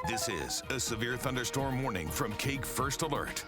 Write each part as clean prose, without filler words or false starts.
This is a severe thunderstorm warning from KAKE First Alert.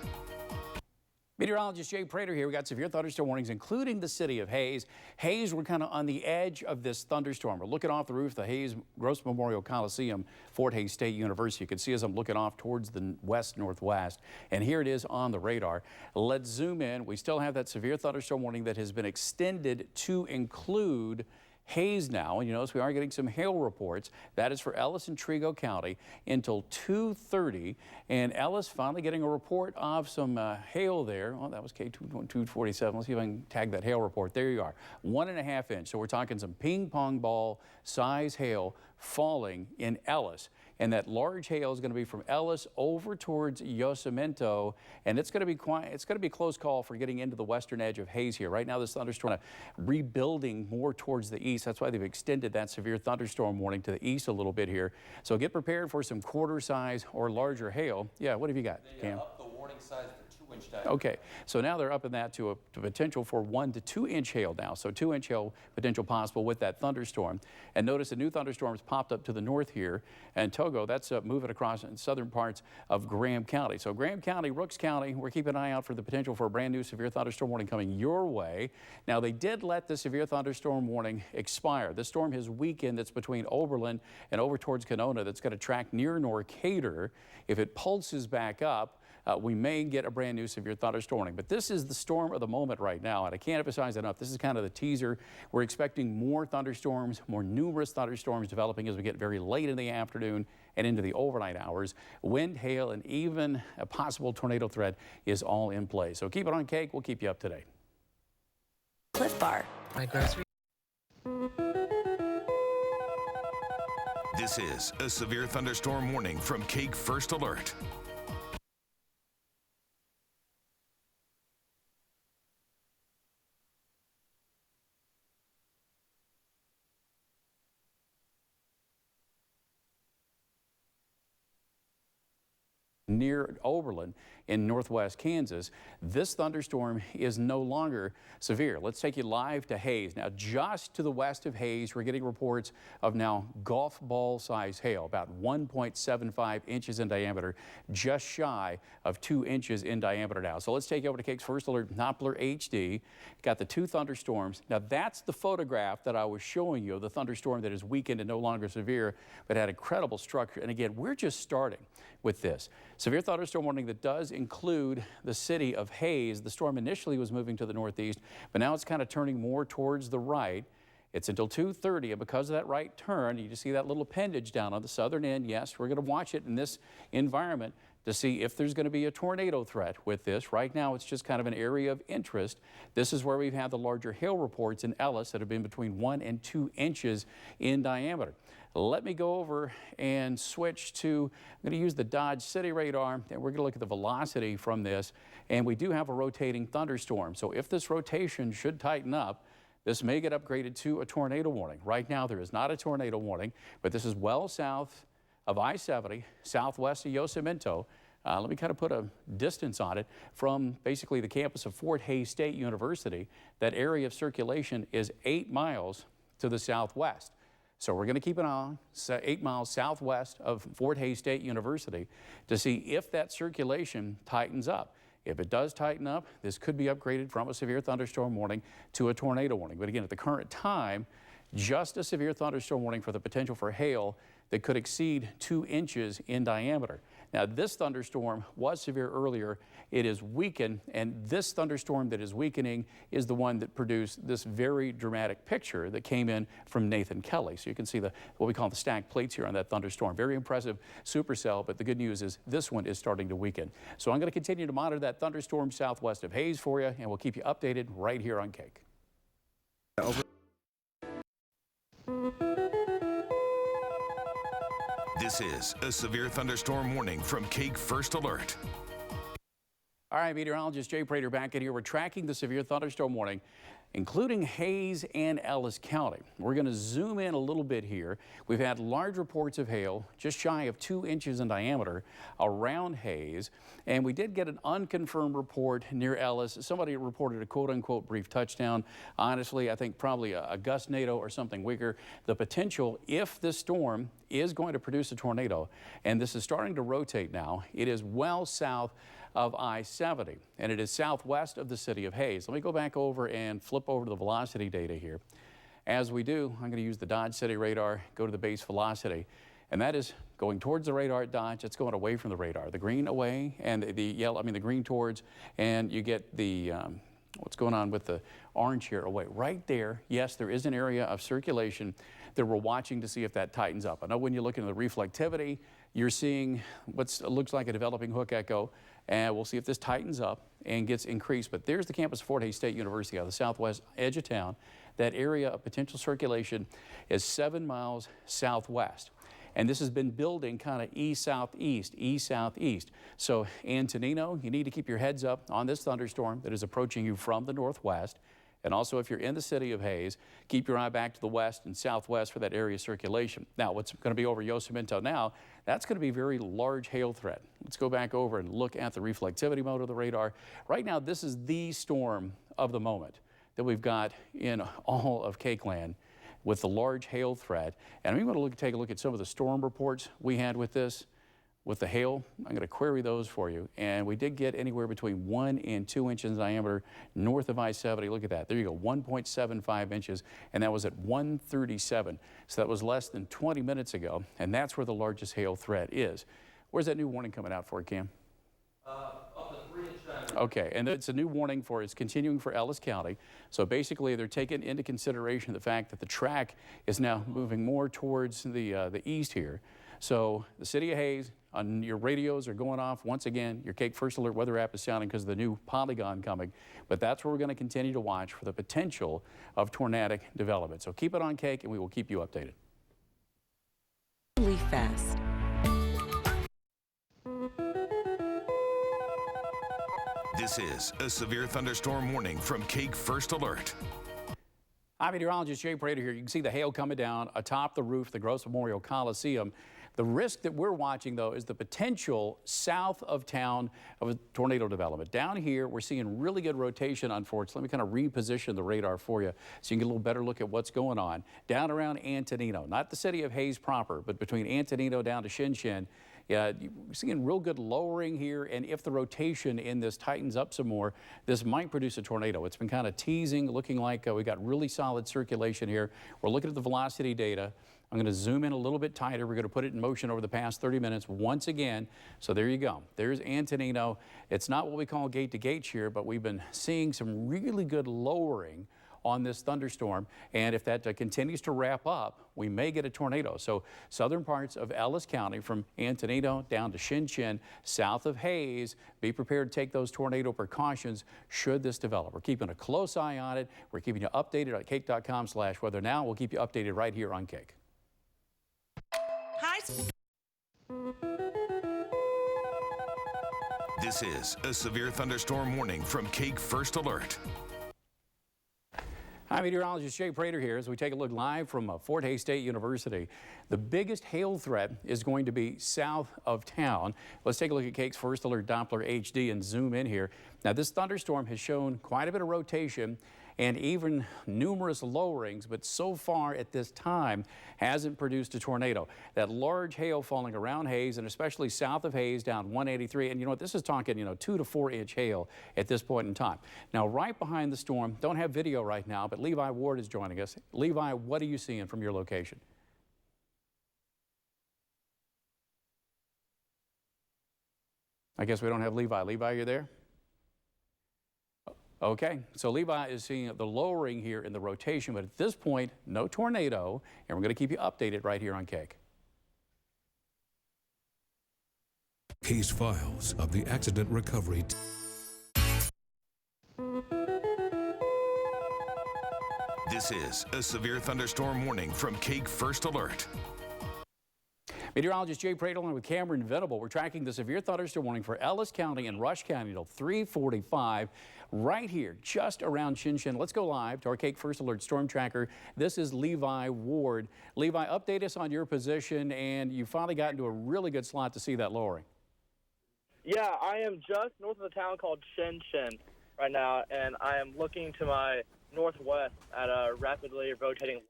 Meteorologist Jay Prater here. We got severe thunderstorm warnings, including the city of Hays. Hays, we're kind of on the edge of this thunderstorm. We're looking off the roof of the Hays Gross Memorial Coliseum, Fort Hays State University. You can see as I'm looking off towards the west-northwest. And here it is on the radar. Let's zoom in. We still have that severe thunderstorm warning that has been extended to include Hays now, and you notice we are getting some hail reports. That is for Ellis and Trego County until 2:30, and Ellis finally getting a report of some hail there. Oh, that was K247. Let's see if I can tag that hail report. There you are, 1.5 inch. So we're talking some ping pong ball size hail falling in Ellis. And that large hail is going to be from Ellis over towards Yosemite, and it's going to be quiet. It's going to be a close call for getting into the western edge of Hays here. Right now, this thunderstorm rebuilding more towards the east. That's why they've extended that severe thunderstorm warning to the east a little bit here. So get prepared for some quarter size or larger hail. Yeah, what have you got, Cam? Up the warning size for 2-inch diameter. Okay, so now they're upping that to a potential for 1 to 2 inch hail now. So 2-inch hail potential possible with that thunderstorm. And notice the new thunderstorms popped up to the north here, and Togo, that's moving across in southern parts of Graham County. So Graham County, Rooks County, we're keeping an eye out for the potential for a brand new severe thunderstorm warning coming your way. Now, they did let the severe thunderstorm warning expire. This storm has weakened. That's between Oberlin and over towards Canona. That's going to track near Norcator. If it pulses back up, we may get a brand new severe thunderstorm warning. But this is the storm of the moment right now, and I can't emphasize enough. This is kind of the teaser. We're expecting more thunderstorms, more numerous thunderstorms developing as we get very late in the afternoon and into the overnight hours. Wind, hail, and even a possible tornado threat is all in play. So keep it on KAKE. We'll keep you up to date. Cliff Bar. My grocery. This is a severe thunderstorm warning from KAKE First Alert. Near Oberlin in northwest Kansas, this thunderstorm is no longer severe. Let's take you live to Hays. Now, just to the west of Hays, we're getting reports of now golf ball size hail, about 1.75 inches in diameter, just shy of 2 inches in diameter now. So let's take you over to KAKE's First Alert Doppler HD. Got the 2 thunderstorms. Now, that's the photograph that I was showing you of the thunderstorm that is weakened and no longer severe, but had incredible structure. And again, we're just starting with this severe thunderstorm warning that does include the city of Hays. The storm initially was moving to the northeast, but now it's kind of turning more towards the right. It's until 2:30, and because of that right turn, you just see that little appendage down on the southern end. Yes, we're going to watch it in this environment to see if there's going to be a tornado threat with this. Right now, it's just kind of an area of interest. This is where we've had the larger hail reports in Ellis that have been between 1 and 2 inches in diameter. Let me go over and switch to, I'm going to use the Dodge City radar, and we're going to look at the velocity from this. And we do have a rotating thunderstorm. So if this rotation should tighten up, this may get upgraded to a tornado warning. Right now, there is not a tornado warning, but this is well south of I-70, southwest of Yosemite. Let me kind of put a distance on it from basically the campus of Fort Hays State University. That area of circulation is 8 miles to the southwest. So we're going to keep an eye on 8 miles southwest of Fort Hays State University to see if that circulation tightens up. If it does tighten up, this could be upgraded from a severe thunderstorm warning to a tornado warning. But again, at the current time, just a severe thunderstorm warning for the potential for hail that could exceed 2 inches in diameter. Now, this thunderstorm was severe earlier. It is weakened, and this thunderstorm that is weakening is the one that produced this very dramatic picture that came in from Nathan Kelly. So you can see what we call the stacked plates here on that thunderstorm. Very impressive supercell, but the good news is this one is starting to weaken. So I'm going to continue to monitor that thunderstorm southwest of Hays for you, and we'll keep you updated right here on KAKE. This is a severe thunderstorm warning from KAKE First Alert. All right, meteorologist Jay Prater back in here. We're tracking the severe thunderstorm warning. including Hays and Ellis County. We're going to zoom in a little bit here. We've had large reports of hail, just shy of 2 inches in diameter around Hays. And we did get an unconfirmed report near Ellis. Somebody reported a quote-unquote brief touchdown. Honestly, I think probably a gustnado or something weaker. The potential, if this storm is going to produce a tornado, and this is starting to rotate now, it is well south of I-70, and it is southwest of the city of Hays. Let me go back over and flip over to the velocity data here. As we do, I'm going to use the Dodge City radar, go to the base velocity, and that is going towards the radar at Dodge. It's going away from the radar. The green away and the yellow, the green towards, and you get the what's going on with the orange here away. Right there, yes, there is an area of circulation that we're watching to see if that tightens up. I know when you look into the reflectivity, you're seeing what looks like a developing hook echo, and we'll see if this tightens up and gets increased. But there's the campus of Fort Hays State University on the southwest edge of town. That area of potential circulation is 7 miles southwest. And this has been building kind of east-southeast, east-southeast. So Antonino, you need to keep your heads up on this thunderstorm that is approaching you from the northwest. And also, if you're in the city of Hays, keep your eye back to the west and southwest for that area circulation. Now, what's going to be over Yosemite now, that's going to be a very large hail threat. Let's go back over and look at the reflectivity mode of the radar. Right now, this is the storm of the moment that we've got in all of KAKE land with the large hail threat. And I'm going to take a look at some of the storm reports we had with this. With the hail, I'm going to query those for you. And we did get anywhere between 1 and 2 inches in diameter north of I-70. Look at that. There you go, 1.75 inches. And that was at 1:37. So that was less than 20 minutes ago. And that's where the largest hail threat is. Where's that new warning coming out for, Cam? Up to 3 inches. Okay, and it's a new warning for, it's continuing for Ellis County. So basically, they're taking into consideration the fact that the track is now moving more towards the east here. So the city of Hays, on your radios are going off. Once again, your KAKE First Alert weather app is sounding because of the new polygon coming. But that's where we're going to continue to watch for the potential of tornadic development. So keep it on KAKE, and we will keep you updated. Leaf fast. This is a severe thunderstorm warning from KAKE First Alert. I'm meteorologist Jay Prater here. You can see the hail coming down atop the roof of the Gross Memorial Coliseum. The risk that we're watching, though, is the potential south of town of a tornado development. Down here, we're seeing really good rotation, unfortunately. Let me kind of reposition the radar for you so you can get a little better look at what's going on. Down around Antonino, not the city of Hays proper, but between Antonino down to Shinshin. Yeah, you're seeing real good lowering here, and if the rotation in this tightens up some more, this might produce a tornado. It's been kind of teasing, looking like we got really solid circulation here. We're looking at the velocity data. I'm going to zoom in a little bit tighter. We're going to put it in motion over the past 30 minutes once again. So there you go. There's Antonino. It's not what we call gate to gate here, but we've been seeing some really good lowering on this thunderstorm, and if that continues to wrap up, we may get a tornado. So southern parts of Ellis County from Antonino down to Shinshin, south of Hays, be prepared to take those tornado precautions should this develop. We're keeping a close eye on it. We're keeping you updated at kake.com/weather now. We'll keep you updated right here on KAKE. Hi. This is a severe thunderstorm warning from KAKE First Alert. Hi, meteorologist Jay Prater here as we take a look live from Fort Hays State University. The biggest hail threat is going to be south of town. Let's take a look at KAKE's First Alert Doppler HD and zoom in here. Now, this thunderstorm has shown quite a bit of rotation and even numerous lowerings, but so far at this time hasn't produced a tornado. That large hail falling around Hays and especially south of Hays down 183. And you know what, this is talking, 2 to 4 inch hail at this point in time. Now, right behind the storm, don't have video right now, but Levi Ward is joining us. Levi, what are you seeing from your location? I guess we don't have Levi. Levi, you're there? Okay, so Levi is seeing the lowering here in the rotation, but at this point, no tornado, and we're going to keep you updated right here on KAKE. Case files of the accident recovery. This is a severe thunderstorm warning from KAKE First Alert. Meteorologist Jay Pradle and with Cameron Venable. We're tracking the severe thunderstorm warning for Ellis County and Rush County until 3:45 right here just around Shinshin. Let's go live to our KAKE First Alert Storm Tracker. This is Levi Ward. Levi, update us on your position, and you finally got into a really good slot to see that lowering. Yeah, I am just north of a town called Shinshin right now, and I am looking to my northwest at a rapidly rotating.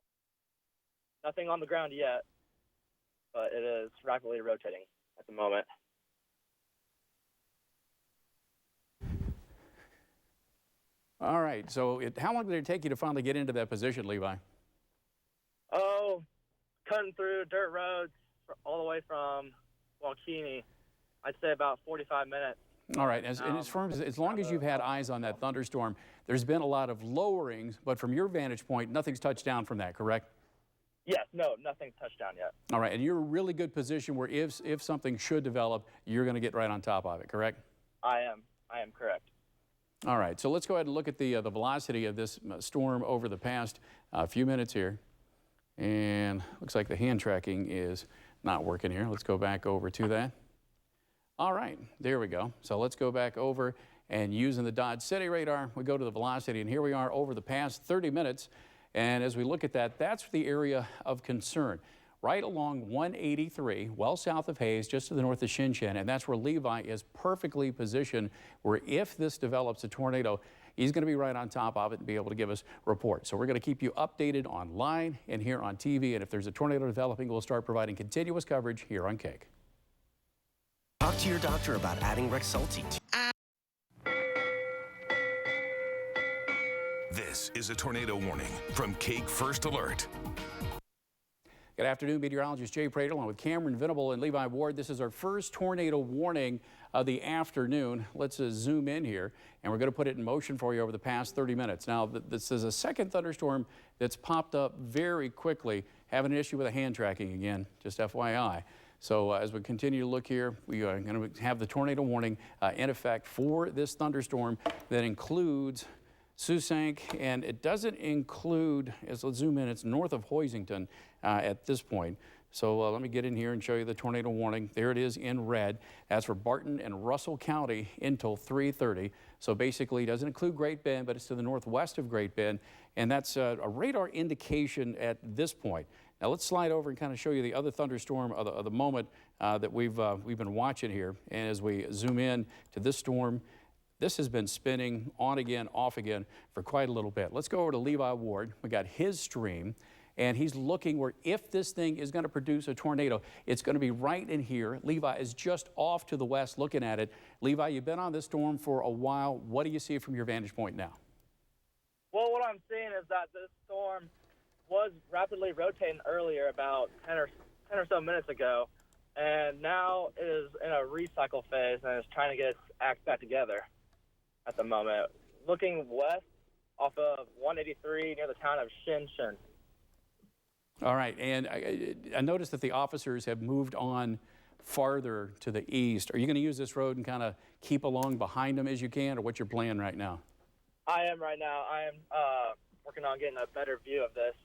Nothing on the ground yet, but it is rapidly rotating at the moment. All right, so how long did it take you to finally get into that position, Levi? Oh, cutting through dirt roads all the way from Waukene, I'd say about 45 minutes. All right, as long as you've had eyes on that thunderstorm, there's been a lot of lowerings, but from your vantage point, nothing's touched down from that, correct? Yes, no, nothing's touched down yet. All right, and you're in a really good position where if something should develop, you're going to get right on top of it, correct? I am correct. All right, so let's go ahead and look at the velocity of this storm over the past few minutes here. And looks like the hand tracking is not working here. Let's go back over to that. All right, there we go. So let's go back over and using the Dodge City radar, we go to the velocity, and here we are over the past 30 minutes. And as we look at that, that's the area of concern. Right along 183, well south of Hayes, just to the north of Shinshin, and that's where Levi is perfectly positioned, where if this develops a tornado, he's going to be right on top of it and be able to give us reports. So we're going to keep you updated online and here on TV, and if there's a tornado developing, we'll start providing continuous coverage here on KAKE. Talk to your doctor about adding Rexulti. This is a tornado warning from KAKE First Alert. Good afternoon, meteorologist Jay Pradle along with Cameron Venable and Levi Ward. This is our first tornado warning of the afternoon. Let's zoom in here, and we're going to put it in motion for you over the past 30 minutes. Now, this is a second thunderstorm that's popped up very quickly. Having an issue with the hand tracking again, just FYI. So as we continue to look here, we are going to have the tornado warning in effect for this thunderstorm that includes Sault-Ste. And it doesn't include, let's zoom in, it's north of Hoisington at this point. So let me get in here and show you the tornado warning. There it is in red. That's for Barton and Russell County until 3:30. So basically it doesn't include Great Bend, but it's to the northwest of Great Bend. And that's a radar indication at this point. Now let's slide over and kind of show you the other thunderstorm of the moment that we've been watching here. And as we zoom in to this storm, this has been spinning on again, off again for quite a little bit. Let's go over to Levi Ward. We got his stream, and he's looking where if this thing is going to produce a tornado, it's going to be right in here. Levi is just off to the west looking at it. Levi, you've been on this storm for a while. What do you see from your vantage point now? Well, what I'm seeing is that this storm was rapidly rotating earlier, about 10 or so minutes ago, and now it is in a recycle phase and is trying to get its act back together at the moment. Looking west off of 183 near the town of Shinshin. All right, and I noticed that the officers have moved on farther to the east. Are you going to use this road and kind of keep along behind them as you can, or what's your plan right now? I am right now. I am working on getting a better view of this.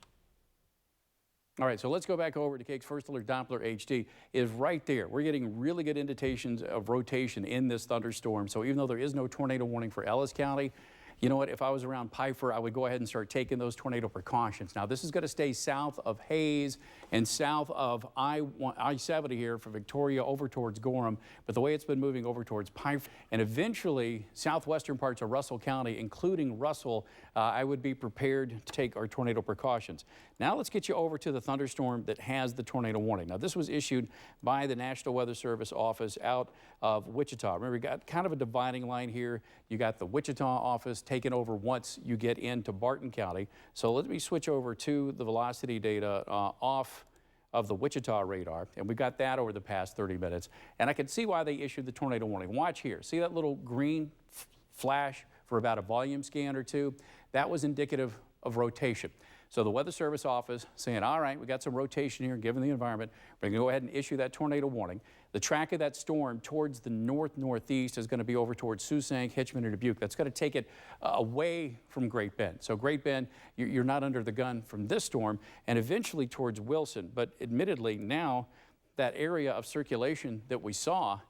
All right, so let's go back over to KAKE's First Alert Doppler HD. Is right there. We're getting really good indications of rotation in this thunderstorm. So even though there is no tornado warning for Ellis County, you know what, if I was around Pfeiffer, I would go ahead and start taking those tornado precautions. Now, this is going to stay south of Hayes and south of I-70 here for Victoria over towards Gorham, but the way it's been moving over towards Pfeiffer and eventually southwestern parts of Russell County, including Russell, I would be prepared to take our tornado precautions. Now let's get you over to the thunderstorm that has the tornado warning. Now, this was issued by the National Weather Service office out of Wichita. Remember, we got kind of a dividing line here. You got the Wichita office taken over once you get into Barton County. So let me switch over to the velocity data off of the Wichita radar, and we got that over the past 30 minutes. And I can see why they issued the tornado warning. Watch here. See that little green flash for about a volume scan or two? That was indicative of rotation. So the Weather Service office saying, all right, we got some rotation here given the environment. We're going to go ahead and issue that tornado warning. The track of that storm towards the north-northeast is going to be over towards Sault-Ste., Hitchman, and Dubuque. That's going to take it away from Great Bend. So Great Bend, you're not under the gun from this storm, and eventually towards Wilson. But admittedly, now that area of circulation that we saw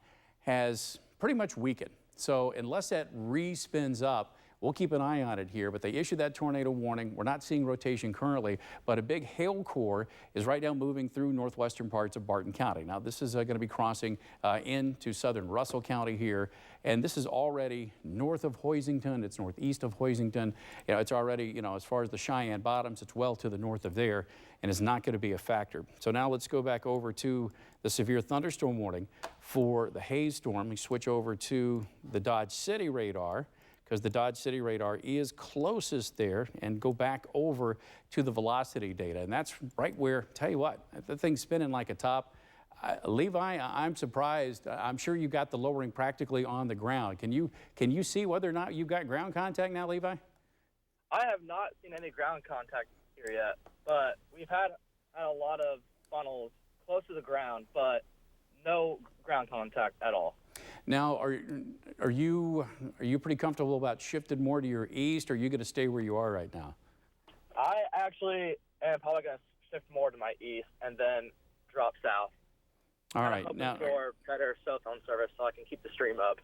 has pretty much weakened. So unless that re-spins up, we'll keep an eye on it here, but they issued that tornado warning. We're not seeing rotation currently, but a big hail core is right now moving through northwestern parts of Barton County. Now, this is going to be crossing into southern Russell County here, and this is already north of Hoisington. It's northeast of Hoisington. You know, it's already, you know, as far as the Cheyenne Bottoms, it's well to the north of there, and it's not going to be a factor. So now let's go back over to the severe thunderstorm warning for the haze storm. We switch over to the Dodge City radar, because the Dodge City radar is closest there, and go back over to the velocity data. And that's right where, tell you what, the thing's spinning like a top. Levi, I'm surprised. I'm sure you got the lowering practically on the ground. Can you see whether or not you've got ground contact now, Levi? I have not seen any ground contact here yet, but we've had a lot of funnels close to the ground, but no ground contact at all. Now, are you pretty comfortable about shifting more to your east, or are you going to stay where you are right now? I actually am probably going to shift more to my east and then drop south. All right. I'm now, hoping for better cell phone service so I can keep the stream up.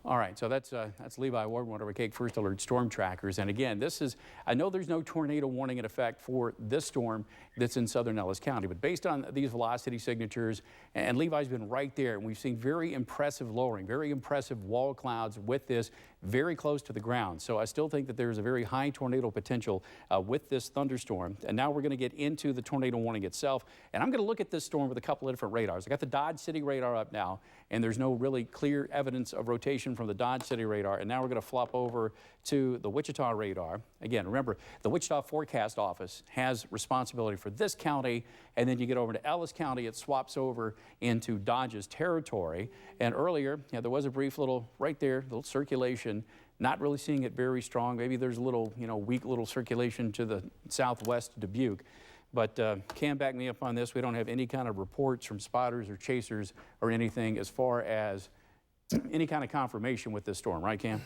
All right, so that's Levi Ward, one of our KAKE First Alert storm trackers. And again, this is, I know there's no tornado warning in effect for this storm that's in southern Ellis County, but based on these velocity signatures, and Levi's been right there, and we've seen very impressive lowering, very impressive wall clouds with this very close to the ground. So I still think that there's a very high tornado potential with this thunderstorm. And now we're going to get into the tornado warning itself. And I'm going to look at this storm with a couple of different radars. I got the Dodge City radar up now, and there's no really clear evidence of rotation from the Dodge City radar. And now we're going to flop over to the Wichita radar. Again, remember, the Wichita Forecast Office has responsibility for this county, and then you get over to Ellis County, it swaps over into Dodge's territory. And earlier, there was a brief little, right there, little circulation, not really seeing it very strong. Maybe there's a little, weak little circulation to the southwest of Dubuque. But Cam, back me up on this. We don't have any kind of reports from spotters or chasers or anything as far as any kind of confirmation with this storm, right, Cam?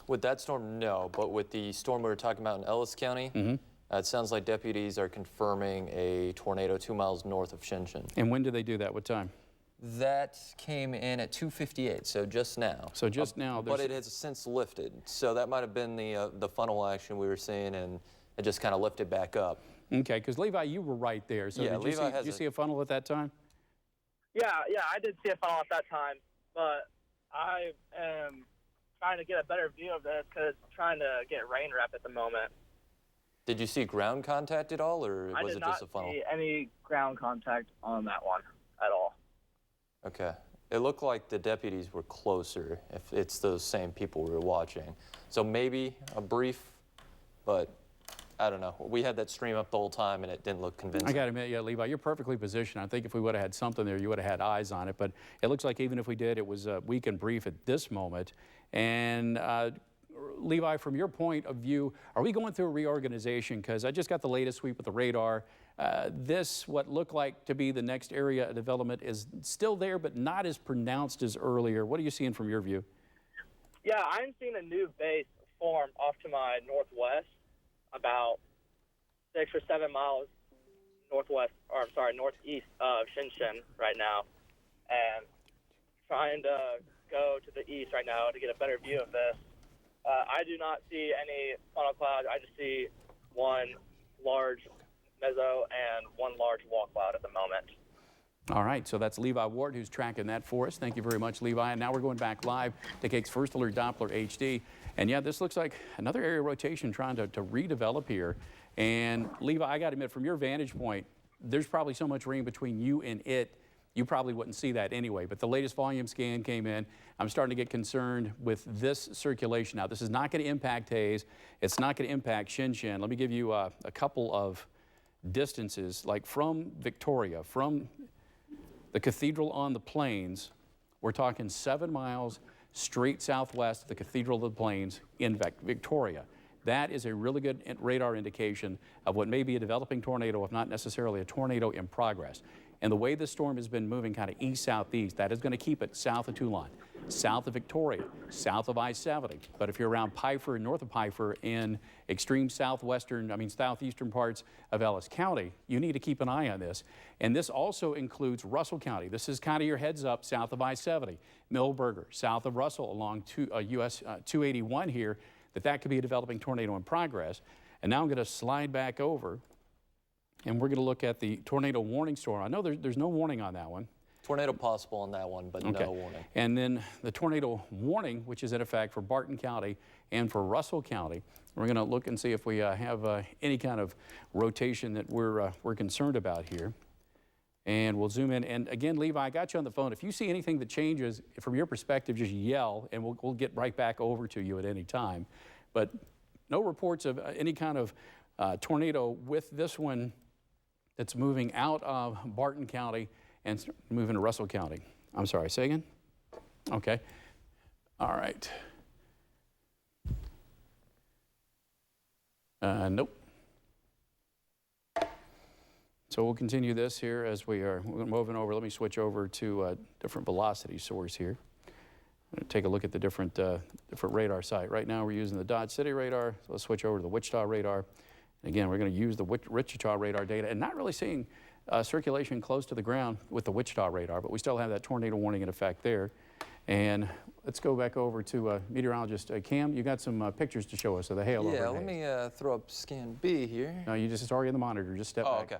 With that storm, no. But with the storm we were talking about in Ellis County, it sounds like deputies are confirming a tornado 2 miles north of Shinshin. And when did they do that? What time? That came in at 2:58, so just now. So just now. But it has since lifted. So that might have been the funnel action we were seeing, and it just kind of lifted back up. Okay, because Levi, you were right there. So yeah, did you see a funnel at that time? Yeah, I did see a funnel at that time, but I am trying to get a better view of this because it's trying to get rain rep at the moment. Did you see ground contact at all, or was it just a funnel? I did not see any ground contact on that one at all. Okay. It looked like the deputies were closer, if it's those same people we were watching. So maybe a brief, but I don't know. We had that stream up the whole time, and it didn't look convincing. I got to admit, yeah, Levi, you're perfectly positioned. I think if we would have had something there, you would have had eyes on it. But it looks like even if we did, it was weak and brief at this moment. And Levi, from your point of view, are we going through a reorganization? Because I just got the latest sweep with the radar. This, what looked like to be the next area of development, is still there, but not as pronounced as earlier. What are you seeing from your view? Yeah, I'm seeing a new base form off to my northwest, about 6 or 7 miles northeast of Shinshin right now, and trying to go to the east right now to get a better view of this. I do not see any funnel clouds. I just see one large mezzo and one large wall cloud at the moment. All right, so that's Levi Ward who's tracking that for us. Thank you very much, Levi. And now we're going back live to KAKE's First Alert Doppler HD. And yeah, this looks like another area rotation trying to redevelop here. And Levi, I got to admit, from your vantage point, there's probably so much rain between you and it, you probably wouldn't see that anyway. But the latest volume scan came in. I'm starting to get concerned with this circulation. Now, this is not going to impact Hays. It's not going to impact Shinshin. Let me give you a couple of distances, like from Victoria, from the Cathedral on the Plains, we're talking 7 miles straight southwest of the Cathedral of the Plains in Victoria. that is a really good radar indication of what may be a developing tornado, if not necessarily a tornado in progress. And the way the storm has been moving kind of east-southeast, that is going to keep it south of Toulon, south of Victoria, south of I-70. But if you're around Pfeiffer, north of Pfeiffer, in extreme southeastern parts of Ellis County, you need to keep an eye on this. And this also includes Russell County. This is kind of your heads up south of I-70, Millburger, south of Russell along US 281 here, that could be a developing tornado in progress. And now I'm going to slide back over, and we're going to look at the tornado warning storm. I know there's no warning on that one. Tornado possible on that one, but okay. No warning. And then the tornado warning, which is in effect for Barton County and for Russell County. We're going to look and see if we have any kind of rotation that we're concerned about here. And we'll zoom in. And again, Levi, I got you on the phone. If you see anything that changes from your perspective, just yell, and we'll get right back over to you at any time. But no reports of any kind of tornado with this one that's moving out of Barton County and moving to Russell County. I'm sorry, say again? Okay. All right. Nope. So we'll continue this here as we're moving over. Let me switch over to a different velocity source here. I'm going to take a look at the different radar site. Right now we're using the Dodge City radar. So let's switch over to the Wichita radar. And again, we're going to use the Wichita radar data and not really seeing circulation close to the ground with the Wichita radar, but we still have that tornado warning in effect there. And let's go back over to meteorologist Cam. You got some pictures to show us of the hail over let me throw up scan B here. No, it's already in the monitor. Just step back. Okay.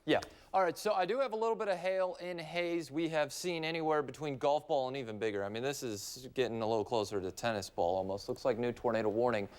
Yeah. All right, so I do have a little bit of hail in Hayes. We have seen anywhere between golf ball and even bigger. I mean, this is getting a little closer to tennis ball almost. Looks like new tornado warning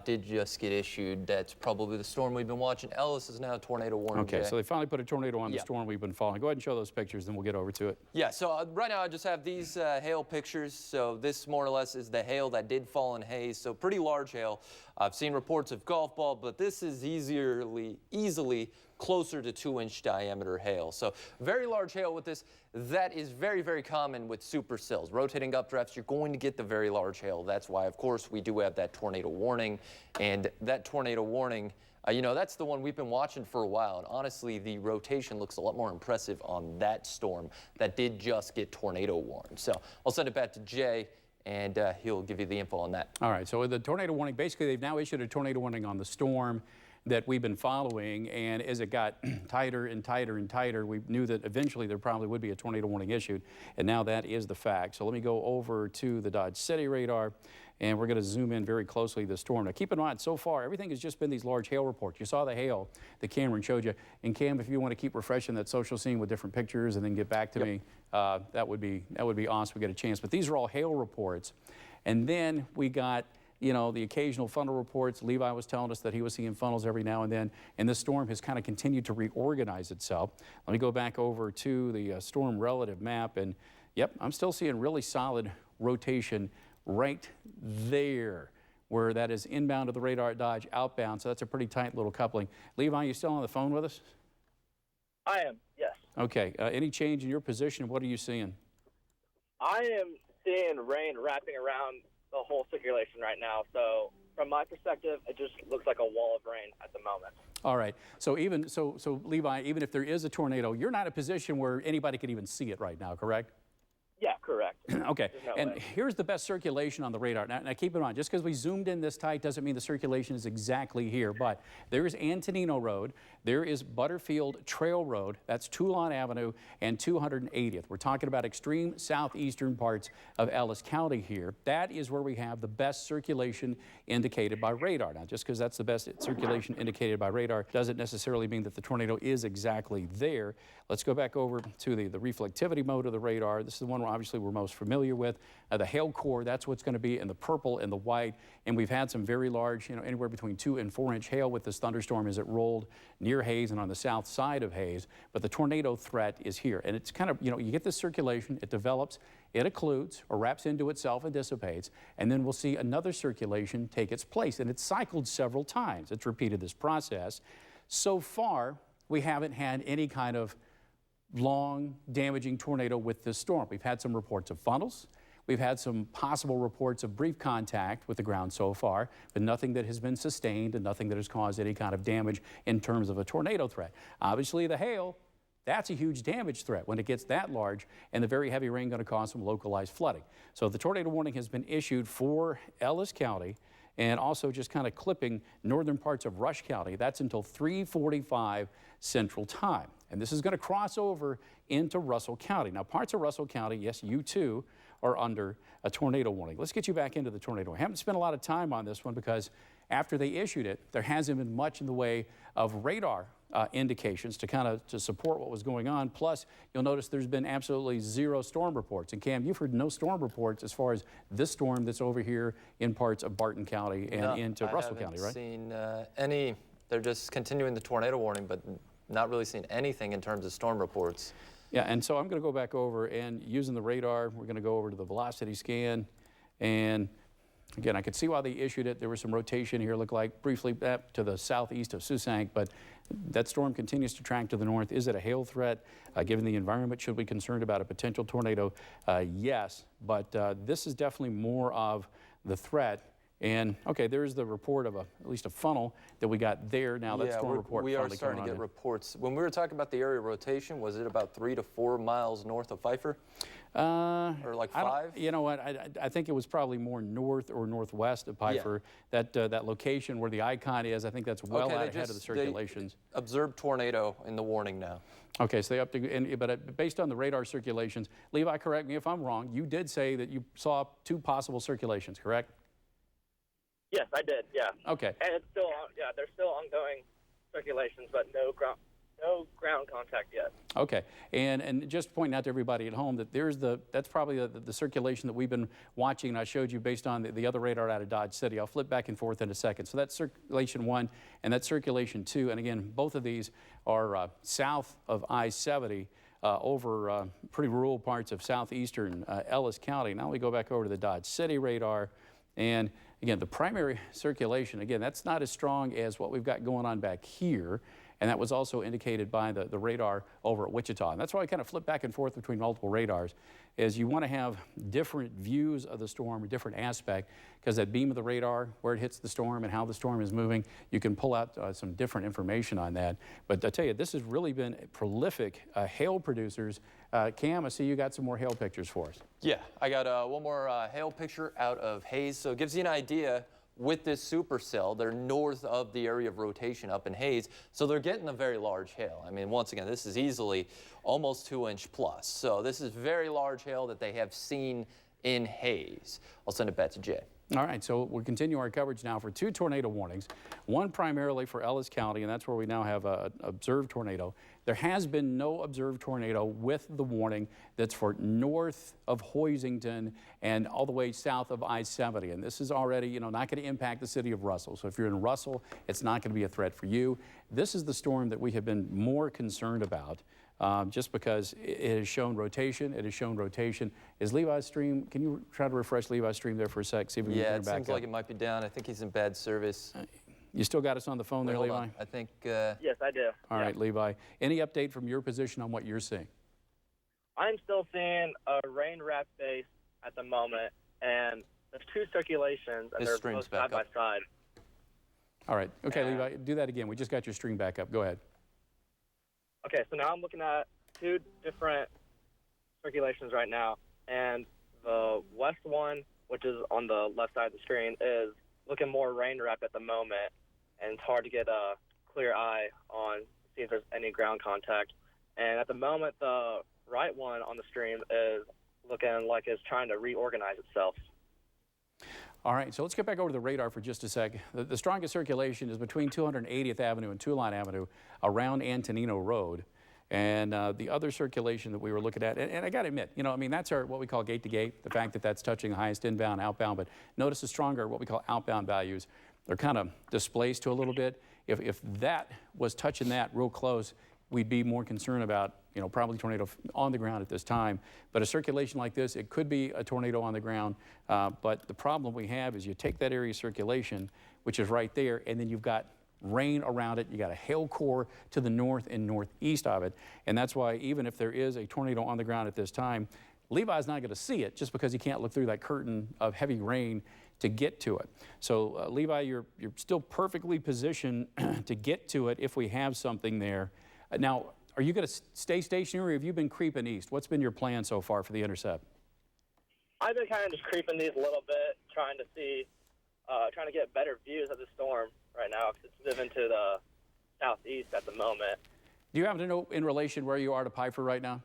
did just get issued. That's probably the storm we've been watching. Ellis is now a tornado warning. Okay, so they finally put a tornado on the storm we've been following. Go ahead and show those pictures, then we'll get over to it. Yeah, so right now I just have these hail pictures. So this more or less is the hail that did fall in Hayes. So pretty large hail. I've seen reports of golf ball, but this is easily closer to 2-inch diameter hail. So very large hail with this. That is very, very common with supercells. Rotating updrafts, you're going to get the very large hail. That's why, of course, we do have that tornado warning. And that tornado warning, that's the one we've been watching for a while. And honestly, the rotation looks a lot more impressive on that storm that did just get tornado warned. So I'll send it back to Jay, and he'll give you the info on that. All right, so the tornado warning, basically they've now issued a tornado warning on the storm that we've been following, and as it got tighter and tighter and tighter, we knew that eventually there probably would be a tornado warning issued, and now that is the fact. So let me go over to the Dodge City radar, and we're going to zoom in very closely to the storm. Now keep in mind, so far, everything has just been these large hail reports. You saw the hail that Cameron showed you, and Cam, if you want to keep refreshing that social scene with different pictures and then get back to me, that would be awesome. We get a chance. But these are all hail reports, and then we got the occasional funnel reports. Levi was telling us that he was seeing funnels every now and then, and this storm has kind of continued to reorganize itself. Let me go back over to the storm relative map, and yep, I'm still seeing really solid rotation right there, where that is inbound of the radar at Dodge, outbound, so that's a pretty tight little coupling. Levi, you still on the phone with us? I am, yes. Okay, any change in your position? What are you seeing? I am seeing rain wrapping around the whole circulation right now. So from my perspective, it just looks like a wall of rain at the moment. All right. So Levi, even if there is a tornado, you're not in a position where anybody could even see it right now, correct? Yeah, correct. Okay, No and way. here's the best circulation on the radar. Now keep in mind, just because we zoomed in this tight doesn't mean the circulation is exactly here, but there is Antonino Road, there is Butterfield Trail Road, that's Toulon Avenue, and 280th. We're talking about extreme southeastern parts of Ellis County here. That is where we have the best circulation indicated by radar. Now, just because that's the best circulation indicated by radar doesn't necessarily mean that the tornado is exactly there. Let's go back over to the reflectivity mode of the radar. This is the one obviously we're most familiar with. The hail core, that's what's going to be in the purple and the white. And we've had some very large, anywhere between 2 and 4 inch hail with this thunderstorm as it rolled near Hayes and on the south side of Hayes. But the tornado threat is here. And it's kind of, you get this circulation, it develops, it occludes or wraps into itself and dissipates. And then we'll see another circulation take its place. And it's cycled several times. It's repeated this process. So far, we haven't had any kind of long, damaging tornado with this storm. We've had some reports of funnels. We've had some possible reports of brief contact with the ground so far, but nothing that has been sustained and nothing that has caused any kind of damage in terms of a tornado threat. Obviously, the hail, that's a huge damage threat when it gets that large, and the very heavy rain going to cause some localized flooding. So the tornado warning has been issued for Ellis County and also just kind of clipping northern parts of Rush County. That's until 3:45 Central Time. And this is going to cross over into Russell County. Now, parts of Russell County, yes, you too, are under a tornado warning. Let's get you back into the tornado. I haven't spent a lot of time on this one because after they issued it, there hasn't been much in the way of radar indications to support what was going on. Plus, you'll notice there's been absolutely zero storm reports. And Cam, you've heard no storm reports as far as this storm that's over here in parts of Barton County and into Russell County, right? I haven't seen any. They're just continuing the tornado warning, but not really seeing anything in terms of storm reports. Yeah, and so I'm going to go back over and using the radar, we're going to go over to the velocity scan. And again, I could see why they issued it. There was some rotation here, looked like briefly to the southeast of Susank, but that storm continues to track to the north. Is it a hail threat? Given the environment, should we be concerned about a potential tornado? Yes, but this is definitely more of the threat. And okay, there's the report of at least a funnel that we got there. Now that storm report. We are starting to get reports. When we were talking about the area rotation, was it about 3 to 4 miles north of Pfeiffer? Or like 5? You know what? I think it was probably more north or northwest of Pfeiffer. Yeah. That location where the icon is, I think that's well out ahead of the circulations. They observed tornado in the warning now. Okay, so they up to, but based on the radar circulations, Levi, correct me if I'm wrong. You did say that you saw 2 possible circulations, correct? Yes, I did. Yeah. Okay. And it's still there's still ongoing circulations, but no ground contact yet. Okay, and just pointing out to everybody at home that that's probably the circulation that we've been watching, and I showed you based on the other radar out of Dodge City. I'll flip back and forth in a second. So that's circulation 1 and that's circulation 2, and again, both of these are south of I-70 over pretty rural parts of southeastern Ellis County. Now we go back over to the Dodge City radar, and again, the primary circulation, again, that's not as strong as what we've got going on back here. And that was also indicated by the radar over at Wichita. And that's why I kind of flip back and forth between multiple radars, is you want to have different views of the storm, a different aspect, because that beam of the radar, where it hits the storm and how the storm is moving, you can pull out some different information on that. But I tell you, this has really been prolific hail producers. Cam, I see you got some more hail pictures for us. Yeah, I got one more hail picture out of Hayes. So it gives you an idea. With this supercell, they're north of the area of rotation up in Hayes, so they're getting a very large hail. I mean, once again, this is easily almost 2-inch plus. So this is very large hail that they have seen in Hayes. I'll send it back to Jay. All right, so we'll continue our coverage now for 2 tornado warnings, one primarily for Ellis County, and that's where we now have an observed tornado. There has been no observed tornado with the warning that's for north of Hoisington and all the way south of I-70, and this is already, not going to impact the city of Russell. So if you're in Russell, it's not going to be a threat for you. This is the storm that we have been more concerned about. Just because it has shown rotation, Is Levi's stream, can you try to refresh Levi's stream there for a sec, see if we can turn it back up? Yeah, it seems like it might be down. I think he's in bad service. You still got us on the phone there, Levi? I think... Yes, I do. All right, Levi. Any update from your position on what you're seeing? I'm still seeing a rain wrap base at the moment, and there's 2 circulations, and they're both side by side. All right. Okay, Levi, do that again. We just got your stream back up. Go ahead. Okay, so now I'm looking at 2 different circulations right now, and the west one, which is on the left side of the screen, is looking more rain wrapped at the moment, and it's hard to get a clear eye on, see if there's any ground contact. And at the moment, the right one on the stream is looking like it's trying to reorganize itself. All right, so let's get back over to the radar for just a sec. The strongest circulation is between 280th Avenue and Tuline Avenue around Antonino Road. And the other circulation that we were looking at, and I got to admit, that's our what we call gate to gate, the fact that that's touching the highest inbound, outbound, but notice the stronger what we call outbound values. They're kind of displaced to a little bit. If that was touching that real close, we'd be more concerned about, probably tornado on the ground at this time. But a circulation like this, it could be a tornado on the ground. But the problem we have is you take that area of circulation, which is right there, and then you've got rain around it. You got a hail core to the north and northeast of it. And that's why even if there is a tornado on the ground at this time, Levi's not going to see it just because he can't look through that curtain of heavy rain to get to it. So Levi, you're still perfectly positioned to get to it if we have something there. Now, are you going to stay stationary, or have you been creeping east? What's been your plan so far for the intercept? I've been kind of just creeping these a little bit, trying to see, trying to get better views of the storm right now, because it's moving to the southeast at the moment. Do you happen to know in relation where you are to Piper right now?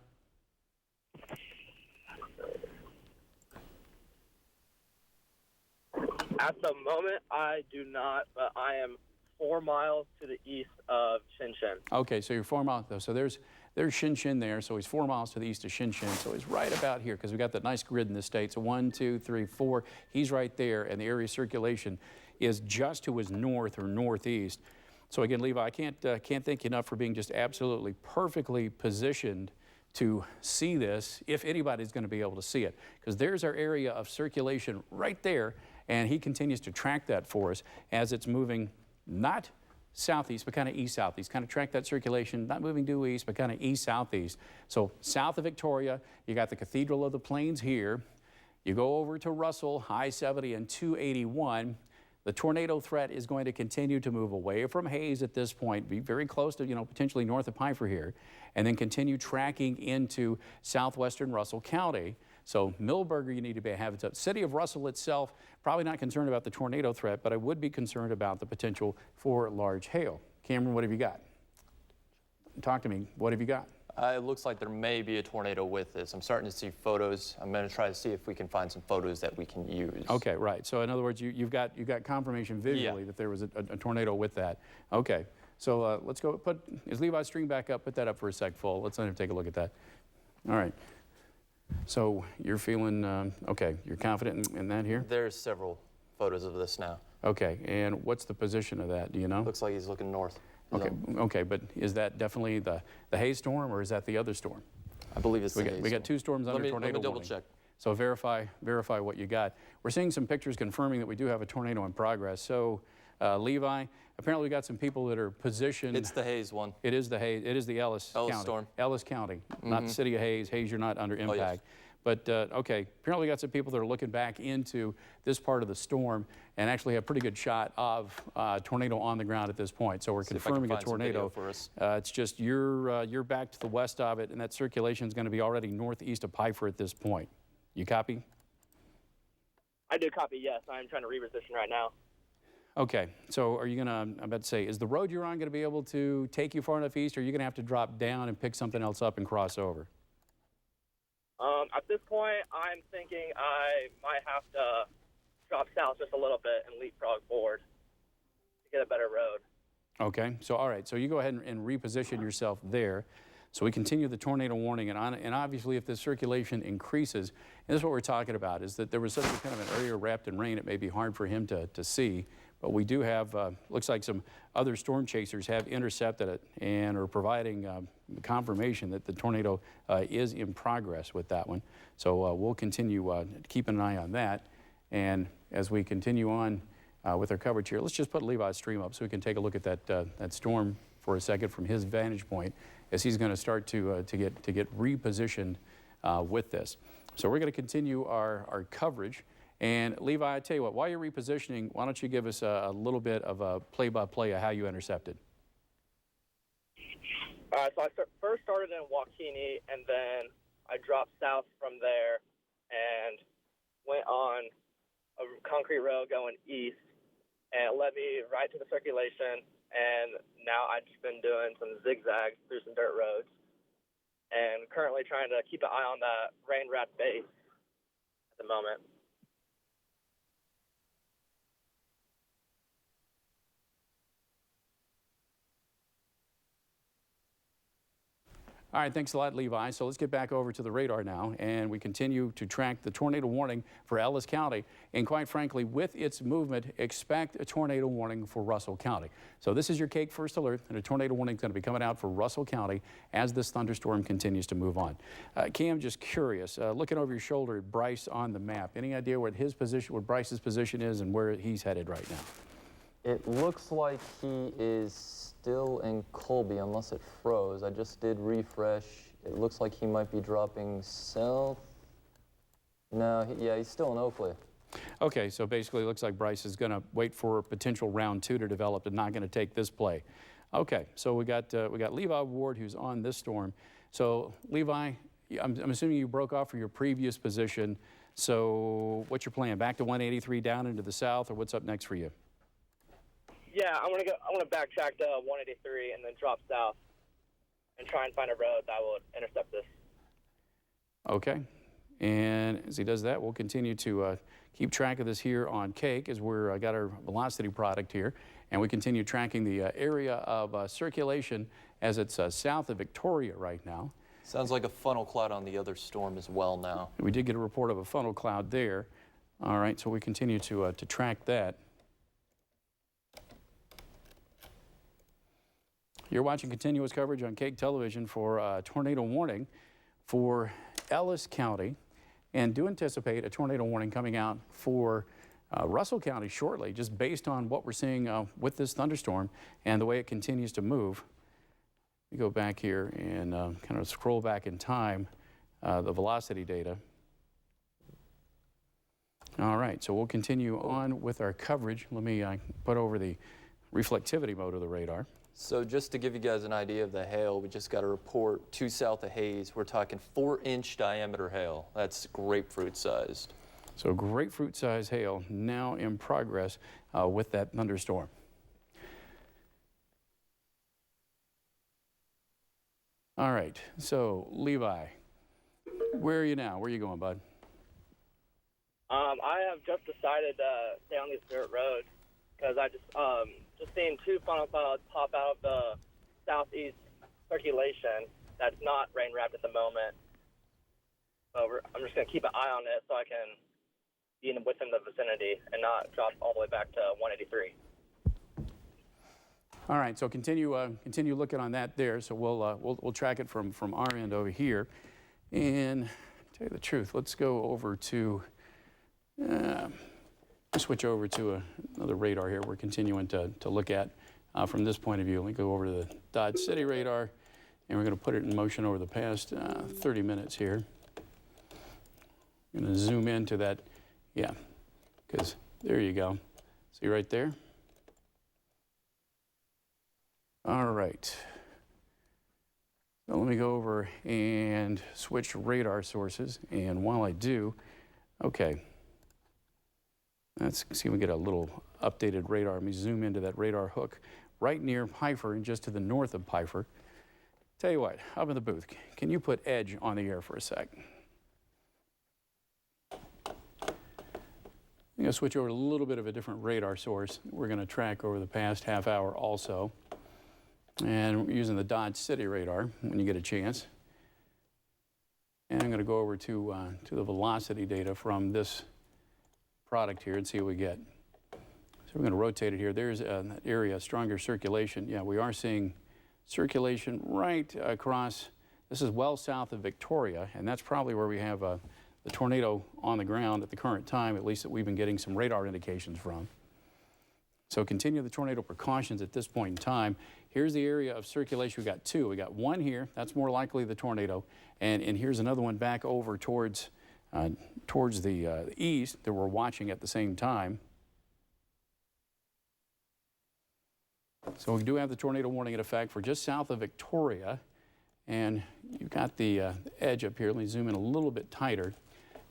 At the moment, I do not, but I am 4 miles to the east of Shinshin. Okay, so you're 4 miles. So there's Shinshin there. So he's 4 miles to the east of Shinshin. So he's right about here because we got that nice grid in the state. So 1, 2, 3, 4. He's right there, and the area of circulation is just to his north or northeast. So again, Levi, I can't thank you enough for being just absolutely perfectly positioned to see this, if anybody's going to be able to see it, because there's our area of circulation right there, and he continues to track that for us as it's moving not southeast, but kind of east-southeast, kind of track that circulation, not moving due east, but kind of east-southeast. So south of Victoria, you got the Cathedral of the Plains here. You go over to Russell, I-70 and 281. The tornado threat is going to continue to move away from Hayes at this point, be very close to, potentially north of Piper here, and then continue tracking into southwestern Russell County. So Millburger, you need to have it up. City of Russell itself, probably not concerned about the tornado threat, but I would be concerned about the potential for large hail. Cameron, what have you got? Talk to me. What have you got? It looks like there may be a tornado with this. I'm starting to see photos. I'm going to try to see if we can find some photos that we can use. Okay, right. So in other words, you've got confirmation visually that there was a tornado with that. Okay. So let's go. Is Levi's string back up? Put that up for a sec, full. Let's let him take a look at that. All right. So you're feeling okay. You're confident in that here? There's several photos of this now. Okay. And what's the position of that? Do you know? Looks like he's looking north. Okay, okay, but is that definitely the Hayes storm, or is that the other storm? I believe it's the Hayes. We got two storms under tornado warning. Let me double check. check. So verify what you got. We're seeing some pictures confirming that we do have a tornado in progress. So Levi, apparently we got some people that are positioned. It's the Hayes one. It is the Hayes. It is the Ellis County. Storm. Ellis County, not the city of Hayes. Hayes, you're not under impact. Oh, yes. But okay, apparently we got some people that are looking back into this part of the storm and actually have a pretty good shot of tornado on the ground at this point. So we're confirming a tornado. For us. It's just you're back to the west of it, and that circulation is going to be already northeast of Piper at this point. You copy? I do copy, yes. I'm trying to reposition right now. Okay, so are you going to, I'm about to say, is the road you're on going to be able to take you far enough east, or are you going to have to drop down and pick something else up and cross over? At this point, I'm thinking I might have to drop south just a little bit and leapfrog forward to get a better road. Okay, so all right, so you go ahead and reposition yourself there. So we continue the tornado warning, and obviously if the circulation increases, and this is what we're talking about, is that there was such a kind of an area wrapped in rain, it may be hard for him to see, but we do have, looks like some other storm chasers have intercepted it and are providing confirmation that the tornado is in progress with that one. So we'll continue keeping an eye on that. And as we continue on with our coverage here, let's just put Levi's stream up so we can take a look at that storm for a second from his vantage point as he's going to start to get repositioned with this. So we're going to continue our coverage. And Levi, I tell you what, while you're repositioning, why don't you give us a little bit of a play-by-play of how you intercepted? So I first started in Waukene, and then I dropped south from there and went on a concrete road going east, and it led me right to the circulation. And now I've just been doing some zigzags through some dirt roads, and currently trying to keep an eye on that rain-wrapped base at the moment. All right, thanks a lot, Levi. So let's get back over to the radar now, and we continue to track the tornado warning for Ellis County. And quite frankly, with its movement, expect a tornado warning for Russell County. So this is your KAKE First Alert, and a tornado warning is going to be coming out for Russell County as this thunderstorm continues to move on. Cam, just curious, looking over your shoulder at Bryce on the map, any idea what Bryce's position is and where he's headed right now? It looks like he is still in Colby, unless it froze. I just did refresh. It looks like he might be dropping south. No, yeah, he's still in Oakley. Okay, so basically it looks like Bryce is going to wait for a potential round 2 to develop and not going to take this play. Okay, so we got Levi Ward, who's on this storm. So Levi, I'm assuming you broke off for your previous position. So what's your plan? Back to 183 down into the south, or what's up next for you? Yeah, I want to backtrack to 183 and then drop south and try and find a road that will intercept this. Okay, and as he does that, we'll continue to keep track of this here on KAKE as we're got our velocity product here, and we continue tracking the area of circulation as it's south of Victoria right now. Sounds like a funnel cloud on the other storm as well now. We did get a report of a funnel cloud there. All right, so we continue to track that. You're watching continuous coverage on KAKE television for a tornado warning for Ellis County, and do anticipate a tornado warning coming out for Russell County shortly, just based on what we're seeing with this thunderstorm and the way it continues to move. We go back here and kind of scroll back in time, the velocity data. All right, so we'll continue on with our coverage. Let me put over the reflectivity mode of the radar. So just to give you guys an idea of the hail, we just got a report 2 south of Hayes. We're talking 4-inch diameter hail. That's grapefruit sized. So grapefruit size hail now in progress with that thunderstorm. All right, so Levi, where are you now? Where are you going, bud? I have just decided to stay on these dirt roads because I just seeing 2 funnel clouds pop out of the southeast circulation that's not rain wrapped at the moment. So I'm just going to keep an eye on it so I can be within the vicinity and not drop all the way back to 183. All right, so continue looking on that there. So we'll track it from our end over here. And to tell you the truth, let's go over to switch over to another radar here. We're continuing to look at from this point of view. Let me go over to the Dodge City radar, and we're going to put it in motion over the past 30 minutes here. I'm going to zoom into that, yeah, because there you go. See right there? All right. So let me go over and switch radar sources. And while I do, okay. Let's see if we get a little updated radar. Let me zoom into that radar hook right near Pfeiffer and just to the north of Pfeiffer. Tell you what, up in the booth, can you put Edge on the air for a sec? I'm going to switch over to a little bit of a different radar source we're going to track over the past half hour also. And we're using the Dodge City radar when you get a chance. And I'm going to go over to the velocity data from this product here and see what we get. So we're going to rotate it here. There's that area, stronger circulation. Yeah, we are seeing circulation right across. This is well south of Victoria, and that's probably where we have the tornado on the ground at the current time, at least that we've been getting some radar indications from. So continue the tornado precautions at this point in time. Here's the area of circulation. We got 2. We got 1 here. That's more likely the tornado. And here's another one back over towards the east that we're watching at the same time. So we do have the tornado warning in effect for just south of Victoria. And you've got the edge up here. Let me zoom in a little bit tighter.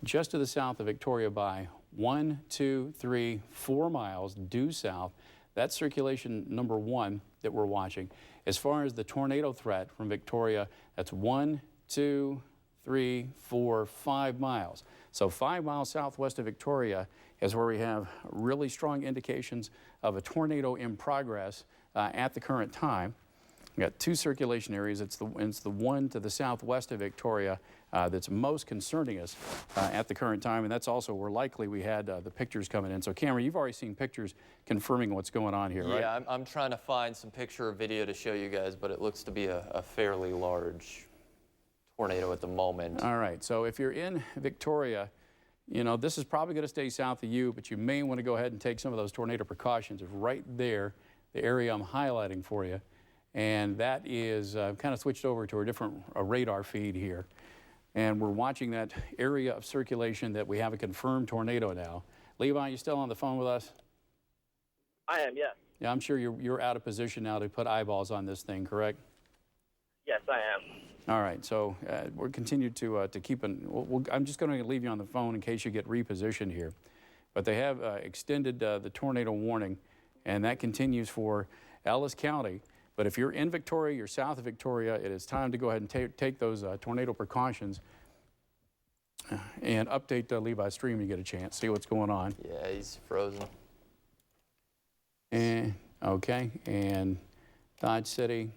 Just to the south of Victoria by 1, 2, 3, 4 miles due south. That's circulation number 1 that we're watching. As far as the tornado threat from Victoria, that's 1, 2, 3, 4, 5 miles. So 5 miles southwest of Victoria is where we have really strong indications of a tornado in progress at the current time. We've got 2 circulation areas. It's the one to the southwest of Victoria that's most concerning us at the current time, and that's also where likely we had the pictures coming in. So Cameron, you've already seen pictures confirming what's going on here, right? Yeah, I'm trying to find some picture or video to show you guys, but it looks to be a fairly large tornado at the moment. All right, so if you're in Victoria, you know, this is probably going to stay south of you, but you may want to go ahead and take some of those tornado precautions. Right there, the area I'm highlighting for you. And that is kind of switched over to a different radar feed here. And we're watching that area of circulation that we have a confirmed tornado now. Levi, you still on the phone with us? I am, yes. Yeah, I'm sure you're out of position now to put eyeballs on this thing, correct? Yes, I am. All right, so we'll continue to keep I'm just going to leave you on the phone in case you get repositioned here. But they have extended the tornado warning, and that continues for Ellis County. But if you're in Victoria, you're south of Victoria, it is time to go ahead and take those tornado precautions and update Levi's stream when you get a chance, see what's going on. Yeah, he's frozen. And, okay, and Dodge City,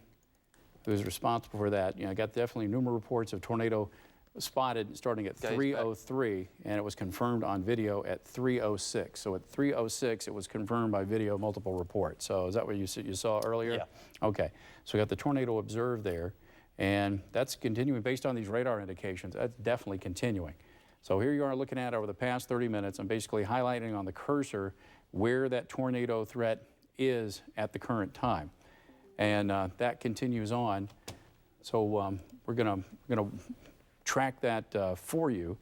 who's responsible for that. You know, I got definitely numerous reports of tornado spotted starting at 3:03, and it was confirmed on video at 3:06. So at 3:06, it was confirmed by video multiple reports. So is that what you saw earlier? Yeah. Okay, so we got the tornado observed there, and that's continuing based on these radar indications. That's definitely continuing. So here you are looking at over the past 30 minutes. I'm basically highlighting on the cursor where that tornado threat is at the current time. And that continues on. So we're gonna track that for you.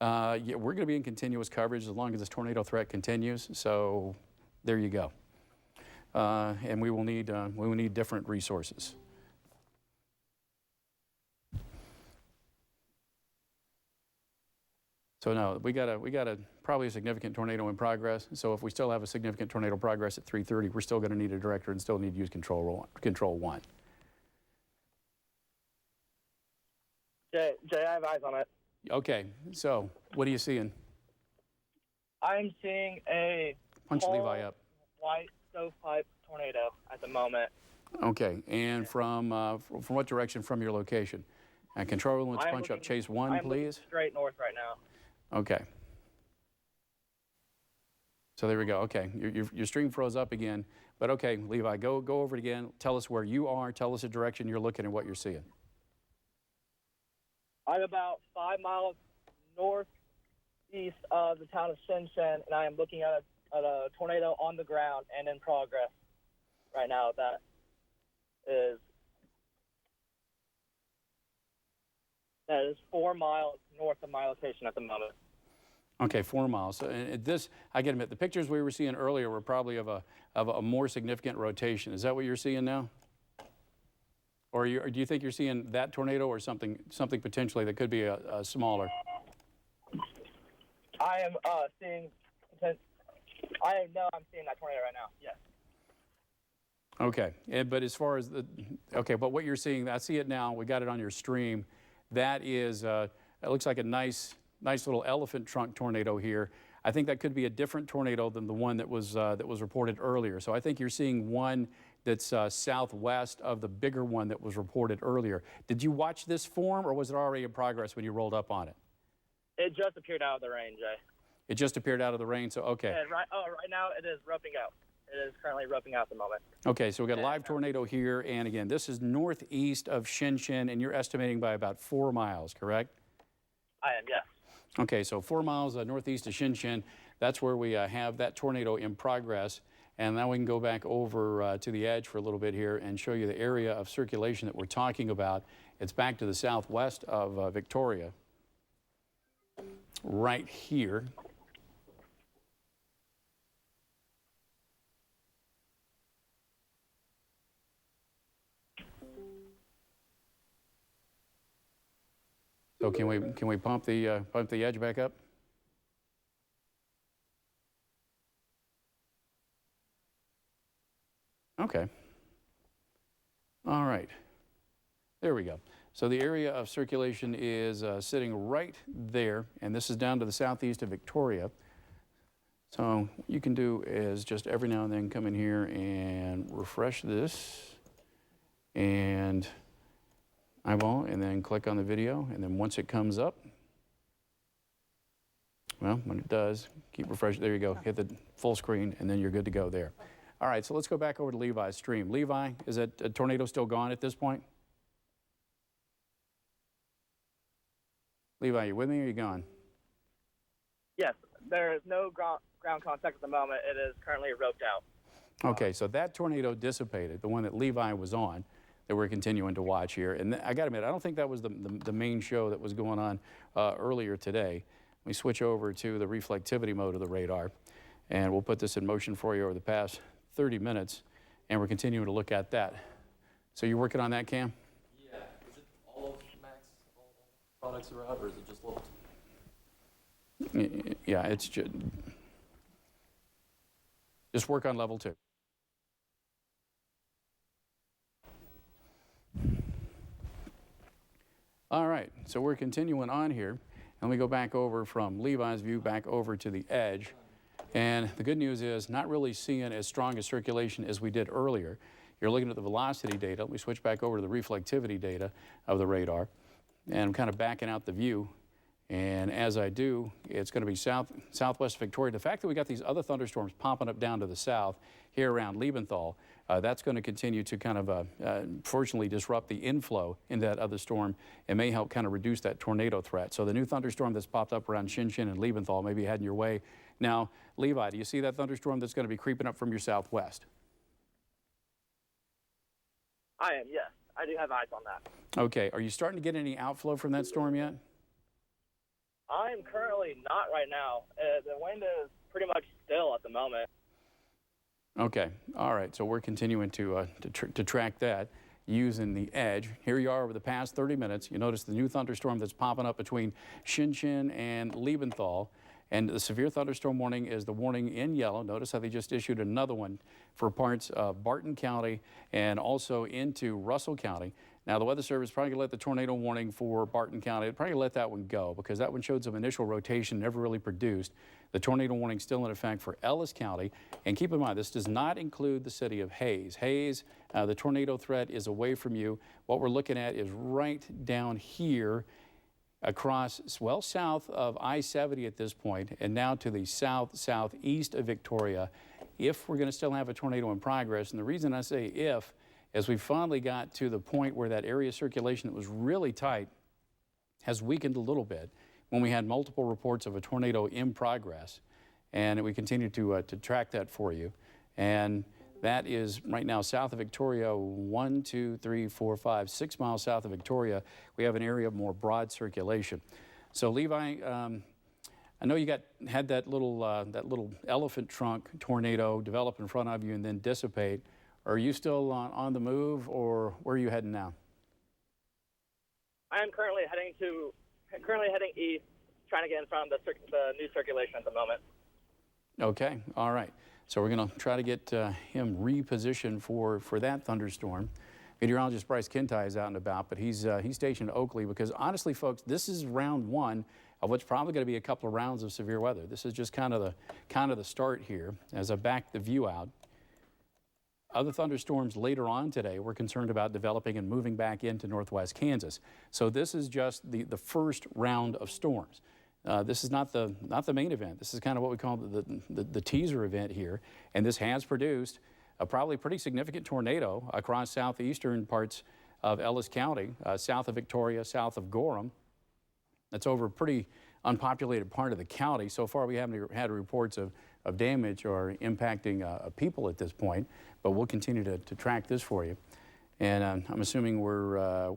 Yeah, we're gonna be in continuous coverage as long as this tornado threat continues. So there you go. And we will need different resources. So no, we got a probably a significant tornado in progress. So if we still have a significant tornado progress at 3:30, we're still going to need a director and still need to use control one. Jay, I have eyes on it. Okay, so what are you seeing? I'm seeing a Punch tall, Levi up. white stovepipe tornado at the moment. Okay, and from what direction from your location? And control room, let's punch up chase one, please. I'm straight north right now. Okay. So there we go. Okay, your stream froze up again. But okay, Levi, go over it again. Tell us where you are. Tell us the direction you're looking and what you're seeing. I'm about 5 miles northeast of the town of Shinshin, and I am looking at a tornado on the ground and in progress right now. That is 4 miles north of my location at the moment. Okay, 4 miles. So this, I can admit, the pictures we were seeing earlier were probably of a more significant rotation. Is that what you're seeing now? Or do you think you're seeing that tornado or something potentially that could be a smaller? I am seeing. I'm seeing that tornado right now. Yes. Okay, but as far as but what you're seeing, I see it now. We got it on your stream. That is, it looks like a nice little elephant trunk tornado here. I think that could be a different tornado than the one that was reported earlier. So I think you're seeing one that's southwest of the bigger one that was reported earlier. Did you watch this form, or was it already in progress when you rolled up on it? It just appeared out of the rain, Jay. It just appeared out of the rain, so okay. Yeah, right now it is roping out. It is currently roping out at the moment. Okay, so we got a live tornado here, and again, this is northeast of Shinshin, and you're estimating by about 4 miles, correct? I am, yes. Okay, so 4 miles northeast of Shinshin, that's where we have that tornado in progress. And now we can go back over to the edge for a little bit here and show you the area of circulation that we're talking about. It's back to the southwest of Victoria, right here. So can we pump the edge back up? Okay. All right. There we go. So the area of circulation is sitting right there, and this is down to the southeast of Victoria. So what you can do is just every now and then come in here and refresh this and eyeball, and then click on the video, and then once it comes up, well, when it does, keep refreshing. There you go. Hit the full screen, and then you're good to go there. All right, so let's go back over to Levi's stream. Levi, is that a tornado still gone at this point? Levi, you with me or you gone? Yes, there is no ground contact at the moment. It is currently roped out. Okay, so that tornado dissipated, the one that Levi was on, that we're continuing to watch here. And I got to admit, I don't think that was the main show that was going on earlier today. Let me switch over to the reflectivity mode of the radar, and we'll put this in motion for you over the past 30 minutes, and we're continuing to look at that. So you're working on that, Cam? Yeah. Is it all of Max, all products are out, or is it just level 2? Yeah, it's just work on level 2. All right, so we're continuing on here. And we go back over from Levi's view back over to the edge. And the good news is not really seeing as strong a circulation as we did earlier. You're looking at the velocity data. We switch back over to the reflectivity data of the radar. And I'm kind of backing out the view. And as I do, it's going to be southwest Victoria. The fact that we got these other thunderstorms popping up down to the south here around Liebenthal, that's going to continue to kind of, fortunately, disrupt the inflow in that other storm and may help kind of reduce that tornado threat. So the new thunderstorm that's popped up around Shinshin and Liebenthal may be heading your way. Now, Levi, do you see that thunderstorm that's going to be creeping up from your southwest? I am, yes. I do have eyes on that. Okay. Are you starting to get any outflow from that storm yet? I'm currently not right now. The wind is pretty much still at the moment. Okay. All right. So we're continuing to track that using the edge. Here you are over the past 30 minutes. You notice the new thunderstorm that's popping up between Shinshin and Liebenthal. And the severe thunderstorm warning is the warning in yellow. Notice how they just issued another one for parts of Barton County and also into Russell County. Now, the Weather Service probably going to let the tornado warning for Barton County, probably let that one go because that one showed some initial rotation, never really produced. The tornado warning still in effect for Ellis County. And keep in mind, this does not include the city of Hayes. Hayes, the tornado threat is away from you. What we're looking at is right down here across, well, south of I-70 at this point, and now to the southeast of Victoria, if we're going to still have a tornado in progress. And the reason I say if, as we finally got to the point where that area circulation that was really tight has weakened a little bit when we had multiple reports of a tornado in progress. And we continue to track that for you. And that is right now south of Victoria, 1, 2, 3, 4, 5, 6 miles south of Victoria. We have an area of more broad circulation. So Levi, I know you had that little elephant trunk tornado develop in front of you and then dissipate. Are you still on the move, or where are you heading now? I am currently heading east, trying to get in front of the new circulation at the moment. Okay, all right. So we're going to try to get him repositioned for that thunderstorm. Meteorologist Bryce Kintai is out and about, but he's stationed at Oakley because honestly, folks, this is round one of what's probably going to be a couple of rounds of severe weather. This is just kind of the start here as I back the view out. Other thunderstorms later on today we're concerned about developing and moving back into northwest Kansas. So this is just the first round of storms. This is not the main event. This is kind of what we call the teaser event here. And this has produced a probably pretty significant tornado across southeastern parts of Ellis County, south of Victoria, south of Gorham. That's over a pretty unpopulated part of the county. So far we haven't had reports of damage or impacting people at this point, but we'll continue to track this for you. And I'm assuming we're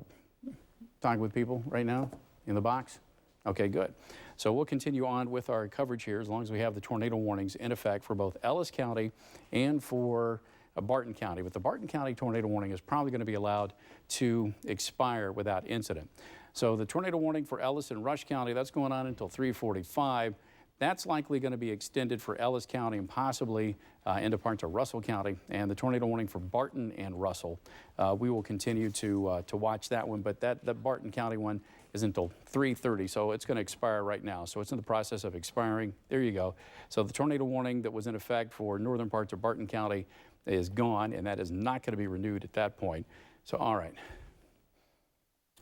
talking with people right now in the box? Okay, good. So we'll continue on with our coverage here as long as we have the tornado warnings in effect for both Ellis County and for Barton County. But the Barton County tornado warning is probably going to be allowed to expire without incident. So the tornado warning for Ellis and Rush County, that's going on until 3:45. That's likely going to be extended for Ellis County and possibly into parts of Russell County. And the tornado warning for Barton and Russell, we will continue to watch that one. But that Barton County one is until 3:30, so it's going to expire right now. So it's in the process of expiring. There you go. So the tornado warning that was in effect for northern parts of Barton County is gone, and that is not going to be renewed at that point. So all right.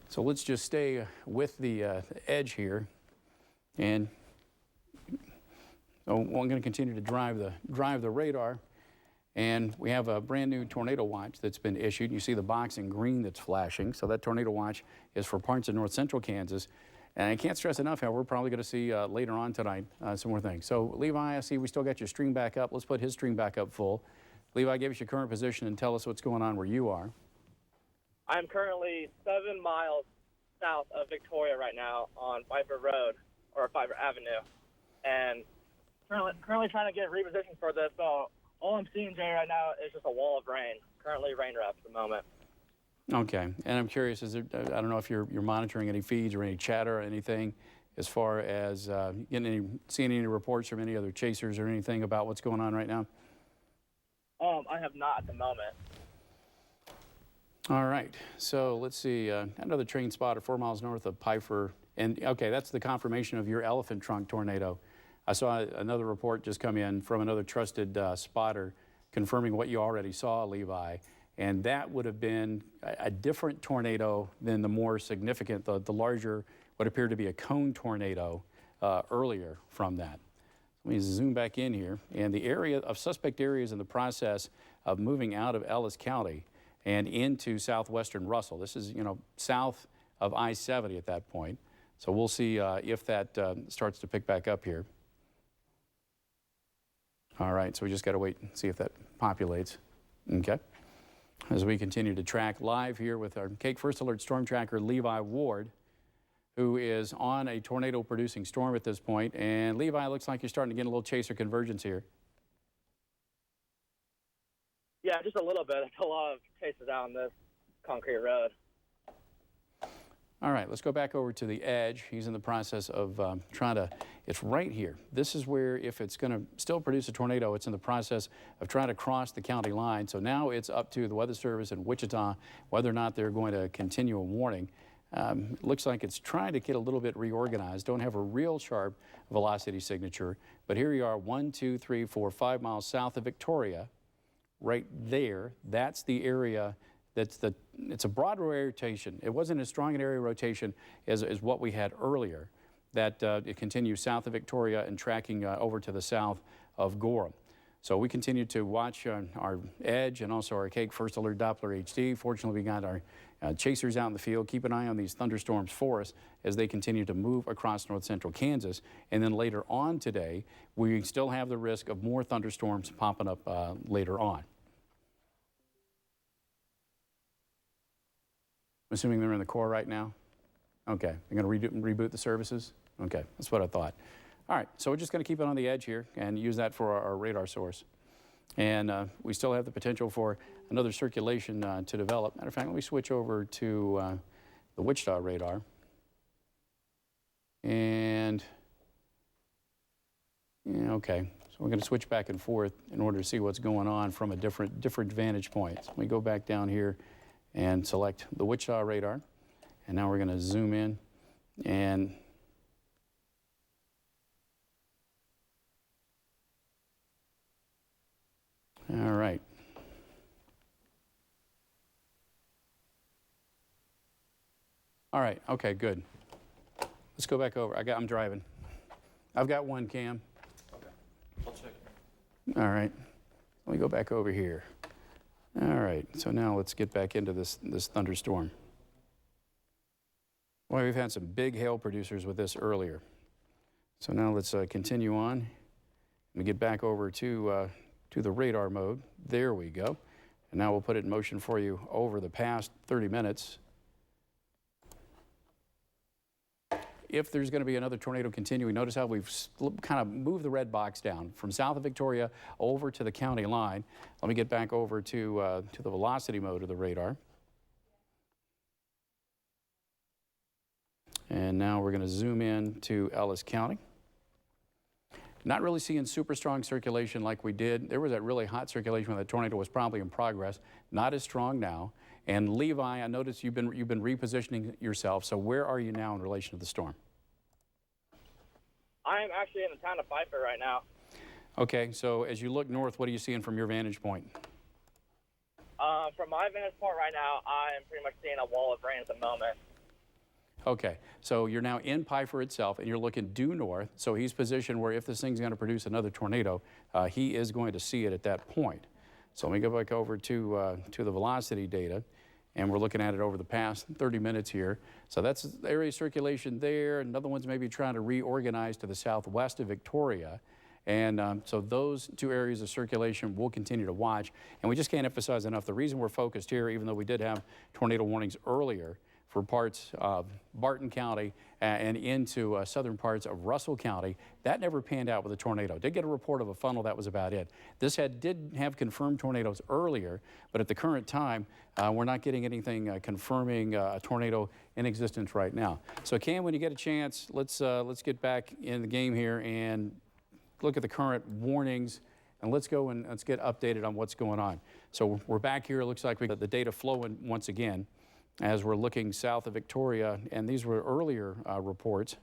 So let's just stay with the edge here, and so I'm going to continue to drive the radar, and we have a brand new tornado watch that's been issued. You see the box in green that's flashing. So that tornado watch is for parts of north central Kansas. And I can't stress enough how we're probably going to see later on tonight some more things. So Levi, I see we still got your stream back up. Let's put his stream back up full. Levi, give us your current position and tell us what's going on where you are. I'm currently 7 miles south of Victoria right now on Pfeiffer Road, or Pfeiffer Avenue, and currently trying to get repositioned for this. So all I'm seeing, Jay, right now is just a wall of rain. Currently rain wraps at the moment. Okay, and I'm curious, is there, I don't know if you're monitoring any feeds or any chatter or anything as far as seeing any reports from any other chasers or anything about what's going on right now? I have not at the moment. All right, so let's see, another train spotted 4 miles north of Pfeiffer. And okay, that's the confirmation of your elephant trunk tornado. I saw another report just come in from another trusted spotter confirming what you already saw, Levi. And that would have been a different tornado than the more significant, the larger, what appeared to be a cone tornado earlier from that. Let me zoom back in here. And the area of suspect areas in the process of moving out of Ellis County and into southwestern Russell. This is, south of I-70 at that point. So we'll see if that starts to pick back up here. All right, so we just got to wait and see if that populates. Okay. As we continue to track live here with our KAKE First Alert Storm Tracker, Levi Ward, who is on a tornado-producing storm at this point. And Levi, looks like you're starting to get a little chaser convergence here. Yeah, just a little bit. There's a lot of chases out on this concrete road. All right, let's go back over to the edge. He's in the process of trying to, it's right here. This is where, if it's going to still produce a tornado, it's in the process of trying to cross the county line. So now it's up to the Weather Service in Wichita whether or not they're going to continue a warning. Looks like it's trying to get a little bit reorganized. Don't have a real sharp velocity signature, but here you are 1, 2, 3, 4, 5 miles south of Victoria. Right there, that's the area it's a broad rotation. It wasn't as strong an area rotation as what we had earlier. That it continues south of Victoria and tracking over to the south of Gorham. So we continue to watch our edge and also our KAKE First Alert Doppler HD. Fortunately, we got our chasers out in the field. Keep an eye on these thunderstorms for us as they continue to move across north central Kansas. And then later on today, we still have the risk of more thunderstorms popping up later on. I'm assuming they're in the core right now? Okay, they're going to reboot the services? Okay, that's what I thought. All right, so we're just going to keep it on the edge here and use that for our radar source. And we still have the potential for another circulation to develop. Matter of fact, let me switch over to the Wichita radar. And, yeah, okay, so we're going to switch back and forth in order to see what's going on from a different vantage point. So let me go back down here and select the Wichita radar. And now we're going to zoom in and all right. All right, okay, good. Let's go back over. I'm driving. I've got one cam. Okay, I'll check. All right, let me go back over here. All right, so now let's get back into this thunderstorm. Well, we've had some big hail producers with this earlier. So now let's continue on. Let me get back over to the radar mode. There we go. And now we'll put it in motion for you over the past 30 minutes. If there's going to be another tornado continuing, notice how we've kind of moved the red box down from south of Victoria over to the county line. Let me get back over to the velocity mode of the radar. And now we're going to zoom in to Ellis County. Not really seeing super strong circulation like we did. There was that really hot circulation when the tornado was probably in progress. Not as strong now. And Levi, I noticed you've been repositioning yourself. So where are you now in relation to the storm? I am actually in the town of Pfeiffer right now. Okay, so as you look north, what are you seeing from your vantage point? From my vantage point right now, I am pretty much seeing a wall of rain at the moment. Okay, so you're now in Pfeiffer itself, and you're looking due north. So he's positioned where if this thing's going to produce another tornado, he is going to see it at that point. So let me go back over to the velocity data, and we're looking at it over the past 30 minutes here. So that's area circulation there. Another one's maybe trying to reorganize to the southwest of Victoria. And so those two areas of circulation we'll continue to watch. And we just can't emphasize enough the reason we're focused here, even though we did have tornado warnings earlier for parts of Barton County and into southern parts of Russell County. That never panned out with a tornado. Did get a report of a funnel, that was about it. This did have confirmed tornadoes earlier, but at the current time, we're not getting anything confirming a tornado in existence right now. So Cam, when you get a chance, let's get back in the game here and look at the current warnings, and let's go and let's get updated on what's going on. So we're back here. It looks like we got the data flowing once again as we're looking south of Victoria, and these were earlier reports.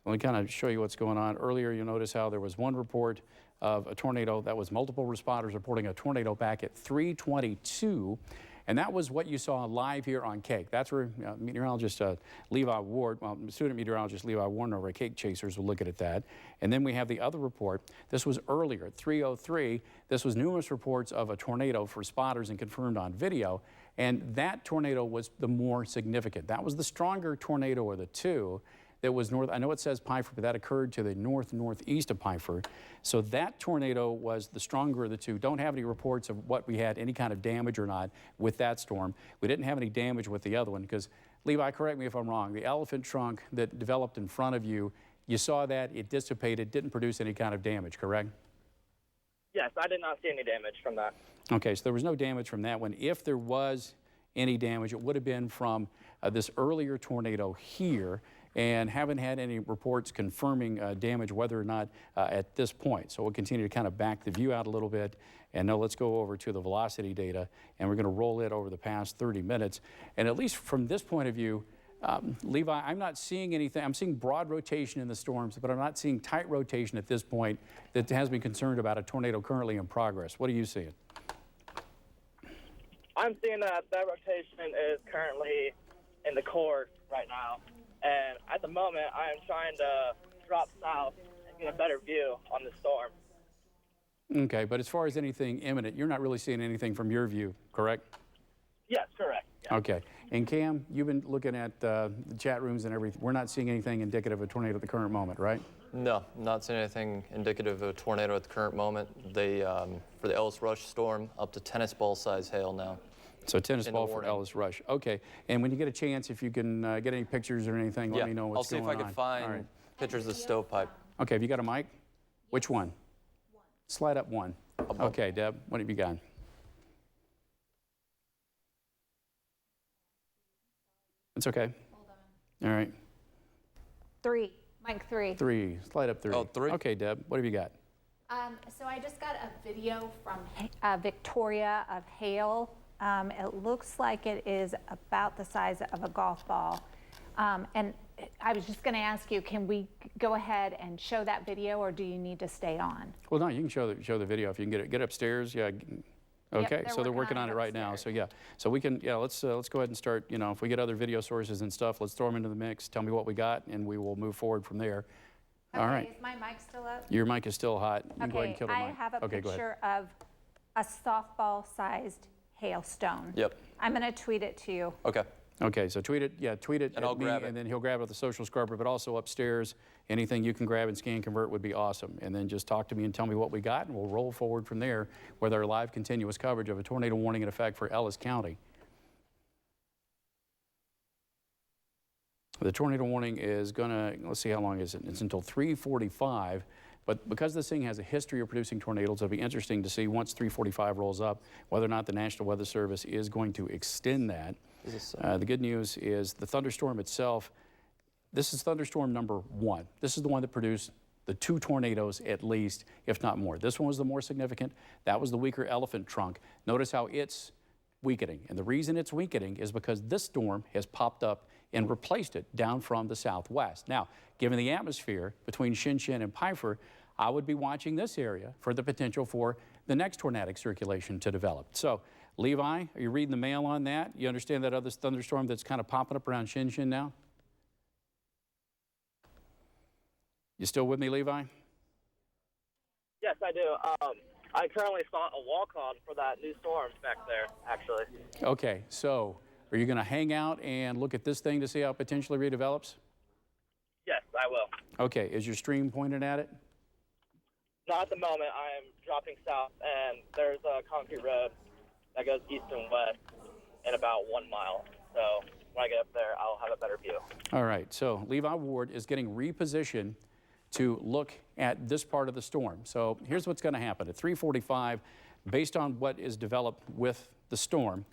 Let me kind of show you what's going on. Earlier, you'll notice how there was one report of a tornado. That was multiple responders reporting a tornado back at 3:22. And that was what you saw live here on KAKE. That's where meteorologist Levi Ward, student meteorologist Levi Warner over at KAKE Chasers will look at that. And then we have the other report. This was earlier at 3:03. This was numerous reports of a tornado for spotters and confirmed on video. And that tornado was the more significant. That was the stronger tornado of the two. That was north. I know it says Pifer, but that occurred to the northeast of Pifer. So that tornado was the stronger of the two. Don't have any reports of what we had, any kind of damage or not with that storm. We didn't have any damage with the other one because, Levi, correct me if I'm wrong, the elephant trunk that developed in front of you, you saw that, it dissipated, didn't produce any kind of damage, correct? Yes, I did not see any damage from that. Okay, so there was no damage from that one. If there was any damage, it would have been from this earlier tornado here, and haven't had any reports confirming damage, whether or not at this point. So we'll continue to kind of back the view out a little bit. And now let's go over to the velocity data, and we're going to roll it over the past 30 minutes. And at least from this point of view, Levi, I'm not seeing anything. I'm seeing broad rotation in the storms, but I'm not seeing tight rotation at this point that has me concerned about a tornado currently in progress. What are you seeing? I'm seeing that rotation is currently in the course right now. And at the moment, I am trying to drop south and get a better view on the storm. Okay, but as far as anything imminent, you're not really seeing anything from your view, correct? Yes, correct. Yeah. Okay. And Cam, you've been looking at the chat rooms and everything. We're not seeing anything indicative of a tornado at the current moment, right? No, not seeing anything indicative of a tornado at the current moment. They, for the Ellis Rush storm, up to tennis ball size hail now. So tennis ball for Ellis Rush. Okay. And when you get a chance, if you can get any pictures or anything, let me know what's going on. I'll see if I can find pictures of the stovepipe. Okay. Have you got a mic? Which one? Slide up one. Okay, Deb, what have you got? It's okay. Hold on. All right. 3. Mic 3. 3. Slide up 3. Oh, 3. Okay, Deb, what have you got? So I just got a video from Victoria of hail. It looks like it is about the size of a golf ball. And I was just going to ask you, can we go ahead and show that video, or do you need to stay on? Well, no, you can show the video if you can get it. Get upstairs. Yeah. Okay. Yep, so they're working on it right now. So yeah. So we can. Yeah. Let's go ahead and start. You know, if we get other video sources and stuff, let's throw them into the mix. Tell me what we got, and we will move forward from there. Okay, all right. Is my mic still up? Your mic is still hot. You can go ahead and Okay, kill the I mic. have a Okay, picture of a softball-sized hailstone. Yep. I'm going to tweet it to you. Okay. Okay, so tweet it, And at I'll me, grab it. and then he'll grab it with the social scrubber, but also upstairs, anything you can grab and scan convert would be awesome. And then just talk to me and tell me what we got, and we'll roll forward from there with our live continuous coverage of a tornado warning in effect for Ellis County. The tornado warning is gonna, let's see, how long is it? It's until 3:45. But because this thing has a history of producing tornadoes, it'll be interesting to see once 3:45 rolls up whether or not the National Weather Service is going to extend that. The good news is the thunderstorm itself, this is thunderstorm number 1. This is the one that produced the 2 tornadoes at least, if not more. This one was the more significant. That was the weaker elephant trunk. Notice how it's weakening. And the reason it's weakening is because this storm has popped up and replaced it down from the southwest. Now, given the atmosphere between Shinshin and Pifer, I would be watching this area for the potential for the next tornadic circulation to develop. So, Levi, are you reading the mail on that? You understand that other thunderstorm that's kind of popping up around Shinshin now? You still with me, Levi? Yes, I do. I currently saw a walk-on for that new storm back there, actually. Okay, so are you going to hang out and look at this thing to see how it potentially redevelops? Yes, I will. Okay, is your stream pointed at it? Not at the moment. I'm dropping south, and there's a concrete road that goes east and west in about 1 mile. So when I get up there, I'll have a better view. All right, so Levi Ward is getting repositioned to look at this part of the storm. So here's what's going to happen. At 3:45, based on what is developed with the storm,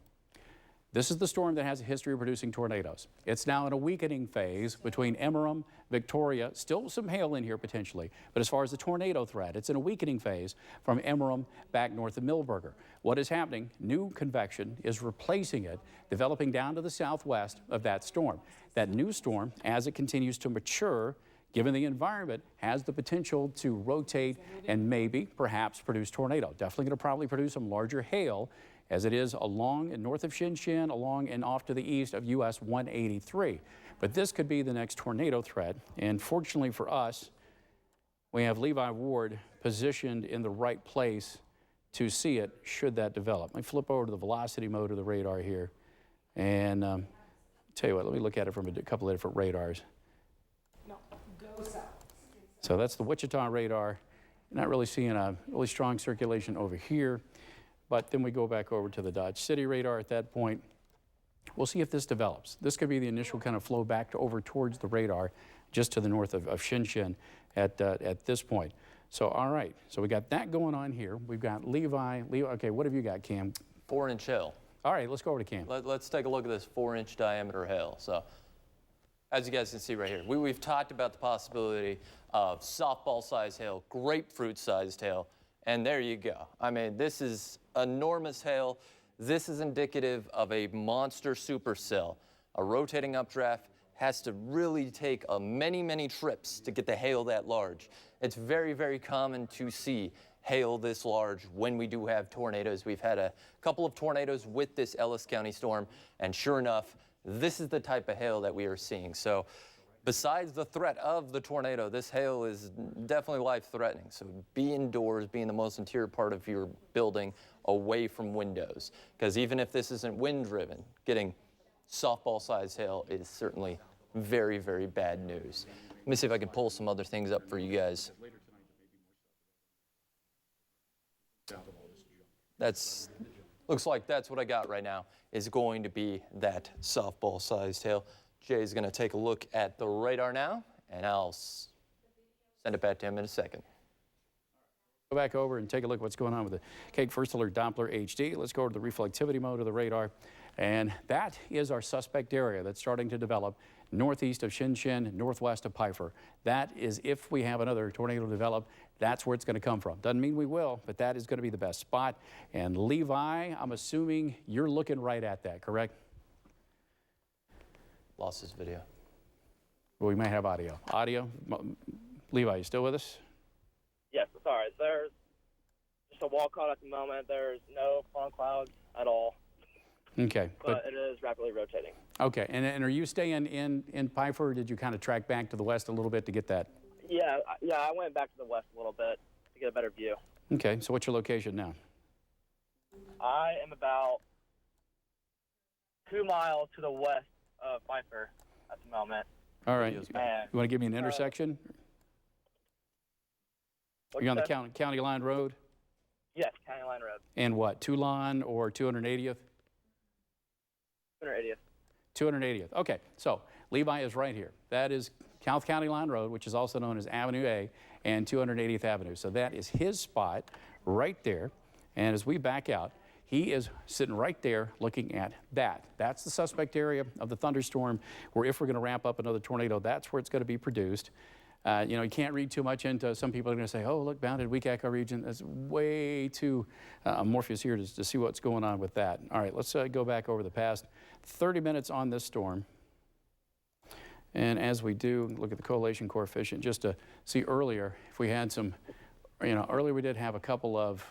this is the storm that has a history of producing tornadoes. It's now in a weakening phase between Emmeram, Victoria, still some hail in here potentially, but as far as the tornado threat, it's in a weakening phase from Emmeram back north of Millburger. What is happening? New convection is replacing it, developing down to the southwest of that storm. That new storm, as it continues to mature, given the environment, has the potential to rotate and maybe, perhaps, produce tornado. Definitely going to probably produce some larger hail, as it is along and north of Shinshin, along and off to the east of US 183. But this could be the next tornado threat. And fortunately for us, we have Levi Ward positioned in the right place to see it should that develop. Let me flip over to the velocity mode of the radar here. And tell you what, let me look at it from a couple of different radars. No, go south. So that's the Wichita radar. Not really seeing a really strong circulation over here. But then we go back over to the Dodge City radar at that point. We'll see if this develops. This could be the initial kind of flow back to over towards the radar, just to the north of Shinshin at this point. So, all right, so we got that going on here. We've got Levi, okay, what have you got, Cam? 4-inch hail. All right, let's go over to Cam. Let's take a look at this 4-inch diameter hail. So, as you guys can see right here, we've talked about the possibility of softball-sized hail, grapefruit-sized hail, and there you go. I mean, this is enormous hail. This is indicative of a monster supercell. A rotating updraft has to really take many, many trips to get the hail that large. It's very, very common to see hail this large when we do have tornadoes. We've had a couple of tornadoes with this Ellis County storm, and sure enough, this is the type of hail that we are seeing. So besides the threat of the tornado, this hail is definitely life-threatening. So be indoors, be in the most interior part of your building, away from windows. Because even if this isn't wind-driven, getting softball-sized hail is certainly very, very bad news. Let me see if I can pull some other things up for you guys. Looks like that's what I got right now, is going to be that softball-sized hail. Jay's going to take a look at the radar now, and I'll send it back to him in a second. Go back over and take a look at what's going on with the KAKE First Alert Doppler HD. Let's go to the reflectivity mode of the radar. And that is our suspect area that's starting to develop northeast of Shinshin, northwest of Pfeiffer. That is, if we have another tornado develop, that's where it's going to come from. Doesn't mean we will, but that is going to be the best spot. And Levi, I'm assuming you're looking right at that, correct? Lost his video. Well, we might have audio. Audio? Levi, you still with us? Yes, sorry. There's just a wall cloud at the moment. There's no falling clouds at all. Okay. But it is rapidly rotating. Okay, and are you staying in Pfeiffer, or did you kind of track back to the west a little bit to get that? Yeah, I went back to the west a little bit to get a better view. Okay, so what's your location now? I am about 2 miles to the west of Pfeiffer at the moment. All right. And, you want to give me an intersection? Are you on the county line road? Yes, County Line Road. And what, Toulon or 280th? 280th. 280th. Okay, so Levi is right here. That is South County Line Road, which is also known as Avenue A, and 280th Avenue. So that is his spot right there. And as we back out, he is sitting right there looking at that. That's the suspect area of the thunderstorm, where if we're going to ramp up another tornado, that's where it's going to be produced. You know, you can't read too much into. Some people are going to say, oh, look, bounded weak echo region. That's way too amorphous here to see what's going on with that. All right, let's go back over the past 30 minutes on this storm. And as we do, look at the correlation coefficient just to see earlier if we had some, you know, earlier we did have a couple of,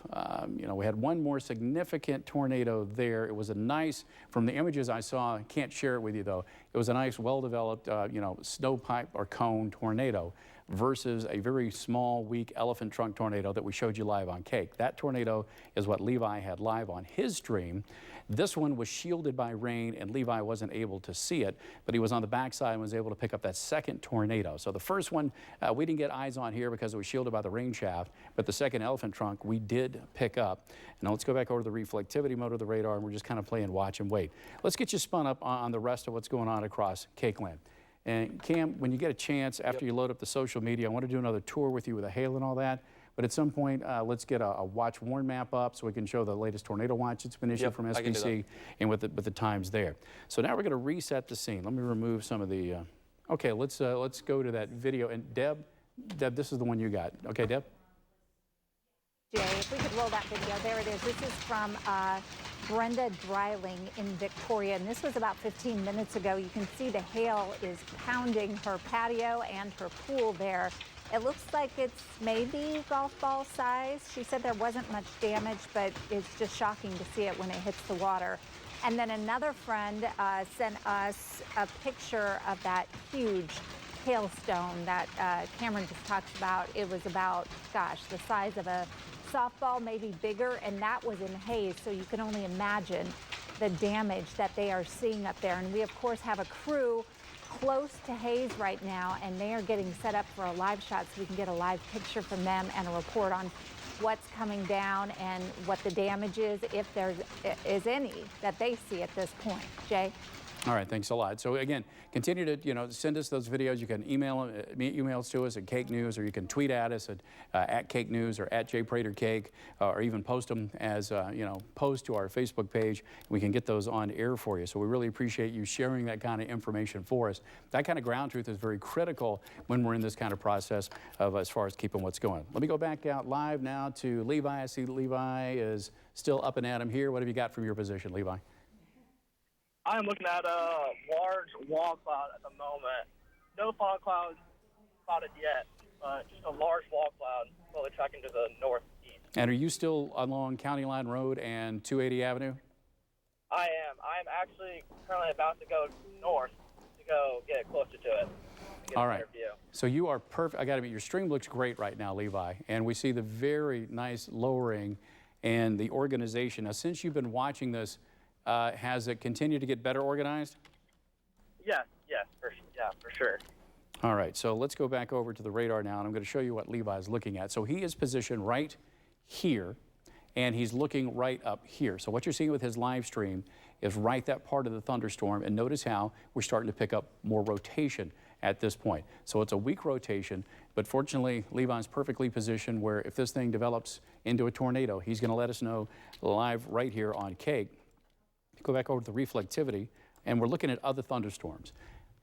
you know, we had one more significant tornado there. It was a nice, from the images I saw, can't share it with you though, it was a nice, well-developed, you know, snow pipe or cone tornado. versus a very small, weak elephant trunk tornado that we showed you live on KAKE. That tornado is what Levi had live on his stream. This one was shielded by rain, and Levi wasn't able to see it, but he was on the backside and was able to pick up that second tornado. So the first one, we didn't get eyes on here because it was shielded by the rain shaft, but the second elephant trunk we did pick up. Now let's go back over to the reflectivity mode of the radar, and we're just kind of playing watch and wait. Let's get you spun up on the rest of what's going on across KAKE land. And Cam, when you get a chance, after you load up the social media, I want to do another tour with you with the hail and all that. But at some point, let's get a watch warn map up so we can show the latest tornado watch that's been issued from SPC and with the times there. So now we're going to reset the scene. Let me remove some of the. Okay, let's go to that video. And Deb, this is the one you got. Okay, Deb. Jay, if we could roll that video, there it is. This is from Brenda Dreiling in Victoria, and this was about 15 minutes ago. You can see the hail is pounding her patio and her pool there. It looks like it's maybe golf ball size. She said there wasn't much damage, but it's just shocking to see it when it hits the water. And then another friend sent us a picture of that huge hailstone that Cameron just talked about. It was about, gosh, the size of a softball, maybe bigger, and that was in Hayes, so you can only imagine the damage that they are seeing up there. And we, of course, have a crew close to Hayes right now, and they are getting set up for a live shot so we can get a live picture from them and a report on what's coming down and what the damage is, if there is any, that they see at this point. Jay? All right, thanks a lot. So again, continue to send us those videos. You can email emails to us at KAKE News, or you can tweet at us at KAKE News or at JPraterKAKE, or even post them as post to our Facebook page. We can get those on air for you. So we really appreciate you sharing that kind of information for us. That kind of ground truth is very critical when we're in this kind of process of as far as keeping what's going. Let me go back out live now to Levi. I see Levi is still up and at him here. What have you got from your position, Levi? I'm looking at a large wall cloud at the moment. No fog clouds spotted yet, but just a large wall cloud slowly tracking to the northeast. And are you still along County Line Road and 280 Avenue? I am. I'm actually currently about to go north to go get closer to it. Get All a right. better view. So you are perfect. I got to admit, your stream looks great right now, Levi. And we see the very nice lowering and the organization. Now, since you've been watching this, has it continued to get better organized? Yes, for sure. All right, so let's go back over to the radar now, and I'm going to show you what Levi is looking at. So he is positioned right here, and he's looking right up here. So what you're seeing with his live stream is right that part of the thunderstorm, and notice how we're starting to pick up more rotation at this point. So it's a weak rotation, but fortunately, Levi's perfectly positioned where if this thing develops into a tornado, he's going to let us know live right here on KAKE. Go back over to the reflectivity, and we're looking at other thunderstorms.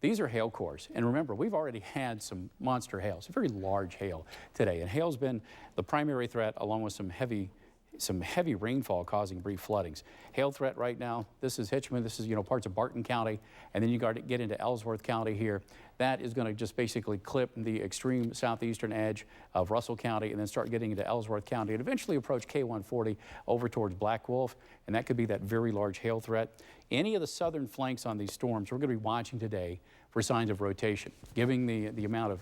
These are hail cores, and remember, we've already had some monster hail, some very large hail today, and hail's been the primary threat along with some heavy rainfall causing brief floodings. Hail threat right now, this is Hitchman, this is parts of Barton County, and then you got to get into Ellsworth County here. That is going to just basically clip the extreme southeastern edge of Russell County and then start getting into Ellsworth County and eventually approach K140 over towards Black Wolf, and that could be that very large hail threat. Any of the southern flanks on these storms, we're going to be watching today for signs of rotation, giving the amount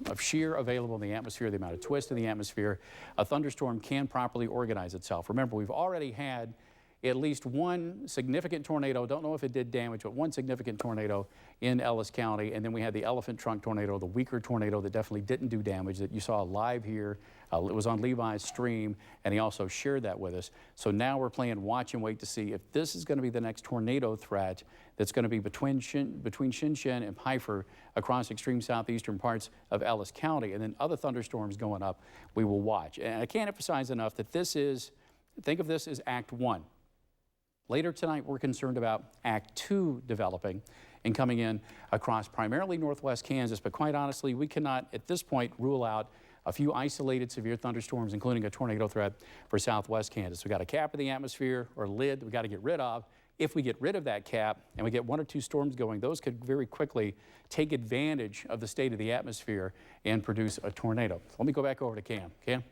of shear available in the atmosphere, the amount of twist in the atmosphere. A thunderstorm can properly organize itself. Remember, we've already had at least one significant tornado, don't know if it did damage, but one significant tornado in Ellis County, and then we had the elephant trunk tornado, the weaker tornado that definitely didn't do damage that you saw live here. It was on Levi's stream, and he also shared that with us. So now we're playing watch and wait to see if this is going to be the next tornado threat that's going to be between Shinshin and Pfeiffer across extreme southeastern parts of Ellis County, and then other thunderstorms going up, we will watch. And I can't emphasize enough that this is, think of this as Act 1. Later tonight, we're concerned about Act 2 developing and coming in across primarily northwest Kansas, but quite honestly, we cannot at this point rule out a few isolated severe thunderstorms, including a tornado threat for southwest Kansas. We've got a cap in the atmosphere, or lid, we've got to get rid of. If we get rid of that cap and we get one or two storms going, those could very quickly take advantage of the state of the atmosphere and produce a tornado. Let me go back over to Cam. Cam?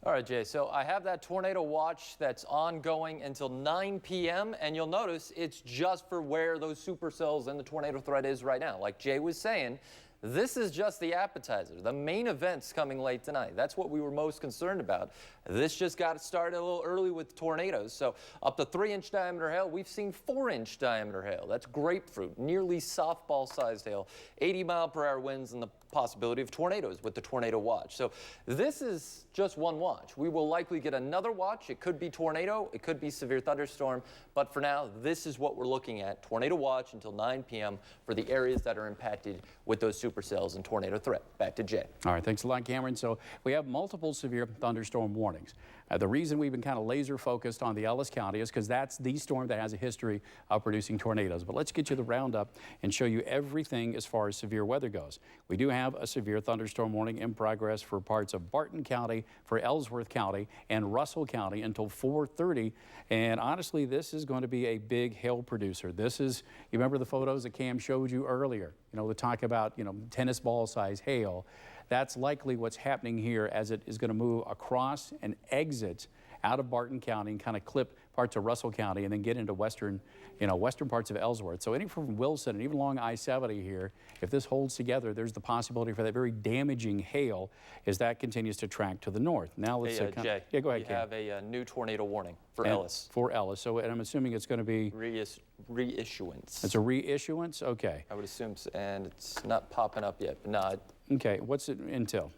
All right, Jay, so I have that tornado watch that's ongoing until 9 p.m., and you'll notice it's just for where those supercells and the tornado threat is right now. Like Jay was saying, This is just the appetizer. The main event's coming late tonight. That's what we were most concerned about. This just got started a little early with tornadoes. So up to 3-inch diameter hail. We've seen 4-inch diameter hail. That's grapefruit, nearly softball-sized hail, 80-mile-per-hour winds, and the possibility of tornadoes with the tornado watch. So this is just one watch. We will likely get another watch. It could be tornado. It could be severe thunderstorm. But for now, this is what we're looking at. Tornado watch until 9 p.m. for the areas that are impacted with those supercells and tornado threat. Back to Jay. All right, thanks a lot, Cameron. So we have multiple severe thunderstorm warnings. The reason we've been kind of laser focused on the Ellis County is because that's the storm that has a history of producing tornadoes. But let's get you the roundup and show you everything as far as severe weather goes. We do have a severe thunderstorm warning in progress for parts of Barton County, for Ellsworth County, and Russell County until 4:30. And honestly, this is going to be a big hail producer. This is, you remember the photos that Cam showed you earlier, the talk about, tennis ball size hail. That's likely what's happening here as it is going to move across and exit out of Barton County and kind of clip parts of Russell County and then get into western parts of Ellsworth. So anything from Wilson and even along I-70 here, if this holds together, there's the possibility for that very damaging hail as that continues to track to the north. Now let's Jay, yeah, go ahead, we have a new tornado warning for Ellis. For Ellis. So, and I'm assuming it's going to be reissuance. It's a reissuance? Okay. I would assume so, and it's not popping up yet, but no. Okay, what's it until?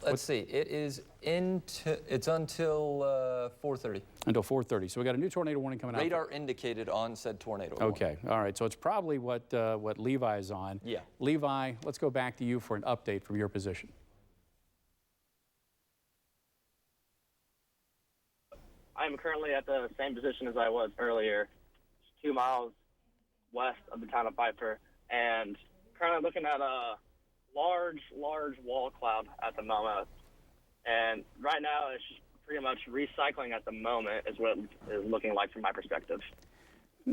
Let's see. It is it's until 4:30. Until 4:30. So we got a new tornado warning coming out. Radar indicated on said tornado. Okay. All right. So it's probably what Levi's on. Yeah. Levi, let's go back to you for an update from your position. I'm currently at the same position as I was earlier, 2 miles west of the town of Piper, and currently looking at a large wall cloud at the moment. And right now, it's just pretty much recycling at the moment is what it is looking like from my perspective.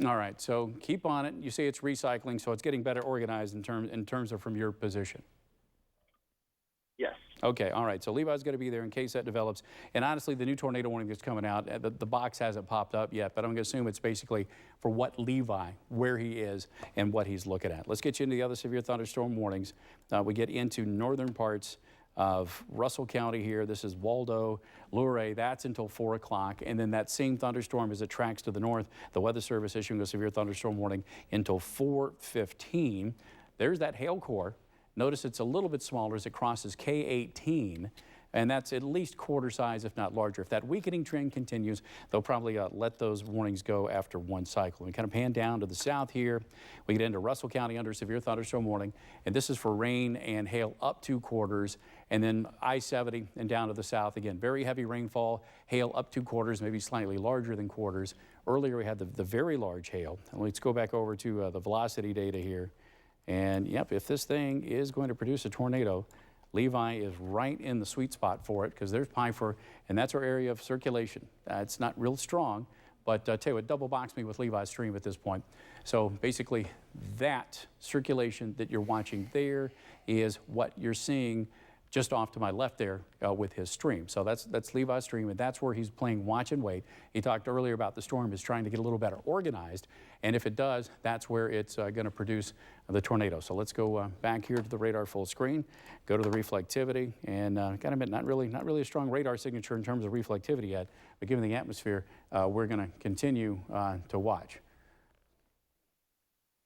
All right. So keep on it. You say it's recycling, so it's getting better organized in terms of from your position. Yes. Okay, all right. So Levi's going to be there in case that develops. And honestly, the new tornado warning that's coming out, the box hasn't popped up yet, but I'm going to assume it's basically for what Levi, where he is, and what he's looking at. Let's get you into the other severe thunderstorm warnings. We get into northern parts of Russell County here. This is Waldo, Luray. That's until 4 o'clock. And then that same thunderstorm as it tracks to the north, the Weather Service issuing a severe thunderstorm warning until 4:15. There's that hail core. Notice it's a little bit smaller as it crosses K18, and that's at least quarter size, if not larger. If that weakening trend continues, they'll probably let those warnings go after one cycle. We kind of pan down to the south here. We get into Russell County under severe thunderstorm warning, and this is for rain and hail up to quarters, and then I-70 and down to the south again. Very heavy rainfall, hail up to quarters, maybe slightly larger than quarters. Earlier we had the very large hail. And let's go back over to the velocity data here. And yep, if this thing is going to produce a tornado, Levi is right in the sweet spot for it because there's Piper, and that's our area of circulation. It's not real strong, but tell you what, double box me with Levi's stream at this point. So basically, that circulation that you're watching there is what you're seeing just off to my left there with his stream. So that's Levi's stream, and that's where he's playing watch and wait. He talked earlier about the storm is trying to get a little better organized, and if it does, that's where it's going to produce the tornado. So let's go back here to the radar full screen, go to the reflectivity, and gotta admit, not really a strong radar signature in terms of reflectivity yet, but given the atmosphere, we're going to continue to watch.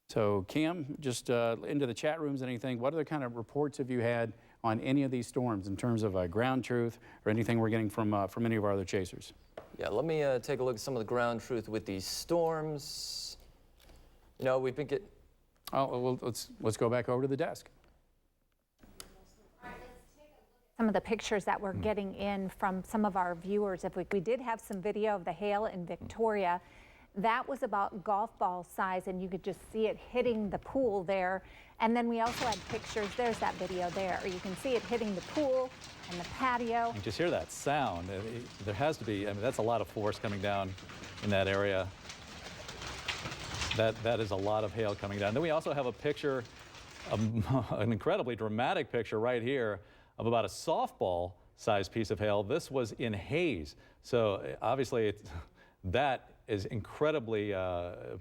So Cam, just into the chat rooms, anything, what other kind of reports have you had on any of these storms in terms of ground truth or anything we're getting from any of our other chasers? Yeah, let me take a look at some of the ground truth with these storms. We've been getting... Oh, well, let's go back over to the desk. Some of the pictures that we're getting in from some of our viewers. If we did have some video of the hail in Victoria. That was about golf ball size, and you could just see it hitting the pool there. And then we also had pictures. There's that video there. You can see it hitting the pool and the patio. You just hear that sound. There has to be, that's a lot of force coming down in that area. That is a lot of hail coming down. Then we also have a picture, an incredibly dramatic picture right here of about a softball-sized piece of hail. This was in Hayes. So obviously that is incredibly a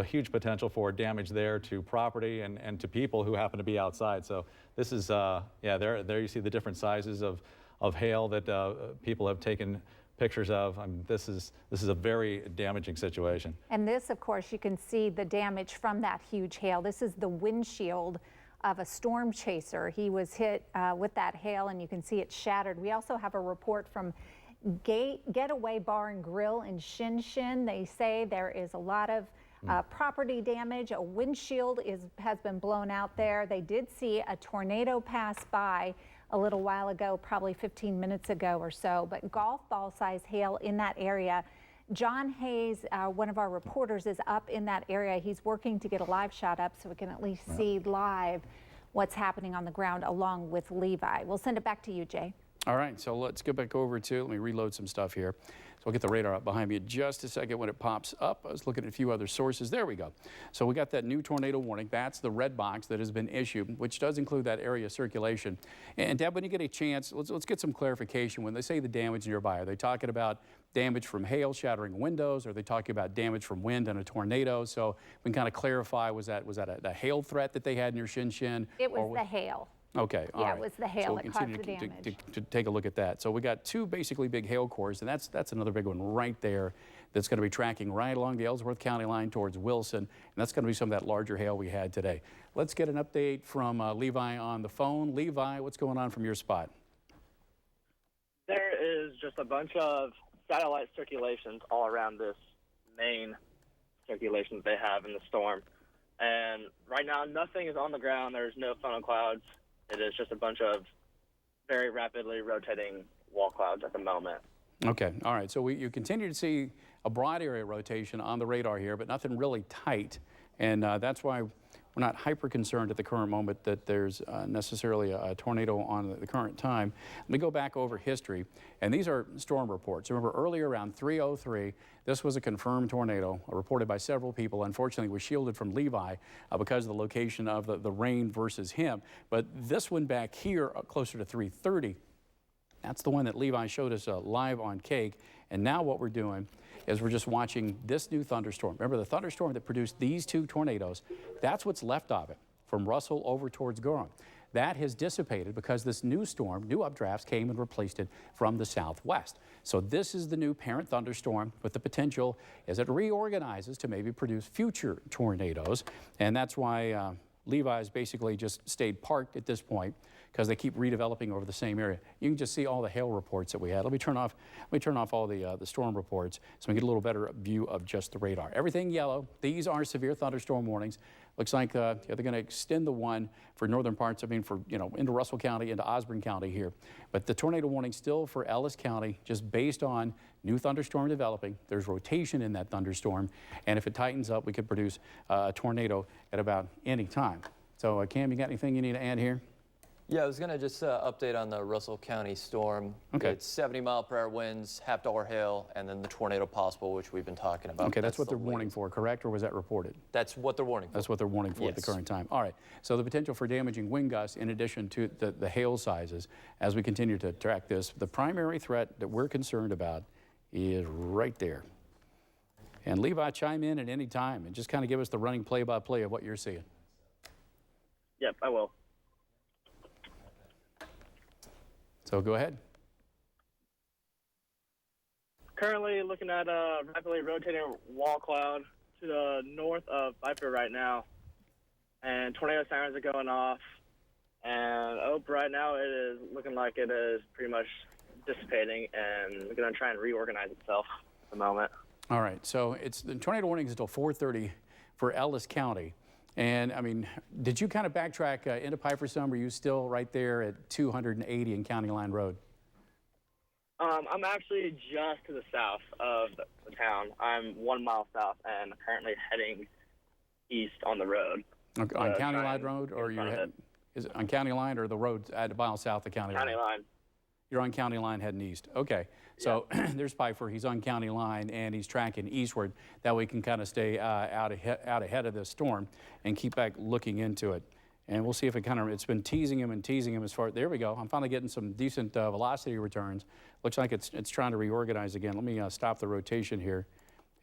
huge potential for damage there to property and to people who happen to be outside. So this is, yeah, there you see the different sizes of hail that people have taken pictures of. This is a very damaging situation. And this, of course, you can see the damage from that huge hail. This is the windshield of a storm chaser. He was hit with that hail, and you can see it shattered. We also have a report from Getaway Bar and Grill in Shinshin. They say there is a lot of property damage. A windshield has been blown out there. They did see a tornado pass by a little while ago, probably 15 minutes ago or so, but golf ball size hail in that area. John Hayes, one of our reporters, is up in that area. He's working to get a live shot up so we can at least see live what's happening on the ground along with Levi. We'll send it back to you, Jay. All right, so let's get back over to, let me reload some stuff here. So I'll get the radar up behind me in just a second when it pops up. I was looking at a few other sources. There we go. So we got that new tornado warning. That's the red box that has been issued, which does include that area circulation. And Deb, when you get a chance, let's get some clarification. When they say the damage nearby, are they talking about damage from hail shattering windows? Or are they talking about damage from wind and a tornado? So we can kind of clarify, was that a hail threat that they had near Shinshin? It was the hail. Okay, all right. Yeah, it was the hail that caused the damage. To take a look at that. So we got two basically big hail cores, and that's another big one right there that's going to be tracking right along the Ellsworth County line towards Wilson, and that's going to be some of that larger hail we had today. Let's get an update from Levi on the phone. Levi, what's going on from your spot? There is just a bunch of satellite circulations all around this main circulation that they have in the storm. And right now, nothing is on the ground. There's no funnel clouds. It is just a bunch of very rapidly rotating wall clouds at the moment. Okay, all right. So you continue to see a broad area rotation on the radar here, but nothing really tight. And that's why we're not hyper concerned at the current moment that there's necessarily a tornado on the current time. Let me go back over history. And these are storm reports. Remember earlier around 3:03, this was a confirmed tornado reported by several people. Unfortunately, was shielded from Levi because of the location of the rain versus him. But this one back here, closer to 3:30, that's the one that Levi showed us live on KAKE. And now what we're doing is we're just watching this new thunderstorm. Remember the thunderstorm that produced these two tornadoes? That's what's left of it from Russell over towards Gorham. That has dissipated because this new storm, new updrafts came and replaced it from the southwest. So this is the new parent thunderstorm with the potential as it reorganizes to maybe produce future tornadoes. And that's why Levi's basically just stayed parked at this point because they keep redeveloping over the same area. You can just see all the hail reports that we had. Let me turn off all the storm reports so we can get a little better view of just the radar. Everything yellow. These are severe thunderstorm warnings. Looks like they're going to extend the one for northern parts, into Russell County, into Osborne County here. But the tornado warning still for Ellis County, just based on new thunderstorm developing. There's rotation in that thunderstorm, and if it tightens up, we could produce a tornado at about any time. So Cam, you got anything you need to add here? Yeah, I was going to just update on the Russell County storm. Okay. It's 70-mile-per-hour winds, half-dollar hail, and then the tornado possible, which we've been talking about. Okay, that's what they're warning for, correct? Or was that reported? That's what they're warning for. That's what they're warning for at the current time. All right. So the potential for damaging wind gusts in addition to the hail sizes as we continue to track this, the primary threat that we're concerned about is right there. And Levi, chime in at any time and just kind of give us the running play-by-play of what you're seeing. Yep, I will. So go ahead. Currently looking at a rapidly rotating wall cloud to the north of Viper right now. And tornado sirens are going off. And right now it is looking like it is pretty much dissipating and going to try and reorganize itself at the moment. All right. So the tornado warning is until 4:30 for Ellis County. And, I mean, did you kind of backtrack into Piper some? Or are you still right there at 280 in County Line Road? I'm actually just to the south of the town. I'm 1 mile south and currently heading east on the road. Okay, on County Line Road? Or is it on County Line or the road at a mile south of County Line? County Line. You're on County Line heading east. Okay. So there's Piper. He's on County Line and he's tracking eastward. That way he can kind of stay out ahead of this storm and keep back looking into it. And we'll see if it's been teasing him as far. There we go. I'm finally getting some decent velocity returns. Looks like it's trying to reorganize again. Let me stop the rotation here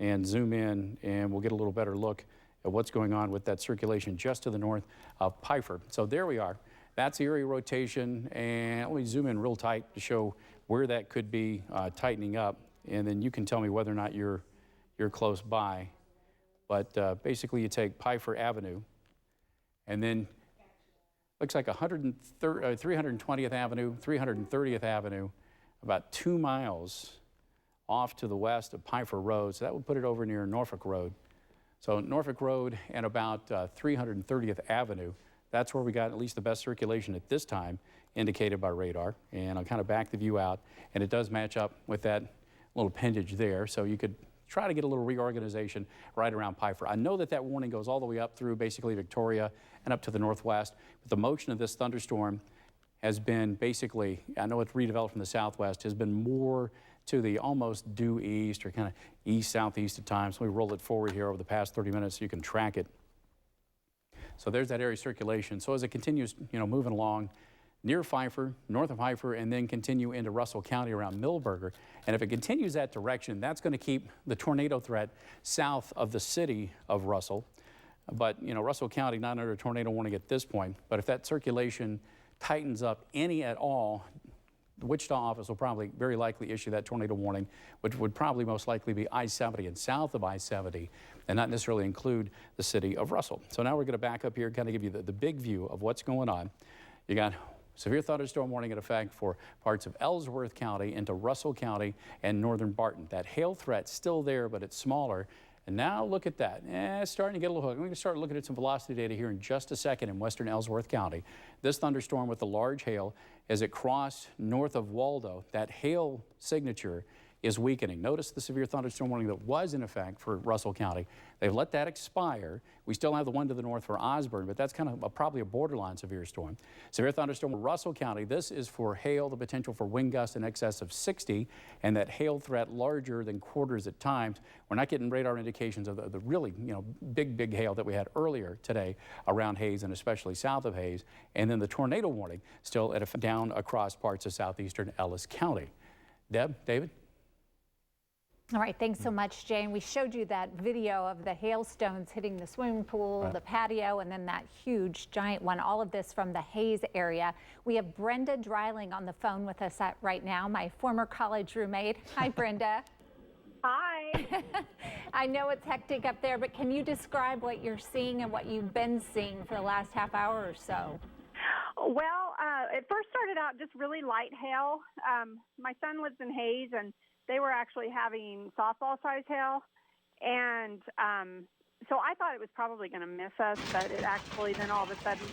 and zoom in, and we'll get a little better look at what's going on with that circulation just to the north of Pfeiffer. So there we are. That's the area rotation, and let me zoom in real tight to show where that could be tightening up, and then you can tell me whether or not you're close by. But basically, you take Pfeiffer Avenue, and then looks like 320th Avenue, 330th Avenue, about 2 miles off to the west of Pfeiffer Road. So that would put it over near Norfolk Road. So Norfolk Road and about 330th Avenue, that's where we got at least the best circulation at this time indicated by radar. And I'll kind of back the view out, and it does match up with that little appendage there. So you could try to get a little reorganization right around Pfeiffer. I know that that warning goes all the way up through basically Victoria and up to the northwest. But the motion of this thunderstorm has been basically, I know it's redeveloped from the southwest, has been more to the almost due east or kind of east-southeast at times. We roll it forward here over the past 30 minutes so you can track it. So there's that area circulation. So as it continues, moving along near Pfeiffer, north of Pfeiffer, and then continue into Russell County around Millburger. And if it continues that direction, that's going to keep the tornado threat south of the city of Russell. But, Russell County not under a tornado warning at this point. But if that circulation tightens up any at all, the Wichita office will probably very likely issue that tornado warning, which would probably most likely be I-70 and south of I-70, and not necessarily include the city of Russell. So now we're going to back up here and kind of give you the big view of what's going on. You got severe thunderstorm warning in effect for parts of Ellsworth County into Russell County and northern Barton. That hail threat's still there, but it's smaller. And now look at that. It's starting to get a little hook. We're going to start looking at some velocity data here in just a second in western Ellsworth County. This thunderstorm with the large hail, as it crossed north of Waldo, that hail signature is weakening. Notice the severe thunderstorm warning that was in effect for Russell County. They've let that expire. We still have the one to the north for Osborne, but that's kind of probably a borderline severe storm. Severe thunderstorm for Russell County. This is for hail, the potential for wind gusts in excess of 60, and that hail threat larger than quarters at times. We're not getting radar indications of the really, big hail that we had earlier today around Hays and especially south of Hays. And then the tornado warning still down across parts of southeastern Ellis County. Deb, David? All right, thanks so much, Jane. We showed you that video of the hailstones hitting the swimming pool, the patio, and then that huge, giant one. All of this from the Hays area. We have Brenda Dreiling on the phone with us right now, my former college roommate. Hi, Brenda. Hi. I know it's hectic up there, but can you describe what you're seeing and what you've been seeing for the last half hour or so? Well, it first started out just really light hail. My son lives in Hays, and they were actually having softball-size hail, and so I thought it was probably going to miss us, but it actually then all of a sudden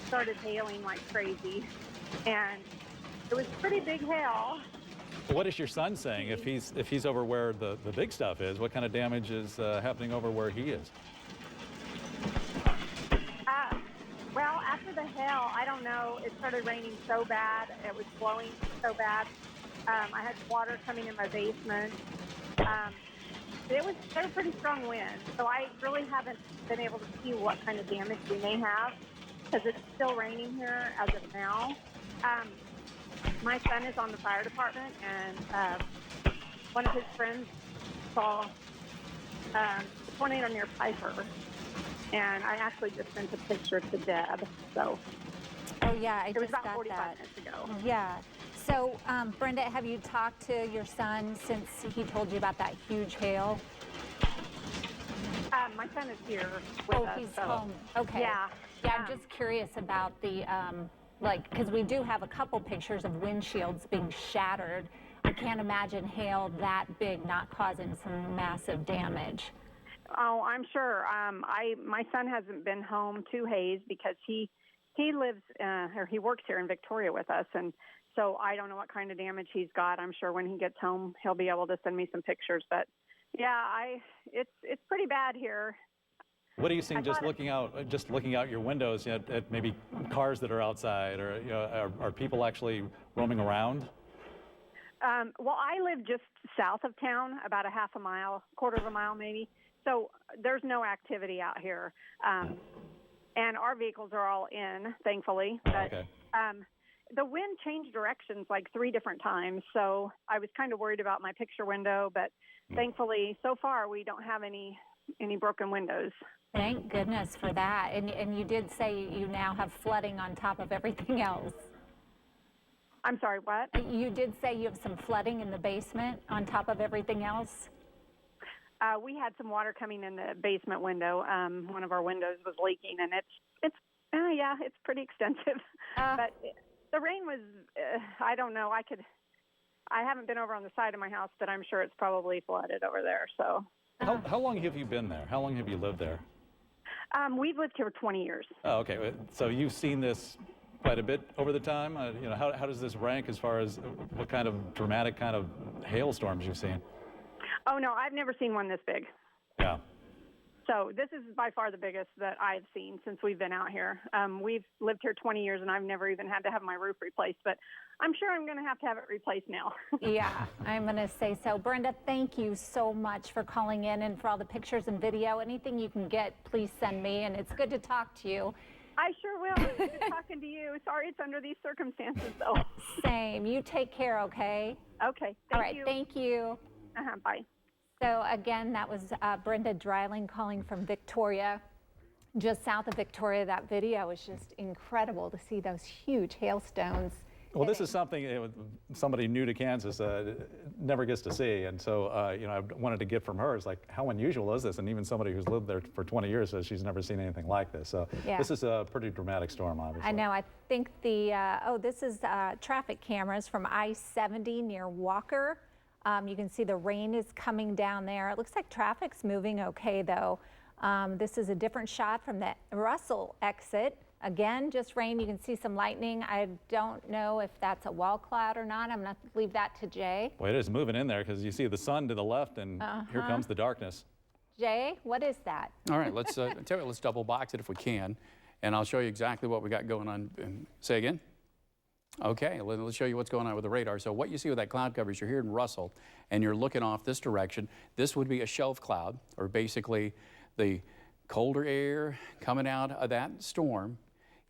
started hailing like crazy, and it was pretty big hail. What is your son saying if he's over where the big stuff is? What kind of damage is happening over where he is? Well, after the hail, I don't know. It started raining so bad. It was blowing so bad. I had water coming in my basement. They were pretty strong winds, so I really haven't been able to see what kind of damage we may have because it's still raining here as of now. My son is on the fire department, and one of his friends saw a tornado near Pfeiffer, and I actually just sent a picture to Deb. So, oh yeah, it was about 45 minutes ago. Yeah. So, Brenda, have you talked to your son since he told you about that huge hail? My son is here with us. He's so. home. Okay. Yeah. Yeah, I'm just curious about the, because we do have a couple pictures of windshields being shattered. I can't imagine hail that big not causing some massive damage. Oh, I'm sure. My son hasn't been home to Hays because he lives or he works here in Victoria with us, and so I don't know what kind of damage he's got. I'm sure when he gets home, he'll be able to send me some pictures. But yeah, it's pretty bad here. What are you seeing just looking out your windows at maybe cars that are outside, or are people actually roaming around? Well, I live just south of town, about a half a mile, quarter of a mile maybe. So there's no activity out here. And our vehicles are all in, thankfully. But okay. The wind changed directions like 3 different times. So I was kind of worried about my picture window, but thankfully, so far, we don't have any broken windows. Thank goodness for that. And you did say you now have flooding on top of everything else. I'm sorry, what? You did say you have some flooding in the basement on top of everything else? We had some water coming in the basement window. One of our windows was leaking, and it's pretty extensive. But the rain was, I don't know. I haven't been over on the side of my house, but I'm sure it's probably flooded over there. So. How long have you been there? How long have you lived there? We've lived here for 20 years. Oh, okay. So you've seen this quite a bit over the time. How does this rank as far as what kind of dramatic kind of hailstorms you've seen? Oh no, I've never seen one this big. Yeah. So this is by far the biggest that I've seen since we've been out here. We've lived here 20 years, and I've never even had to have my roof replaced, but I'm sure I'm going to have it replaced now. Yeah, I'm going to say so. Brenda, thank you so much for calling in and for all the pictures and video. Anything you can get, please send me, and it's good to talk to you. I sure will. It's good talking to you. Sorry it's under these circumstances, though. Same. You take care, okay? Okay. All right, thank you. Bye. So again, that was Brenda Dreiling calling from Victoria, just south of Victoria. That video was just incredible to see those huge hailstones. Well, this is something somebody new to Kansas never gets to see, and so I wanted to get from her is like, how unusual is this? And even somebody who's lived there for 20 years says she's never seen anything like this. So This is a pretty dramatic storm, obviously. I know. I think this is traffic cameras from I-70 near Walker. You can see the rain is coming down there. It looks like traffic's moving okay, though. This is a different shot from the Russell exit. Again, just rain. You can see some lightning. I don't know if that's a wall cloud or not. I'm going to leave that to Jay. Well, it is moving in there because you see the sun to the left, and here comes the darkness. Jay, what is that? All right, let's let's double box it if we can, and I'll show you exactly what we got going on. Say again. Okay, let's show you what's going on with the radar. So what you see with that cloud coverage, you're here in Russell, and you're looking off this direction. This would be a shelf cloud, or basically the colder air coming out of that storm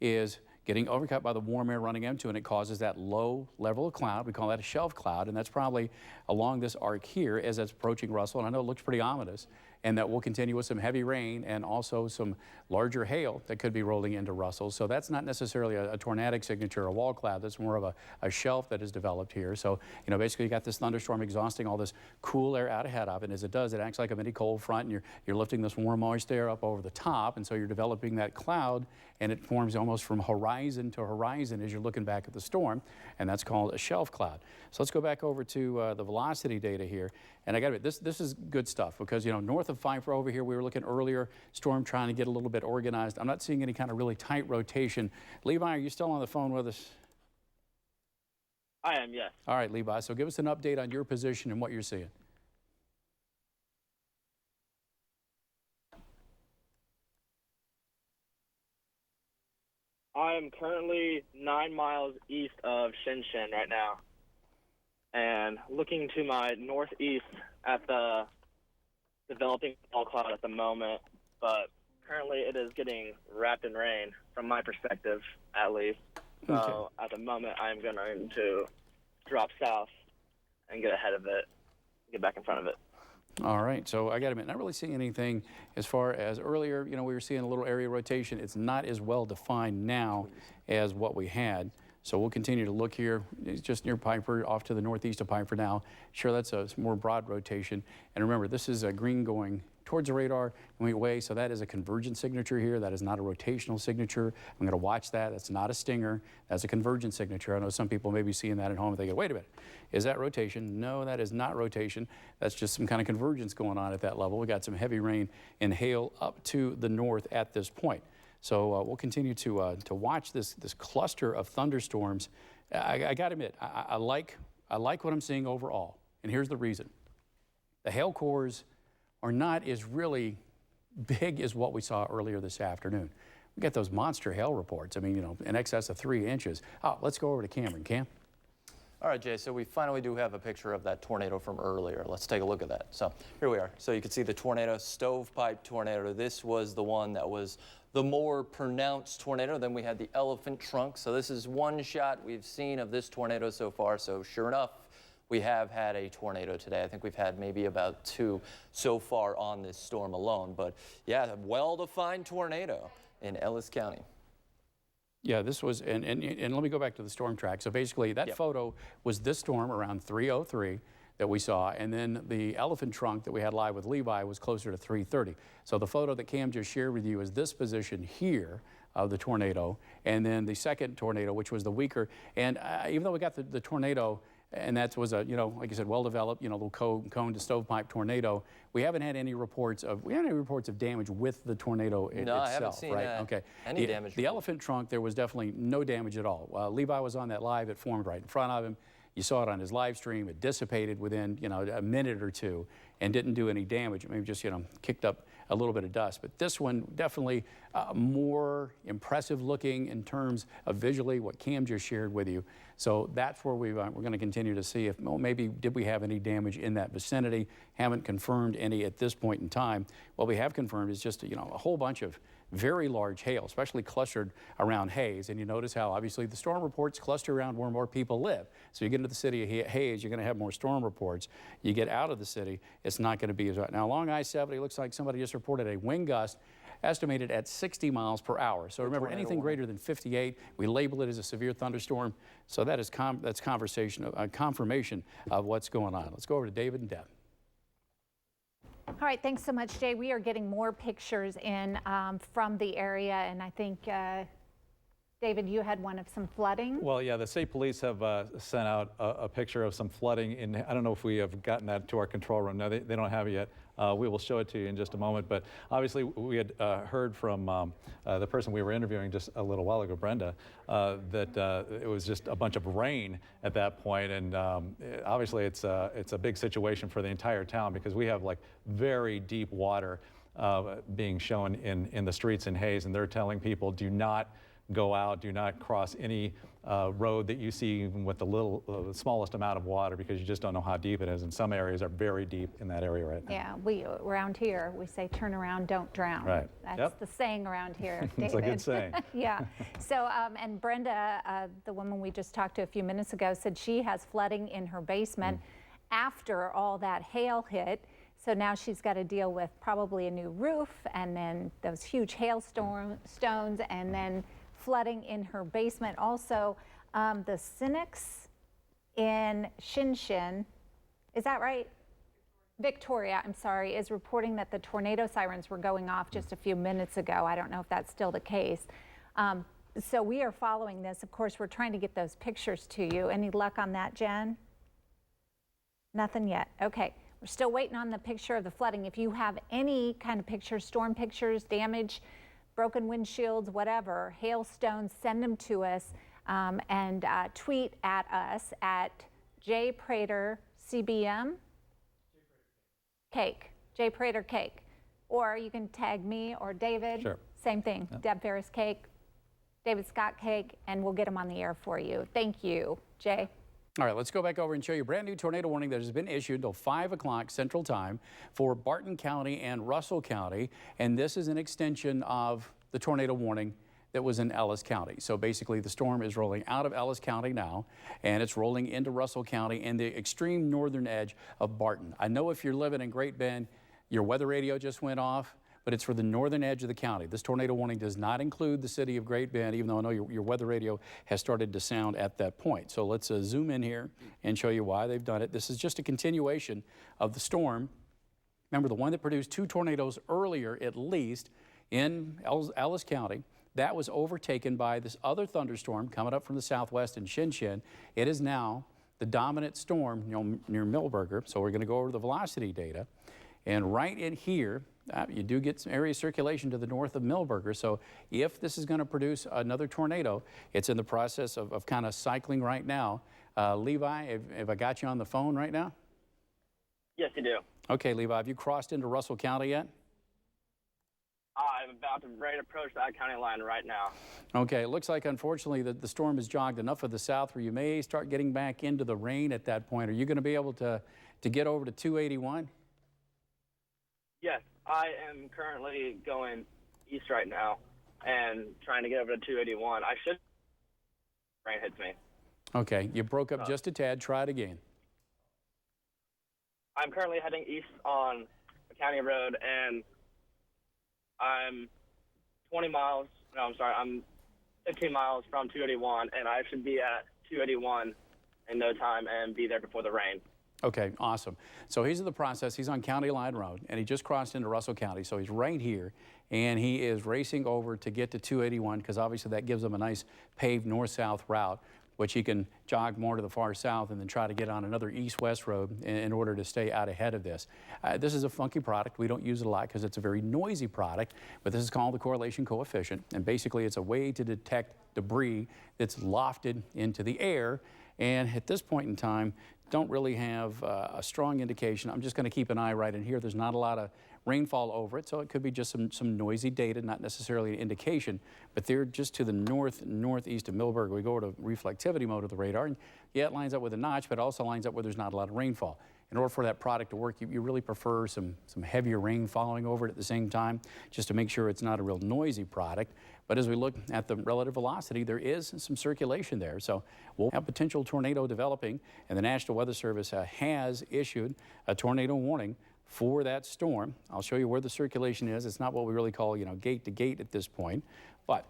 is getting overcut by the warm air running into, and it causes that low level of cloud. We call that a shelf cloud, and that's probably along this arc here as it's approaching Russell, and I know it looks pretty ominous, and that will continue with some heavy rain and also some larger hail that could be rolling into Russell. So that's not necessarily a tornadic signature or a wall cloud. That's more of a shelf that is developed here. So, basically you got this thunderstorm exhausting all this cool air out ahead of it. And as it does, it acts like a mini cold front, and you're lifting this warm moist air up over the top. And so you're developing that cloud, and it forms almost from horizon to horizon as you're looking back at the storm. And that's called a shelf cloud. So let's go back over to the velocity data here. And I got to admit, this is good stuff because, north of Pfeiffer over here, we were looking earlier, storm trying to get a little bit organized. I'm not seeing any kind of really tight rotation. Levi, are you still on the phone with us? I am, yes. All right, Levi, so give us an update on your position and what you're seeing. I am currently 9 miles east of Shinshin right now, and looking to my northeast at the developing wall cloud at the moment, but currently it is getting wrapped in rain from my perspective, at least. So At the moment, I'm going to drop south and get ahead of it, get back in front of it. All right, so I got to admit, not really seeing anything as far as earlier, we were seeing a little area rotation. It's not as well defined now as what we had. So we'll continue to look here. It's just near Piper, off to the northeast of Piper now. Sure, that's a more broad rotation. And remember, this is a green going towards the radar going away, so that is a convergent signature here. That is not a rotational signature. I'm going to watch that. That's not a stinger. That's a convergent signature. I know some people may be seeing that at home and thinking, wait a minute, is that rotation? No, that is not rotation. That's just some kind of convergence going on at that level. We got some heavy rain and hail up to the north at this point. So we'll continue to watch this cluster of thunderstorms. I got to admit, I like what I'm seeing overall, and here's the reason. The hail cores are not as really big as what we saw earlier this afternoon. We got those monster hail reports. I mean, in excess of 3 inches. Oh, let's go over to Cameron. Cam? All right, Jay, so we finally do have a picture of that tornado from earlier. Let's take a look at that. So here we are. So you can see the tornado, stovepipe tornado. This was the one that was the more pronounced tornado. Then we had the elephant trunk. So this is one shot we've seen of this tornado so far. So sure enough, we have had a tornado today. I think we've had maybe about 2 so far on this storm alone. But yeah, a well-defined tornado in Ellis County. Yeah, this was, and let me go back to the storm track. So basically that photo was this storm around 3:03 that we saw, and then the elephant trunk that we had live with Levi was closer to 3:30. So the photo that Cam just shared with you is this position here of the tornado, and then the second tornado, which was the weaker. And even though we got the tornado, and that was a, like I said, well-developed, little cone to stovepipe tornado, we haven't had any reports of damage with the tornado itself. No, I haven't seen any damage. The elephant trunk, there was definitely no damage at all. Levi was on that live. It formed right in front of him. You saw it on his live stream. It dissipated within, a minute or two and didn't do any damage. Maybe just, kicked up a little bit of dust. But this one definitely more impressive looking in terms of visually what Cam just shared with you. So that's where we're going to continue to see if maybe did we have any damage in that vicinity. Haven't confirmed any at this point in time. What we have confirmed is just, a whole bunch of very large hail, especially clustered around Hays. And you notice how obviously the storm reports cluster around where more people live. So you get into the city of Hays, you're going to have more storm reports. You get out of the city, it's not going to be as right. Now along I-70, looks like somebody just reported a wind gust estimated at 60 miles per hour. So remember, anything greater than 58, we label it as a severe thunderstorm. So that is that's confirmation of what's going on. Let's go over to David and Deb. All right, thanks so much, Jay. We are getting more pictures in from the area, and I think, David, you had one of some flooding? Well, yeah, the state police have sent out a picture of some flooding in, I don't know if we have gotten that to our control room. No, they don't have it yet. We will show it to you in just a moment, but obviously we had heard from the person we were interviewing just a little while ago, Brenda, that it was just a bunch of rain at that point, and obviously it's a big situation for the entire town because we have like very deep water being shown in the streets in Hays, and they're telling people do not go out, do not cross any road that you see even with the smallest amount of water because you just don't know how deep it is, and some areas are very deep in that area right now. Yeah, we around here, we say turn around, don't drown. Right. That's the saying around here, David. It's a good saying. Yeah. So, and Brenda, the woman we just talked to a few minutes ago, said she has flooding in her basement after all that hail hit. So now she's got to deal with probably a new roof and then those huge hailstones and then flooding in her basement. Also, the Cynics in Shinshin, is that right? Victoria, I'm sorry, is reporting that the tornado sirens were going off just a few minutes ago. I don't know if that's still the case. So we are following this. Of course, we're trying to get those pictures to you. Any luck on that, Jen? Nothing yet. Okay. We're still waiting on the picture of the flooding. If you have any kind of pictures, storm pictures, damage, broken windshields, whatever, hailstones, send them to us and tweet at us at jpratercbm KAKE, jprater KAKE. Or you can tag me or David. Sure. Same thing. Yep. Deb Ferris KAKE, David Scott KAKE, and we'll get them on the air for you. Thank you, Jay. All right, let's go back over and show you a brand new tornado warning that has been issued until 5 o'clock Central Time for Barton County and Russell County. And this is an extension of the tornado warning that was in Ellis County. So basically the storm is rolling out of Ellis County now, and it's rolling into Russell County and the extreme northern edge of Barton. I know if you're living in Great Bend, your weather radio just went off, but it's for the northern edge of the county. This tornado warning does not include the city of Great Bend, even though I know your weather radio has started to sound at that point. So let's zoom in here and show you why they've done it. This is just a continuation of the storm. Remember, the one that produced 2 tornadoes earlier, at least, in Ellis County, that was overtaken by this other thunderstorm coming up from the southwest in Shinshin. It is now the dominant storm near Milberger. So we're going to go over the velocity data. And right in here, you do get some area circulation to the north of Milberger. So if this is going to produce another tornado, it's in the process of kind of cycling right now. Levi, have I got you on the phone right now? Yes, you do. Okay, Levi, have you crossed into Russell County yet? I'm about to ready to approach that county line right now. Okay, it looks like, unfortunately, that the storm has jogged enough of the south where you may start getting back into the rain at that point. Are you going to be able to get over to 281? Yes, I am currently going east right now and trying to get over to 281. I should. Rain hits me. Okay, you broke up just a tad. Try it again. I'm currently heading east on a county road, and I'm 20 miles. No, I'm sorry. I'm 15 miles from 281, and I should be at 281 in no time and be there before the rain. Okay, awesome. So he's in the process. He's on County Line Road, and he just crossed into Russell County. So he's right here, and he is racing over to get to 281 because obviously that gives him a nice paved north-south route, which he can jog more to the far south and then try to get on another east-west road in order to stay out ahead of this. This is a funky product. We don't use it a lot because it's a very noisy product, but this is called the correlation coefficient, and basically it's a way to detect debris that's lofted into the air. And at this point in time, don't really have a strong indication. I'm just going to keep an eye right in here. There's not a lot of rainfall over it, so it could be just some noisy data, not necessarily an indication. But they're just to the northeast of Millburg. We go to reflectivity mode of the radar, and yeah, it lines up with a notch, but it also lines up where there's not a lot of rainfall. In order for that product to work, you really prefer some heavier rain following over it at the same time, just to make sure it's not a real noisy product. But as we look at the relative velocity, there is some circulation there. So we'll have potential tornado developing, and the National Weather Service has issued a tornado warning for that storm. I'll show you where the circulation is. It's not what we really call, gate to gate at this point, but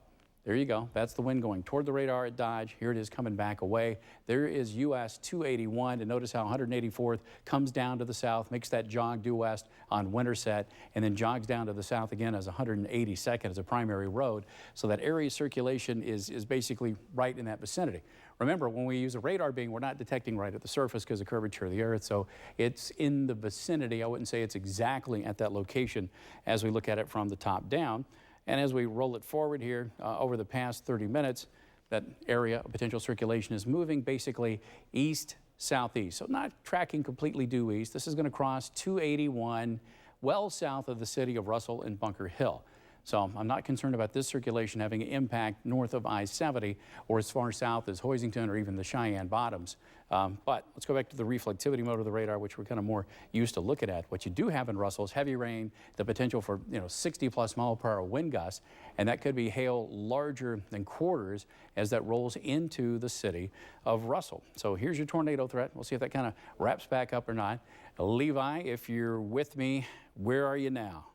there you go. That's the wind going toward the radar at Dodge. Here it is coming back away. There is US 281, and notice how 184th comes down to the south, makes that jog due west on Winterset, and then jogs down to the south again as 182nd as a primary road. So that area circulation is basically right in that vicinity. Remember, when we use a radar beam, we're not detecting right at the surface because of the curvature of the earth, so it's in the vicinity. I wouldn't say it's exactly at that location as we look at it from the top down. And as we roll it forward here over the past 30 minutes, that area of potential circulation is moving basically east-southeast. So not tracking completely due east. This is going to cross 281 well south of the city of Russell and Bunker Hill. So I'm not concerned about this circulation having an impact north of I-70 or as far south as Hoisington or even the Cheyenne Bottoms. But let's go back to the reflectivity mode of the radar, which we're kind of more used to looking at. What you do have in Russell is heavy rain, the potential for 60+ mile-per-hour wind gusts, and that could be hail larger than quarters as that rolls into the city of Russell. So here's your tornado threat. We'll see if that kind of wraps back up or not. Levi, if you're with me, where are you now?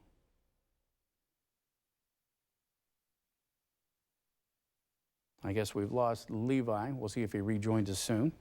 I guess we've lost Levi. We'll see if he rejoins us soon.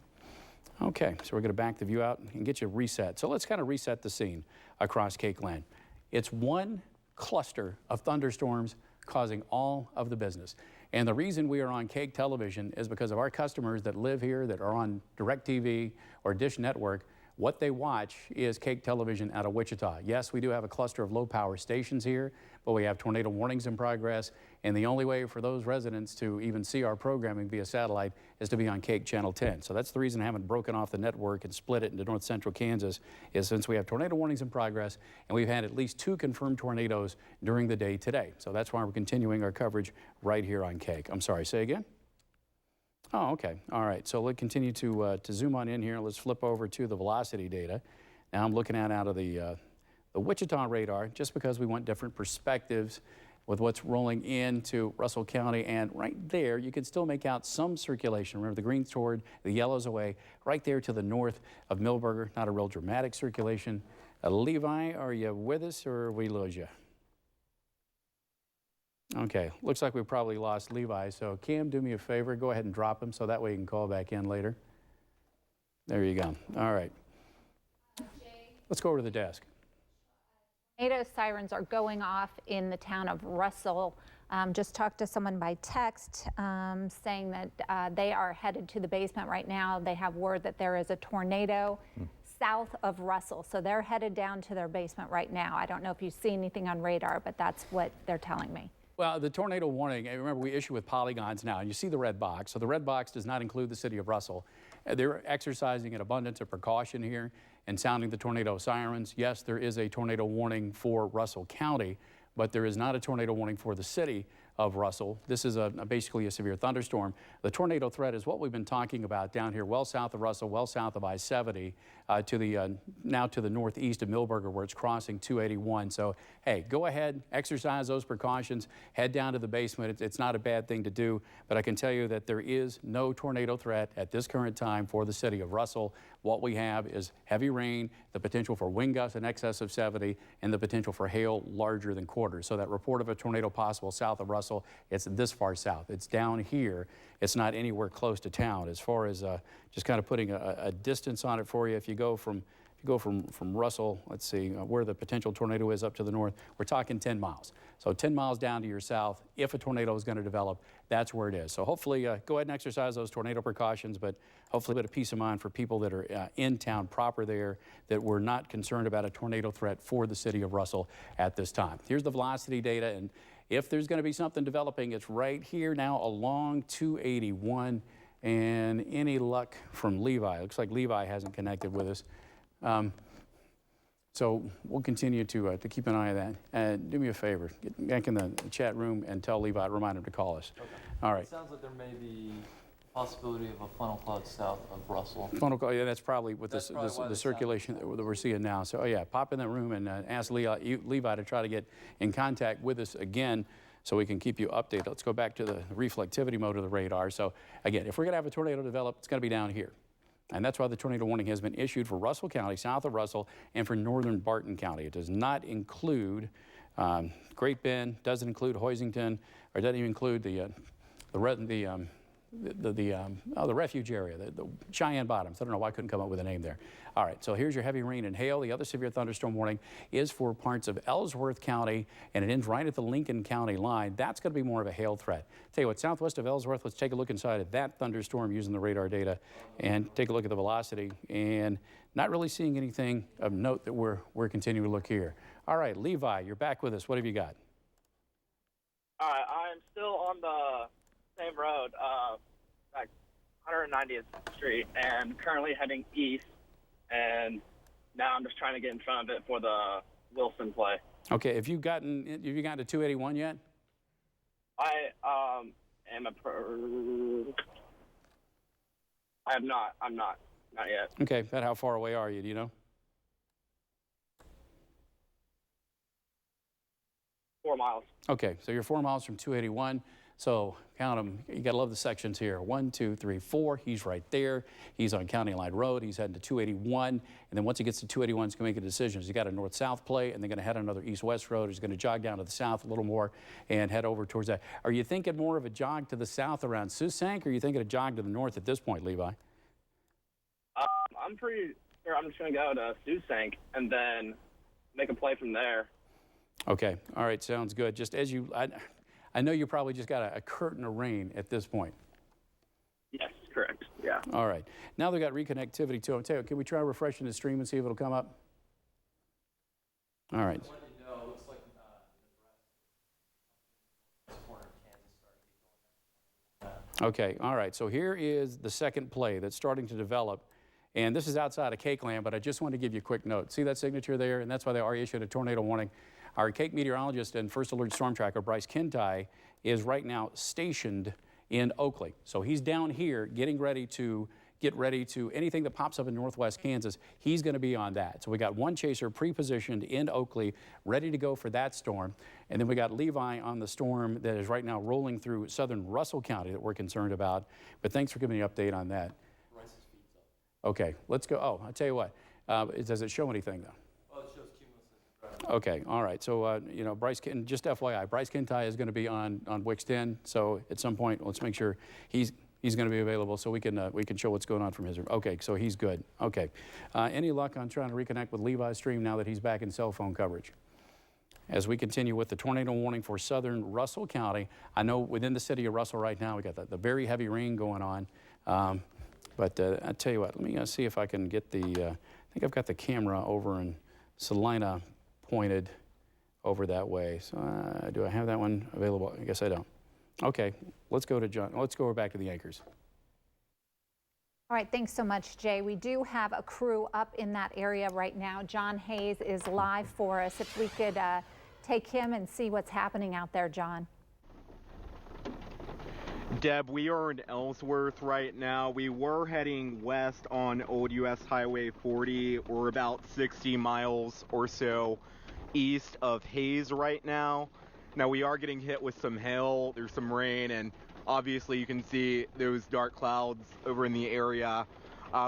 Okay, so we're going to back the view out and get you reset. So let's kind of reset the scene across KAKE land. It's one cluster of thunderstorms causing all of the business. And the reason we are on KAKE television is because of our customers that live here, that are on DirecTV or Dish Network. What they watch is KAKE television out of Wichita. Yes, we do have a cluster of low-power stations here, but we have tornado warnings in progress, and the only way for those residents to even see our programming via satellite is to be on KAKE Channel 10. So that's the reason I haven't broken off the network and split it into north central Kansas, is since we have tornado warnings in progress, and we've had at least 2 confirmed tornadoes during the day today. So that's why we're continuing our coverage right here on KAKE. I'm sorry, say again? Oh, okay. All right. So let's continue to zoom on in here. Let's flip over to the velocity data. Now I'm looking at out of the Wichita radar, just because we want different perspectives with what's rolling into Russell County. And right there, you can still make out some circulation. Remember, the green's toward, the yellow's away. Right there to the north of Millburger, not a real dramatic circulation. Levi, are you with us or we lose you? Okay, looks like we probably lost Levi, so Cam, do me a favor, go ahead and drop him so that way you can call back in later. There you go. All right. Let's go over to the desk. Tornado sirens are going off in the town of Russell. Just talked to someone by text saying that they are headed to the basement right now. They have word that there is a tornado south of Russell, so they're headed down to their basement right now. I don't know if you see anything on radar, but that's what they're telling me. Well, the tornado warning, remember we issue with polygons now, and you see the red box. So the red box does not include the city of Russell. They're exercising an abundance of precaution here and sounding the tornado sirens. Yes, there is a tornado warning for Russell County, but there is not a tornado warning for the city of Russell. This is basically a severe thunderstorm. The tornado threat is what we've been talking about down here, well south of Russell, well south of I-70, now to the northeast of Millburger, where it's crossing 281. So, hey, go ahead, exercise those precautions, head down to the basement. It's not a bad thing to do, but I can tell you that there is no tornado threat at this current time for the city of Russell. What we have is heavy rain, the potential for wind gusts in excess of 70, and the potential for hail larger than quarters. So that report of a tornado possible south of Russell, it's this far south. It's down here. It's not anywhere close to town. As far as just kind of putting a distance on it for you, if you go from Russell, let's see, where the potential tornado is up to the north, we're talking 10 miles. So 10 miles down to your south, if a tornado is going to develop, that's where it is. So hopefully, go ahead and exercise those tornado precautions, but hopefully a bit of peace of mind for people that are in town proper there, that we're not concerned about a tornado threat for the city of Russell at this time. Here's the velocity data, and if there's going to be something developing, it's right here now along 281. And any luck from Levi? It looks like Levi hasn't connected with us. So we'll continue to keep an eye on that. Do me a favor, get back in the chat room and tell Levi, remind him to call us. Okay. All right. It sounds like there may be a possibility of a funnel cloud south of Russell. Funnel cloud, yeah, that's probably with the circulation that we're seeing now. So, oh yeah, pop in that room and ask Levi to try to get in contact with us again, so we can keep you updated. Let's go back to the reflectivity mode of the radar. So again, if we're gonna have a tornado develop, it's gonna be down here. And that's why the tornado warning has been issued for Russell County, south of Russell, and for northern Barton County. It does not include Great Bend, doesn't include Hoisington, or doesn't even include the refuge area, the Cheyenne Bottoms. I don't know why I couldn't come up with a name there. All right, so here's your heavy rain and hail. The other severe thunderstorm warning is for parts of Ellsworth County, and it ends right at the Lincoln County line. That's going to be more of a hail threat. Tell you what, southwest of Ellsworth, let's take a look inside of that thunderstorm using the radar data and take a look at the velocity, and not really seeing anything of note that we're continuing to look here. All right, Levi, you're back with us. What have you got? All right, I'm still on the same road, like 190th Street, and currently heading east. And now I'm just trying to get in front of it for the Wilson play. Okay, have you gotten to 281 yet? I am I have not. I'm not yet. Okay, about how far away are you? Do you know? 4 miles. Okay, so you're 4 miles from 281. So count them. You got to love the sections here. 1, 2, 3, 4. He's right there. He's on County Line Road. He's heading to 281. And then once he gets to 281, he's going to make a decision. He's got a north-south play, and they're going to head another east-west road. He's going to jog down to the south a little more and head over towards that. Are you thinking more of a jog to the south around Sault-Sainte, or are you thinking a jog to the north at this point, Levi? I'm pretty sure I'm just going to go to Sault-Sainte and then make a play from there. Okay. All right. Sounds good. Just as you... I know you probably just got a curtain of rain at this point. Yes, correct. Yeah. All right. Now they've got reconnectivity too. I'll tell you, can we try refreshing the stream and see if it'll come up? All right. Okay. All right. So here is the second play that's starting to develop. And this is outside of KAKE land, but I just want to give you a quick note. See that signature there? And that's why they already issued a tornado warning. Our KAKE meteorologist and First Alert Storm Tracker, Bryce Kintai, is right now stationed in Oakley. So he's down here getting ready to anything that pops up in northwest Kansas, he's going to be on that. So we got one chaser pre-positioned in Oakley, ready to go for that storm. And then we got Levi on the storm that is right now rolling through southern Russell County that we're concerned about. But thanks for giving me an update on that. Okay, let's go. Oh, I'll tell you what. Does it show anything, though? Oh, it shows cumulative. Okay, all right. So, you know, just FYI, Bryce Kintai is going to be on Wix 10. So at some point, let's make sure he's going to be available so we can show what's going on from his room. Okay, so he's good. Okay. Any luck on trying to reconnect with Levi's stream now that he's back in cell phone coverage? As we continue with the tornado warning for southern Russell County, I know within the city of Russell right now, we got the very heavy rain going on. But I tell you what, let me see if I can get the, I think I've got the camera over in Salina pointed over that way. So do I have that one available? I guess I don't. Okay, let's go to John. Let's go back to the anchors. All right, thanks so much, Jay. We do have a crew up in that area right now. John Hayes is live for us. If we could take him and see what's happening out there, John. Deb, we are in Ellsworth right now. We were heading west on Old US Highway 40. We're about 60 miles or so east of Hayes right now. Now we are getting hit with some hail, there's some rain, and obviously you can see those dark clouds over in the area.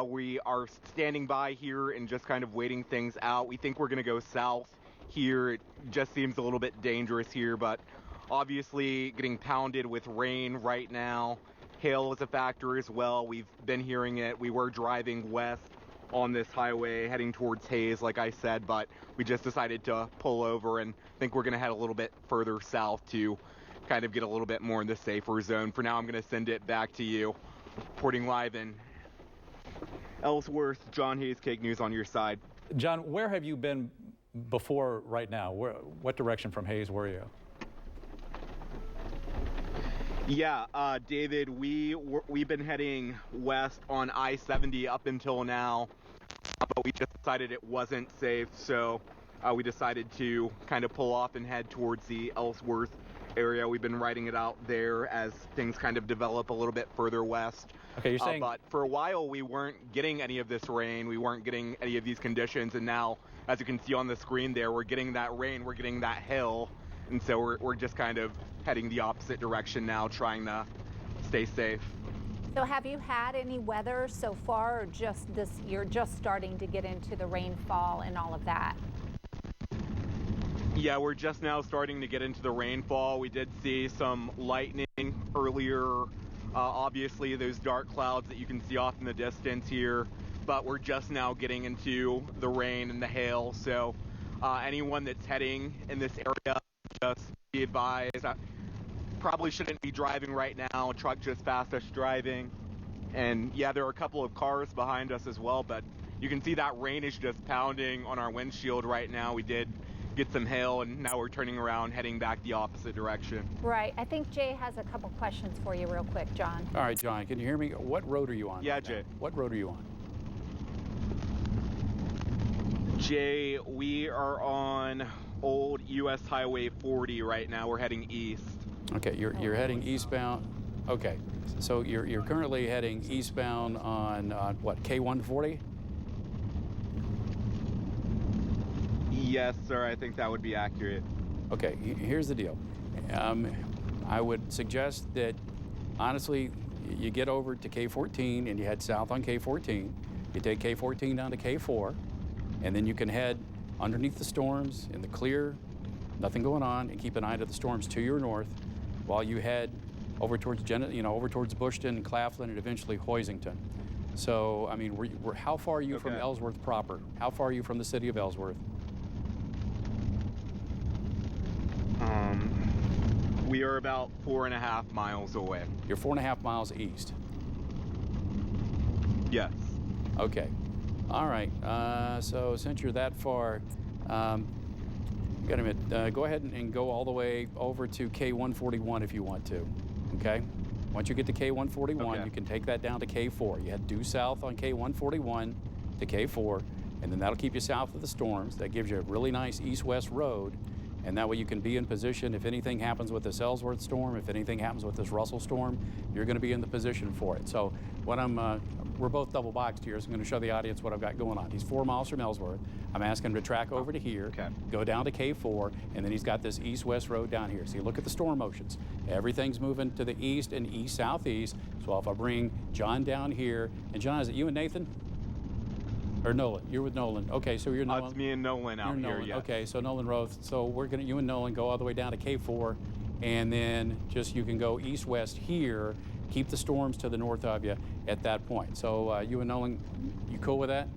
We are standing by here and just kind of waiting things out. We think we're going to go south here. It just seems a little bit dangerous here, but obviously getting pounded with rain right now. Hail is a factor as well. We've been hearing it. We were driving west on this highway heading towards Hayes, like I said, but we just decided to pull over and think we're going to head a little bit further south to kind of get a little bit more in the safer zone. For now, I'm going to send it back to you. Reporting live in Ellsworth, John Hayes, KAKE News on your side. John, where have you been before right now? What direction from Hayes were you? Yeah, David, we've been heading west on I-70 up until now, but we just decided it wasn't safe, so we decided to kind of pull off and head towards the Ellsworth area. We've been riding it out there as things kind of develop a little bit further west. Okay, you're saying... but for a while, we weren't getting any of this rain. We weren't getting any of these conditions, and now, as you can see on the screen there, we're getting that rain, we're getting that hail, and so we're just kind of heading the opposite direction now, trying to stay safe. So have you had any weather so far, or just this, you're just starting to get into the rainfall and all of that? Yeah, we're just now starting to get into the rainfall. We did see some lightning earlier, obviously those dark clouds that you can see off in the distance here, but we're just now getting into the rain and the hail. So anyone that's heading in this area, just be advised, probably shouldn't be driving right now. Truck just passed us driving. And yeah, there are a couple of cars behind us as well, but you can see that rain is just pounding on our windshield right now. We did get some hail, and now we're turning around, heading back the opposite direction. Right. I think Jay has a couple questions for you real quick, John. All right, John, can you hear me? What road are you on? Yeah, right Jay. now? What road are you on? Jay, we are on Old US Highway 40 right now. We're heading east. Okay, you're heading eastbound. Okay, so you're currently heading eastbound on what, K140? Yes, sir. I think that would be accurate. Okay, here's the deal. I would suggest that, honestly, you get over to K14 and you head south on K14. You take K14 down to K4, and then you can head underneath the storms in the clear, nothing going on, and keep an eye to the storms to your north while you head over towards over towards Bushton, Claflin, and eventually Hoisington. So, I mean, how far are you from Ellsworth proper? How far are you from the city of Ellsworth? We are about 4.5 miles away. You're 4.5 miles east? Yes. Okay. All right. So since you're that far, go ahead and go all the way over to K141 if you want to. Okay? Once you get to K141, you can take that down to K4. You head due south on K141 to K4, and then that'll keep you south of the storms. That gives you a really nice east-west road, and that way you can be in position if anything happens with this Ellsworth storm, if anything happens with this Russell storm, you're going to be in the position for it. So what we're both double boxed here, so I'm going to show the audience what I've got going on. He's 4 miles from Ellsworth. I'm asking him to track over to here, go down to K4, and then he's got this east-west road down here. So you look at the storm motions. Everything's moving to the east and east-southeast. So if I bring John down here, and John, is it you and Nathan? Or Nolan? You're with Nolan. Okay, so you're Nolan. It's me and Nolan out here, yes. Okay, so Nolan Roth. So you and Nolan go all the way down to K4, and then you can go east-west here, keep the storms to the north of you at that point. So you and Nolan, you cool with that?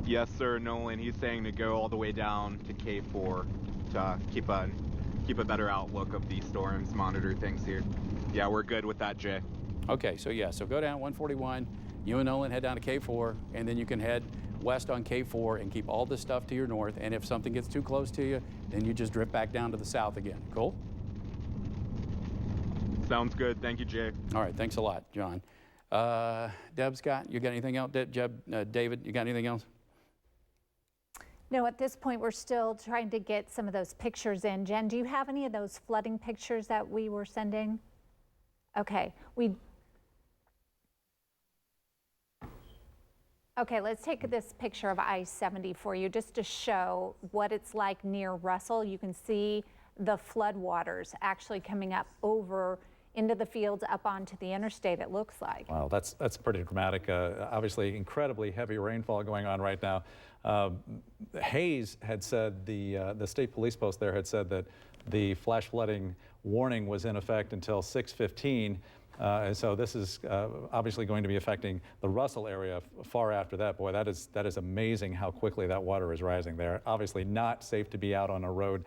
Yes, sir, Nolan. He's saying to go all the way down to K4 to keep a better outlook of these storms, monitor things here. Yeah, we're good with that, Jay. Okay, so go down 141. You and Nolan head down to K4, and then you can head west on K4 and keep all this stuff to your north. And if something gets too close to you, then you just drift back down to the south again. Cool? Sounds good. Thank you, Jay. All right. Thanks a lot, John. Deb, Scott, you got anything else? David, you got anything else? No, at this point, we're still trying to get some of those pictures in. Jen, do you have any of those flooding pictures that we were sending? Okay, okay, let's take this picture of I-70 for you just to show what it's like near Russell. You can see the flood waters actually coming up over into the fields up onto the interstate, it looks like. Wow, that's pretty dramatic. Obviously, incredibly heavy rainfall going on right now. Hayes had said, the state police post there had said that the flash flooding warning was in effect until 6:15. And so this is obviously going to be affecting the Russell area far after that. Boy, that is amazing how quickly that water is rising there. Obviously not safe to be out on a road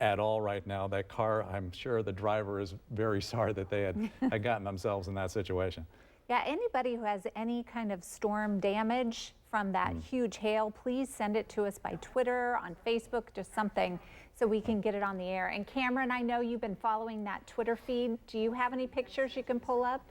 at all right now. That car, I'm sure the driver is very sorry that they had gotten themselves in that situation. Yeah, anybody who has any kind of storm damage from that huge hail, please send it to us by Twitter, on Facebook, just something so we can get it on the air. And Cameron, I know you've been following that Twitter feed. Do you have any pictures you can pull up?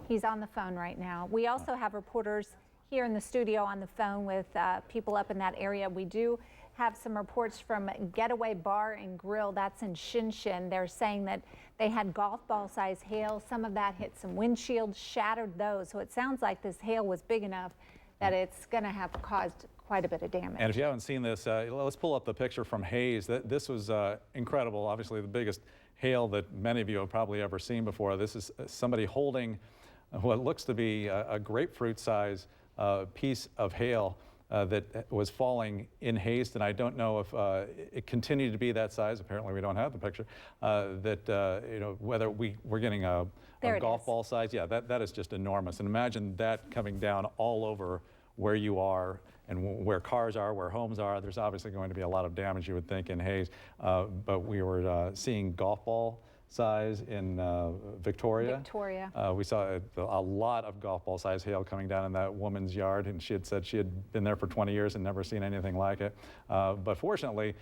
He's on the phone right now. We also have reporters here in the studio on the phone with people up in that area. We do have some reports from Getaway Bar and Grill, that's in Shinshin. They're saying that they had golf ball size hail. Some of that hit some windshields, shattered those. So it sounds like this hail was big enough that it's going to have caused quite a bit of damage. And if you haven't seen this, let's pull up the picture from Hayes. This was incredible. Obviously the biggest hail that many of you have probably ever seen before. This is somebody holding what looks to be a grapefruit size piece of hail that was falling in Hayes, and I don't know if it continued to be that size. Apparently, we don't have the picture. You know, whether we're getting a golf ball size. Yeah, that is just enormous. And imagine that coming down all over where you are and where cars are, where homes are. There's obviously going to be a lot of damage, you would think, in Hayes. But we were seeing golf ball size in Victoria. We saw a lot of golf ball size hail coming down in that woman's yard, and she had said she had been there for 20 years and never seen anything like it. But fortunately,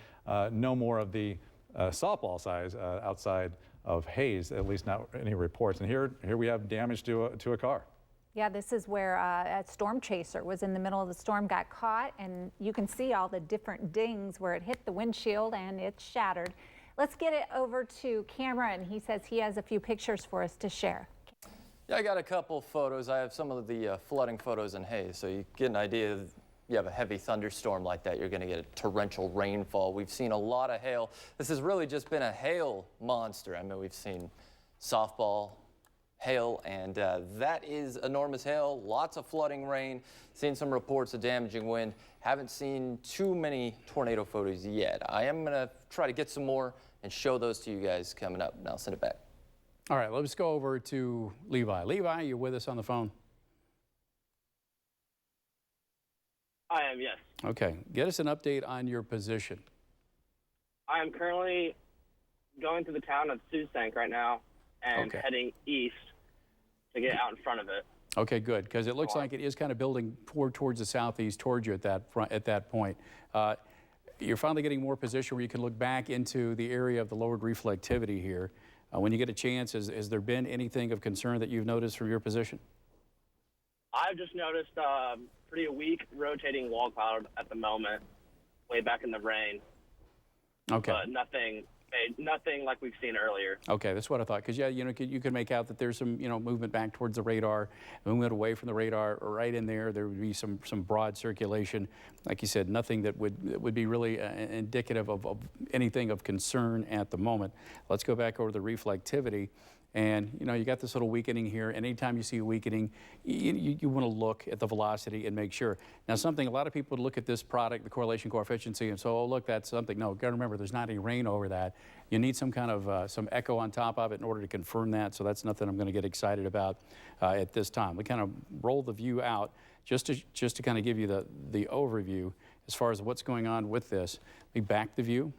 no more of the softball size outside of Hayes, at least not any reports. And here we have damage to a car. Yeah, this is where a storm chaser was in the middle of the storm, got caught, and you can see all the different dings where it hit the windshield and it shattered. Let's get it over to Cameron. He says he has a few pictures for us to share. Yeah, I got a couple photos. I have some of the flooding photos in Hayes, so you get an idea. You have a heavy thunderstorm like that, you're going to get a torrential rainfall. We've seen a lot of hail. This has really just been a hail monster. I mean, we've seen softball hail, and that is enormous hail, lots of flooding rain, seen some reports of damaging wind. Haven't seen too many tornado photos yet. I am going to try to get some more and show those to you guys coming up, and I'll send it back. All right, let's go over to Levi. Levi, you with us on the phone? I am, yes. Okay, get us an update on your position. I am currently going to the town of Sault right now and heading east to get out in front of it. Okay, good, because it looks like it is kind of building towards the southeast, towards you at that point. You're finally getting more position where you can look back into the area of the lowered reflectivity here. When you get a chance, has there been anything of concern that you've noticed from your position? I've just noticed pretty weak rotating wall cloud at the moment, way back in the rain. Okay. But nothing like we've seen earlier. Okay, that's what I thought. Because, yeah, you know, you can make out that there's some, you know, movement back towards the radar, movement away from the radar, right in there. There would be some broad circulation. Like you said, nothing that would be really indicative of anything of concern at the moment. Let's go back over the reflectivity. And, you know, you got this little weakening here. Anytime you see a weakening, you want to look at the velocity and make sure. Now, a lot of people would look at this product, the correlation coefficient, and so, oh, look, that's something. No, got to remember, there's not any rain over that. You need some kind of some echo on top of it in order to confirm that. So that's nothing I'm going to get excited about at this time. We kind of roll the view out just to kind of give you the overview as far as what's going on with this. We back the view,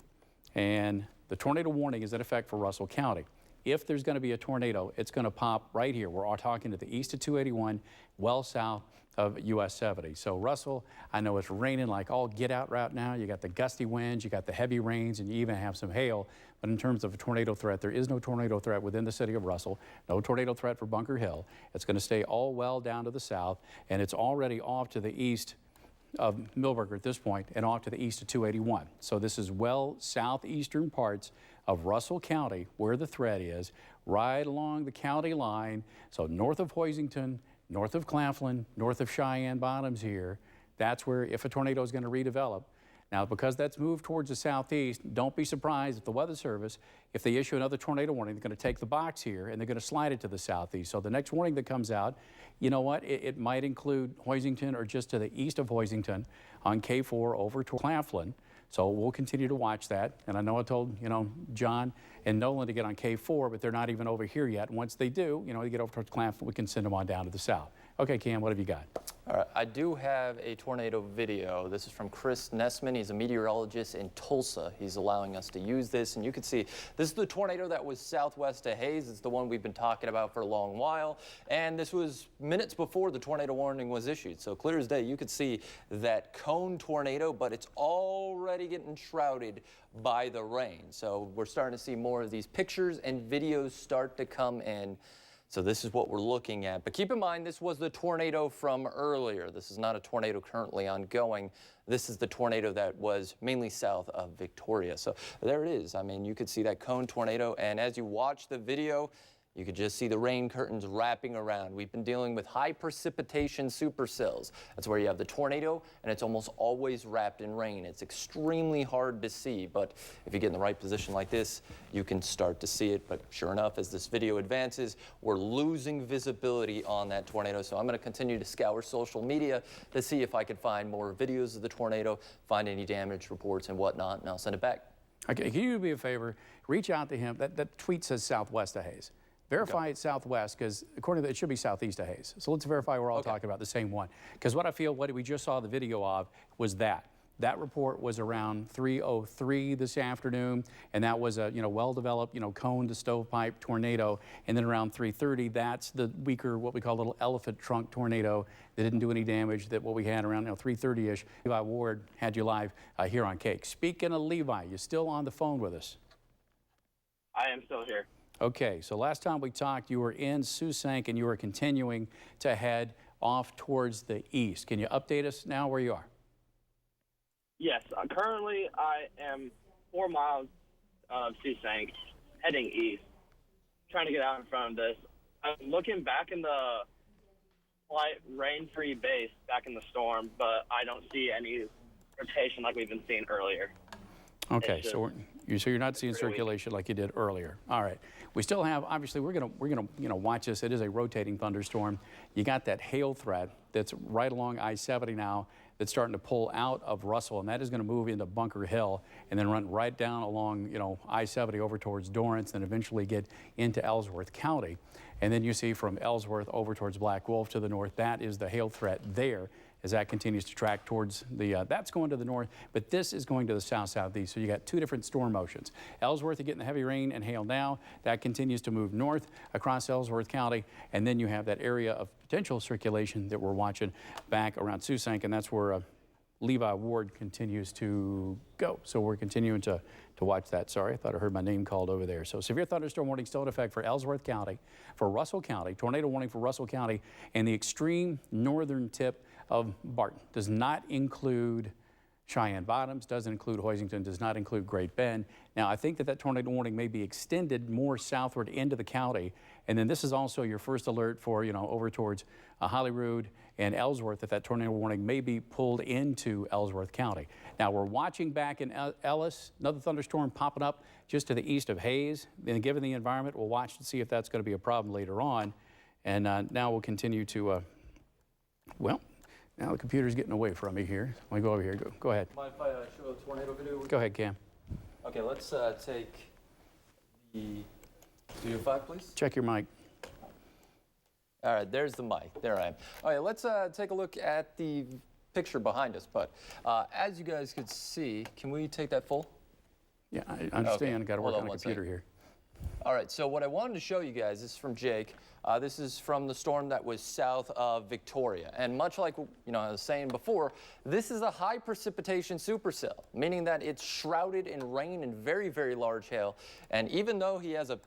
and the tornado warning is in effect for Russell County. If there's going to be a tornado, it's going to pop right here. We're all talking to the east of 281, well south of US 70. So Russell, I know it's raining like all get out right now. You got the gusty winds, you got the heavy rains, and you even have some hail. But in terms of a tornado threat, there is no tornado threat within the city of Russell. No tornado threat for Bunker Hill. It's going to stay all well down to the south, and it's already off to the east of Millburger at this point and off to the east of 281. So this is well southeastern parts of Russell County where the threat is, right along the county line. So north of Hoisington, north of Claflin, north of Cheyenne Bottoms here. That's where if a tornado is going to redevelop. Now, because that's moved towards the southeast, don't be surprised if the Weather Service, if they issue another tornado warning, they're going to take the box here and they're going to slide it to the southeast. So the next warning that comes out, you know what, it might include Hoisington or just to the east of Hoisington on K4 over to Claflin. So we'll continue to watch that. And I know I told, John and Nolan to get on K4, but they're not even over here yet. Once they do, they get over towards Claflin, we can send them on down to the south. Okay, Cam, what have you got? All right, I do have a tornado video. This is from Chris Nessman. He's a meteorologist in Tulsa. He's allowing us to use this, and you can see this is the tornado that was southwest of Hayes. It's the one we've been talking about for a long while, and this was minutes before the tornado warning was issued. So clear as day, you could see that cone tornado, but it's already getting shrouded by the rain. So we're starting to see more of these pictures and videos start to come in. So this is what we're looking at. But keep in mind, this was the tornado from earlier. This is not a tornado currently ongoing. This is the tornado that was mainly south of Victoria. So there it is. I mean, you could see that cone tornado. And as you watch the video, you could just see the rain curtains wrapping around. We've been dealing with high precipitation supercells. That's where you have the tornado, and it's almost always wrapped in rain. It's extremely hard to see, but if you get in the right position like this, you can start to see it. But sure enough, as this video advances, we're losing visibility on that tornado. So I'm going to continue to scour social media to see if I can find more videos of the tornado, find any damage reports and whatnot, and I'll send it back. Okay, can you do me a favor? Reach out to him. That tweet says southwest of Hayes. Verify it's southwest, because according to it should be southeast of Hayes. So let's verify we're all talking about the same one. Because what I feel, what we just saw the video of was that. That report was around 3:03 this afternoon, and that was a well-developed cone to stovepipe tornado. And then around 3:30, that's the weaker, what we call little elephant trunk tornado that didn't do any damage. That what we had around 3:30ish. Levi Ward had you live here on KAKE. Speaking of Levi, you still on the phone with us? I am still here. Okay, so last time we talked, you were in Sault-Ste. And you were continuing to head off towards the east. Can you update us now where you are? Yes, currently I am 4 miles of Sault-Ste. Heading east, trying to get out in front of this. I'm looking back in the slight rain-free base back in the storm, but I don't see any rotation like we've been seeing earlier. Okay, so you're not seeing circulation like you did earlier. All right. We still have, obviously, we're gonna watch this. It is a rotating thunderstorm. You got that hail threat that's right along I-70 now that's starting to pull out of Russell, and that is going to move into Bunker Hill and then run right down along I-70 over towards Dorrance and eventually get into Ellsworth County. And then you see from Ellsworth over towards Black Wolf to the north, that is the hail threat there. As that continues to track towards the, that's going to the north, but this is going to the south-southeast. So you got two different storm motions. Ellsworth, you're getting the heavy rain and hail now. That continues to move north across Ellsworth County. And then you have that area of potential circulation that we're watching back around Sault-Ste. And that's where Levi Ward continues to go. So we're continuing to watch that. Sorry, I thought I heard my name called over there. So severe thunderstorm warning still in effect for Ellsworth County, for Russell County, tornado warning for Russell County, and the extreme northern tip of Barton. Does not include Cheyenne Bottoms, doesn't include Hoisington, does not include Great Bend. Now, I think that tornado warning may be extended more southward into the county. And then this is also your first alert for, over towards Holyrood and Ellsworth, that tornado warning may be pulled into Ellsworth County. Now, we're watching back in Ellis, another thunderstorm popping up just to the east of Hayes. And given the environment, we'll watch to see if that's going to be a problem later on. And now we'll continue to, now the computer's getting away from me here. Let me go over here. Go ahead. Mind if I show a tornado video? Go ahead, Cam. Okay, let's take the Studio 5, please. Check your mic. All right, there's the mic. There I am. All right, let's take a look at the picture behind us. But as you guys could see, can we take that full? Yeah, I understand. Okay. Got to work on a computer here. All right, so what I wanted to show you guys, this is from Jake. This is from the storm that was south of Victoria. And much like I was saying before, this is a high precipitation supercell, meaning that it's shrouded in rain and very, very large hail. And even though he has a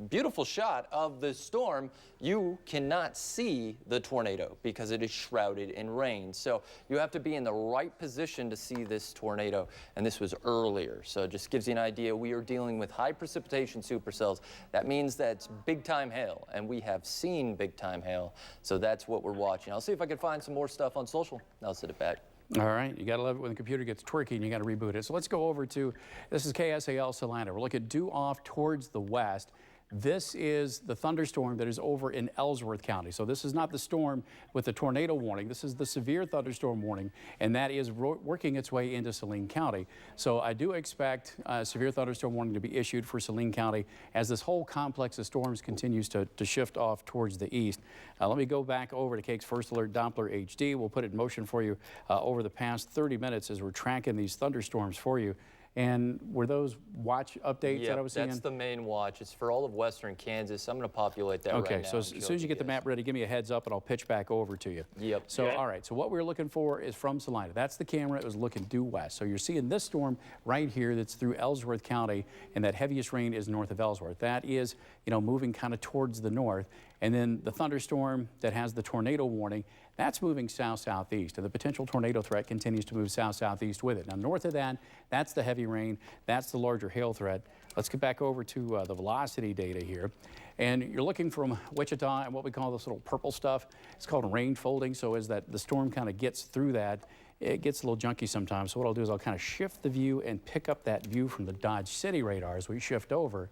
beautiful shot of the storm, you cannot see the tornado because it is shrouded in rain. So you have to be in the right position to see this tornado, and this was earlier. So it just gives you an idea. We are dealing with high precipitation supercells. That means that's big time hail, and we have seen big time hail. So that's what we're watching. I'll see if I can find some more stuff on social. I'll send it back. All right, you got to love it when the computer gets twerky and you got to reboot it. So let's go over to, this is KSAL Salina. We're looking due off towards the west. This is the thunderstorm that is over in Ellsworth County. So this is not the storm with the tornado warning. This is the severe thunderstorm warning, and that is working its way into Saline County. So I do expect a severe thunderstorm warning to be issued for Saline County as this whole complex of storms continues to shift off towards the east. Let me go back over to KAKE's First Alert Doppler HD. We'll put it in motion for you over the past 30 minutes as we're tracking these thunderstorms for you. And were those watch updates that I was seeing? That's the main watch. It's for all of western Kansas. I'm going to populate that right now. Okay, so as soon as you get the map ready, give me a heads up and I'll pitch back over to you. Yep. So, all right, so what we're looking for is from Salina. That's the camera. It was looking due west. So you're seeing this storm right here that's through Ellsworth County, and that heaviest rain is north of Ellsworth. That is, you know, moving kind of towards the north. And then the thunderstorm that has the tornado warning, that's moving south-southeast, and the potential tornado threat continues to move south-southeast with it. Now, north of that, that's the heavy rain, that's the larger hail threat. Let's get back over to the velocity data here. And you're looking from Wichita and what we call this little purple stuff. It's called rain folding, so as the storm kind of gets through that, it gets a little junky sometimes. So what I'll do is I'll kind of shift the view and pick up that view from the Dodge City radar as we shift over.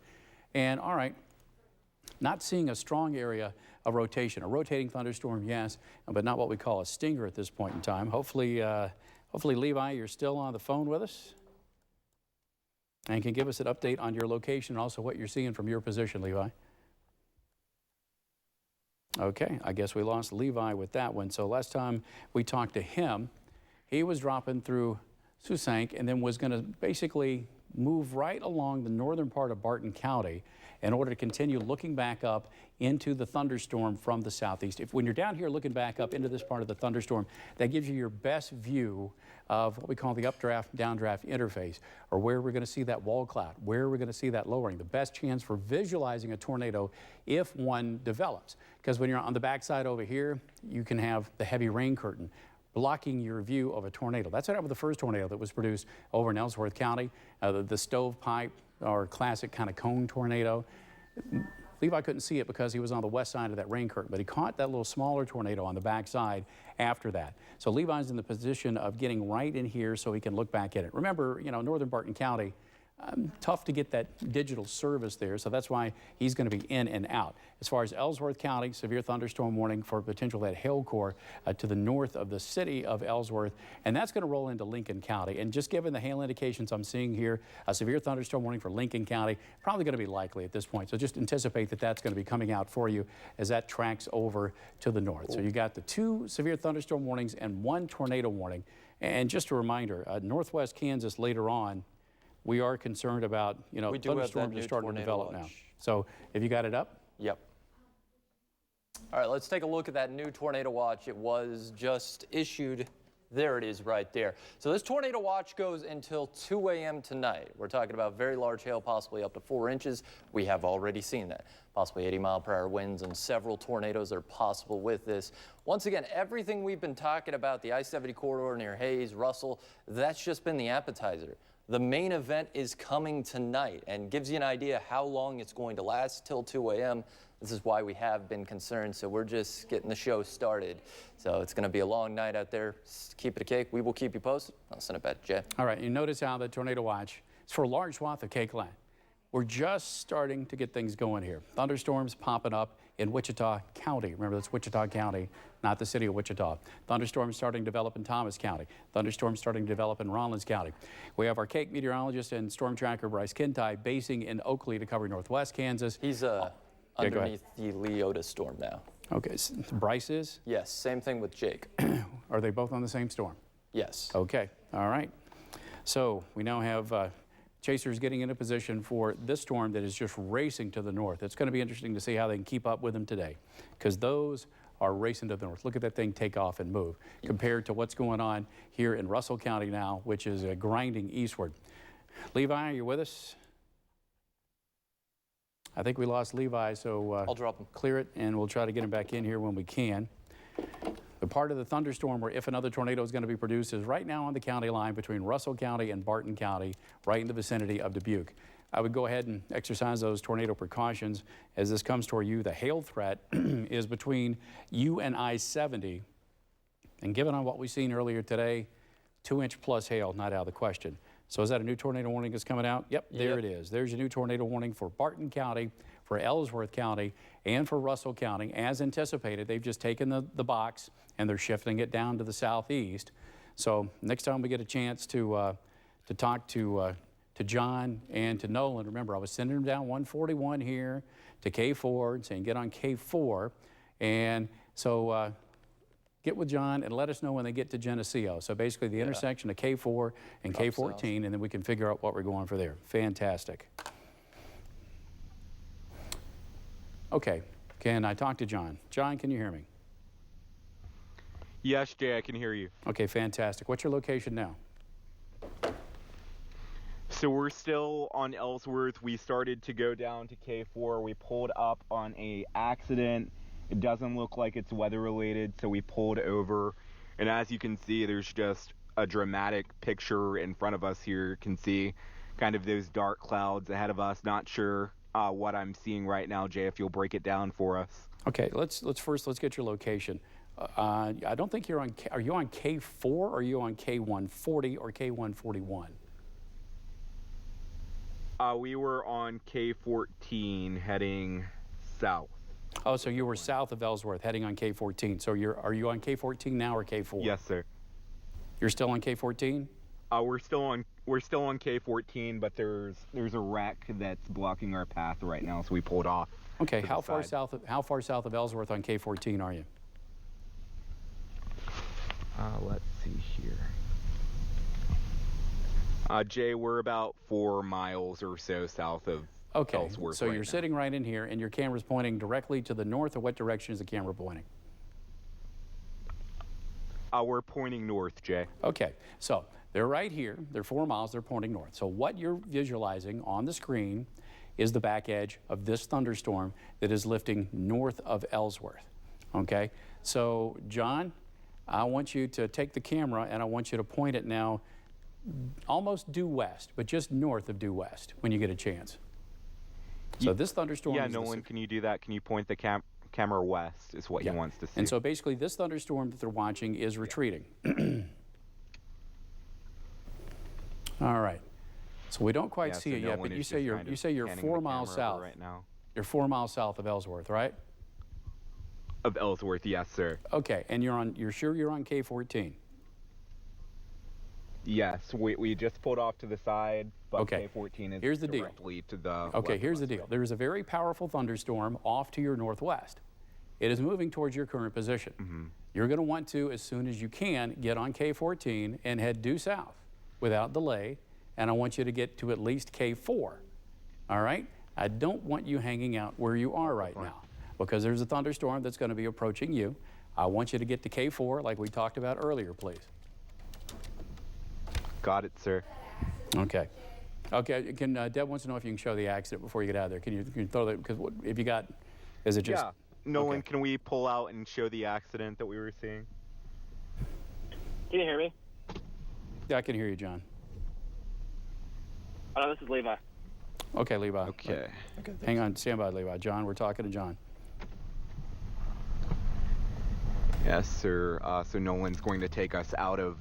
And all right, not seeing a strong area of rotation. A rotating thunderstorm, yes, but not what we call a stinger at this point in time. Hopefully, Levi, you're still on the phone with us and can give us an update on your location and also what you're seeing from your position, Levi. Okay, I guess we lost Levi with that one. So last time we talked to him, he was dropping through Susank and then was going to basically move right along the northern part of Barton County in order to continue looking back up into the thunderstorm from the southeast. When you're down here looking back up into this part of the thunderstorm, that gives you your best view of what we call the updraft, downdraft interface, or where we're going to see that wall cloud, where we're going to see that lowering, the best chance for visualizing a tornado if one develops. Because when you're on the backside over here, you can have the heavy rain curtain blocking your view of a tornado. That's what happened with the first tornado that was produced over in Ellsworth County, the stovepipe or classic kind of cone tornado. Levi couldn't see it because he was on the west side of that rain curtain, but he caught that little smaller tornado on the backside after that. So Levi's in the position of getting right in here so he can look back at it. Remember, you know, northern Barton County, tough to get that digital service there, so that's why he's going to be in and out. As far as Ellsworth County, severe thunderstorm warning for potential that hail core to the north of the city of Ellsworth, and that's going to roll into Lincoln County. And just given the hail indications I'm seeing here, a severe thunderstorm warning for Lincoln County, probably going to be likely at this point. So just anticipate that that's going to be coming out for you as that tracks over to the north. So you got the 2 severe thunderstorm warnings and 1 tornado warning. And just a reminder, northwest Kansas later on, we are concerned about, you know, thunderstorms are starting to develop now. So have you got it up? Yep. All right, let's take a look at that new tornado watch. It was just issued. There it is right there. So this tornado watch goes until 2 a.m. tonight. We're talking about very large hail, possibly up to 4 inches. We have already seen that. Possibly 80-mile-per-hour winds and several tornadoes are possible with this. Once again, everything we've been talking about, the I-70 corridor near Hayes, Russell, that's just been the appetizer. The main event is coming tonight and gives you an idea how long it's going to last till 2 a.m. This is why we have been concerned, so we're just getting the show started. So it's going to be a long night out there. Keep it a KAKE. We will keep you posted. I'll send it back to Jay. All right, you notice how the tornado watch is for a large swath of KAKE land. We're just starting to get things going here. Thunderstorms popping up in Wichita County. Remember, that's Wichita County, not the city of Wichita. Thunderstorms starting to develop in Thomas County. Thunderstorms starting to develop in Rollins County. We have our KAKE meteorologist and storm tracker Bryce Kintai basing in Oakley to cover northwest Kansas. He's underneath the Leota storm now. Okay, so Bryce is? Yes, same thing with Jake. Are they both on the same storm? Yes. Okay, all right. So we now have chasers getting into position for this storm that is just racing to the north. It's going to be interesting to see how they can keep up with them today, because those are racing to the north. Look at that thing take off and move compared to what's going on here in Russell County now, which is grinding eastward. Levi, are you with us? I think we lost Levi, so I'll drop him. clear it, and we'll try to get him back in here when we can. The part of the thunderstorm where if another tornado is going to be produced is right now on the county line between Russell County and Barton County, right in the vicinity of Dubuque. I would go ahead and exercise those tornado precautions as this comes toward you. The hail threat is between you and I-70. And given on what we've seen earlier today, 2-inch plus hail, not out of the question. So is that a new tornado warning that's coming out? Yep, there it is. There's your new tornado warning for Barton County, for Ellsworth County, and for Russell County. As anticipated, they've just taken the box and they're shifting it down to the southeast. So next time we get a chance to talk to John and to Nolan, remember I was sending them down 141 here to K4 and saying get on K4. And so get with John and let us know when they get to Geneseo. So basically the intersection of K4 and K14, and then we can figure out what we're going for there. Fantastic. Okay, can I talk to John? John, can you hear me? Yes, Jay, I can hear you. Okay, fantastic. What's your location now? So we're still on Ellsworth. We started to go down to K4. We pulled up on a accident. It doesn't look like it's weather related, so we pulled over. And as you can see, there's just a dramatic picture in front of us here. You can see kind of those dark clouds ahead of us. Not sure what I'm seeing right now, Jay, if you'll break it down for us. Okay, let's get your location. I don't think you're on, are you on K4 or are you on K140 or K141? We were on K14 heading south. Oh, so you were south of Ellsworth heading on K14. So are you on K14 now or K4? Yes, sir. You're still on K14? We're still on K14, but there's a wreck that's blocking our path right now, so we pulled off. Okay, how far south of Ellsworth on K14 are you? Let's see here. Jay, we're about 4 miles or so south of Ellsworth. So you're sitting right in here, and your camera's pointing directly to the north, or what direction is the camera pointing? We're pointing north, Jay. Okay, so they're right here. They're 4 miles. They're pointing north. So what you're visualizing on the screen is the back edge of this thunderstorm that is lifting north of Ellsworth. Okay, so John, I want you to take the camera and I want you to point it now almost due west, but just north of due west when you get a chance. So this thunderstorm is Nolan, can you do that? Can you point the camera west is what he wants to see. And so basically this thunderstorm that they're watching is retreating. All right. So we don't quite see it yet, but you say you're 4 miles south. Right now. You're 4 miles south of Ellsworth, right? Of Ellsworth, yes, sir. Okay, and you're sure you're on K14? Yes, we just pulled off to the side, but Okay. K14 is Here's the deal. directly to the Okay, here's the deal. There is a very powerful thunderstorm off to your northwest. It is moving towards your current position. You're going to want to, as soon as you can, get on K14 and head due south without delay, and I want you to get to at least K4. All right? I don't want you hanging out where you are right now because there's a thunderstorm that's going to be approaching you. I want you to get to K4 like we talked about earlier, please. Got it, sir. Okay. Okay, Deb wants to know if you can show the accident before you get out of there. Can you throw that, because if you got, is it just? Yeah. Nolan, can we pull out and show the accident that we were seeing? Can you hear me? Yeah, I can hear you, John. This is Levi. Okay, Levi. Okay. Hang on, stand by, Levi. John, we're talking to John. Yes, sir. So Nolan's going to take us out of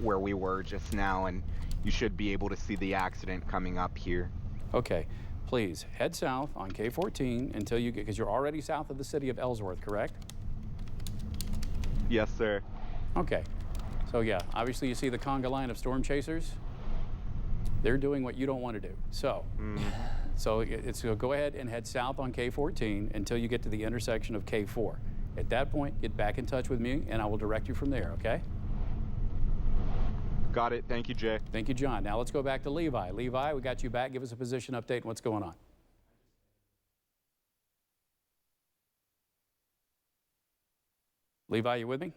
where we were just now, and you should be able to see the accident coming up here. Okay, please head south on K14 until you get, because you're already south of the city of Ellsworth, correct? Yes, sir. Okay, so yeah, obviously you see the conga line of storm chasers. They're doing what you don't want to do. So, so go ahead and head south on K14 until you get to the intersection of K4. At that point, get back in touch with me, and I will direct you from there, okay? Got it. Thank you, Jay. Thank you, John. Now let's go back to Levi. Levi, we got you back. Give us a position update and what's going on. Levi, you with me?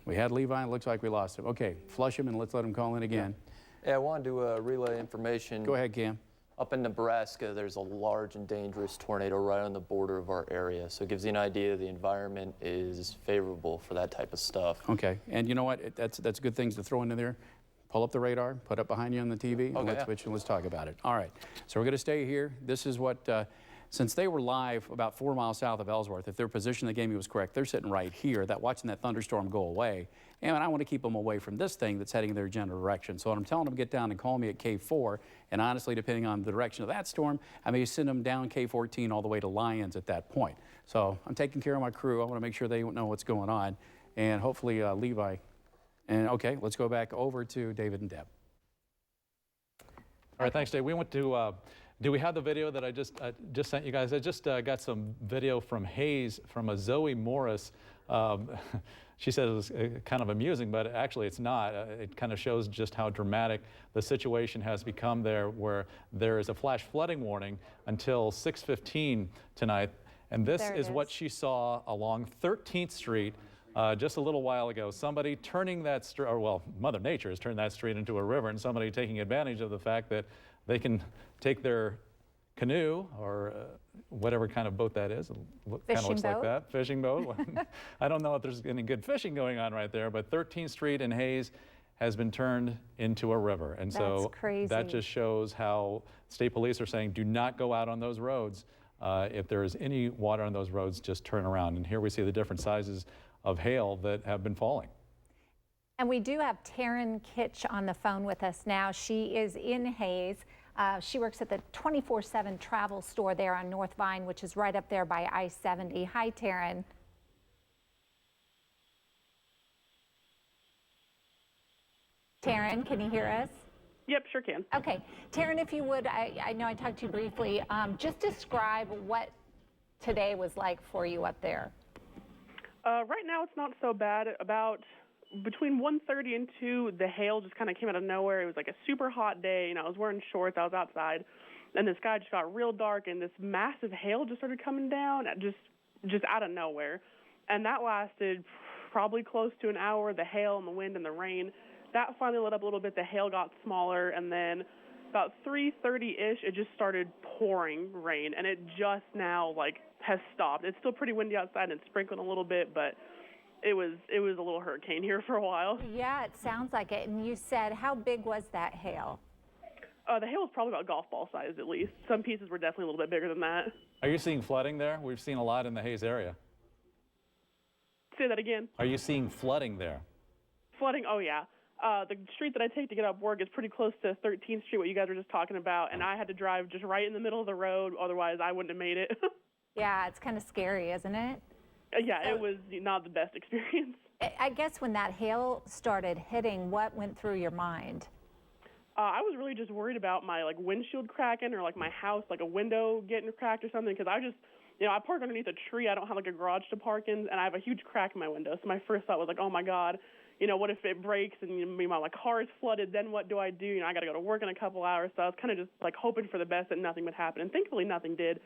We had Levi, and it looks like we lost him. Okay, flush him and let's let him call in again. Yeah, I wanted to relay information. Go ahead, Cam. Up in Nebraska, there's a large and dangerous tornado right on the border of our area. So it gives you an idea the environment is favorable for that type of stuff. Okay, and you know what? That's good things to throw into there. Pull up the radar, put it behind you on the TV, and let's switch and let's talk about it. All right, so we're going to stay here. This is what, since they were live about 4 miles south of Ellsworth, if their position in the game was correct, they're sitting right here, watching that thunderstorm go away. And I want to keep them away from this thing that's heading in their general direction. So I'm telling them to get down and call me at K4. And honestly, depending on the direction of that storm, I may send them down K14 all the way to Lyons at that point. So I'm taking care of my crew. I want to make sure they know what's going on. And hopefully Levi. And okay, let's go back over to David and Deb. All right, thanks, Dave. We went to, do we have the video that I just sent you guys? I just got some video from Hayes from a Zoe Morris. She said it was kind of amusing, but actually it's not. It kind of shows just how dramatic the situation has become there, where there is a flash flooding warning until 6:15 tonight. And this is what she saw along 13th Street just a little while ago. Somebody turning that street, or well, Mother Nature has turned that street into a river, and somebody taking advantage of the fact that they can take their canoe or whatever kind of boat that is. It kind of looks like that. Fishing boat. I don't know if there's any good fishing going on right there, but 13th Street in Hayes has been turned into a river. And so that just shows how state police are saying do not go out on those roads. If there is any water on those roads, just turn around. And here we see the different sizes of hail that have been falling. And we do have Taryn Kitch on the phone with us now. She is in Hayes. She works at the 24/7 travel store there on North Vine, which is right up there by I-70. Hi, Taryn. Taryn, can you hear us? Yep, sure can. Okay. Taryn, if you would, I know I talked to you briefly, just describe what today was like for you up there. Right now it's not so bad. About between 1:30 and 2, the hail just kind of came out of nowhere. It was like a super hot day, and I was wearing shorts. I was outside, and the sky just got real dark, and this massive hail just started coming down, just out of nowhere. And that lasted probably close to an hour, the hail and the wind and the rain. That finally let up a little bit. The hail got smaller, and then about 3:30-ish, it just started pouring rain, and it just now, like, has stopped. It's still pretty windy outside, and it's sprinkling a little bit, but it was a little hurricane here for a while. Yeah, it sounds like it. And you said, how big was that hail? The hail was probably about golf ball size, at least. Some pieces were definitely a little bit bigger than that. Are you seeing flooding there? We've seen a lot in the Hayes area. Say that again. Are you seeing flooding there? Flooding? Oh, yeah. The street that I take to get up work is pretty close to 13th Street, what you guys were just talking about, and I had to drive just right in the middle of the road, otherwise I wouldn't have made it. Yeah, it's kind of scary, isn't it? Yeah, so, it was not the best experience. I guess when that hail started hitting, what went through your mind? I was really just worried about my windshield cracking, or my house, a window getting cracked or something, because I just, I park underneath a tree. I don't have a garage to park in, and I have a huge crack in my window. So my first thought was oh my God, what if it breaks and my car is flooded? Then what do I do? I got to go to work in a couple hours. So I was kind of just hoping for the best that nothing would happen, and thankfully nothing did.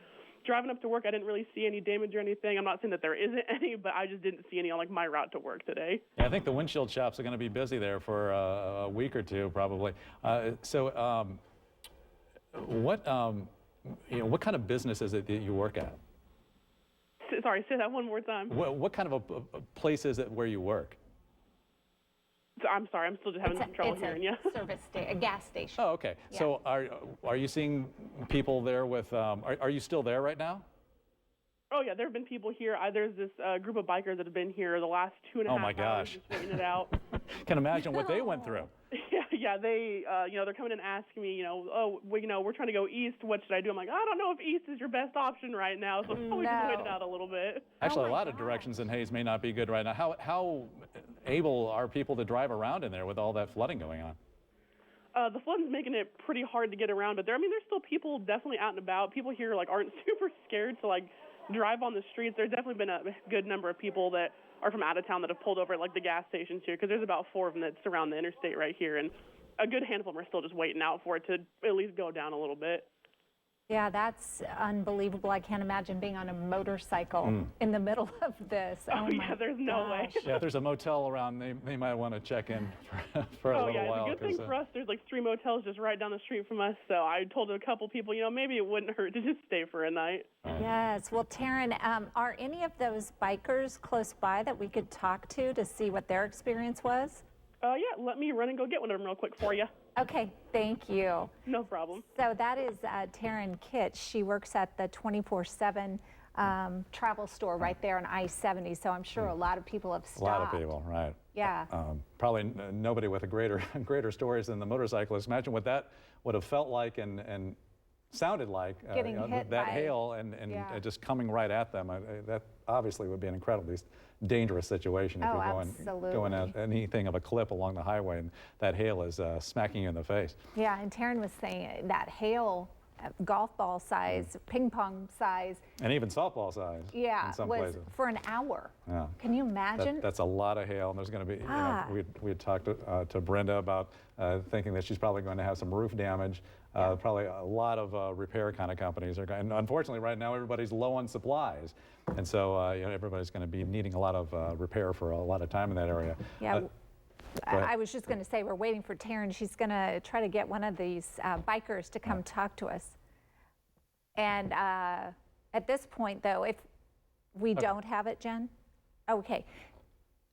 Driving up to work, I didn't really see any damage or anything. I'm not saying that there isn't any, but I just didn't see any on my route to work today. Yeah, I think the windshield shops are going to be busy there for a week or two, probably. What kind of business is it that you work at? Sorry, say that one more time. What kind of a place is it where you work? I'm sorry, I'm still just having some trouble hearing you. A gas station. Oh, okay. Yeah. So are you seeing people there with, are you still there right now? Oh, yeah, there have been people here. There's this group of bikers that have been here the last 2.5 hours. Oh, my gosh. Just waiting it out. Can imagine what they went through. Yeah, they, they're coming and asking me, we're trying to go east. What should I do? I'm like, I don't know if east is your best option right now, so probably just wait it out a little bit. Actually, a lot of directions in Hayes may not be good right now. How able are people to drive around in there with all that flooding going on? The flood's making it pretty hard to get around, but there's still people definitely out and about. People here aren't super scared to drive on the streets. There's definitely been a good number of people that are from out of town that have pulled over at the gas stations here, because there's about 4 of them that surround the interstate right here, and a good handful of them are still just waiting out for it to at least go down a little bit. Yeah, that's unbelievable. I can't imagine being on a motorcycle in the middle of this. Oh yeah, there's no way. Yeah, if there's a motel around, they might want to check in for a little while. Oh yeah, it's a good thing for us. There's like 3 motels just right down the street from us. So I told a couple people, maybe it wouldn't hurt to just stay for a night. Yes. Well, Taryn, are any of those bikers close by that we could talk to see what their experience was? Yeah, let me run and go get one of them real quick for you. Okay, thank you. No problem. So that is Taryn Kitch. She works at the 24/7 travel store right there on I-70. So I'm sure a lot of people have stopped. A lot of people, right. Yeah. Probably nobody with a greater stories than the motorcyclist. Imagine what that would have felt like and sounded like. Getting hit that by, hail and just coming right at them. That obviously would be an incredibly dangerous situation if you're going at anything of a clip along the highway and that hail is smacking you in the face. Yeah, and Taryn was saying that hail, golf ball size, ping pong size. And even softball size. Yeah, in some was places. for an hour. Yeah. Can you imagine? That's a lot of hail, and there's going to be, we had talked to Brenda about thinking that she's probably going to have some roof damage. Probably a lot of repair kind of companies are going, and unfortunately right now everybody's low on supplies. And so everybody's going to be needing a lot of repair for a lot of time in that area. Yeah. I was just going to say, we're waiting for Taryn. She's going to try to get one of these bikers to come talk to us. And at this point, though, if we don't have it, Jen? Okay.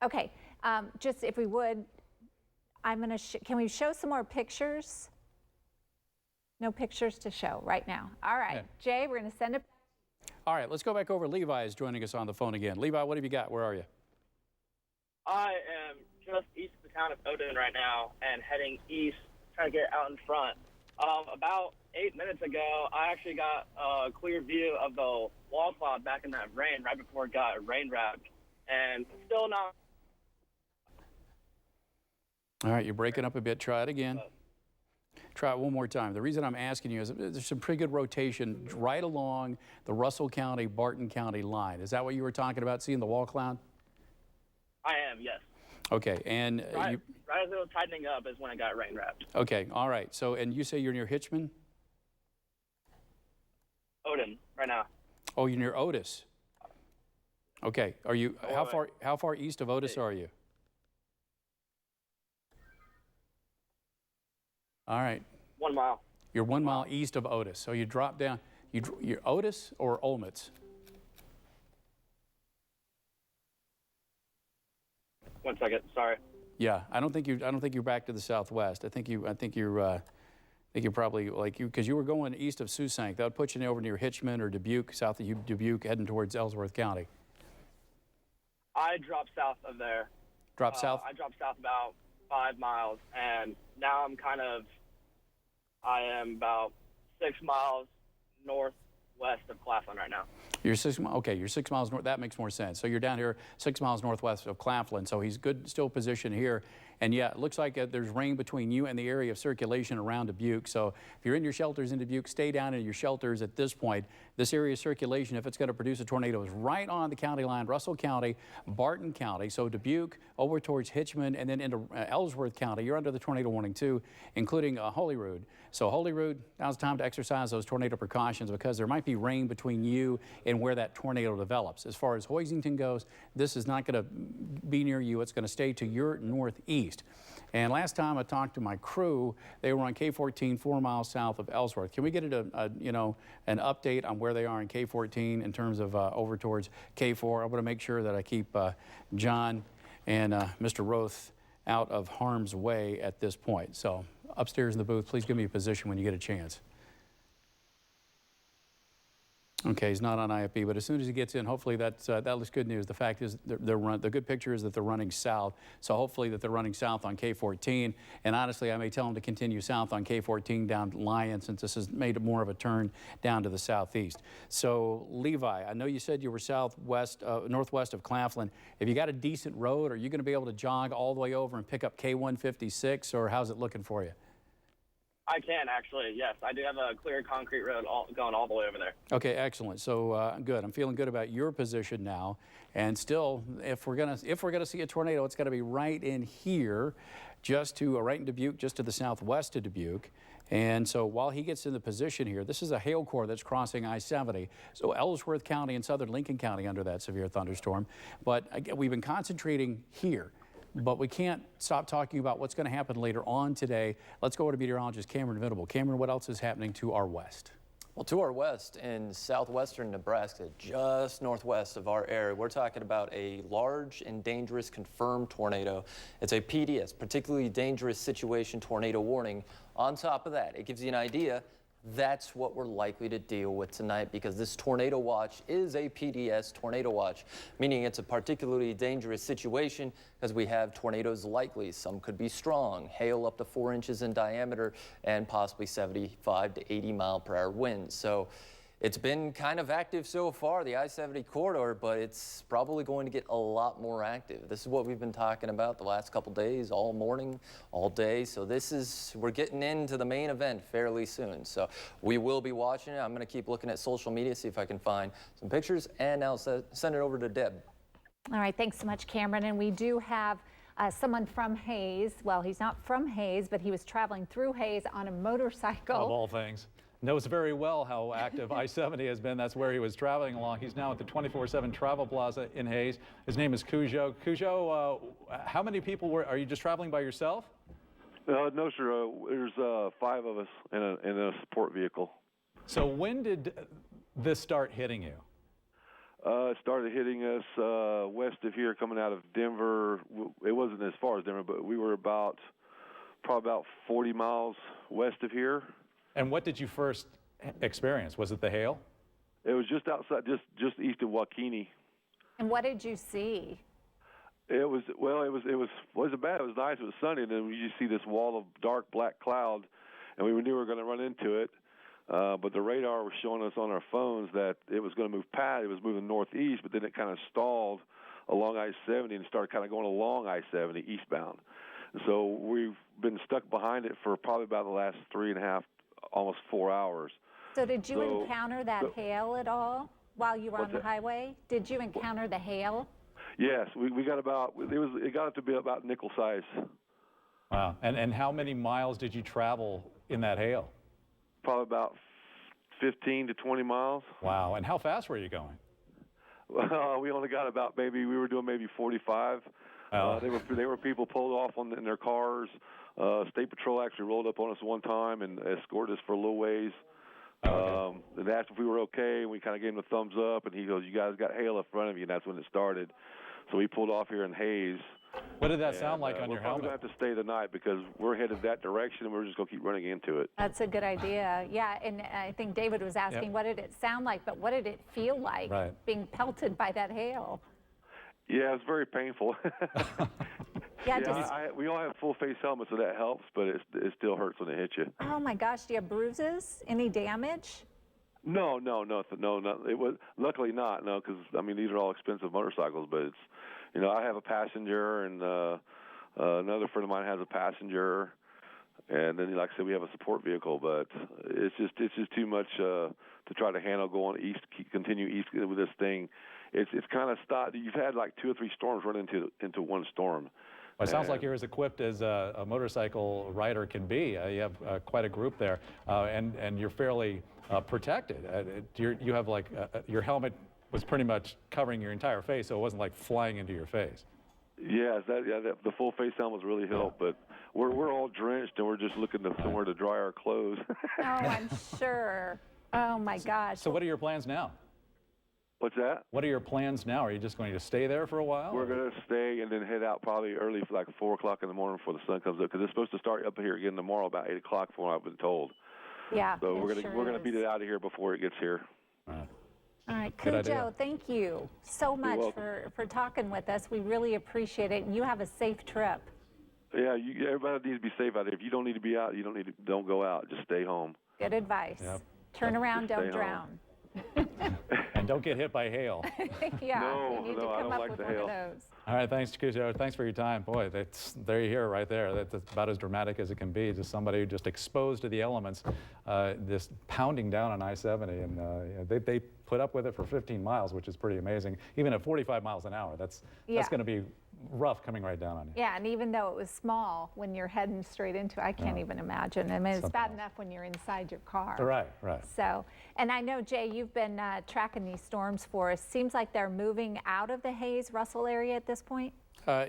Okay. Just if we would, I'm going to, can we show some more pictures? No pictures to show right now. All right. Yeah. Jay, we're going to send it. All right, let's go back over. Levi is joining us on the phone again. Levi, what have you got? Where are you? I am just east of the town of Odin right now and heading east, trying to get out in front. About 8 minutes ago, I actually got a clear view of the wall cloud back in that rain right before it got rain wrapped, and still not. All right, you're breaking up a bit. Try it again. Try it one more time. The reason I'm asking you is there's some pretty good rotation right along the Russell County, Barton County line. Is that what you were talking about, seeing the wall cloud? I am, yes. Okay, and right as it was tightening up is when it got rain wrapped. Okay, all right. So, and you say you're near Hitchman? Odin, right now. Oh, you're near Otis. Okay, are you? How far east of Otis are you? All right. 1 mile. You're 1 mile east of Otis. So you drop down. You're Otis or Olmutz? 1 second. Sorry. Yeah, I don't think you're back to the southwest. I think you're probably like because you were going east of Susank. That would put you over near Hitchman or Dubuque, south of Dubuque, heading towards Ellsworth County. I dropped south of there. Drop south? I dropped south about 5 miles, and now I am about 6 miles northwest of Claflin right now. You're 6 miles. Okay, you're 6 miles north. That makes more sense. So you're down here 6 miles northwest of Claflin. So he's good, still positioned here. And yeah, it looks like there's rain between you and the area of circulation around Dubuque. So if you're in your shelters in Dubuque, stay down in your shelters at this point. This area of circulation, if it's going to produce a tornado, is right on the county line, Russell County, Barton County. So Dubuque over towards Hitchman and then into Ellsworth County. You're under the tornado warning too, including Holyrood. So Holyrood, now's the time to exercise those tornado precautions because there might be rain between you and where that tornado develops. As far as Hoisington goes, this is not going to be near you. It's going to stay to your northeast. And last time I talked to my crew, they were on K14, 4 miles south of Ellsworth. Can we get an update on where they are in K14 in terms of over towards K4? I want to make sure that I keep John and Mr. Roth out of harm's way at this point. So upstairs in the booth, please give me a position when you get a chance. Okay, he's not on IFB, but as soon as he gets in, hopefully that looks good news. The fact is, the good picture is that they're running south, so hopefully that they're running south on K14. And honestly, I may tell them to continue south on K14 down Lyon, since this has made more of a turn down to the southeast. So, Levi, I know you said you were northwest of Claflin. Have you got a decent road? Are you going to be able to jog all the way over and pick up K156, or how's it looking for you? I can actually, yes. I do have a clear concrete road going all the way over there. Okay, excellent. So good. I'm feeling good about your position now. And still, if we're gonna see a tornado, it's gonna be right in here, right in Dubuque, just to the southwest of Dubuque. And so while he gets in the position here, this is a hail core that's crossing I-70. So Ellsworth County and southern Lincoln County under that severe thunderstorm. But again, we've been concentrating here. But we can't stop talking about what's going to happen later on today. Let's go over to meteorologist Cameron Venable. Cameron, what else is happening to our west? Well, to our west in southwestern Nebraska, just northwest of our area, we're talking about a large and dangerous confirmed tornado. It's a PDS, particularly dangerous situation tornado warning. On top of that, it gives you an idea. That's what we're likely to deal with tonight, because this tornado watch is a PDS tornado watch, meaning it's a particularly dangerous situation because we have tornadoes likely. Some could be strong, hail up to 4 inches in diameter, and possibly 75 to 80 mile per hour winds. So it's been kind of active so far, the I-70 corridor, but it's probably going to get a lot more active. This is what we've been talking about the last couple days, all morning, all day. So we're getting into the main event fairly soon. So we will be watching it. I'm going to keep looking at social media, see if I can find some pictures, and I'll send it over to Deb. All right, thanks so much, Cameron. And we do have someone from Hayes. Well, he's not from Hayes, but he was traveling through Hayes on a motorcycle. Of all things. Knows very well how active I-70 has been. That's where he was traveling along. He's now at the 24/7 Travel Plaza in Hayes. His name is Cujo. Cujo, how many people are you just traveling by yourself? No, sir. There's 5 of us in a support vehicle. So when did this start hitting you? It started hitting us west of here, coming out of Denver. It wasn't as far as Denver, but we were probably about 40 miles west of here. And what did you first experience? Was it the hail? It was just outside, just east of Waukene. And what did you see? It wasn't bad. It was nice. It was sunny, and then you see this wall of dark black cloud, and we knew we were going to run into it. But the radar was showing us on our phones that it was going to move past. It was moving northeast, but then it kind of stalled along I-70 and started kind of going along I-70 eastbound. So we've been stuck behind it for probably about the last 3.5, almost 4 hours. So did you encounter that hail at all while you were on the highway? Did you encounter the hail? Yes, we got it got up to be about nickel size. Wow. And how many miles did you travel in that hail? Probably about 15 to 20 miles. Wow. And how fast were you going? Well, we only got we were doing maybe 45. Oh. They were people pulled off in their cars. State Patrol actually rolled up on us one time and escorted us for a little ways. And asked if we were okay, and we kind of gave him a thumbs up, and he goes, "You guys got hail in front of you," and that's when it started. So we pulled off here in Hayes. What did that sound like on your helmet? We're going to have to stay the night because we're headed that direction, and we're just going to keep running into it. That's a good idea. Yeah, and I think David was asking, what did it sound like, but what did it feel like being pelted by that hail? Yeah, it's very painful. Yeah, we all have full face helmets, so that helps, but it still hurts when it hits you. Oh my gosh, do you have bruises? Any damage? No. It was luckily not. No, because these are all expensive motorcycles, but it's I have a passenger, and another friend of mine has a passenger, and then like I said, we have a support vehicle, but it's just too much to try to handle going east, continue east with this thing. It's kind of stopped. You've had like 2 or 3 storms run into one storm. Well, it sounds like you're as equipped as a motorcycle rider can be. You have quite a group there, and you're fairly protected. You have your helmet was pretty much covering your entire face, so it wasn't like flying into your face. Yes, the full face helmets really help, but we're all drenched, and we're just looking for somewhere to dry our clothes. Oh, I'm sure. Oh my gosh. So what are your plans now? What's that? What are your plans now? Are you just going to stay there for a while? We're going to stay and then head out probably early for like 4 o'clock in the morning before the sun comes up, because it's supposed to start up here again tomorrow about 8 o'clock from what I've been told. Yeah. So we're going to beat it out of here before it gets here. All right, Cujo, thank you so much for talking with us. We really appreciate it, and you have a safe trip. Yeah, everybody needs to be safe out there. If you don't need to be out, don't go out. Just stay home. Good advice. Yep. Turn around, don't drown. And don't get hit by hail. Yeah, No, you need to no, I come don't up like with the one hail. of those. All right, thanks, Joe. Thanks for your time. Boy, there you hear it right there. That's about as dramatic as it can be. Just somebody just exposed to the elements, this pounding down on I-70, and they put up with it for 15 miles, which is pretty amazing. Even at 45 miles an hour, that's going to be rough coming right down on you. Yeah, and even though it was small, when you're heading straight into it, I can't even imagine. I mean, it's bad enough when you're inside your car. Right, right. So, and I know, Jay, you've been tracking these storms for us. Seems like they're moving out of the Hayes-Russell area at this point?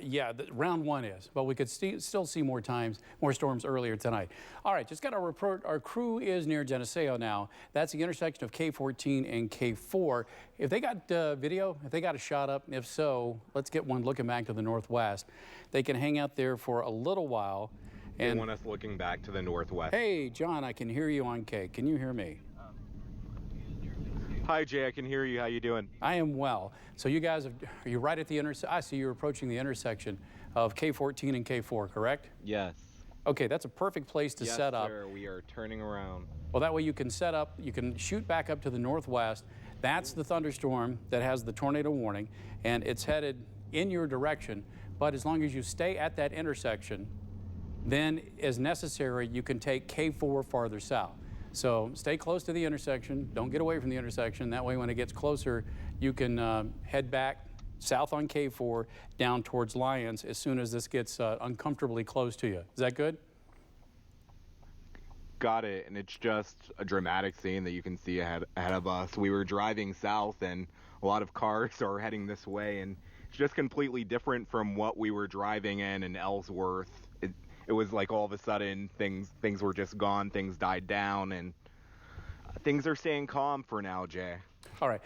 Yeah, round one is, but we could still see more storms earlier tonight. All right, just got our report. Our crew is near Geneseo now. That's the intersection of K14 and K4. If they got video, if they got a shot up, if so, let's get one looking back to the northwest. They can hang out there for a little while. And they want us looking back to the northwest. Hey, John, I can hear you on KAKE. Can you hear me? Hi, Jay. I can hear you. How you doing? I am well. So you guys, are you right at the intersection? I see you're approaching the intersection of K14 and K4, correct? Yes. Okay, that's a perfect place to set up. Yes, sir. We are turning around. Well, that way you can set up, you can shoot back up to the northwest. That's the thunderstorm that has the tornado warning, and it's headed in your direction. But as long as you stay at that intersection, then as necessary, you can take K4 farther south. So stay close to the intersection. Don't get away from the intersection. That way, when it gets closer, you can head back south on K4 down towards Lyons as soon as this gets uncomfortably close to you. Is that good? Got it. And it's just a dramatic scene that you can see ahead of us. We were driving south, and a lot of cars are heading this way, and it's just completely different from what we were driving in Ellsworth. It was like all of a sudden things were just gone, things died down, and things are staying calm for now, Jay. All right,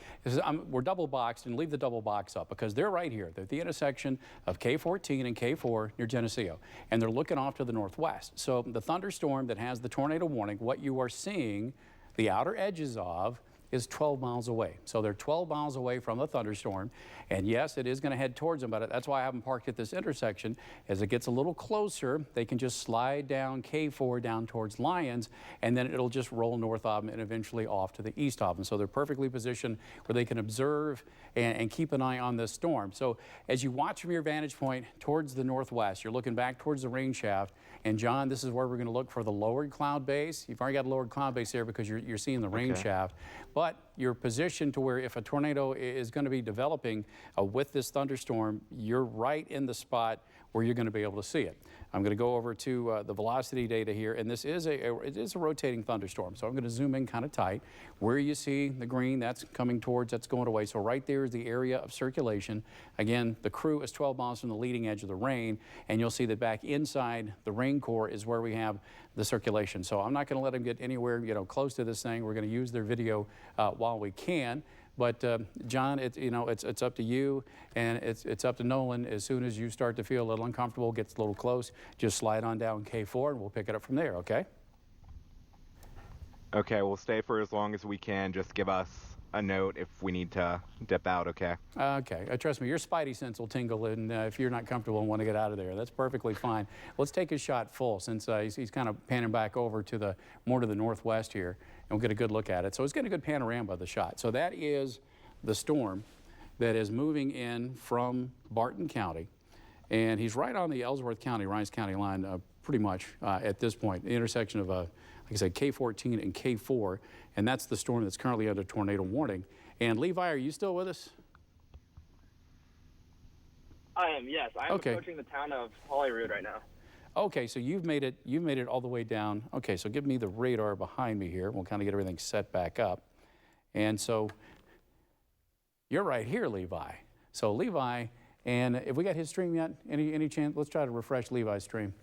we're double boxed, and leave the double box up because they're right here. They're at the intersection of K14 and K4 near Geneseo, and they're looking off to the northwest. So the thunderstorm that has the tornado warning, what you are seeing, the outer edges of, is 12 miles away. So they're 12 miles away from the thunderstorm. And yes, it is going to head towards them, but that's why I haven't parked at this intersection. As it gets a little closer, they can just slide down K4 down towards Lyons, and then it'll just roll north of them and eventually off to the east of them. So they're perfectly positioned where they can observe and keep an eye on this storm. So as you watch from your vantage point towards the northwest, you're looking back towards the rain shaft. And John, this is where we're going to look for the lowered cloud base. You've already got a lowered cloud base there because you're seeing the rain shaft. But you're positioned to where if a tornado is going to be developing with this thunderstorm, you're right in the spot where you're going to be able to see it. I'm going to go over to the velocity data here, and this is it is a rotating thunderstorm. So I'm going to zoom in kind of tight. Where you see the green, that's coming towards, that's going away. So right there is the area of circulation. Again, the crew is 12 miles from the leading edge of the rain, and you'll see that back inside the rain core is where we have the circulation. So I'm not going to let them get anywhere, close to this thing. We're going to use their video while we can. But John, it's up to you, and it's up to Nolan. As soon as you start to feel a little uncomfortable, gets a little close, just slide on down K4, and we'll pick it up from there. Okay? Okay, we'll stay for as long as we can. Just give us a note if we need to dip out. Okay? Okay. Trust me, your spidey sense will tingle, and if you're not comfortable and want to get out of there, that's perfectly fine. Let's take his shot full, since he's kind of panning back over to more to the northwest here, and we'll get a good look at it. So it's getting a good panorama of the shot. So that is the storm that is moving in from Barton County, and he's right on the Ellsworth County, Rhines County line pretty much at this point, the intersection of, like I said, K14 and K4, and that's the storm that's currently under tornado warning. And Levi, are you still with us? I am, yes. I am approaching the town of Holyrood right now. Okay, so you've made it all the way down. Okay, so give me the radar behind me here. We'll kind of get everything set back up. And so you're right here, Levi. So Levi, and have we got his stream yet? Any chance? Let's try to refresh Levi's stream.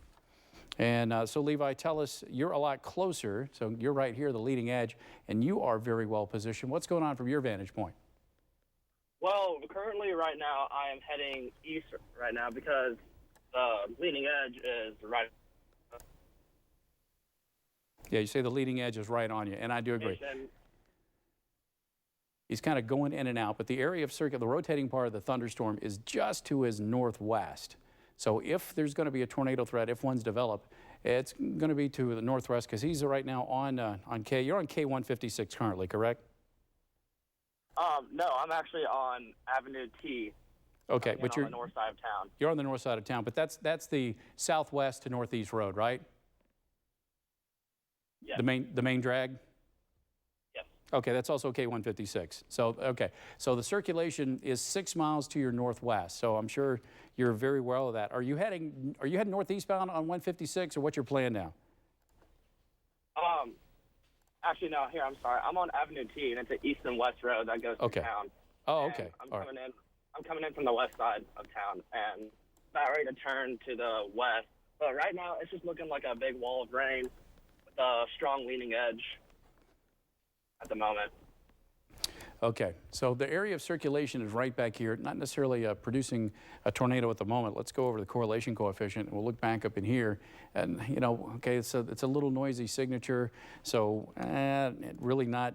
And so Levi, tell us, you're a lot closer. So you're right here, the leading edge, and you are very well positioned. What's going on from your vantage point? Well, currently right now I am heading east right now because the leading edge is right. Yeah, you say the leading edge is right on you, and I do agree. He's kind of going in and out, but the area of the rotating part of the thunderstorm is just to his northwest. So if there's going to be a tornado threat, if one's developed, it's going to be to the northwest because he's right now on K. You're on K156 currently, correct? No, I'm actually on Avenue T. Okay, but on you're the north side of town. You're on the north side of town, but that's the southwest to northeast road, right? Yes. The main drag? Yes. Okay, that's also K156. So, okay. So the circulation is 6 miles to your northwest. So I'm sure you're very well of that. Are you heading northeastbound on 156, or what's your plan now? Actually, no, here, I'm sorry. I'm on Avenue T, and it's an east and west road that goes through town. Oh, And okay. I'm coming in from the west side of town, and about ready to turn to the west. But right now, it's just looking like a big wall of rain with a strong leaning edge at the moment. Okay, so the area of circulation is right back here, not necessarily producing a tornado at the moment. Let's go over the correlation coefficient, and we'll look back up in here. And, you know, okay, it's a little noisy signature, so really not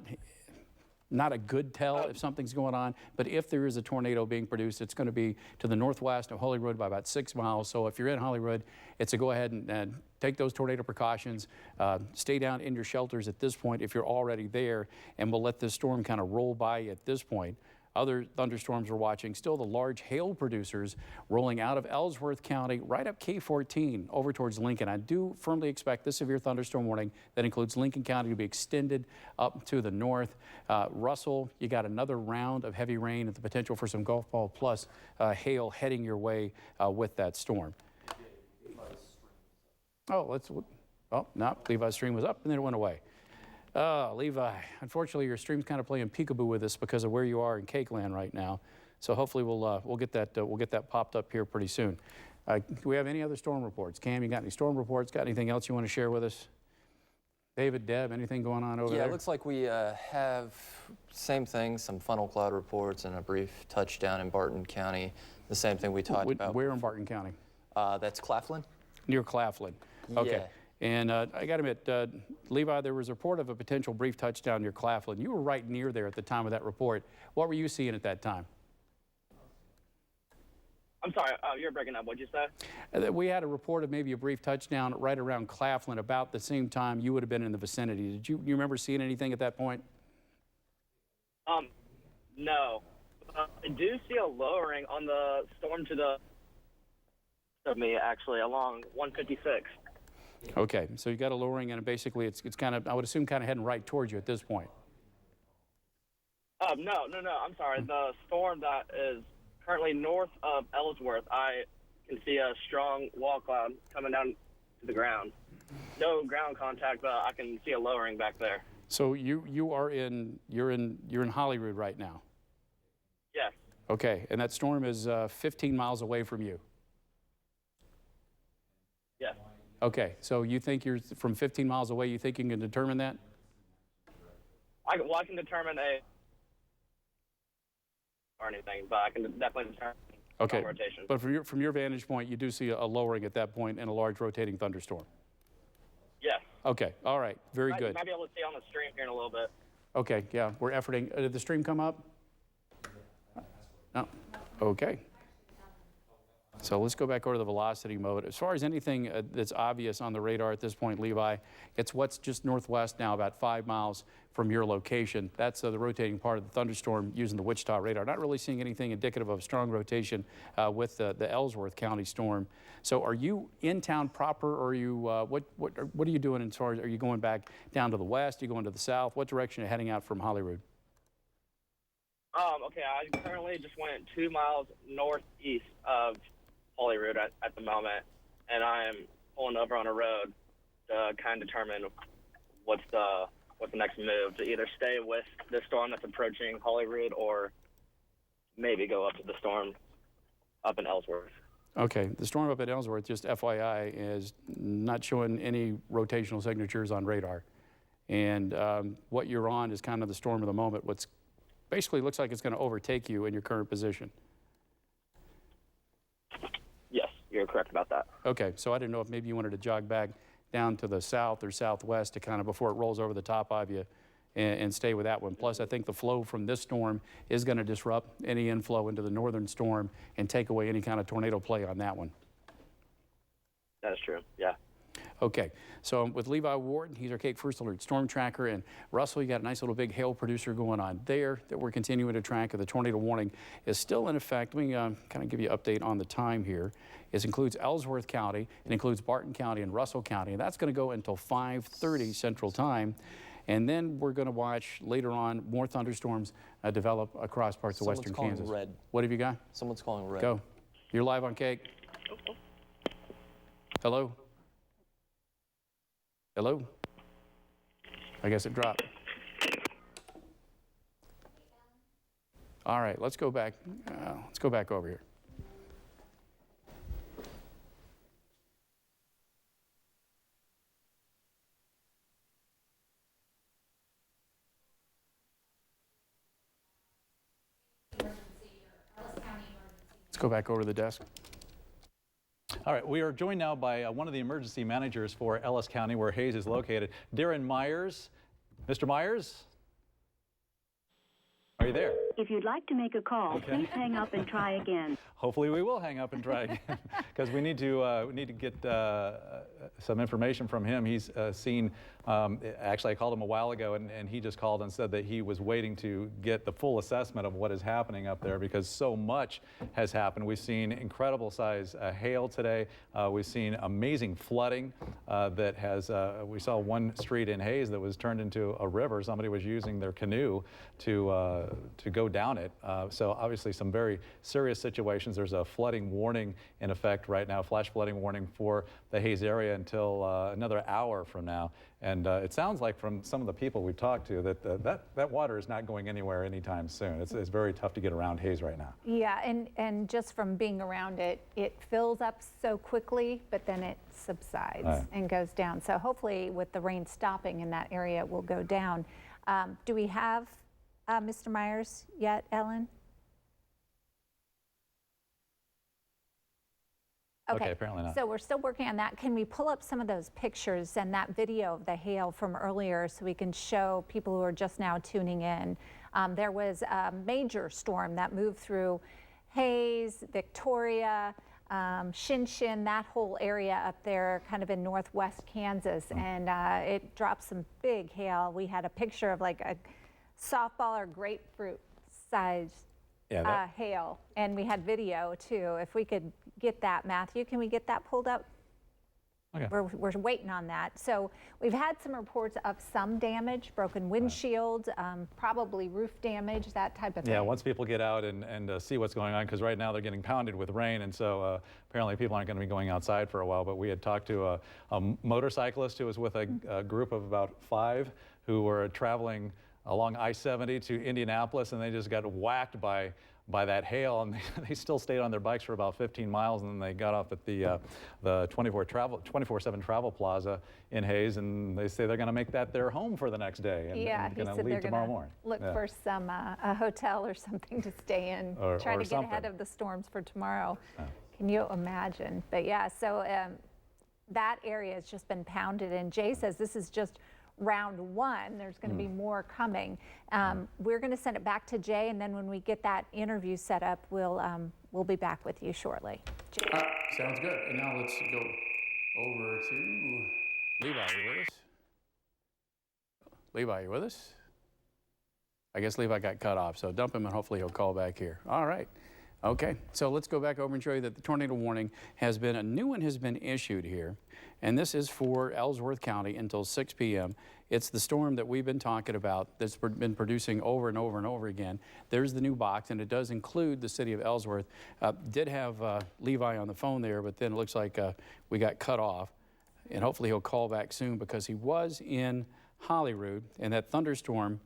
a good tell if something's going on. But if there is a tornado being produced, it's going to be to the northwest of Hollywood by about 6 miles. So if you're in Hollywood, it's a go ahead and take those tornado precautions. Stay down in your shelters at this point if you're already there, and we'll let this storm kind of roll by at this point. Other thunderstorms we're watching, still the large hail producers rolling out of Ellsworth County right up K14 over towards Lincoln. I do firmly expect this severe thunderstorm warning that includes Lincoln County to be extended up to the north. Russell, you got another round of heavy rain and the potential for some golf ball plus hail heading your way with that storm. Oh, no, Levi's stream was up and then it went away. Levi, unfortunately, your stream's kind of playing peekaboo with us because of where you are in KAKE land right now. So hopefully we'll get that popped up here pretty soon. Do we have any other storm reports? Cam, you got any storm reports? Got anything else you want to share with us? David, Deb, anything going on over there? Yeah, it looks like we have same thing, some funnel cloud reports and a brief touchdown in Barton County. The same thing we talked about. Where in Barton County? That's Claflin. Near Claflin. Okay. Yeah. And I got to admit, Levi, there was a report of a potential brief touchdown near Claflin. You were right near there at the time of that report. What were you seeing at that time? I'm sorry, you're breaking up. What'd you say? We had a report of maybe a brief touchdown right around Claflin about the same time you would have been in the vicinity. Did you remember seeing anything at that point? No. I do see a lowering on the storm to the of me, actually, along 156. Okay, so you got a lowering, and basically it's kind of, I would assume, kind of heading right towards you at this point. No, I'm sorry. The storm that is currently north of Ellsworth, I can see a strong wall cloud coming down to the ground. No ground contact, but I can see a lowering back there. So you're in Hollywood right now? Yes. Okay, and that storm is 15 miles away from you? Yes. Okay, so you think you're from 15 miles away, you think you can determine that? I can determine or anything, but I can definitely determine rotation. But from your vantage point, you do see a lowering at that point and a large rotating thunderstorm? Yes. Okay, all right, very good. You might be able to see on the stream here in a little bit. Okay, yeah, we're efforting. Did the stream come up? No. Okay. So let's go back over to the velocity mode. As far as anything that's obvious on the radar at this point, Levi, it's what's just northwest now, about 5 miles from your location. That's the rotating part of the thunderstorm using the Wichita radar. Not really seeing anything indicative of strong rotation with the Ellsworth County storm. So are you in town proper, or are you, what are you doing as far as, are you going back down to the west? Are you going to the south? What direction are you heading out from Hollywood? Okay, I currently just went 2 miles northeast of Holyrood at the moment, and I am pulling over on a road to kind of determine what's the next move, to either stay with the storm that's approaching Holyrood or maybe go up to the storm up in Ellsworth. Okay, the storm up at Ellsworth, just FYI, is not showing any rotational signatures on radar. And what you're on is kind of the storm of the moment. What's basically looks like it's going to overtake you in your current position. Yes, you're correct about that. Okay, so I didn't know if maybe you wanted to jog back down to the south or southwest to kind of before it rolls over the top of you and stay with that one. Plus, I think the flow from this storm is going to disrupt any inflow into the northern storm and take away any kind of tornado play on that one. That is true, yeah. Okay, so with Levi Ward, he's our KAKE First Alert Storm Tracker, and Russell, you got a nice little big hail producer going on there that we're continuing to track. The tornado warning is still in effect. Let me kind of give you an update on the time here. It includes Ellsworth County, it includes Barton County and Russell County, and that's going to go until 5:30 Central Time. And then we're going to watch later on more thunderstorms develop across parts of western Kansas. Red. What have you got? Someone's calling red. Go. You're live on KAKE. Hello? Hello? I guess it dropped. All right, let's go back. Let's go back over here. Let's go back over to the desk. All right, we are joined now by one of the emergency managers for Ellis County, where Hays is located, Darren Myers. Mr. Myers, are you there? If you'd like to make a call, please hang up and try again. Hopefully we will hang up and try again, because we need to get some information from him. He's seen, actually I called him a while ago, and he just called and said that he was waiting to get the full assessment of what is happening up there, because so much has happened. We've seen incredible size hail today. We've seen amazing flooding that has, we saw one street in Hays that was turned into a river. Somebody was using their canoe to go down it. So obviously some very serious situations. There's a flooding warning in effect right now, flash flooding warning for the Hays area until another hour from now. And it sounds like from some of the people we've talked to that that water is not going anywhere anytime soon. It's very tough to get around Hays right now. Yeah, and just from being around it, it fills up so quickly, but then it subsides and goes down. So hopefully with the rain stopping in that area, it will go down. Do we have Mr. Myers yet, Ellen? Okay, apparently not. So we're still working on that. Can we pull up some of those pictures and that video of the hail from earlier so we can show people who are just now tuning in? There was a major storm that moved through Hays, Victoria, Shinshin, that whole area up there kind of in northwest Kansas, and it dropped some big hail. We had a picture of like a softball or grapefruit size hail, and we had video too. If we could get that, Matthew, can we get that pulled up? Okay. We're waiting on that. So we've had some reports of some damage, broken windshields, probably roof damage, that type of thing. Yeah, once people get out and see what's going on, because right now they're getting pounded with rain, and so apparently people aren't going to be going outside for a while. But we had talked to a motorcyclist who was with a group of about 5 who were traveling along I-70 to Indianapolis, and they just got whacked by that hail, and they still stayed on their bikes for about 15 miles, and then they got off at the 24/7 travel plaza in Hays, and they say they're going to make that their home for the next day, and going to leave tomorrow morning. Look for some a hotel or something to stay in, try to get ahead of the storms for tomorrow. Can you imagine? But yeah, so that area has just been pounded, and Jay says this is just round 1. There's going to be more coming. We're going to send it back to Jay, and then when we get that interview set up, we'll be back with you shortly. Jay. Sounds good. And now let's go over to Levi. Are you with us? Levi, you with us? I guess Levi got cut off, so dump him and hopefully he'll call back here. All right. Okay, so let's go back over and show you that the tornado warning has been, a new one has been issued here, and this is for Ellsworth County until 6 p.m. It's the storm that we've been talking about that's been producing over and over and over again. There's the new box, and it does include the city of Ellsworth. Did have Levi on the phone there, but then it looks like we got cut off, and hopefully he'll call back soon because he was in Holyrood, and that thunderstorm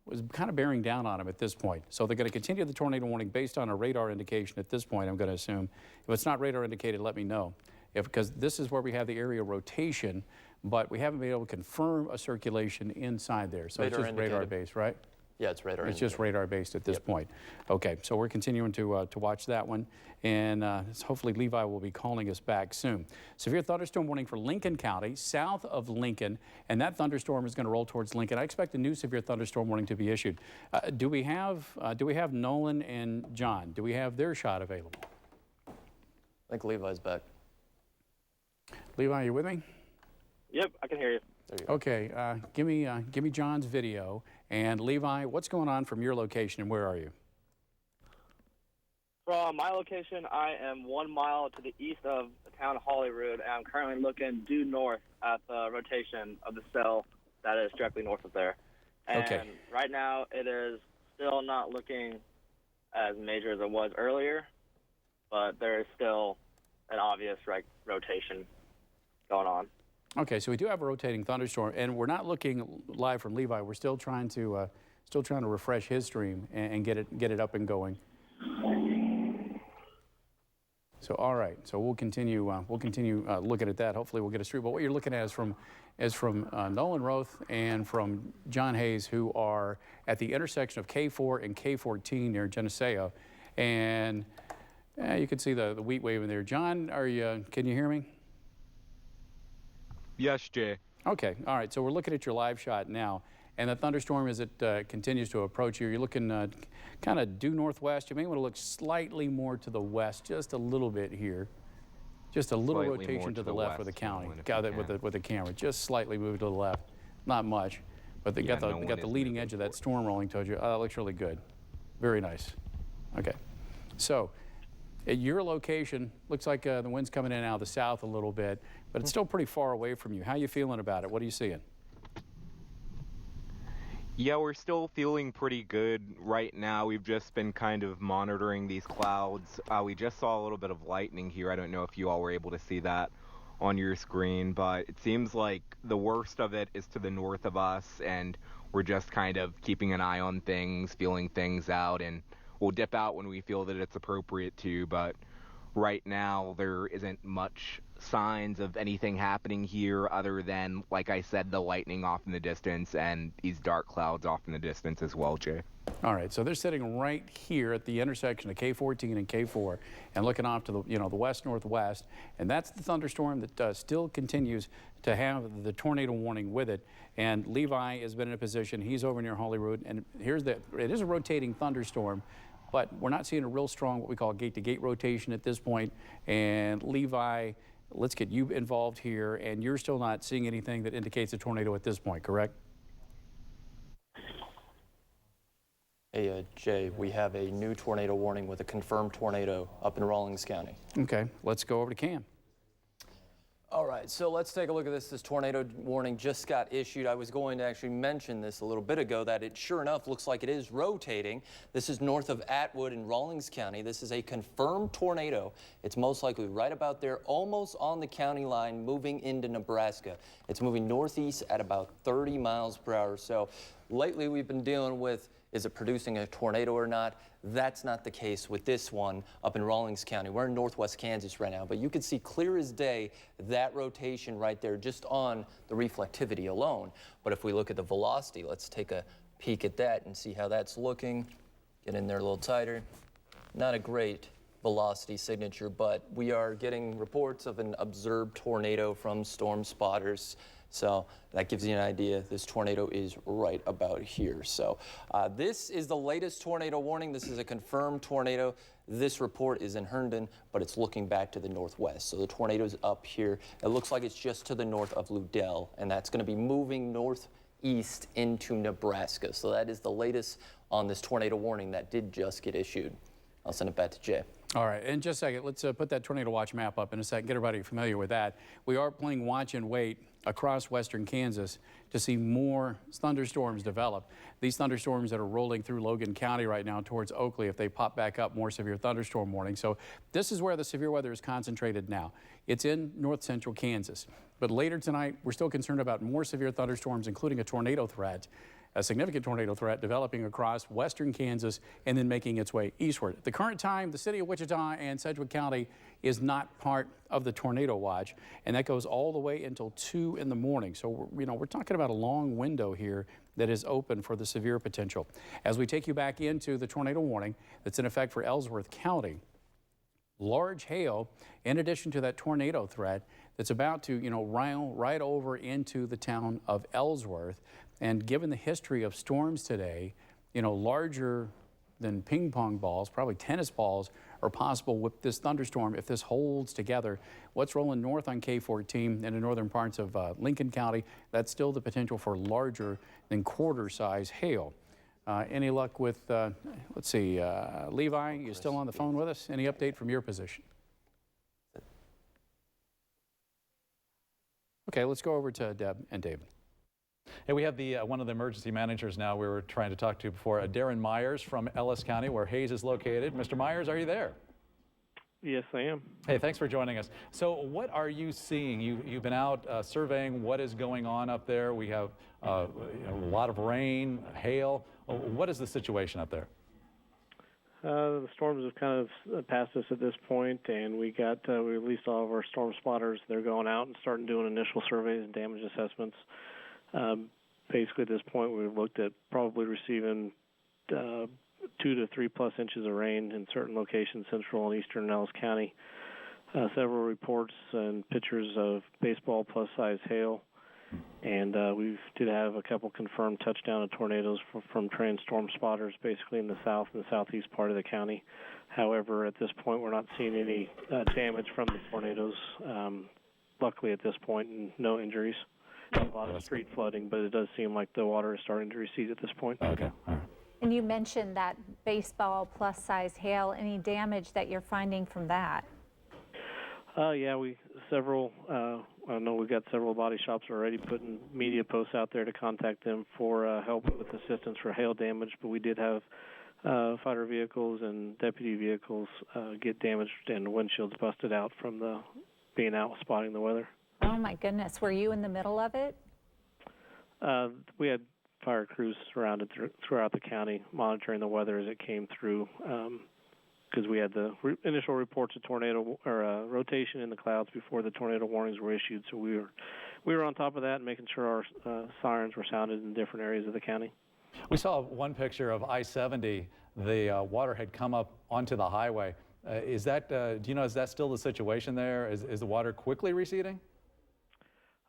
was kind of bearing down on him at this point. So they're going to continue the tornado warning based on a radar indication at this point, I'm going to assume. If it's not radar indicated, let me know. Because this is where we have the area rotation, but we haven't been able to confirm a circulation inside there. So it's just radar based, right? Yeah, it's radar. It's just radar based at this point. Okay, so we're continuing to watch that one, and hopefully Levi will be calling us back soon. Severe thunderstorm warning for Lincoln County, south of Lincoln, and that thunderstorm is going to roll towards Lincoln. I expect a new severe thunderstorm warning to be issued. Do we have Nolan and John? Do we have their shot available? I think Levi's back. Levi, are you with me? Yep, I can hear you. There you go. Okay, give me John's video. And Levi, what's going on from your location and where are you? From my location, I am 1 mile to the east of the town of Holyrood, and I'm currently looking due north at the rotation of the cell that is directly north of there. And Okay. right now, it is still not looking as major as it was earlier, but there is still an obvious rotation going on. Okay, so we do have a rotating thunderstorm, and we're not looking live from Levi. We're still trying to refresh his stream and get it up and going. So all right, so we'll continue looking at that. Hopefully we'll get a stream. But what you're looking at is from Nolan Roth and from John Hayes, who are at the intersection of K4 and K14 near Geneseo, and you can see the wheat wave in there. John, can you hear me? Yes, Jay. Okay, all right, so we're looking at your live shot now, and the thunderstorm, as it continues to approach you, you're looking kind of due northwest. You may want to look slightly more to the west, just a little bit here. Just a little Slightly rotation more to the left with the county. Nolan, if Got you that can. with the camera, just slightly moved to the left, not much, but they Yeah, got the Nolan is leading moving edge of that forward. storm rolling towards you. Oh, that looks really good, very nice. Okay, so at your location, looks like the wind's coming in and out of the south a little bit, but it's still pretty far away from you. How are you feeling about it? What are you seeing? Yeah, we're still feeling pretty good right now. We've just been kind of monitoring these clouds. We just saw a little bit of lightning here. I don't know if you all were able to see that on your screen, but it seems like the worst of it is to the north of us, and we're just kind of keeping an eye on things, feeling things out, and we'll dip out when we feel that it's appropriate to, but right now there isn't much signs of anything happening here other than, like I said, the lightning off in the distance and these dark clouds off in the distance as well, Jay. All right, so they're sitting right here at the intersection of K14 and K4 and looking off to the west-northwest, and that's the thunderstorm that still continues to have the tornado warning with it. And Levi has been in a position, he's over near Holyrood, and it is a rotating thunderstorm, but we're not seeing a real strong, what we call gate-to-gate rotation at this point. And Levi, let's get you involved here, and you're still not seeing anything that indicates a tornado at this point, correct? Hey, Jay, we have a new tornado warning with a confirmed tornado up in Rawlins County. Okay, let's go over to Cam. All right, so let's take a look at this. This tornado warning just got issued. I was going to actually mention this a little bit ago, that it sure enough looks like it is rotating. This is north of Atwood in Rawlins County. This is a confirmed tornado. It's most likely right about there, almost on the county line, moving into Nebraska. It's moving northeast at about 30 miles per hour. So lately we've been dealing with, is it producing a tornado or not? That's not the case with this one up in Rawlins County. We're in northwest Kansas right now, but you can see clear as day that rotation right there just on the reflectivity alone. But if we look at the velocity, let's take a peek at that and see how that's looking. Get in there a little tighter. Not a great velocity signature, but we are getting reports of an observed tornado from storm spotters. So that gives you an idea. This tornado is right about here. So this is the latest tornado warning. This is a confirmed tornado. This report is in Herndon, but it's looking back to the northwest. So the tornado's up here. It looks like it's just to the north of Ludell, and that's going to be moving northeast into Nebraska. So that is the latest on this tornado warning that did just get issued. I'll send it back to Jay. All right, in just a second, let's put that tornado watch map up in a second, get everybody familiar with that. We are playing watch and wait across western Kansas to see more thunderstorms develop. These thunderstorms that are rolling through Logan County right now towards Oakley, if they pop back up, more severe thunderstorm warning. So this is where the severe weather is concentrated now. It's in north central Kansas. But later tonight, we're still concerned about more severe thunderstorms, including a tornado threat. A significant tornado threat developing across western Kansas and then making its way eastward. At the current time, the city of Wichita and Sedgwick County is not part of the tornado watch, and that goes all the way until 2 in the morning. So we're talking about a long window here that is open for the severe potential. As we take you back into the tornado warning that's in effect for Ellsworth County, large hail, in addition to that tornado threat, that's about to rail right over into the town of Ellsworth. And given the history of storms today, larger than ping pong balls, probably tennis balls, are possible with this thunderstorm if this holds together. What's rolling north on K14 in the northern parts of Lincoln County, that's still the potential for larger than quarter-size hail. Any luck with, let's see, Levi, you still on the phone with us? Any update from your position? Okay, let's go over to Deb and David. Hey, we have the one of the emergency managers now we were trying to talk to before, Darren Myers from Ellis County, where Hayes is located. Mr. Myers, are you there? Yes, I am. Hey, thanks for joining us. So what are you seeing? You've been out surveying what is going on up there. We have a lot of rain, hail. What is the situation up there? The storms have kind of passed us at this point, and we released all of our storm spotters. They're going out and starting doing initial surveys and damage assessments. Basically, at this point, we've looked at probably receiving 2 to 3+ inches of rain in certain locations, central and eastern Ellis County. Several reports and pictures of baseball plus size hail, and we did have a couple confirmed touchdown of tornadoes from trained storm spotters, basically in the south and the southeast part of the county. However, at this point, we're not seeing any damage from the tornadoes. Luckily, at this point, no injuries. A lot of street flooding, but it does seem like the water is starting to recede at this point. Okay. All right. And you mentioned that baseball plus size hail. Any damage that you're finding from that? Yeah, I know we've got several body shops already putting media posts out there to contact them for help with assistance for hail damage, but we did have fighter vehicles and deputy vehicles get damaged and windshields busted out from being out spotting the weather. Oh my goodness, were you in the middle of it? We had fire crews surrounded throughout the county monitoring the weather as it came through, because we had the initial reports of tornado or rotation in the clouds before the tornado warnings were issued. So we were on top of that and making sure our sirens were sounded in different areas of the county. We saw one picture of I-70. The water had come up onto the highway. Is that, do you know, is that still the situation there? Is the water quickly receding?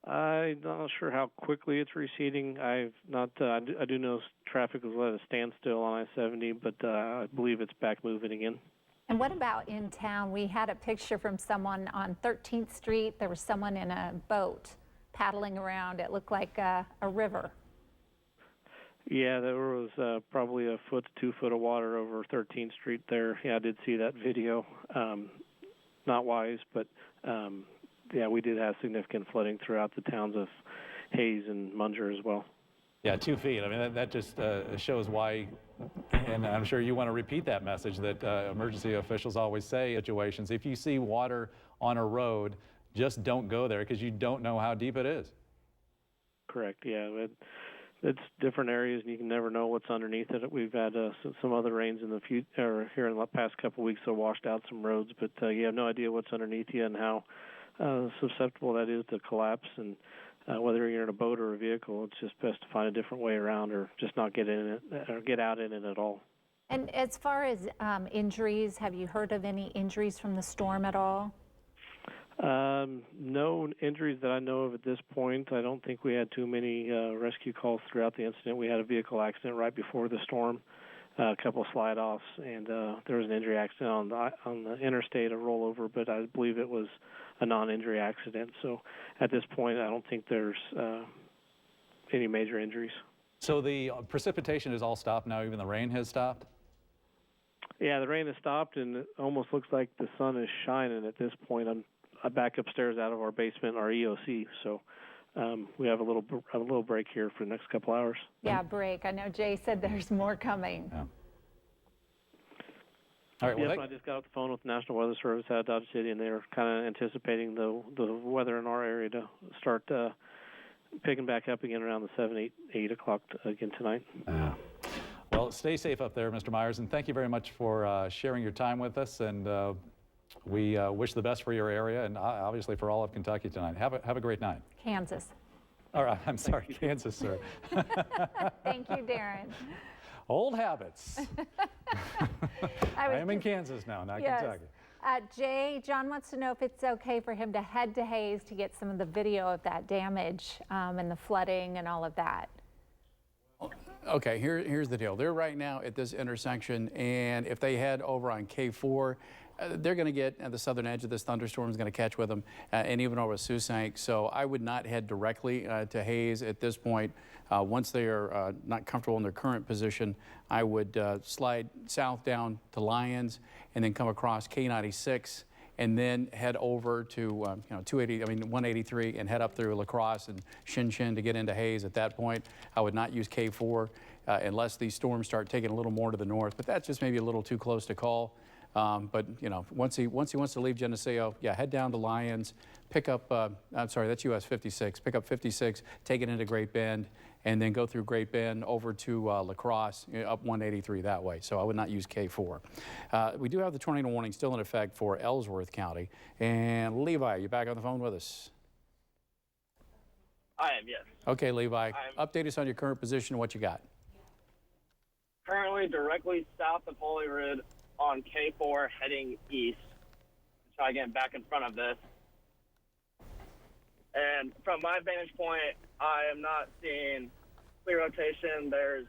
I'm not sure how quickly it's receding. I do know traffic was at a standstill on I-70, but I believe it's back moving again. And what about in town? We had a picture from someone on 13th Street. There was someone in a boat paddling around. It looked like a river. Yeah, there was probably 1 foot to 2 foot of water over 13th Street there. Yeah, I did see that video. Not wise, but yeah, we did have significant flooding throughout the towns of Hayes and Munger as well. Yeah, 2 feet. I mean, that just shows why, and I'm sure you want to repeat that message that emergency officials always say situations. If you see water on a road, just don't go there because you don't know how deep it is. Correct, yeah. It's different areas, and you can never know what's underneath it. We've had some other rains in the here in the past couple of weeks that washed out some roads, but you have no idea what's underneath you and how susceptible that is to collapse. And whether you're in a boat or a vehicle, it's just best to find a different way around or just not get in it or get out in it at all. And as far as injuries, have you heard of any injuries from the storm at all? No injuries that I know of at this point. I don't think we had too many rescue calls throughout the incident. We had a vehicle accident right before the storm, a couple of slide-offs, and there was an injury accident on the interstate, a rollover, but I believe it was a non-injury accident. So at this point, I don't think there's any major injuries. So the precipitation is all stopped now, even the rain has stopped? Yeah, the rain has stopped, and it almost looks like the sun is shining at this point. I'm back upstairs out of our basement, our EOC, so we have a little break here for the next couple hours. Yeah, break. I know Jay said there's more coming. Yeah. All right, well, yes, I just got off the phone with the National Weather Service out of Dodge City, and they're kind of anticipating the weather in our area to start picking back up again around the 8 o'clock again tonight. Well, stay safe up there, Mr. Myers, and thank you very much for sharing your time with us. And we wish the best for your area and obviously for all of Kentucky tonight. Have a great night. Kansas. All right, I'm sorry, Kansas, sir. Thank you, Darren. Old habits. I am in Kansas now, not Kentucky. Jay, John wants to know if it's okay for him to head to Hayes to get some of the video of that damage and the flooding and all of that. Okay, here's the deal. They're right now at this intersection, and if they head over on K4, they're going to get at the southern edge of this thunderstorm is going to catch with them, and even over Susank. So I would not head directly to Hayes at this point. Once they are not comfortable in their current position, I would slide south down to Lyons and then come across K96 and then head over to 183 and head up through La Crosse and Shinshin to get into Hayes. At that point, I would not use K4 unless these storms start taking a little more to the north. But that's just maybe a little too close to call. But once he wants to leave Geneseo, yeah, head down to Lyons, pick up. I'm sorry, that's US 56. Pick up 56, take it into Great Bend, and then go through Great Bend over to La Crosse, up 183 that way. So I would not use K4. We do have the tornado warning still in effect for Ellsworth County. And Levi, you back on the phone with us? I am, yes. Okay, Levi, update us on your current position and what you got. Currently directly south of Holy Rood on K4 heading east. Try to get back in front of this. And from my vantage point, I am not seeing clear rotation. There's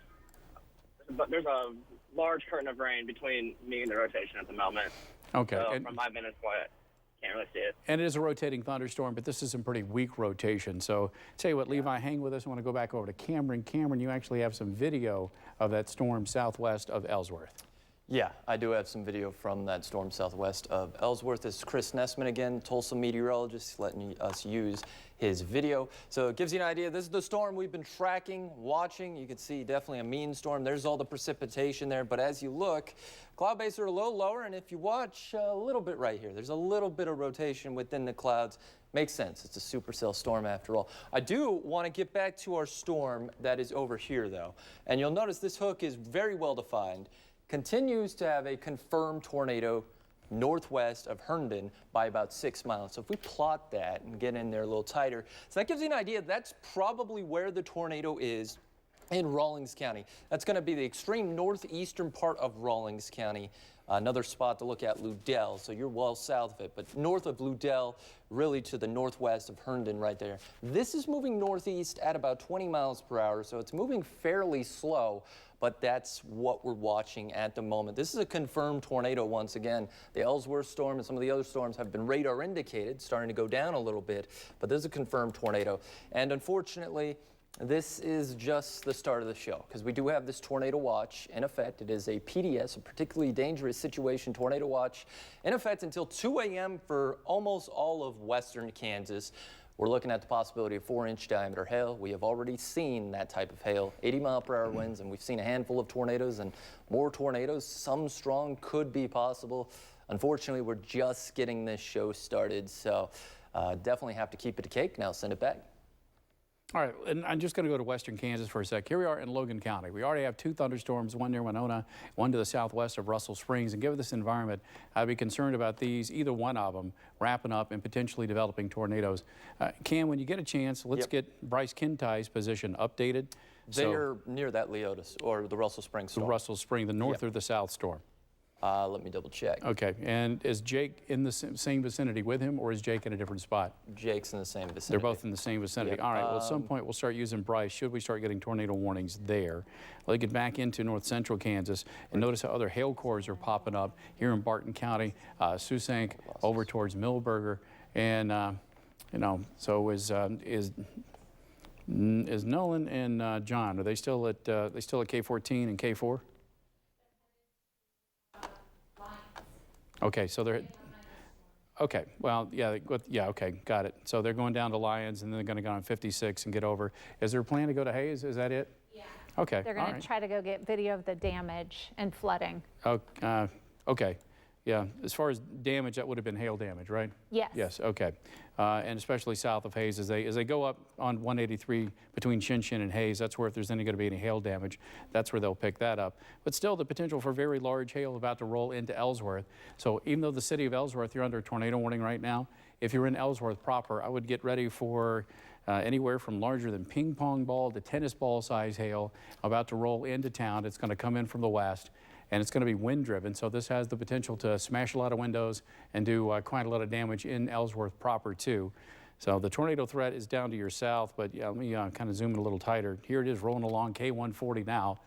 a large curtain of rain between me and the rotation at the moment. Okay. So from my vantage point, I can't really see it. And it is a rotating thunderstorm, but this is some pretty weak rotation. So tell you what, Levi, hang with us. I want to go back over to Cameron. Cameron, you actually have some video of that storm southwest of Ellsworth. Yeah, I do have some video from that storm southwest of Ellsworth. This is Chris Nessman again, Tulsa meteorologist, letting us use his video. So it gives you an idea. This is the storm we've been tracking, watching. You can see definitely a mean storm. There's all the precipitation there. But as you look, cloud bases are a little lower. And if you watch a little bit right here, there's a little bit of rotation within the clouds. Makes sense. It's a supercell storm after all. I do want to get back to our storm that is over here, though. And you'll notice this hook is very well defined. Continues to have a confirmed tornado northwest of Herndon by about 6 miles. So if we plot that and get in there a little tighter, so that gives you an idea. That's probably where the tornado is in Rawlins County. That's going to be the extreme northeastern part of Rawlins County. Another spot to look at, Ludell. So you're well south of it, but north of Ludell, really to the northwest of Herndon right there. This is moving northeast at about 20 miles per hour, so it's moving fairly slow, but that's what we're watching at the moment. This is a confirmed tornado once again. The Ellsworth storm and some of the other storms have been radar indicated, starting to go down a little bit, but this is a confirmed tornado. And unfortunately, this is just the start of the show, because we do have this tornado watch in effect. It is a PDS, a particularly dangerous situation tornado watch, in effect until 2 a.m. for almost all of western Kansas. We're looking at the possibility of 4-inch diameter hail. We have already seen that type of hail, 80-mile-per-hour winds, and we've seen a handful of tornadoes and more tornadoes. Some strong could be possible. Unfortunately, we're just getting this show started, so definitely have to keep it to Cake. Now send it back. All right, and I'm just going to go to western Kansas for a sec. Here we are in Logan County. We already have 2 thunderstorms, one near Winona, one to the southwest of Russell Springs. And given this environment, I'd be concerned about these, either one of them, wrapping up and potentially developing tornadoes. Cam, when you get a chance, let's get Bryce Kintai's position updated. They are near that Leotis, or the Russell Springs storm. The Russell Spring, the north or the south storm? Let me double check. Okay, and is Jake in the same vicinity with him, or is Jake in a different spot? Jake's in the same vicinity. They're both in the same vicinity. Yep. All right, well, at some point we'll start using Bryce. Should we start getting tornado warnings there? Let's get back into north central Kansas and notice how other hail cores are popping up here in Barton County, Susank, over towards Millburger. And, so is Nolan and John, are they still at K14 and K4? Okay, so they're, okay, well, yeah, okay, got it. So they're going down to Lyons, and then they're going to go on 56 and get over. Is there a plan to go to Hayes? Is that it? Yeah. Okay. They're going to try to go get video of the damage and flooding. Okay. Yeah, as far as damage, that would have been hail damage, right? Yes. Yes, okay. And especially south of Hayes, as they go up on 183 between Shinshin and Hayes, that's where if there's going to be any hail damage, that's where they'll pick that up. But still, the potential for very large hail about to roll into Ellsworth. So even though the city of Ellsworth, you're under a tornado warning right now, if you're in Ellsworth proper, I would get ready for anywhere from larger than ping pong ball to tennis ball size hail about to roll into town. It's going to come in from the west. And it's going to be wind-driven, so this has the potential to smash a lot of windows and do quite a lot of damage in Ellsworth proper, too. So the tornado threat is down to your south, but yeah, let me kind of zoom in a little tighter. Here it is rolling along K140 now,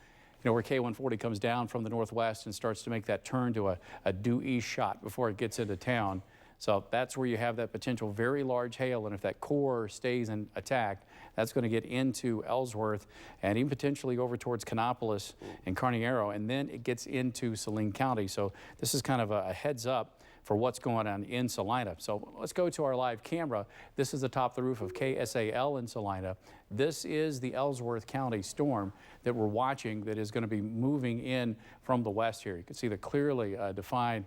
you know, where K140 comes down from the northwest and starts to make that turn to a due east shot before it gets into town. So that's where you have that potential very large hail, and if that core stays intact, that's going to get into Ellsworth and even potentially over towards Canopolis and Carneiro, and then it gets into Saline County. So this is kind of a heads up for what's going on in Salina. So let's go to our live camera. This is atop the roof of KSAL in Salina. This is the Ellsworth County storm that we're watching that is going to be moving in from the west here. You can see the clearly defined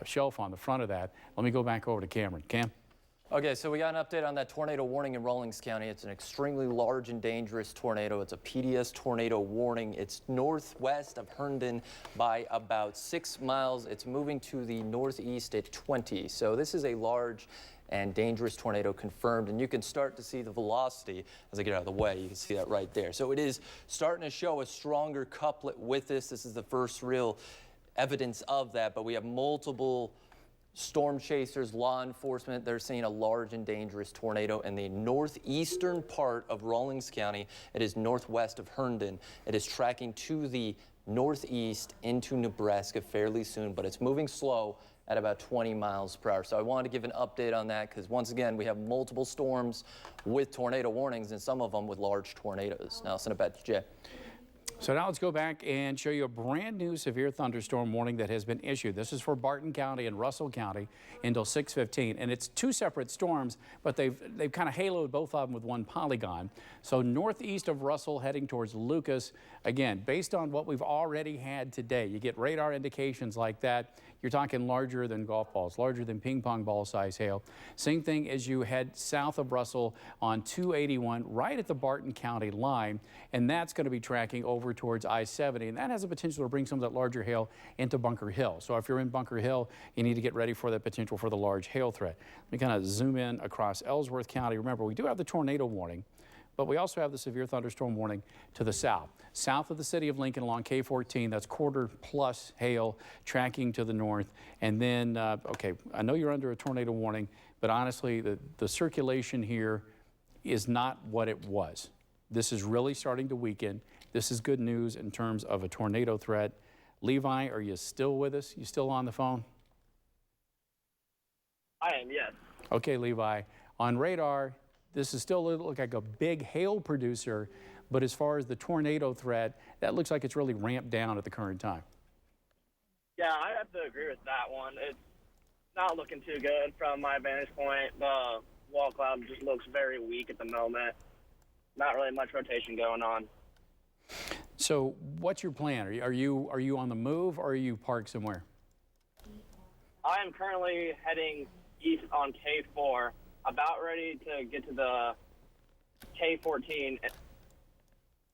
shelf on the front of that. Let me go back over to Cameron. Cam? Okay, so we got an update on that tornado warning in Rawlins County. It's an extremely large and dangerous tornado. It's a PDS tornado warning. It's northwest of Herndon by about 6 miles. It's moving to the northeast at 20. So this is a large and dangerous tornado confirmed, and you can start to see the velocity as I get out of the way. You can see that right there. So it is starting to show a stronger couplet with this. This is the first real evidence of that, but we have multiple storm chasers, law enforcement. They're seeing a large and dangerous tornado in the northeastern part of Rawlins County. It is northwest of Herndon. It is tracking to the northeast into Nebraska fairly soon, but it's moving slow at about 20 miles per hour. So I wanted to give an update on that because once again, we have multiple storms with tornado warnings and some of them with large tornadoes. Now I'll send it back to Jay. So now let's go back and show you a brand new severe thunderstorm warning that has been issued. This is for Barton County and Russell County until 6:15, and it's two separate storms, but they've kind of haloed both of them with one polygon. So northeast of Russell heading towards Lucas, again, based on what we've already had today, you get radar indications like that. You're talking larger than golf balls, larger than ping pong ball size hail. Same thing as you head south of Russell on 281, right at the Barton County line, and that's going to be tracking over towards I-70, and that has the potential to bring some of that larger hail into Bunker Hill. So if you're in Bunker Hill, you need to get ready for the potential for the large hail threat. Let me kind of zoom in across Ellsworth County. Remember, we do have the tornado warning, but we also have the severe thunderstorm warning to the south. South of the city of Lincoln along K14, that's quarter plus hail tracking to the north. And then, okay, I know you're under a tornado warning, but honestly, the circulation here is not what it was. This is really starting to weaken. This is good news in terms of a tornado threat. Levi, are you still with us? You still on the phone? I am, yes. Okay, Levi. On radar, this is still look like a big hail producer, but as far as the tornado threat, that looks like it's really ramped down at the current time. Yeah, I have to agree with that one. It's not looking too good from my vantage point. The wall cloud just looks very weak at the moment. Not really much rotation going on. So what's your plan? Are you on the move or are you parked somewhere? I am currently heading east on K4, about ready to get to the K14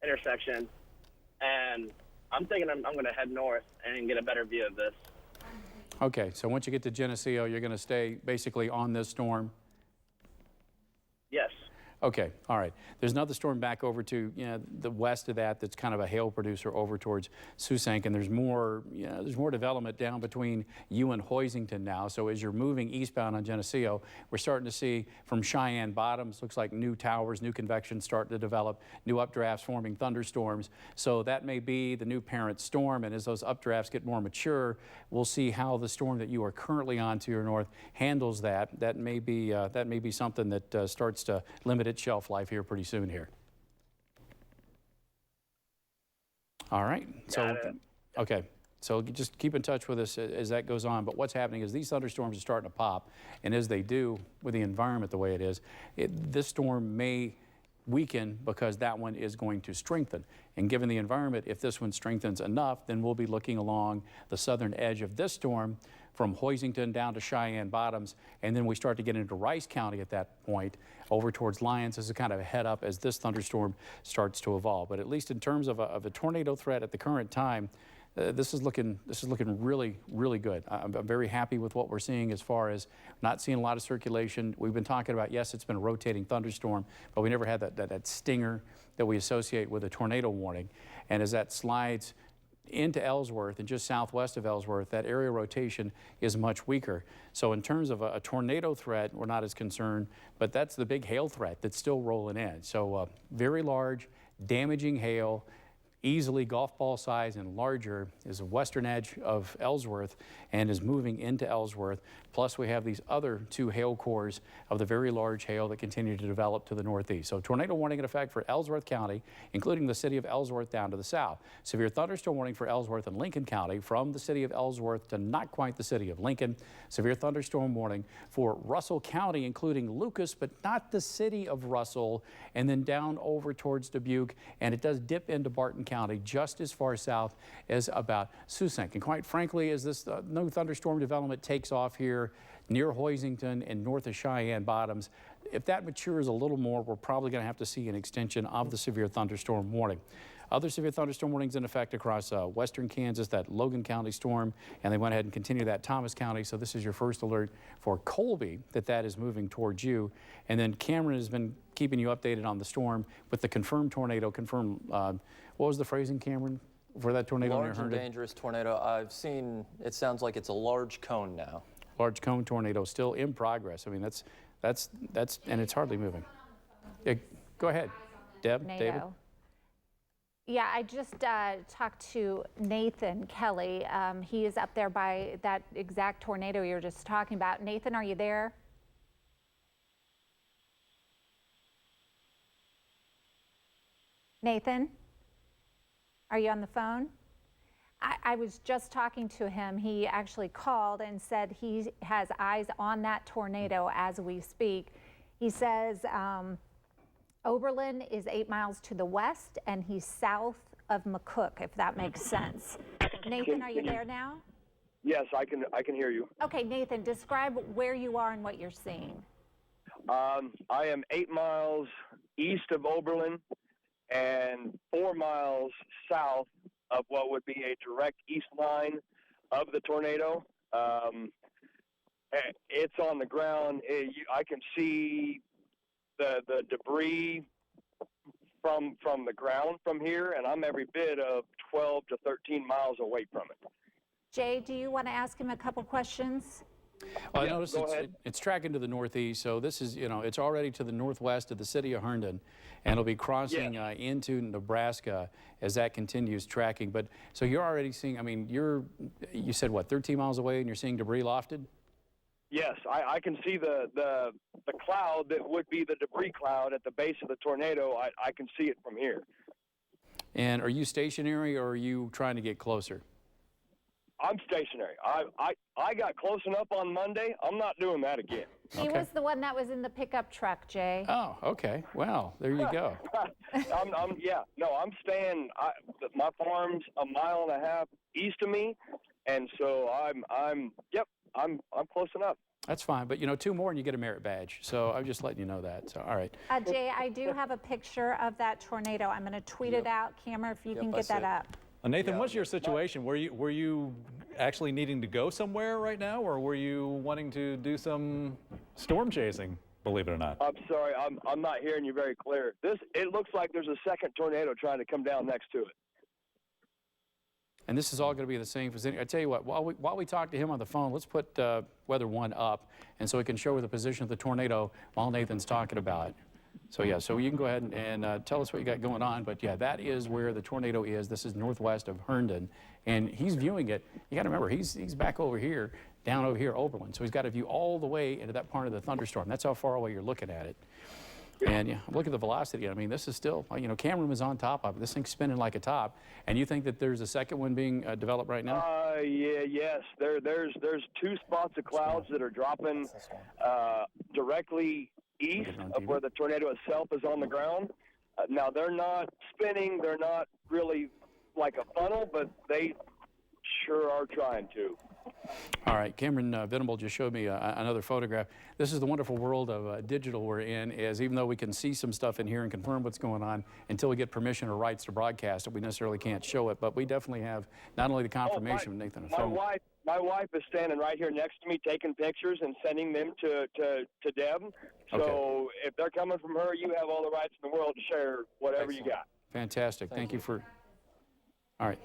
intersection, and I'm thinking I'm going to head north and get a better view of this. Okay, so once you get to Geneseo, you're going to stay basically on this storm? Yes. Okay, all right. There's another storm back over to the west of that that's kind of a hail producer over towards Susank, and there's more development down between you and Hoisington now. So as you're moving eastbound on Geneseo, we're starting to see from Cheyenne Bottoms, looks like new towers, new convection starting to develop, new updrafts forming thunderstorms. So that may be the new parent storm, and as those updrafts get more mature, we'll see how the storm that you are currently on to your north handles that. That may be something that starts to limit its shelf life here pretty soon here. All right. So, okay. So just keep in touch with us as that goes on. But what's happening is these thunderstorms are starting to pop, and as they do with the environment the way it is, this storm may weaken because that one is going to strengthen. And given the environment, if this one strengthens enough, then we'll be looking along the southern edge of this storm from Hoisington down to Cheyenne Bottoms, and then we start to get into Rice County at that point, over towards Lyons as a kind of a head up as this thunderstorm starts to evolve. But at least in terms of a tornado threat at the current time, this is looking really, really good. I'm very happy with what we're seeing as far as not seeing a lot of circulation. We've been talking about, yes, it's been a rotating thunderstorm, but we never had that stinger that we associate with a tornado warning. And as that slides into Ellsworth and just southwest of Ellsworth, that area rotation is much weaker. So in terms of a tornado threat, we're not as concerned, but that's the big hail threat that's still rolling in. So very large, damaging hail easily golf ball size and larger, is the western edge of Ellsworth and is moving into Ellsworth. Plus, we have these other 2 hail cores of the very large hail that continue to develop to the northeast. So tornado warning in effect for Ellsworth County, including the city of Ellsworth down to the south. Severe thunderstorm warning for Ellsworth and Lincoln County from the city of Ellsworth to not quite the city of Lincoln. Severe thunderstorm warning for Russell County, including Lucas, but not the city of Russell, and then down over towards Dubuque, and it does dip into Barton County just as far south as about Susank. And quite frankly, as this new thunderstorm development takes off here near Hoisington and north of Cheyenne Bottoms, if that matures a little more, we're probably going to have to see an extension of the severe thunderstorm warning. Other severe thunderstorm warnings in effect across western Kansas, that Logan County storm, and they went ahead and continued that Thomas County. So this is your first alert for Colby that is moving towards you. And then Cameron has been keeping you updated on the storm with the confirmed tornado. What was the phrasing, Cameron, for that tornado near Large and Herndon? dangerous tornado. I've seen, it sounds like it's a large cone now. Large cone tornado still in progress. I mean, that's and it's hardly moving. Yeah, go ahead, Deb, David. Yeah, I just talked to Nathan Kelly. He is up there by that exact tornado you were just talking about. Nathan, are you there? Nathan, are you on the phone? I was just talking to him. He actually called and said he has eyes on that tornado as we speak. He says Oberlin is 8 miles to the west, and he's south of McCook, if that makes sense. Nathan, are you there now? Yes, I can hear you. Okay, Nathan, describe where you are and what you're seeing. I am 8 miles east of Oberlin and 4 miles south of what would be a direct east line of the tornado. It's on the ground. I can see the debris from the ground from here, and I'm every bit of 12 to 13 miles away from it. Jay, do you want to ask him a couple questions? Well, I noticed it's tracking to the northeast, so this is, it's already to the northwest of the city of Herndon, and it'll be crossing into Nebraska as that continues tracking. But so you're already seeing, I mean, you said what, 13 miles away, and you're seeing debris lofted? Yes, I can see the cloud that would be the debris cloud at the base of the tornado. I can see it from here. And are you stationary, or are you trying to get closer? I'm stationary. I got close enough on Monday. I'm not doing that again. He was the one that was in the pickup truck, Jay. Oh, okay. Well, there you go. I'm staying. My farm's a mile and a half east of me, and so I'm close enough. That's fine, but 2 more and you get a merit badge. So I'm just letting you know that. So all right. Jay, I do have a picture of that tornado. I'm going to tweet it out. Camera, if you can get that up. Nathan, what's your situation? Were you actually needing to go somewhere right now, or were you wanting to do some storm chasing, believe it or not? I'm sorry, I'm not hearing you very clear. It looks like there's a second tornado trying to come down next to it. And this is all going to be the same vicinity. I tell you what, while we talk to him on the phone, let's put Weather 1 up, and so we can show the position of the tornado while Nathan's talking about it. So yeah, so you can go ahead and tell us what you got going on. But yeah, that is where the tornado is. This is northwest of Herndon, and he's viewing it. You got to remember, he's back over here, down over here, Oberlin. So he's got a view all the way into that part of the thunderstorm. That's how far away you're looking at it. And yeah, look at the velocity. I mean, this is still, Cameron was on top of it. This thing's spinning like a top. And you think that there's a second one being developed right now? Yes. There's 2 spots of clouds that are dropping directly east of where the tornado itself is on the ground. Now, they're not spinning. They're not really like a funnel, but they sure are trying to. All right, Cameron Venable just showed me another photograph. This is the wonderful world of digital we're in, is even though we can see some stuff in here and confirm what's going on, until we get permission or rights to broadcast it, we necessarily can't show it. But we definitely have not only the confirmation of Nathan. My wife is standing right here next to me taking pictures and sending them to Deb. So if they're coming from her, you have all the rights in the world to share whatever you got. Fantastic. Thank you for... All right.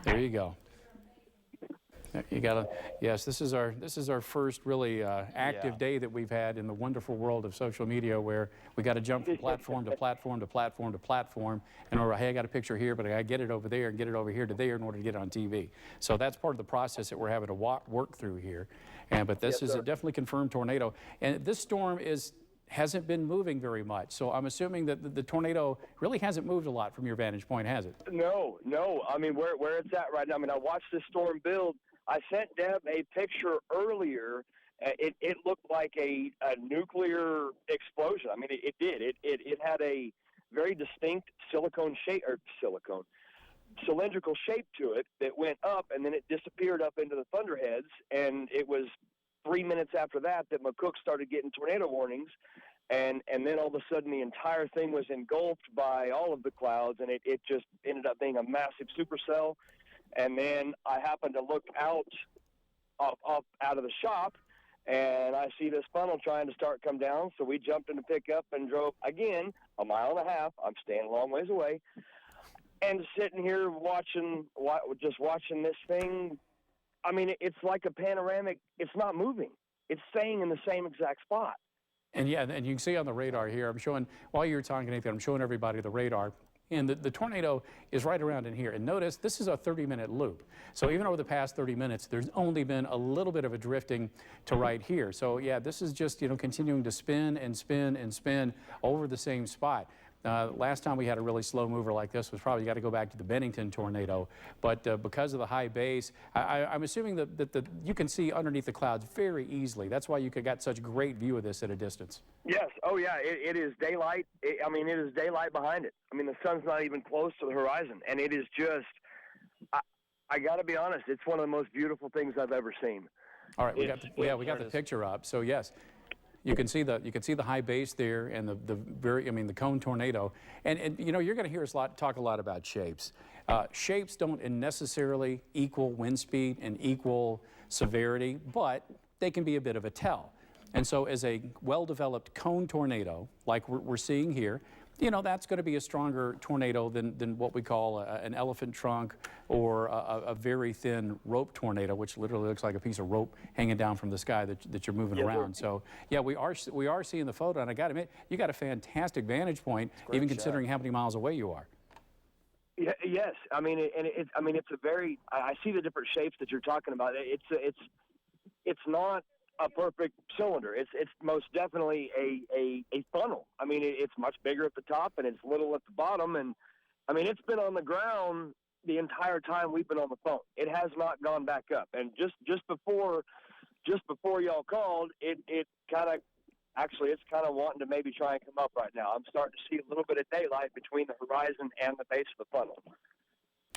There you go. You gotta, yes, this is our first really active day that we've had in the wonderful world of social media, where we got to jump from platform to platform to platform to platform, and hey, I got a picture here, but I got to get it over there and get it over here to there in order to get it on TV. So that's part of the process that we're having to work through here. But this is a definitely confirmed tornado, and this storm hasn't been moving very much. So I'm assuming that the tornado really hasn't moved a lot from your vantage point, has it? No. I mean, where it's at right now, I mean, I watched this storm build. I sent Deb a picture earlier. It looked like a nuclear explosion. I mean, it did. It had a very distinct cylindrical shape to it that went up, and then it disappeared up into the thunderheads. And it was 3 minutes after that McCook started getting tornado warnings. And then all of a sudden the entire thing was engulfed by all of the clouds, and it just ended up being a massive supercell. And then I happened to look out of the shop, and I see this funnel trying to come down. So we jumped in the pickup and drove again 1.5 miles. I'm staying a long ways away, and sitting here watching this thing. I mean, it's like a panoramic. It's not moving. It's staying in the same exact spot. And yeah, and you can see on the radar here, I'm showing, while you're talking, Nathan, I'm showing everybody the radar. And the tornado is right around in here. And notice, this is a 30-minute loop. So even over the past 30 minutes, there's only been a little bit of a drifting to right here. So yeah, this is just, continuing to spin and spin and spin over the same spot. Last time we had a really slow mover like this was probably, got to go back to the Bennington tornado. But because of the high base, I'm assuming that you can see underneath the clouds very easily. That's why you got such great view of this at a distance. Yes. Oh, yeah. It is daylight. It is daylight behind it. I mean, the sun's not even close to the horizon. And it is just, I got to be honest, it's one of the most beautiful things I've ever seen. All right. We got the picture up. So, yes. You can see the high base there, and the cone tornado, and you're going to hear us talk a lot about shapes. Shapes don't necessarily equal wind speed and equal severity, but they can be a bit of a tell. And so, as a well-developed cone tornado, like we're seeing here, that's going to be a stronger tornado than what we call an elephant trunk or a very thin rope tornado, which literally looks like a piece of rope hanging down from the sky that you're moving around. So yeah, we are seeing the photo, and I got to admit, you got a fantastic vantage point, even considering how many miles away you are. Yeah, yes, I mean, it's a very. I see the different shapes that you're talking about. It's not a perfect cylinder. It's most definitely a funnel. I mean, it's much bigger at the top and it's little at the bottom. And I mean, it's been on the ground the entire time we've been on the phone. It has not gone back up. And just before y'all called, it's kind of wanting to maybe try and come up right now. I'm starting to see a little bit of daylight between the horizon and the base of the funnel.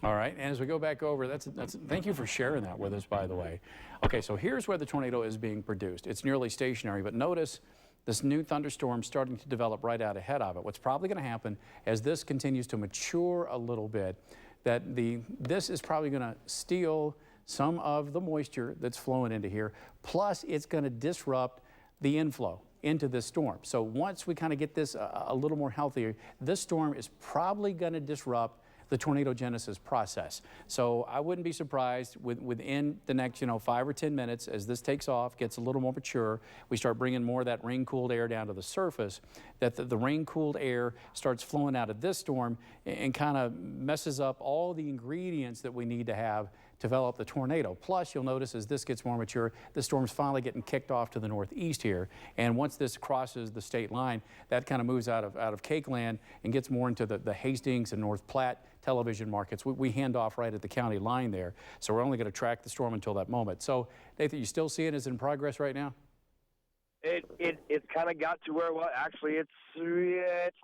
All right, and as we go back over, thank you for sharing that with us, by the way. Okay, so here's where the tornado is being produced. It's nearly stationary, but notice this new thunderstorm starting to develop right out ahead of it. What's probably going to happen as this continues to mature a little bit, that this is probably going to steal some of the moisture that's flowing into here, plus it's going to disrupt the inflow into this storm. So once we kind of get this a little more healthier, this storm is probably going to disrupt the tornadogenesis process. So I wouldn't be surprised within the next 5 or 10 minutes, as this takes off, gets a little more mature, we start bringing more of that rain-cooled air down to the surface, that the rain-cooled air starts flowing out of this storm and kind of messes up all the ingredients that we need to have to develop the tornado. Plus, you'll notice as this gets more mature, the storm's finally getting kicked off to the northeast here. And once this crosses the state line, that kind of moves out of KAKE land and gets more into the Hastings and North Platte television markets. We hand off right at the county line there. So we're only going to track the storm until that moment. So, Nathan, you still see it as in progress right now? It's kind of got to where, well, actually it's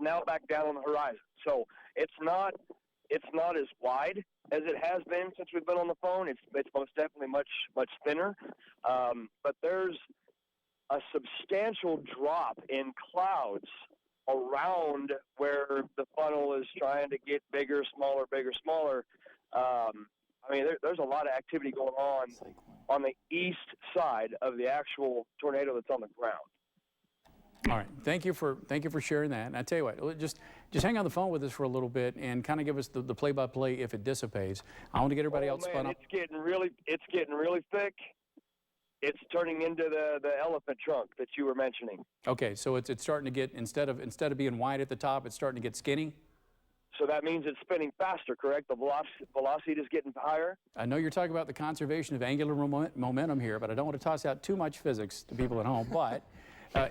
now back down on the horizon. So it's not as wide as it has been since we've been on the phone. It's most definitely much thinner. But there's a substantial drop in clouds around where the funnel is trying to get bigger, smaller, bigger, smaller. I mean, there's a lot of activity going on the east side of the actual tornado that's on the ground. All right, thank you for sharing that. And I tell you what, just hang on the phone with us for a little bit and kind of give us the play-by-play if it dissipates. I want to get everybody else spun up. It's getting really thick. It's turning into the elephant trunk that you were mentioning. Okay, so it's starting to get, instead of being wide at the top, it's starting to get skinny. So that means it's spinning faster, correct? The velocity is getting higher? I know you're talking about the conservation of angular momentum here, but I don't want to toss out too much physics to people at home. But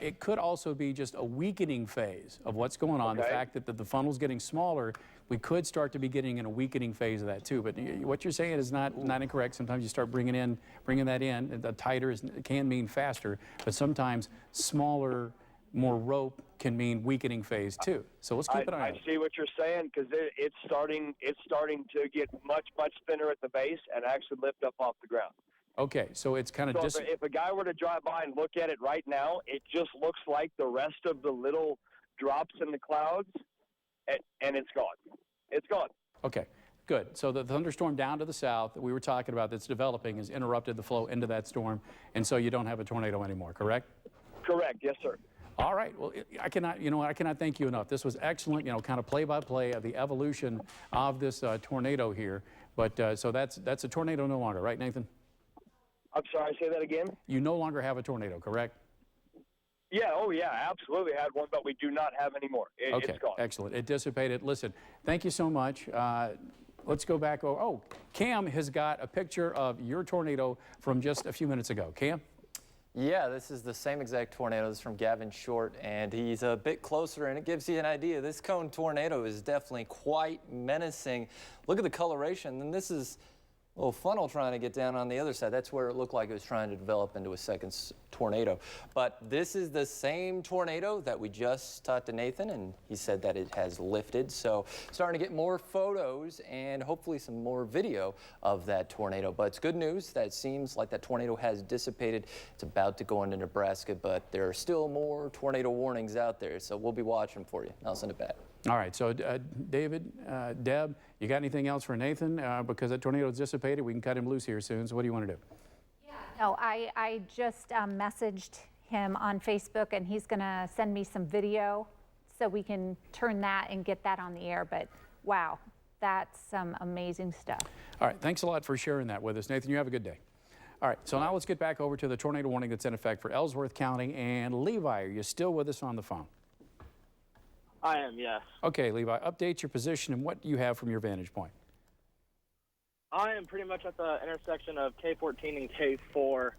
it could also be just a weakening phase of what's going on. Okay. The fact that the funnel's getting smaller, we could start to be getting in a weakening phase of that too. But what you're saying is not incorrect. Sometimes you start bringing that in. The tighter can mean faster, but sometimes smaller, more rope can mean weakening phase too. So let's keep an eye on it. I see what you're saying, because it's starting to get much thinner at the base and actually lift up off the ground. Okay, so it's kind of So if a guy were to drive by and look at it right now, it just looks like the rest of the little drops in the clouds, and it's gone. It's gone. Okay, good. So the thunderstorm down to the south that we were talking about that's developing has interrupted the flow into that storm, and so you don't have a tornado anymore, correct? Correct, yes, sir. All right, well, I cannot thank you enough. This was excellent, kind of play-by-play of the evolution of this tornado here. But so that's a tornado no longer, right, Nathan? I'm sorry, say that again? You no longer have a tornado, correct? Yeah, oh yeah, absolutely had one, but we do not have any more. Okay, It's gone. excellent. It dissipated. Listen, thank you so much. Let's go back over. Oh, Cam has got a picture of your tornado from just a few minutes ago. Cam? Yeah, this is the same exact tornado. This is from Gavin Short, and he's a bit closer, and it gives you an idea. This cone tornado is definitely quite menacing. Look at the coloration, and this is a little funnel trying to get down on the other side. That's where it looked like it was trying to develop into a second tornado. But this is the same tornado that we just talked to Nathan, and he said that it has lifted. So starting to get more photos and hopefully some more video of that tornado. But it's good news that it seems like that tornado has dissipated. It's about to go into Nebraska, but there are still more tornado warnings out there. So we'll be watching for you. I'll send it back. All right, so David, Deb, you got anything else for Nathan? Because that tornado's dissipated, we can cut him loose here soon. So what do you want to do? No, I just messaged him on Facebook, and he's going to send me some video so we can turn that and get that on the air. But wow, that's some amazing stuff. All right, thanks a lot for sharing that with us. Nathan, you have a good day. All right, so now let's get back over to the tornado warning that's in effect for Ellsworth County. And Levi, are you still with us on the phone? I am, yes. Okay, Levi, update your position and what you have from your vantage point. I am pretty much at the intersection of K14 and K4,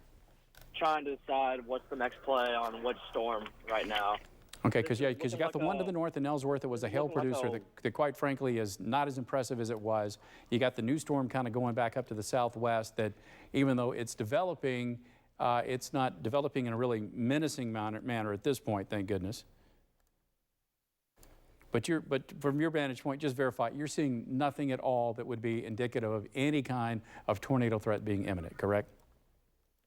trying to decide what's the next play on which storm right now. Okay, because you got the one to the north in Ellsworth that was a hail producer that quite frankly is not as impressive as it was. You got the new storm kind of going back up to the southwest that even though it's developing, it's not developing in a really menacing manner at this point, thank goodness. But from your vantage point, just verify, you're seeing nothing at all that would be indicative of any kind of tornado threat being imminent, correct?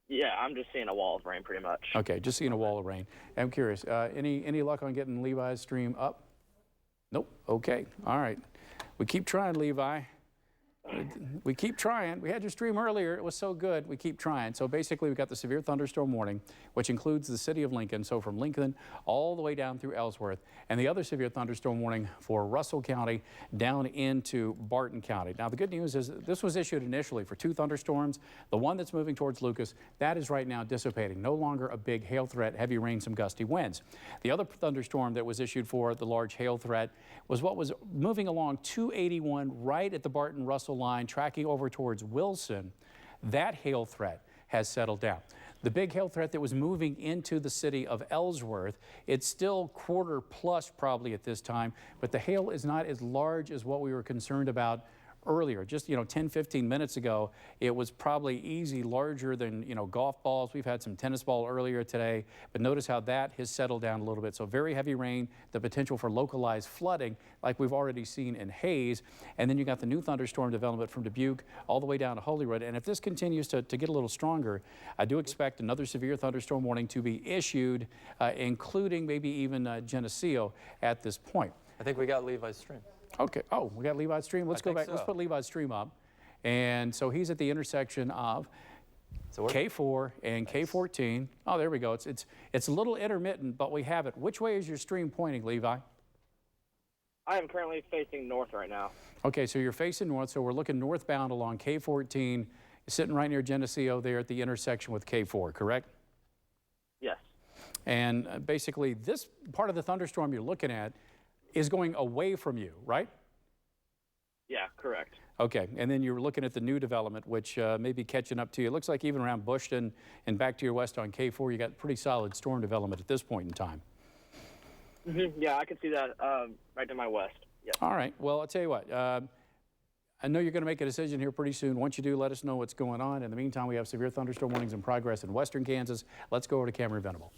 Yeah, I'm just seeing a wall of rain pretty much. Okay, just seeing a wall of rain. I'm curious, any luck on getting Levi's stream up? Nope, okay, all right. We keep trying, Levi. We keep trying. We had your stream earlier. It was so good. We keep trying. So basically, we've got the severe thunderstorm warning, which includes the city of Lincoln. So from Lincoln all the way down through Ellsworth. And the other severe thunderstorm warning for Russell County down into Barton County. Now, the good news is this was issued initially for 2 thunderstorms. The one that's moving towards Lucas, that is right now dissipating. No longer a big hail threat, heavy rain, some gusty winds. The other thunderstorm that was issued for the large hail threat was what was moving along 281 right at the Barton-Russell line, tracking over towards Wilson. That hail threat has settled down. The big hail threat that was moving into the city of Ellsworth, it's still quarter plus probably at this time, but the hail is not as large as what we were concerned about earlier. Just 10, 15 minutes ago, it was probably easy larger than golf balls. We've had some tennis ball earlier today, but notice how that has settled down a little bit. So very heavy rain, the potential for localized flooding like we've already seen in Hayes. And then you got the new thunderstorm development from Dubuque all the way down to Holyrood. And if this continues to get a little stronger, I do expect another severe thunderstorm warning to be issued, including maybe even Geneseo at this point. I think we got Levi's stream. Okay. Oh, we got Levi's stream. Let's go back. So. Let's put Levi's stream up. And so he's at the intersection of So K4 and K14. Oh, there we go. It's a little intermittent, but we have it. Which way is your stream pointing, Levi? I am currently facing north right now. Okay, so you're facing north, so we're looking northbound along K14, sitting right near Geneseo there at the intersection with K4, correct? Yes. And basically, this part of the thunderstorm you're looking at is going away from you, right? Yeah, correct. Okay, and then you're looking at the new development, which may be catching up to you. It looks like even around Bushton and back to your west on K4, you got pretty solid storm development at this point in time. Yeah, I can see that right to my west. Yeah. All right, well, I'll tell you what. I know you're going to make a decision here pretty soon. Once you do, let us know what's going on. In the meantime, we have severe thunderstorm warnings in progress in western Kansas. Let's go over to Cameron Venable.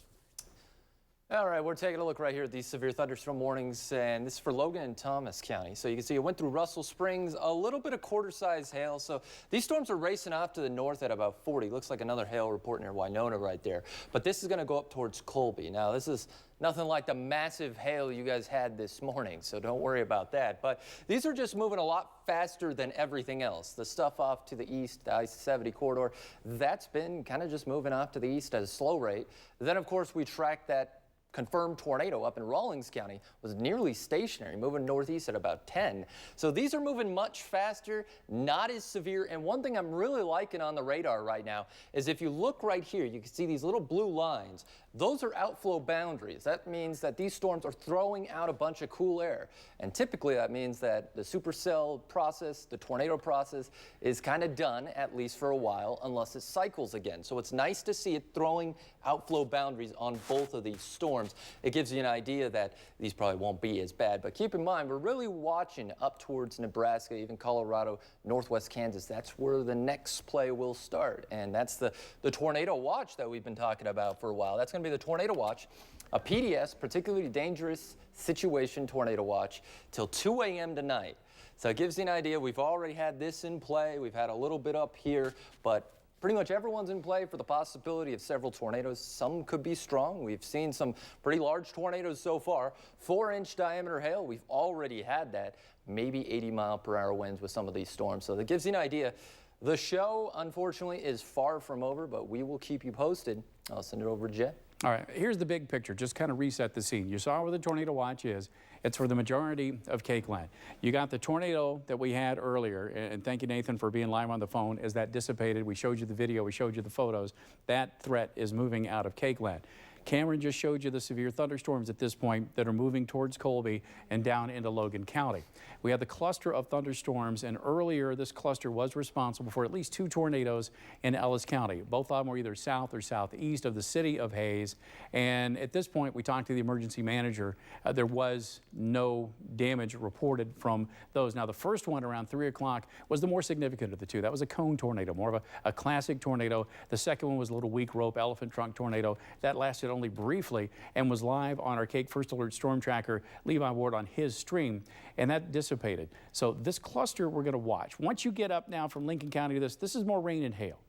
All right, we're taking a look right here at these severe thunderstorm warnings, and this is for Logan and Thomas County. So you can see it went through Russell Springs, a little bit of quarter-size hail. So these storms are racing off to the north at about 40. Looks like another hail report near Winona right there. But this is going to go up towards Colby. Now, this is nothing like the massive hail you guys had this morning, so don't worry about that. But these are just moving a lot faster than everything else. The stuff off to the east, the I-70 corridor, that's been kind of just moving off to the east at a slow rate. Then, of course, we track that confirmed tornado up in Rawlins County was nearly stationary, moving northeast at about 10. So these are moving much faster, not as severe. And one thing I'm really liking on the radar right now is if you look right here, you can see these little blue lines. Those are outflow boundaries. That means that these storms are throwing out a bunch of cool air. And typically that means that the supercell process, the tornado process, is kind of done, at least for a while, unless it cycles again. So it's nice to see it throwing outflow boundaries on both of these storms. It gives you an idea that these probably won't be as bad. But keep in mind, we're really watching up towards Nebraska, even Colorado, northwest Kansas. That's where the next play will start. And that's the tornado watch that we've been talking about for a while. That's going to be the tornado watch, a PDS, particularly dangerous situation tornado watch, till 2 a.m. tonight. So it gives you an idea. We've already had this in play. We've had a little bit up here, but pretty much everyone's in play for the possibility of several tornadoes. Some could be strong. We've seen some pretty large tornadoes so far. 4-inch diameter hail, we've already had that. Maybe 80-mile-per-hour winds with some of these storms. So that gives you an idea. The show, unfortunately, is far from over, but we will keep you posted. I'll send it over to Jet. All right, here's the big picture. Just kind of reset the scene. You saw where the tornado watch is. It's for the majority of KAKE land. You got the tornado that we had earlier, and thank you, Nathan, for being live on the phone. As that dissipated, we showed you the video, we showed you the photos. That threat is moving out of KAKE land. Cameron just showed you the severe thunderstorms at this point that are moving towards Colby and down into Logan County. We have the cluster of thunderstorms, and earlier this cluster was responsible for at least 2 tornadoes in Ellis County. Both of them were either south or southeast of the city of Hays. And at this point, we talked to the emergency manager. There was no damage reported from those. Now, the first one around 3 o'clock was the more significant of the two. That was a cone tornado, more of a classic tornado. The second one was a little weak rope elephant trunk tornado. That lasted only briefly and was live on our KAKE First Alert Storm Tracker, Levi Ward, on his stream, and that dissipated. So this cluster we're going to watch. Once you get up now from Lincoln County to this is more rain and hail.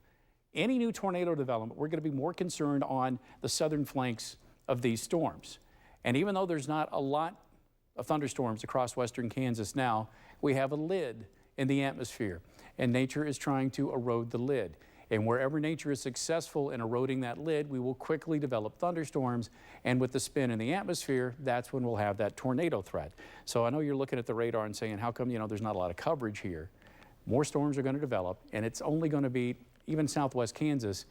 Any new tornado development, we're going to be more concerned on the southern flanks of these storms. And even though there's not a lot of thunderstorms across western Kansas now, we have a lid in the atmosphere, and nature is trying to erode the lid. And wherever nature is successful in eroding that lid, we will quickly develop thunderstorms. And with the spin in the atmosphere, that's when we'll have that tornado threat. So I know you're looking at the radar and saying, how come, there's not a lot of coverage here? More storms are going to develop, and it's only going to be, even southwest Kansas,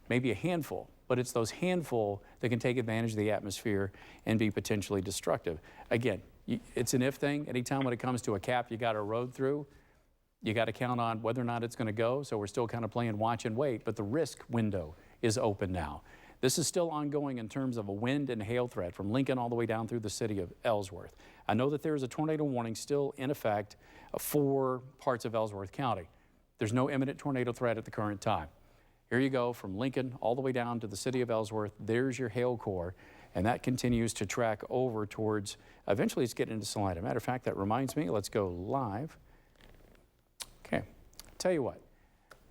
maybe a handful. But it's those handful that can take advantage of the atmosphere and be potentially destructive. Again, it's an if thing. Anytime when it comes to a cap you got to erode through, you got to count on whether or not it's going to go, so we're still kind of playing watch and wait, but the risk window is open now. This is still ongoing in terms of a wind and hail threat from Lincoln all the way down through the city of Ellsworth. I know that there is a tornado warning still in effect for parts of Ellsworth County. There's no imminent tornado threat at the current time. Here you go from Lincoln all the way down to the city of Ellsworth. There's your hail core, and that continues to track over towards, eventually it's getting into Salina. Matter of fact, that reminds me, let's go live. Okay, tell you what,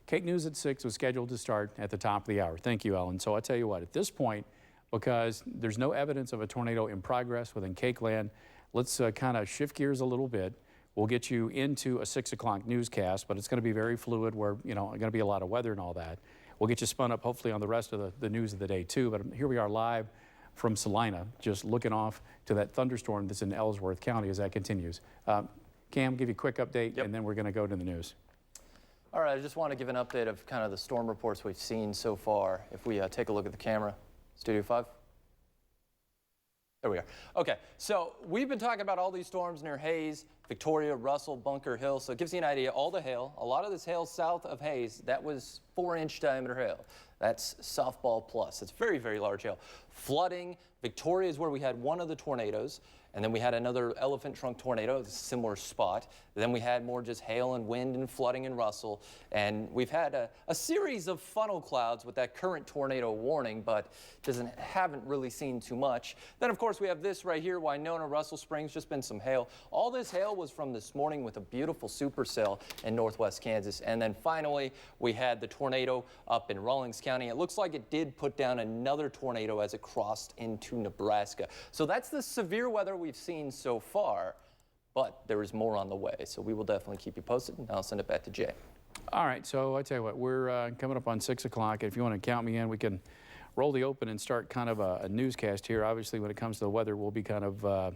KAKE News at 6 was scheduled to start at the top of the hour. Thank you, Ellen. So I tell you what, at this point, because there's no evidence of a tornado in progress within KAKE land, let's kind of shift gears a little bit. We'll get you into a 6 o'clock newscast, but it's going to be very fluid where, going to be a lot of weather and all that. We'll get you spun up hopefully on the rest of the news of the day too. But here we are live from Salina, just looking off to that thunderstorm that's in Ellsworth County as that continues. Cam, give you a quick update, and then we're going to go to the news. All right, I just want to give an update of kind of the storm reports we've seen so far. If we take a look at the camera, Studio 5. There we are. Okay, so we've been talking about all these storms near Hayes, Victoria, Russell, Bunker Hill. So it gives you an idea, all the hail, a lot of this hail south of Hayes, that was 4-inch diameter hail. That's softball plus. It's very, very large hail. Flooding, Victoria is where we had one of the tornadoes, and then we had another elephant trunk tornado, a similar spot. Then we had more just hail and wind and flooding in Russell. And we've had a series of funnel clouds with that current tornado warning, but haven't really seen too much. Then, of course, we have this right here, Winona, Russell Springs, just been some hail. All this hail was from this morning with a beautiful supercell in northwest Kansas. And then finally, we had the tornado up in Rawlins County. It looks like it did put down another tornado as it crossed into Nebraska. So that's the severe weather we've seen so far, but there is more on the way. So we will definitely keep you posted, and I'll send it back to Jay. All right, so I tell you what, we're coming up on 6 o'clock. If you want to count me in, we can roll the open and start kind of a newscast here. Obviously, when it comes to the weather, we'll be kind of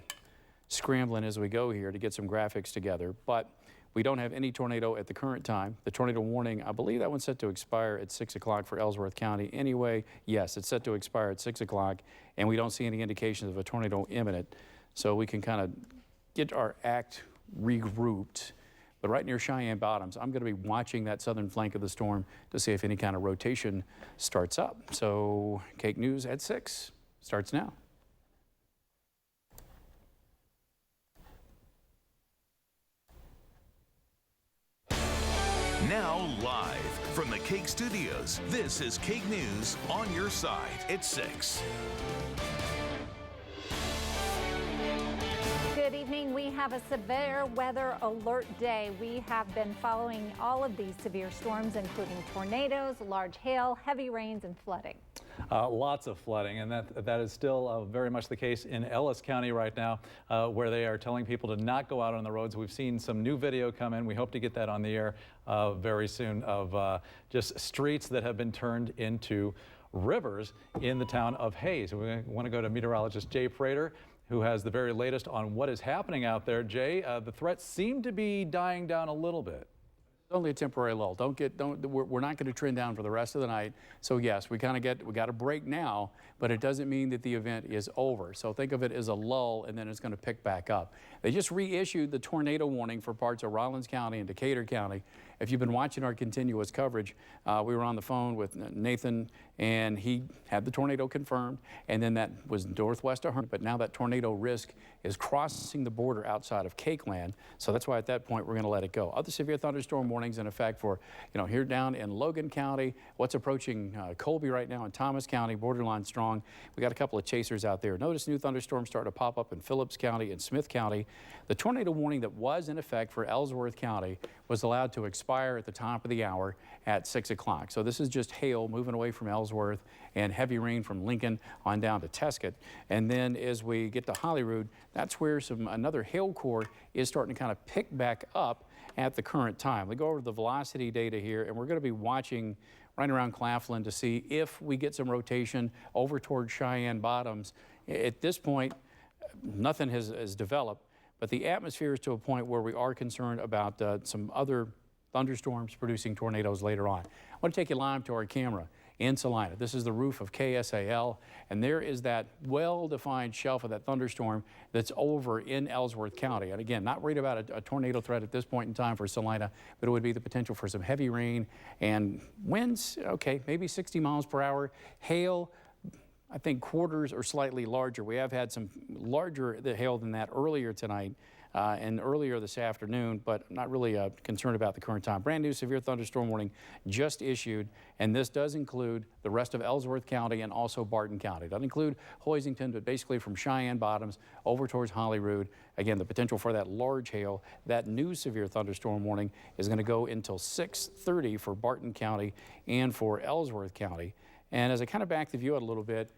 scrambling as we go here to get some graphics together. But we don't have any tornado at the current time. The tornado warning, I believe that one's set to expire at 6 o'clock for Ellsworth County. Anyway, yes, it's set to expire at 6 o'clock, and we don't see any indications of a tornado imminent. So we can kind of get our act regrouped. But right near Cheyenne Bottoms, I'm going to be watching that southern flank of the storm to see if any kind of rotation starts up. So KAKE News at 6 starts now. Now live from the KAKE studios, this is KAKE News on your side at 6. Good evening. We have a severe weather alert day. We have been following all of these severe storms, including tornadoes, large hail, heavy rains, and flooding. Lots of flooding, and that is still very much the case in Ellis County right now, where they are telling people to not go out on the roads. We've seen some new video come in. We hope to get that on the air very soon of just streets that have been turned into rivers in the town of Hayes. We want to go to meteorologist Jay Prater, who has the very latest on what is happening out there. Jay, the threats seem to be dying down a little bit. It's only a temporary lull. We're not going to trend down for the rest of the night. So yes, we got a break now, but it doesn't mean that the event is over. So think of it as a lull, and then it's going to pick back up. They just reissued the tornado warning for parts of Rawlins County and Decatur County. If you've been watching our continuous coverage, we were on the phone with Nathan, and he had the tornado confirmed, and then that was northwest of Herndon, but now that tornado risk is crossing the border outside of KAKE land, so that's why at that point we're going to let it go. Other severe thunderstorm warnings in effect for, here down in Logan County, what's approaching Colby right now in Thomas County, borderline strong. We got a couple of chasers out there. Notice new thunderstorms starting to pop up in Phillips County and Smith County. The tornado warning that was in effect for Ellsworth County was allowed to expire at the top of the hour at 6 o'clock. So this is just hail moving away from Ellsworth and heavy rain from Lincoln on down to Tescott. And then as we get to Holyrood, that's where another hail core is starting to kind of pick back up at the current time. We go over the velocity data here, and we're going to be watching right around Claflin to see if we get some rotation over towards Cheyenne Bottoms. At this point, nothing has developed, but the atmosphere is to a point where we are concerned about some other thunderstorms producing tornadoes later on. I want to take you live to our camera in Salina. This is the roof of KSAL, and there is that well-defined shelf of that thunderstorm that's over in Ellsworth County. And again, not worried about a tornado threat at this point in time for Salina, but it would be the potential for some heavy rain and winds, okay, maybe 60 miles per hour. Hail, I think quarters or slightly larger. We have had some larger hail than that earlier tonight and earlier this afternoon, but not really concerned about the current time. Brand new severe thunderstorm warning just issued, and this does include the rest of Ellsworth County and also Barton County. It doesn't include Hoisington, but basically from Cheyenne Bottoms over towards Holyrood. Again, the potential for that large hail. That new severe thunderstorm warning is going to go until 6:30 for Barton County and for Ellsworth County. And as I kind of back the view out a little bit,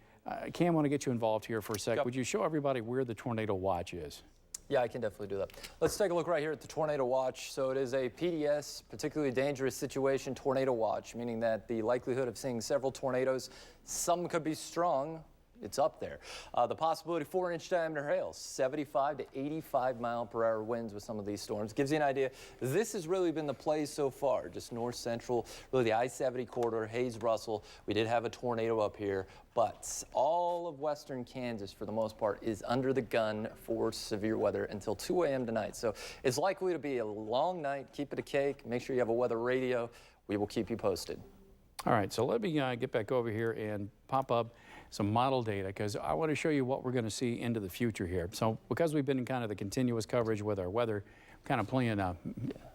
Cam, I want to get you involved here for a sec. Yep. Would you show everybody where the tornado watch is? Yeah, I can definitely do that. Let's take a look right here at the tornado watch. So it is a PDS, particularly dangerous situation tornado watch, meaning that the likelihood of seeing several tornadoes, some could be strong, it's up there. The possibility 4-inch diameter hail, 75 to 85 mile per hour winds with some of these storms. Gives you an idea. This has really been the play so far, just north central, really the I-70 corridor, Hayes, Russell. We did have a tornado up here, but all of western Kansas, for the most part, is under the gun for severe weather until 2 a.m. tonight. So it's likely to be a long night. Keep it a cake. Make sure you have a weather radio. We will keep you posted. All right, so let me get back over here and pop up some model data, because I want to show you what we're going to see into the future here. So because we've been in kind of the continuous coverage with our weather, kind of playing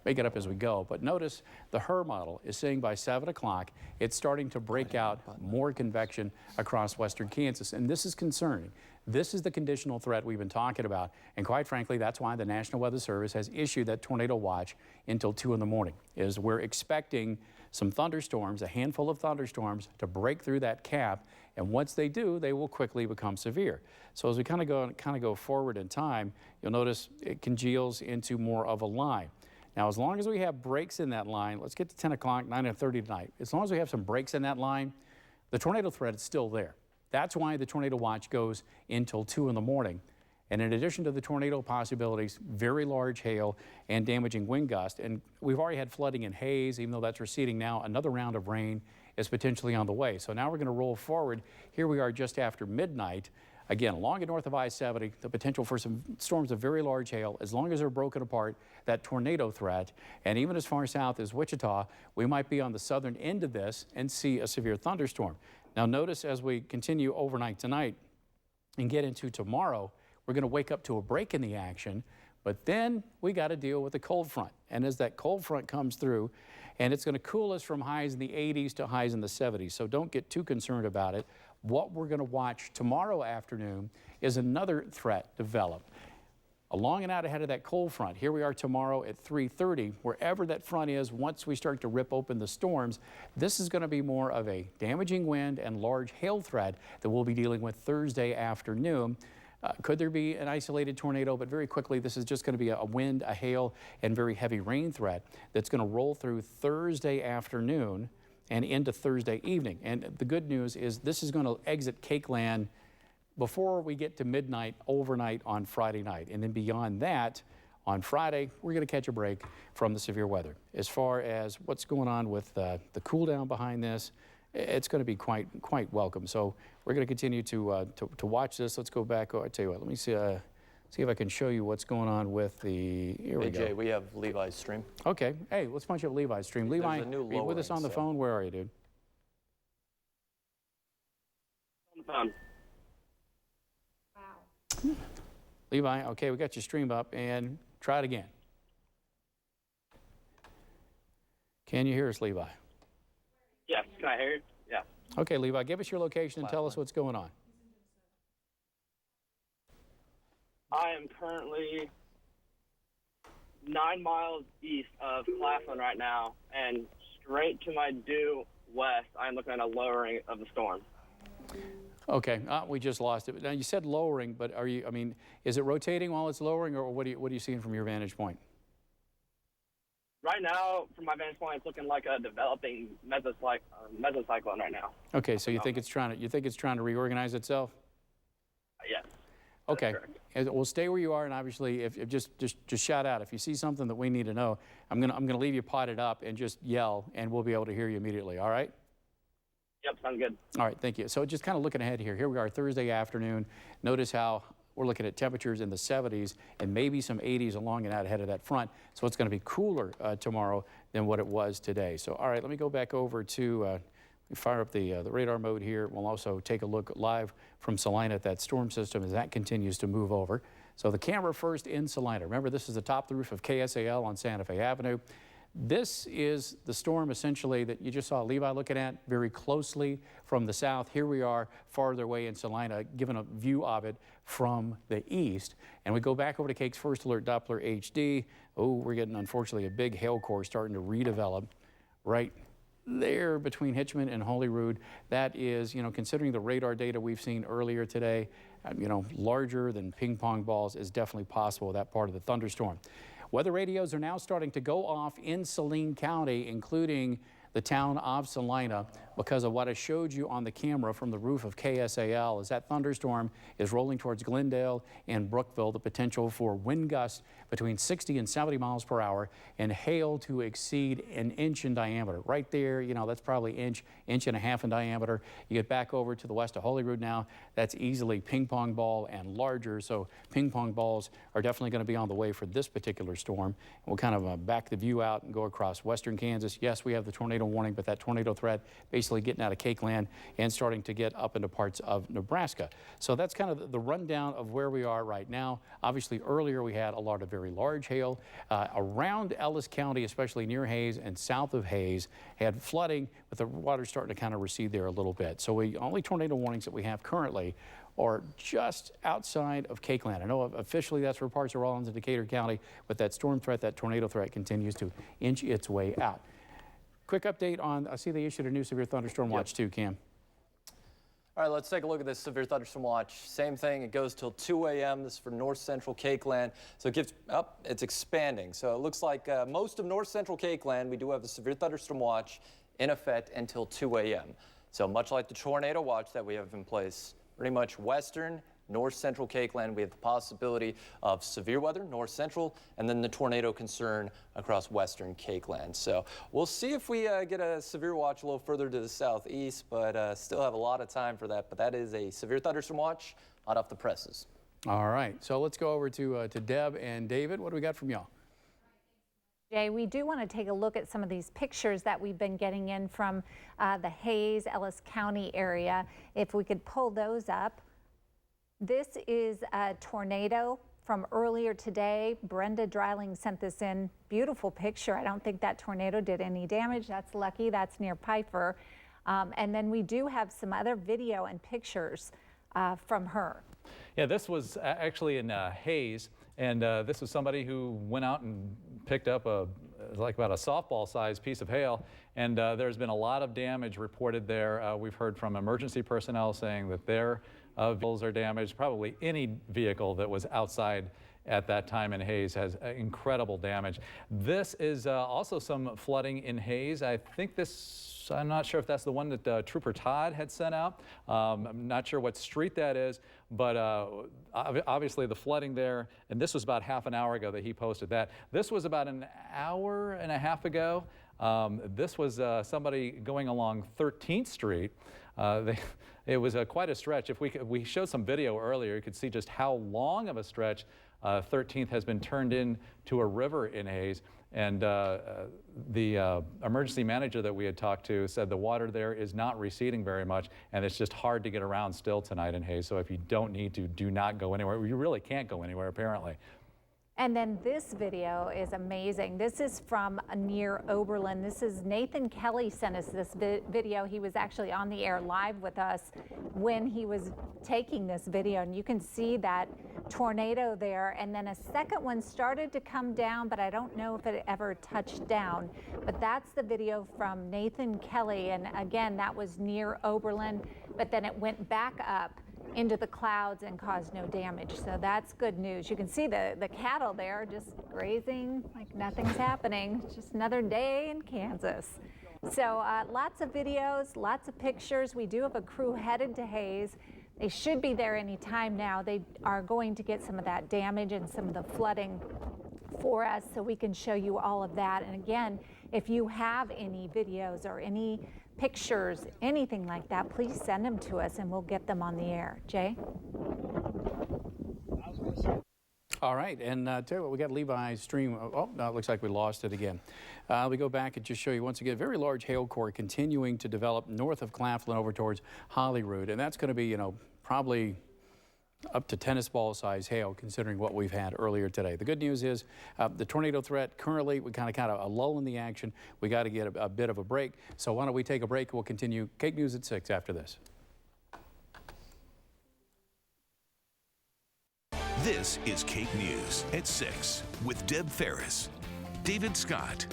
make it up as we go. But notice the HRRR model is saying by 7 o'clock, it's starting to break out more convection across western Kansas. And this is concerning. This is the conditional threat we've been talking about. And quite frankly, that's why the National Weather Service has issued that tornado watch until 2 in the morning, is we're expecting some thunderstorms, a handful of thunderstorms, to break through that cap. And once they do, they will quickly become severe. So as we kind of go forward in time, you'll notice it congeals into more of a line. Now, as long as we have breaks in that line, let's get to 10 o'clock, 9:30 tonight. As long as we have some breaks in that line, the tornado threat is still there. That's why the tornado watch goes until 2 in the morning. And in addition to the tornado possibilities, very large hail and damaging wind gusts. And we've already had flooding in Hayes, even though that's receding now. Another round of rain is potentially on the way. So now we're going to roll forward. Here we are just after midnight. Again, along and north of I-70, the potential for some storms of very large hail, as long as they're broken apart, that tornado threat. And even as far south as Wichita, we might be on the southern end of this and see a severe thunderstorm. Now notice as we continue overnight tonight and get into tomorrow, we're going to wake up to a break in the action, but then we got to deal with the cold front. And as that cold front comes through, and it's going to cool us from highs in the 80s to highs in the 70s, so don't get too concerned about it. What we're going to watch tomorrow afternoon is another threat develop. Along and out ahead of that cold front, here we are tomorrow at 3:30. Wherever that front is, once we start to rip open the storms, this is going to be more of a damaging wind and large hail threat that we'll be dealing with Thursday afternoon. Could there be an isolated tornado? But very quickly, this is just going to be a wind, a hail, and very heavy rain threat that's going to roll through Thursday afternoon and into Thursday evening. And the good news is this is going to exit KAKE land before we get to midnight overnight on Friday night. And then beyond that, on Friday, we're going to catch a break from the severe weather. As far as what's going on with the cool down behind this, it's going to be quite welcome. So we're going to continue to watch this. Let's go back. I tell you what, let me see if I can show you what's going on with the. Here we go. Jay, we have Levi's stream. Okay. Hey, let's punch up Levi's stream. Levi, a new are you with us on the phone? Where are you, dude? On the phone. Wow. Levi, okay, we got your stream up, and try it again. Can you hear us, Levi? Yes, can I hear you? Yeah. Okay, Levi, give us your location and tell us what's going on. I am currently 9 miles east of Claflin right now, and straight to my due west, I'm looking at a lowering of the storm. Okay, we just lost it. Now you said lowering, but are you? I mean, is it rotating while it's lowering, or what are you seeing from your vantage point? Right now, from my vantage point, it's looking like a developing mesocyclone right now. Okay, so you think it's trying to reorganize itself? Yes. Okay, well, stay where you are, and obviously, if just shout out if you see something that we need to know. I'm gonna leave you potted up and just yell, and we'll be able to hear you immediately. All right? Yep, sounds good. All right, thank you. So just kind of looking ahead here. Here we are Thursday afternoon. Notice how we're looking at temperatures in the 70s and maybe some 80s along and out ahead of that front. So it's going to be cooler tomorrow than what it was today. So all right, let me go back over to fire up the radar mode here. We'll also take a look live from Salina at that storm system as that continues to move over. So the camera first in Salina. Remember, this is the top of the roof of KSAL on Santa Fe Avenue. This is the storm essentially that you just saw Levi looking at very closely from the south. Here we are farther away in Salina, given a view of it from the east. And we go back over to KAKE's First Alert Doppler HD. Oh, we're getting, unfortunately, a big hail core starting to redevelop right there between Hitchman and Holyrood. That is, you know, considering the radar data we've seen earlier today, larger than ping pong balls is definitely possible with that part of the thunderstorm. Weather radios are now starting to go off in Saline County, including the town of Salina, because of what I showed you on the camera from the roof of KSAL. As that thunderstorm is rolling towards Glendale and Brookville, the potential for wind gusts between 60 and 70 miles per hour and hail to exceed an inch in diameter. Right there, that's probably inch and a half in diameter. You get back over to the west of Holyrood now, that's easily ping pong ball and larger. So ping pong balls are definitely going to be on the way for this particular storm. We'll kind of back the view out and go across western Kansas. Yes, we have the tornado warning, but that tornado threat basically getting out of KAKE land and starting to get up into parts of Nebraska. So that's kind of the rundown of where we are right now. Obviously, earlier we had a lot of very large hail around Ellis County, especially near Hays and south of Hays, had flooding, but the water starting to kind of recede there a little bit. So only tornado warnings that we have currently are just outside of KAKE land. I know officially that's for parts of Rawlins and Decatur County, but that storm threat, that tornado threat continues to inch its way out. Quick update on, I see they issued a new severe thunderstorm watch too, Cam. All right, let's take a look at this severe thunderstorm watch. Same thing, it goes till 2 a.m. This is for north central KAKE land. So it gives up, it's expanding. So it looks like most of north central KAKE land, we do have the severe thunderstorm watch in effect until 2 a.m. So much like the tornado watch that we have in place, pretty much western, north central KAKE land, we have the possibility of severe weather, north central, and then the tornado concern across western KAKE land. So we'll see if we get a severe watch a little further to the southeast, but still have a lot of time for that. But that is a severe thunderstorm watch hot off the presses. All right, so let's go over to Deb and David. What do we got from y'all? Jay, we do want to take a look at some of these pictures that we've been getting in from the Hays, Ellis County area. If we could pull those up. This is a tornado from earlier today. Brenda Dreiling sent this in. Beautiful picture. I don't think that tornado did any damage. That's lucky. That's near Piper. And then we do have some other video and pictures from her. Yeah, this was actually in Hays, and this was somebody who went out and picked up like about a softball-sized piece of hail, and there's been a lot of damage reported there. We've heard from emergency personnel saying that their vehicles are damaged. Probably any vehicle that was outside at that time in Hays has incredible damage. This is also some flooding in Hays. I think this, I'm not sure if that's the one that Trooper Todd had sent out. I'm not sure what street that is, but obviously the flooding there, and this was about half an hour ago that he posted that. This was about an hour and a half ago. This was somebody going along 13th Street. It was quite a stretch. If we showed some video earlier, you could see just how long of a stretch 13th has been turned into a river in Hays. And the emergency manager that we had talked to said the water there is not receding very much, and it's just hard to get around still tonight in Hays. So if you don't need to, do not go anywhere. You really can't go anywhere, apparently. And then this video is amazing. This is from near Oberlin. This is Nathan Kelly sent us this video. He was actually on the air live with us when he was taking this video. And you can see that tornado there. And then a second one started to come down, but I don't know if it ever touched down. But that's the video from Nathan Kelly. And again, that was near Oberlin, but then it went back up into the clouds and caused no damage. So that's good news. You can see the cattle there just grazing like nothing's happening. It's just another day in Kansas. So lots of videos, lots of pictures. We do have a crew headed to Hays. They should be there any time now. They are going to get some of that damage and some of the flooding for us so we can show you all of that. And again, if you have any videos or any pictures, anything like that, please send them to us and we'll get them on the air. Jay? All right, and tell you what, we got Levi's stream. Oh, no, it looks like we lost it again. We go back and just show you once again, very large hail core continuing to develop north of Claflin over towards Holyrood, and that's going to be, probably up to tennis ball size hail considering what we've had earlier today. The good news is the tornado threat currently, we kind of a lull in the action. We got to get a bit of a break. So why don't we take a break? We'll continue KAKE News at 6 after this. This is KAKE News at 6 with Deb Ferris, David Scott,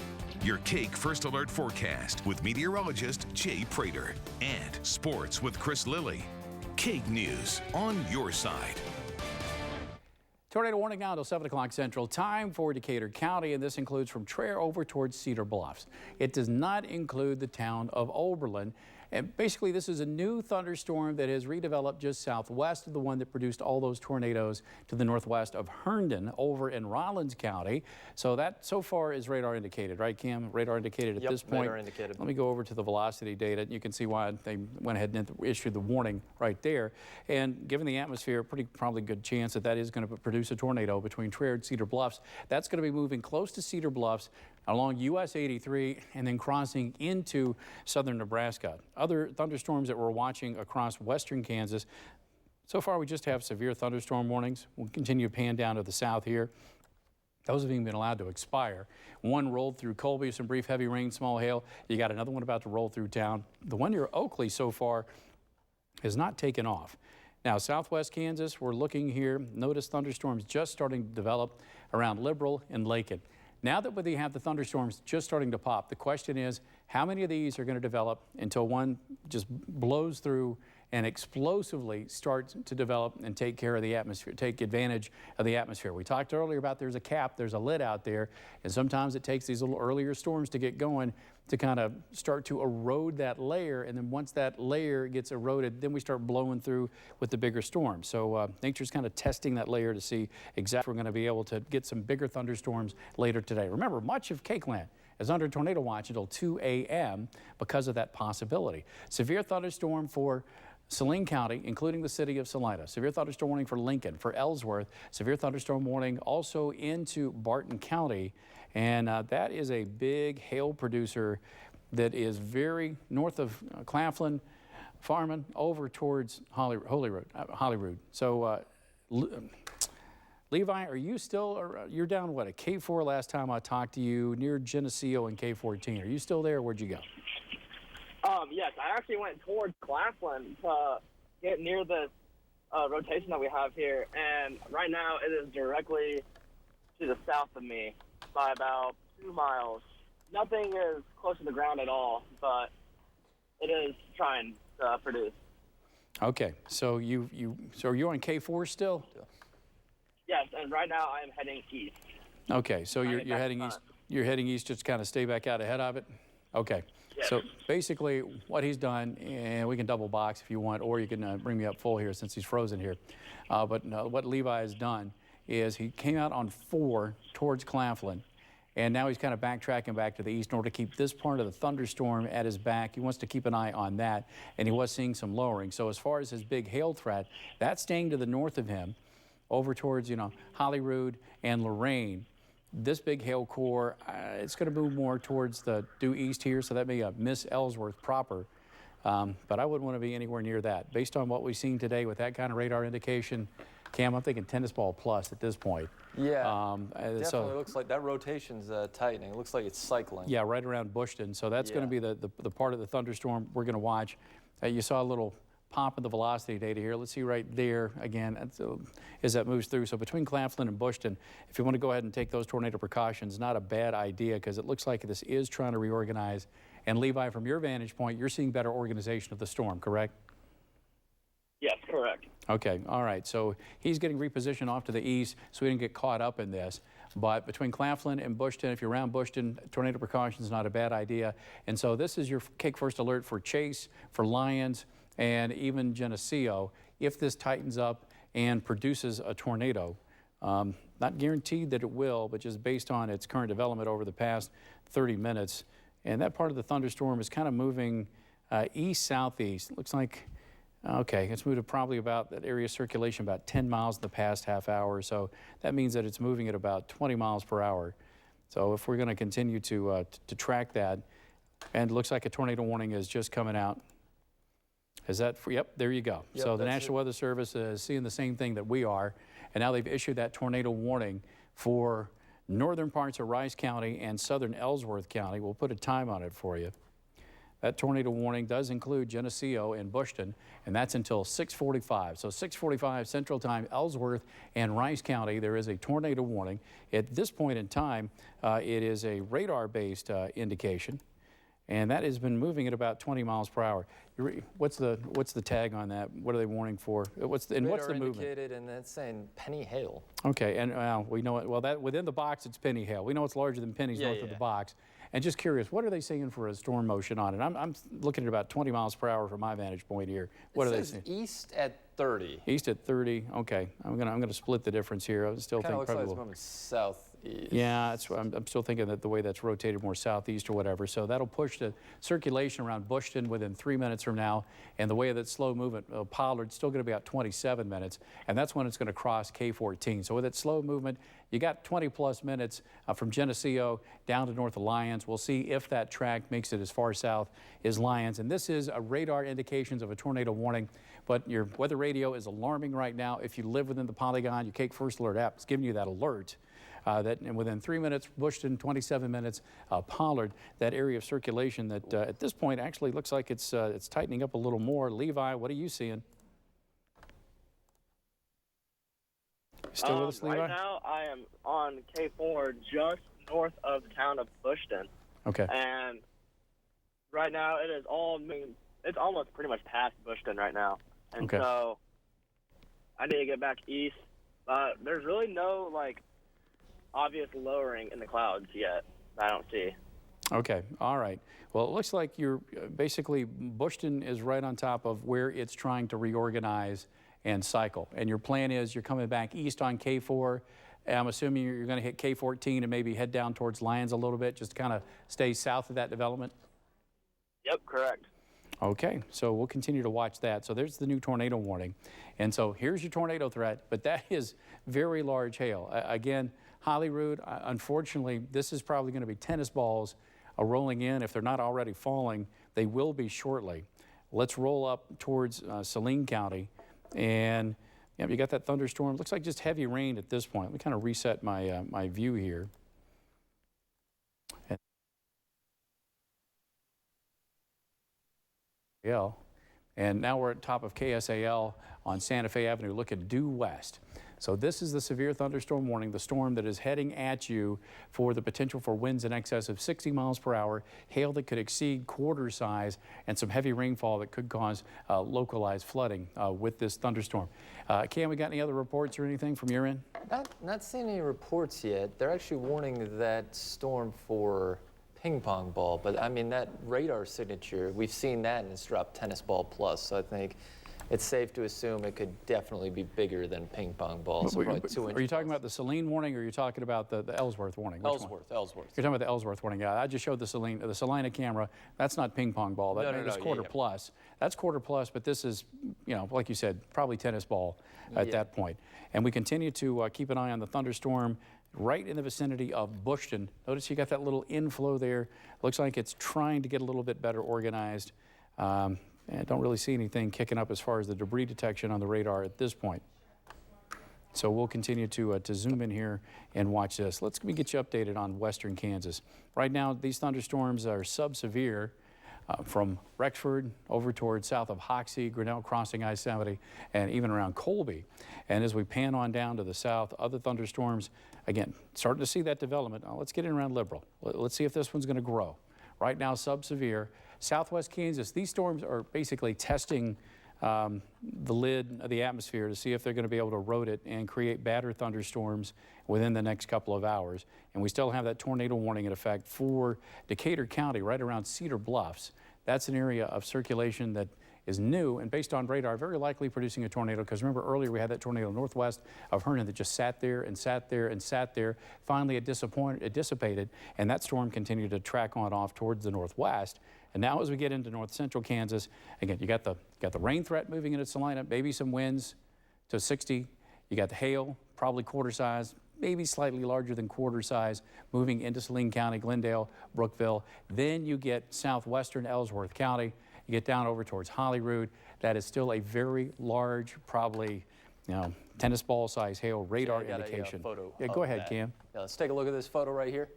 your KAKE First Alert forecast with meteorologist Jay Prater, and sports with Chris Lilly. KAKE News on your side. Tornado warning now until 7 o'clock Central Time for Decatur County, and this includes from Traer over towards Cedar Bluffs. It does not include the town of Oberlin. And basically, this is a new thunderstorm that has redeveloped just southwest of the one that produced all those tornadoes to the northwest of Herndon over in Rollins County. So that so far is radar indicated, right, Cam? Radar indicated at this point. Radar indicated. Let me go over to the velocity data. You can see why they went ahead and issued the warning right there. And given the atmosphere, probably good chance that that is going to produce a tornado between Traer and Cedar Bluffs. That's going to be moving close to Cedar Bluffs along US 83 and then crossing into southern Nebraska. Other thunderstorms that we're watching across western Kansas. So far, we just have severe thunderstorm warnings. We'll continue to pan down to the south here. Those have even been allowed to expire. One rolled through Colby, some brief heavy rain, small hail. You got another one about to roll through town. The one near Oakley so far has not taken off. Now, southwest Kansas, we're looking here. Notice thunderstorms just starting to develop around Liberal and Lakin. Now that we have the thunderstorms just starting to pop, the question is, how many of these are going to develop until one just blows through and explosively starts to develop and take care of the atmosphere, take advantage of the atmosphere? We talked earlier about there's a cap, there's a lid out there, and sometimes it takes these little earlier storms to get going to kind of start to erode that layer, and then once that layer gets eroded, then we start blowing through with the bigger storms. So nature's kind of testing that layer to see exactly if we're going to be able to get some bigger thunderstorms later today. Remember, much of KAKE land is under tornado watch until 2 a.m. because of that possibility. Severe thunderstorm for Saline County, including the city of Salina. Severe thunderstorm warning for Lincoln, for Ellsworth. Severe thunderstorm warning also into Barton County. And that is a big hail producer that is very north of Claflin, Farman, over towards Holyrood. So, Levi, are you still, you're down, what, at K4 last time I talked to you, near Geneseo and K14. Are you still there? Where'd you go? Yes, I actually went towards Claflin to get near the rotation that we have here, and right now it is directly to the south of me by about 2 miles. Nothing is close to the ground at all, but it is trying to produce. Okay, so so are you on K4 still? Yes, and right now I am heading east. Okay, so you're heading east. You're heading east just to kind of stay back out ahead of it. Okay. Yes. So basically, what he's done, and we can double box if you want, or you can bring me up full here since he's frozen here. But what Levi has done is he came out on 4 towards Claflin, and now he's kind of backtracking back to the east in order to keep this part of the thunderstorm at his back. He wants to keep an eye on that, and he was seeing some lowering. So as far as his big hail threat, that's staying to the north of him, over towards, Holyrood and Lorain. This big hail core, it's going to move more towards the due east here, so that may miss Ellsworth proper. But I wouldn't want to be anywhere near that. Based on what we've seen today with that kind of radar indication, Cam, I'm thinking tennis ball plus at this point. Yeah, definitely looks like that rotation's tightening. It looks like it's cycling. Yeah, right around Bushton. So that's going to be the part of the thunderstorm we're going to watch. You saw a little pop in the velocity data here. Let's see right there again as that moves through. So between Claflin and Bushton, if you want to go ahead and take those tornado precautions, not a bad idea because it looks like this is trying to reorganize. And Levi, from your vantage point, you're seeing better organization of the storm, correct? Yes, correct. Okay, all right. So he's getting repositioned off to the east so he didn't get caught up in this. But between Claflin and Bushton, if you're around Bushton, tornado precaution is not a bad idea. And so this is your KAKE First Alert for Chase, for Lyons, and even Geneseo. If this tightens up and produces a tornado, not guaranteed that it will, but just based on its current development over the past 30 minutes. And that part of the thunderstorm is kind of moving east-southeast. Looks like, okay, it's moved to probably about that area of circulation about 10 miles in the past half hour. So that means that it's moving at about 20 miles per hour. So if we're going to continue to track that, and it looks like a tornado warning is just coming out. Is that for, yep, there you go. Yep, so the National Weather Service is seeing the same thing that we are, and now they've issued that tornado warning for northern parts of Rice County and southern Ellsworth County. We'll put a time on it for you. That tornado warning does include Geneseo and Bushton, and that's until 6:45. So 6:45 Central Time, Ellsworth and Rice County, there is a tornado warning. At this point in time, it is a radar-based indication. and that has been moving at about 20 miles per hour. What's the tag on that? What are they warning for? What's the movement? Indicated, and it's saying penny hail. Okay, and we know it. Well, that within the box, it's penny hail. We know it's larger than pennies north of the box. And just curious, what are they seeing for a storm motion on it? I'm looking at about 20 miles per hour from my vantage point here. What are they seeing? East at 30. East at 30. Okay, I'm gonna split the difference here. I still think looks probably like it's moving southeast. Yeah, I'm still thinking that the way that's rotated more southeast or whatever. So that'll push the circulation around Bushton within 3 minutes from now. And the way that slow movement, Pollard's still going to be about 27 minutes. And that's when it's going to cross K14. So with that slow movement, you got 20 plus minutes from Geneseo down to north of Lyons. We'll see if that track makes it as far south as Lyons. And this is a radar indications of a tornado warning. But your weather radio is alarming right now. If you live within the polygon, your KAKE First Alert app is giving you that alert. And within 3 minutes, Bushton, 27 minutes, Pollard, that area of circulation that at this point actually looks like it's tightening up a little more. Levi, what are you seeing? Still with us, Levi? Right now, I am on K4 just north of the town of Bushton. Okay. And right now, it is it's almost pretty much past Bushton right now. And so I need to get back east. There's really no, obvious lowering in the clouds yet. I don't see. Okay, all right. Well, it looks like you're basically, Bushton is right on top of where it's trying to reorganize and cycle. And your plan is you're coming back east on K4. I'm assuming you're going to hit K14 and maybe head down towards Lyons a little bit, just kind of stay south of that development? Yep, correct. Okay, so we'll continue to watch that. So there's the new tornado warning. And so here's your tornado threat, but that is very large hail. Again, Holyrood, unfortunately, this is probably going to be tennis balls rolling in. If they're not already falling, they will be shortly. Let's roll up towards Saline County. And you got that thunderstorm. Looks like just heavy rain at this point. Let me kind of reset my, my view here. And now we're at top of KSAL on Santa Fe Avenue looking due west. So this is the severe thunderstorm warning, the storm that is heading at you for the potential for winds in excess of 60 miles per hour, hail that could exceed quarter size, and some heavy rainfall that could cause localized flooding with this thunderstorm. Cam, we got any other reports or anything from your end? Not seeing any reports yet. They're actually warning that storm for ping pong ball, but I mean that radar signature, we've seen that and it's dropped tennis ball plus, so I think it's safe to assume it could definitely be bigger than ping pong ball. So probably 2 inches. Are you talking about the Saline warning, or are you talking about the Ellsworth warning? Ellsworth. You're talking about the Ellsworth warning. Yeah, I just showed the Salina camera. That's not ping pong ball. That's quarter plus. That's quarter plus, but this is, like you said, probably tennis ball at that point. And we continue to keep an eye on the thunderstorm right in the vicinity of Bushton. Notice you got that little inflow there. Looks like it's trying to get a little bit better organized. I don't really see anything kicking up as far as the debris detection on the radar at this point. So we'll continue to zoom in here and watch this. Let me get you updated on western Kansas. Right now, these thunderstorms are sub-severe from Rexford over towards south of Hoxie, Grinnell crossing I-70, and even around Colby. And as we pan on down to the south, other thunderstorms, again, starting to see that development. Now, let's get in around Liberal. Let's see if this one's going to grow. Right now, sub-severe. Southwest Kansas, these storms are basically testing the lid of the atmosphere to see if they're going to be able to erode it and create badder thunderstorms within the next couple of hours. And we still have that tornado warning in effect for Decatur County, right around Cedar Bluffs. That's an area of circulation that is new and based on radar, very likely producing a tornado, because remember earlier we had that tornado northwest of Herndon that just sat there and sat there and sat there. Finally it dissipated, and that storm continued to track on off towards the northwest. And now as we get into north central Kansas, again, you got the rain threat moving into Salina, maybe some winds to 60. You got the hail, probably quarter size, maybe slightly larger than quarter size, moving into Saline County, Glendale, Brookville. Then you get southwestern Ellsworth County. You get down over towards Holyrood. That is still a very large, probably, tennis ball size hail radar indication. Photo go ahead, Cam. Yeah, let's take a look at this photo right here.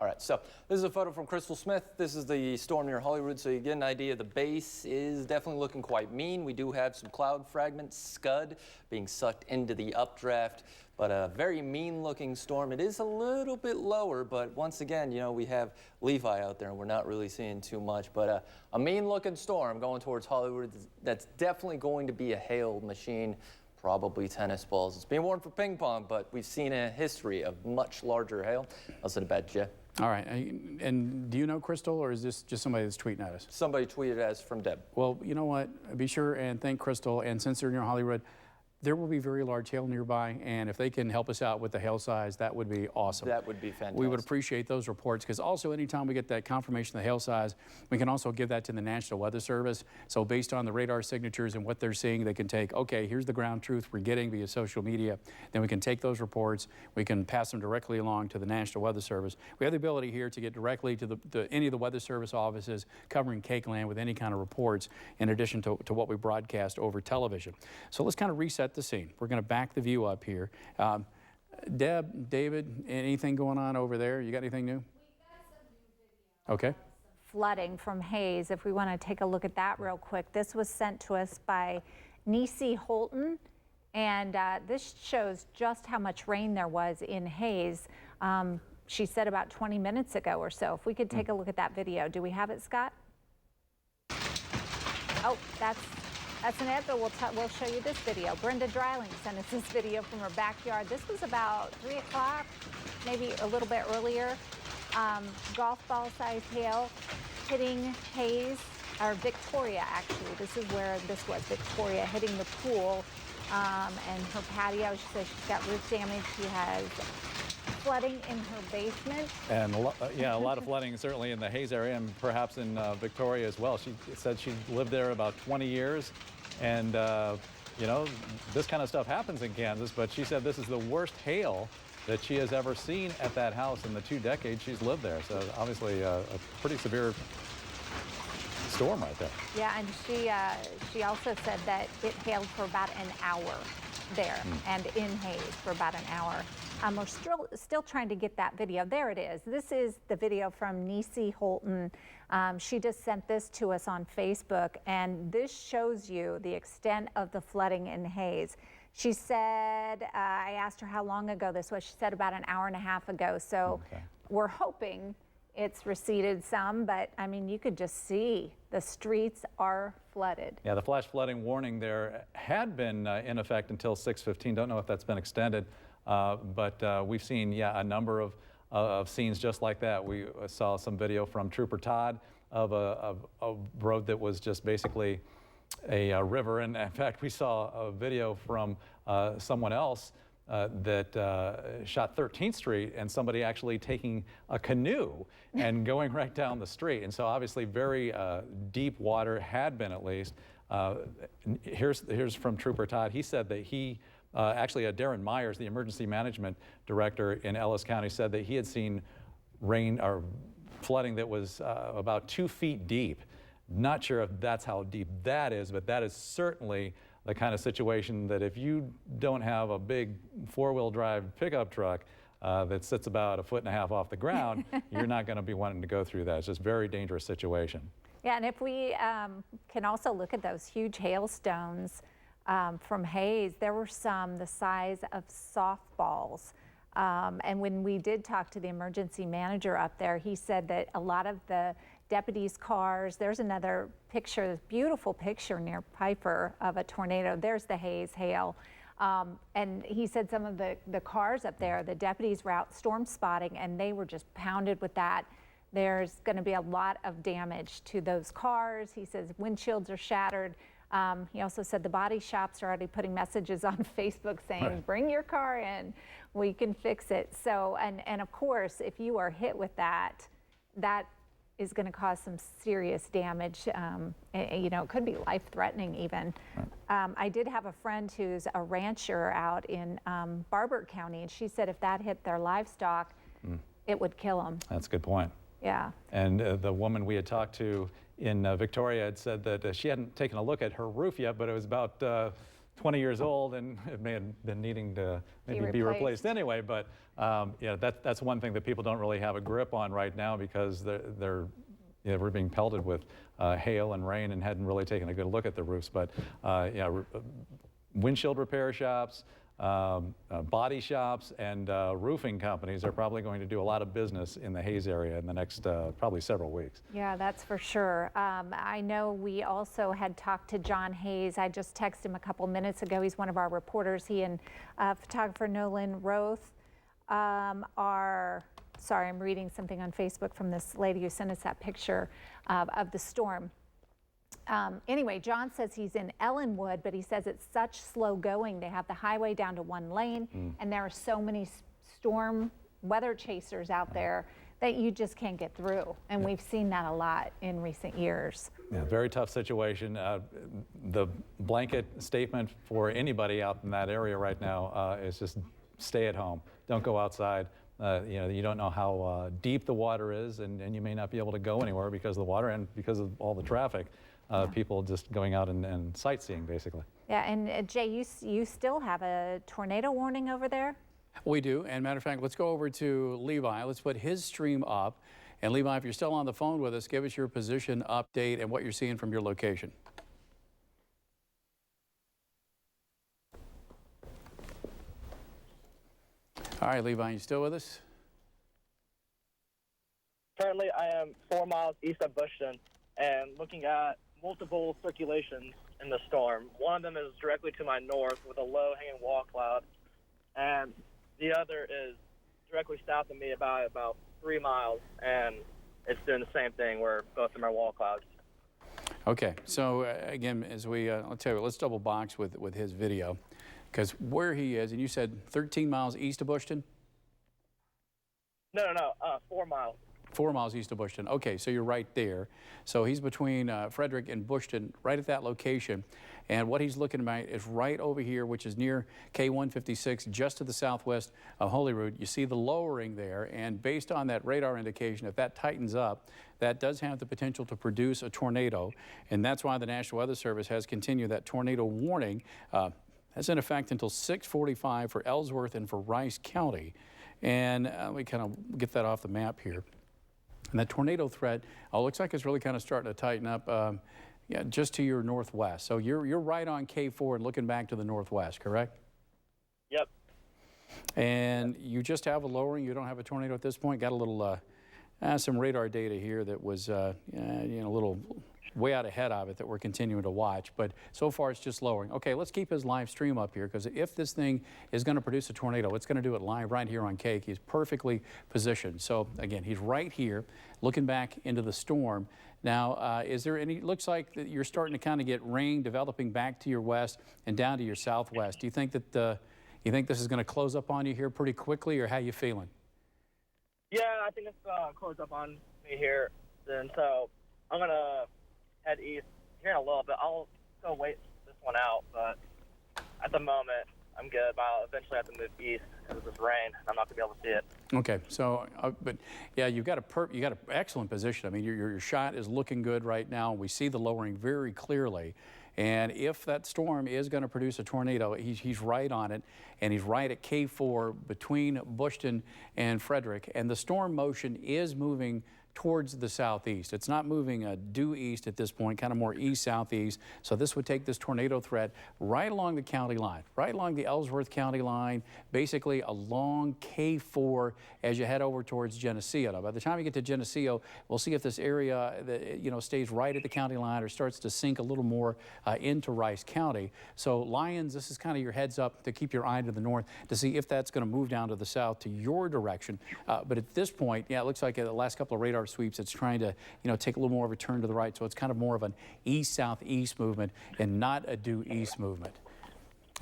All right, so this is a photo from Crystal Smith. This is the storm near Hollywood, so you get an idea. The base is definitely looking quite mean. We do have some cloud fragments, scud, being sucked into the updraft, but a very mean-looking storm. It is a little bit lower, but once again, you know, we have Levi out there, and we're not really seeing too much. But a mean-looking storm going towards Hollywood. That's definitely going to be a hail machine. Probably tennis balls. It's being worn for ping pong, but we've seen a history of much larger hail. I'll set a bet, Jeff. All right, and do you know Crystal, or is this just somebody that's tweeting at us? Somebody tweeted at us from Deb. Well, you know what? Be sure and thank Crystal, and since they're near Hollywood, there will be very large hail nearby, and if they can help us out with the hail size, that would be awesome. That would be fantastic. We would appreciate those reports, because also anytime we get that confirmation of the hail size, we can also give that to the National Weather Service. So based on the radar signatures and what they're seeing, they can take, okay, here's the ground truth we're getting via social media. Then we can take those reports, we can pass them directly along to the National Weather Service. We have the ability here to get directly to any of the Weather Service offices covering KAKE land with any kind of reports, in addition to what we broadcast over television. So let's kind of reset the scene. We're going to back the view up here. Deb, David, anything going on over there? You got anything new? Okay. Flooding from haze. If we want to take a look at that real quick. This was sent to us by Nisi Holton, and this shows just how much rain there was in haze. She said about 20 minutes ago or so. If we could take a look at that video. Do we have it, Scott? Oh, that's an ad, but we'll show you this video. Brenda Dreiling sent us this video from her backyard. This was about 3 o'clock, maybe a little bit earlier. Golf ball sized hail hitting haze, or Victoria actually. This is where this was, Victoria, hitting the pool and her patio. She says she's got roof damage. She has flooding in her basement. And a lot of flooding certainly in the Hayes area, and perhaps in Victoria as well. She said she lived there about 20 years, and you know, this kind of stuff happens in Kansas, but she said this is the worst hail that she has ever seen at that house in the 2 decades she's lived there. So obviously a pretty severe storm right there. Yeah, and she also said that it hailed for about an hour there and in haze for about an hour. We're still trying to get that video. There it is. This is the video from Nisi Holton. She just sent this to us on Facebook, and this shows you the extent of the flooding in haze. She said, I asked her how long ago this was. She said about an hour and a half ago. So we're hoping it's receded some, but I mean, you could just see the streets are flooded. Yeah, the flash flooding warning there had been in effect until 6:15. Don't know if that's been extended, but we've seen, a number of scenes just like that. We saw some video from Trooper Todd of a road that was just basically a river, and in fact, we saw a video from someone else that shot 13th Street, and somebody actually taking a canoe and going right down the street. And so obviously very deep water, had been at least. Here's from Trooper Todd. He said that he, actually Darren Myers, the emergency management director in Ellis County, said that he had seen rain or flooding that was about 2 feet deep. Not sure if that's how deep that is, but that is certainly the kind of situation that if you don't have a big 4-wheel drive pickup truck that sits about 1.5 feet off the ground, you're not going to be wanting to go through that. It's just a very dangerous situation. Yeah, and if we can also look at those huge hailstones from haze, there were some the size of softballs. And when we did talk to the emergency manager up there, he said that a lot of the deputies' cars, there's another picture, this beautiful picture near Piper of a tornado. There's the haze hail. And he said some of the cars up there, the deputies were out storm spotting, and they were just pounded with that. There's going to be a lot of damage to those cars. He says windshields are shattered. He also said the body shops are already putting messages on Facebook saying, bring your car in, we can fix it. So, and of course, if you are hit with that, that is going to cause some serious damage. You know, it could be life-threatening even. I did have a friend who's a rancher out in Barber County, and she said if that hit their livestock, it would kill them. That's a good point. Yeah. And the woman we had talked to in Victoria had said that she hadn't taken a look at her roof yet, but it was about 20 years old, and it may have been needing to maybe be replaced anyway. But yeah, that's one thing that people don't really have a grip on right now, because we're being pelted with hail and rain and hadn't really taken a good look at the roofs. But yeah, windshield repair shops, body shops, and roofing companies are probably going to do a lot of business in the Hayes area in the next probably several weeks. Yeah, that's for sure. I know we also had talked to John Hayes. I just texted him a couple minutes ago. He's one of our reporters. He and photographer Nolan Roth sorry, I'm reading something on Facebook from this lady who sent us that picture of the storm. Anyway, John says he's in Ellenwood, but he says it's such slow going. They have the highway down to one lane, and there are so many storm weather chasers out there that you just can't get through. And we've seen that a lot in recent years. Yeah, very tough situation. The blanket statement for anybody out in that area right now is just stay at home. Don't go outside. You don't know how deep the water is, and you may not be able to go anywhere because of the water and because of all the traffic. People just going out and sightseeing, basically. Yeah, and Jay, you still have a tornado warning over there? We do, and matter of fact, let's go over to Levi. Let's put his stream up. And Levi, if you're still on the phone with us, give us your position update and what you're seeing from your location. All right, Levi, you still with us? Currently, I am 4 miles east of Bushton and looking at multiple circulations in the storm. One of them is directly to my north with a low-hanging wall cloud, and the other is directly south of me about 3 miles, and it's doing the same thing where both of them are wall clouds. Okay, so again, as I'll tell you, let's double box with his video. Because where he is, and you said 13 miles east of Bushton? No, 4 miles. 4 miles east of Bushton. Okay, so you're right there. So he's between Frederick and Bushton, right at that location. And what he's looking at is right over here, which is near K156, just to the southwest of Holyrood. You see the lowering there, and based on that radar indication, if that tightens up, that does have the potential to produce a tornado. And that's why the National Weather Service has continued that tornado warning. That's in effect until 6:45 for Ellsworth and for Rice County. And let me kind of get that off the map here. And that tornado threat looks like it's really kind of starting to tighten up yeah, just to your northwest. So you're right on K4 and looking back to the northwest, correct? Yep. And you just have a lowering. You don't have a tornado at this point. Got a little some radar data here that was a little way out ahead of it that we're continuing to watch, but so far it's just lowering. Okay, let's keep his live stream up here, because if this thing is going to produce a tornado, it's going to do it live right here on KAKE. He's perfectly positioned. So again, he's right here looking back into the storm. Now, is there any, looks like that you're starting to kind of get rain developing back to your west and down to your southwest. Do you think that you think this is going to close up on you here pretty quickly, or how you feeling? Yeah, I think it's closed up on me here. And so I'm going to head east here in a little bit. I'll go wait this one out, but at the moment, I'm good. But I'll eventually have to move east because of this rain. I'm not going to be able to see it. Okay, so, but yeah, you've got an excellent position. I mean, your shot is looking good right now. We see the lowering very clearly. And if that storm is going to produce a tornado, he's right on it, and he's right at K4 between Bushton and Frederick. And the storm motion is moving towards the southeast. It's not moving due east at this point, kind of more east-southeast. So this would take this tornado threat right along the county line, right along the Ellsworth County line, basically along K4 as you head over towards Geneseo. Now, by the time you get to Geneseo, we'll see if this area stays right at the county line or starts to sink a little more into Rice County. So Lyons, this is kind of your heads up to keep your eye to the north to see if that's going to move down to the south to your direction. But at this point, yeah, it looks like the last couple of radar sweeps, it's trying to take a little more of a turn to the right, so it's kind of more of an east-southeast movement and not a due east movement.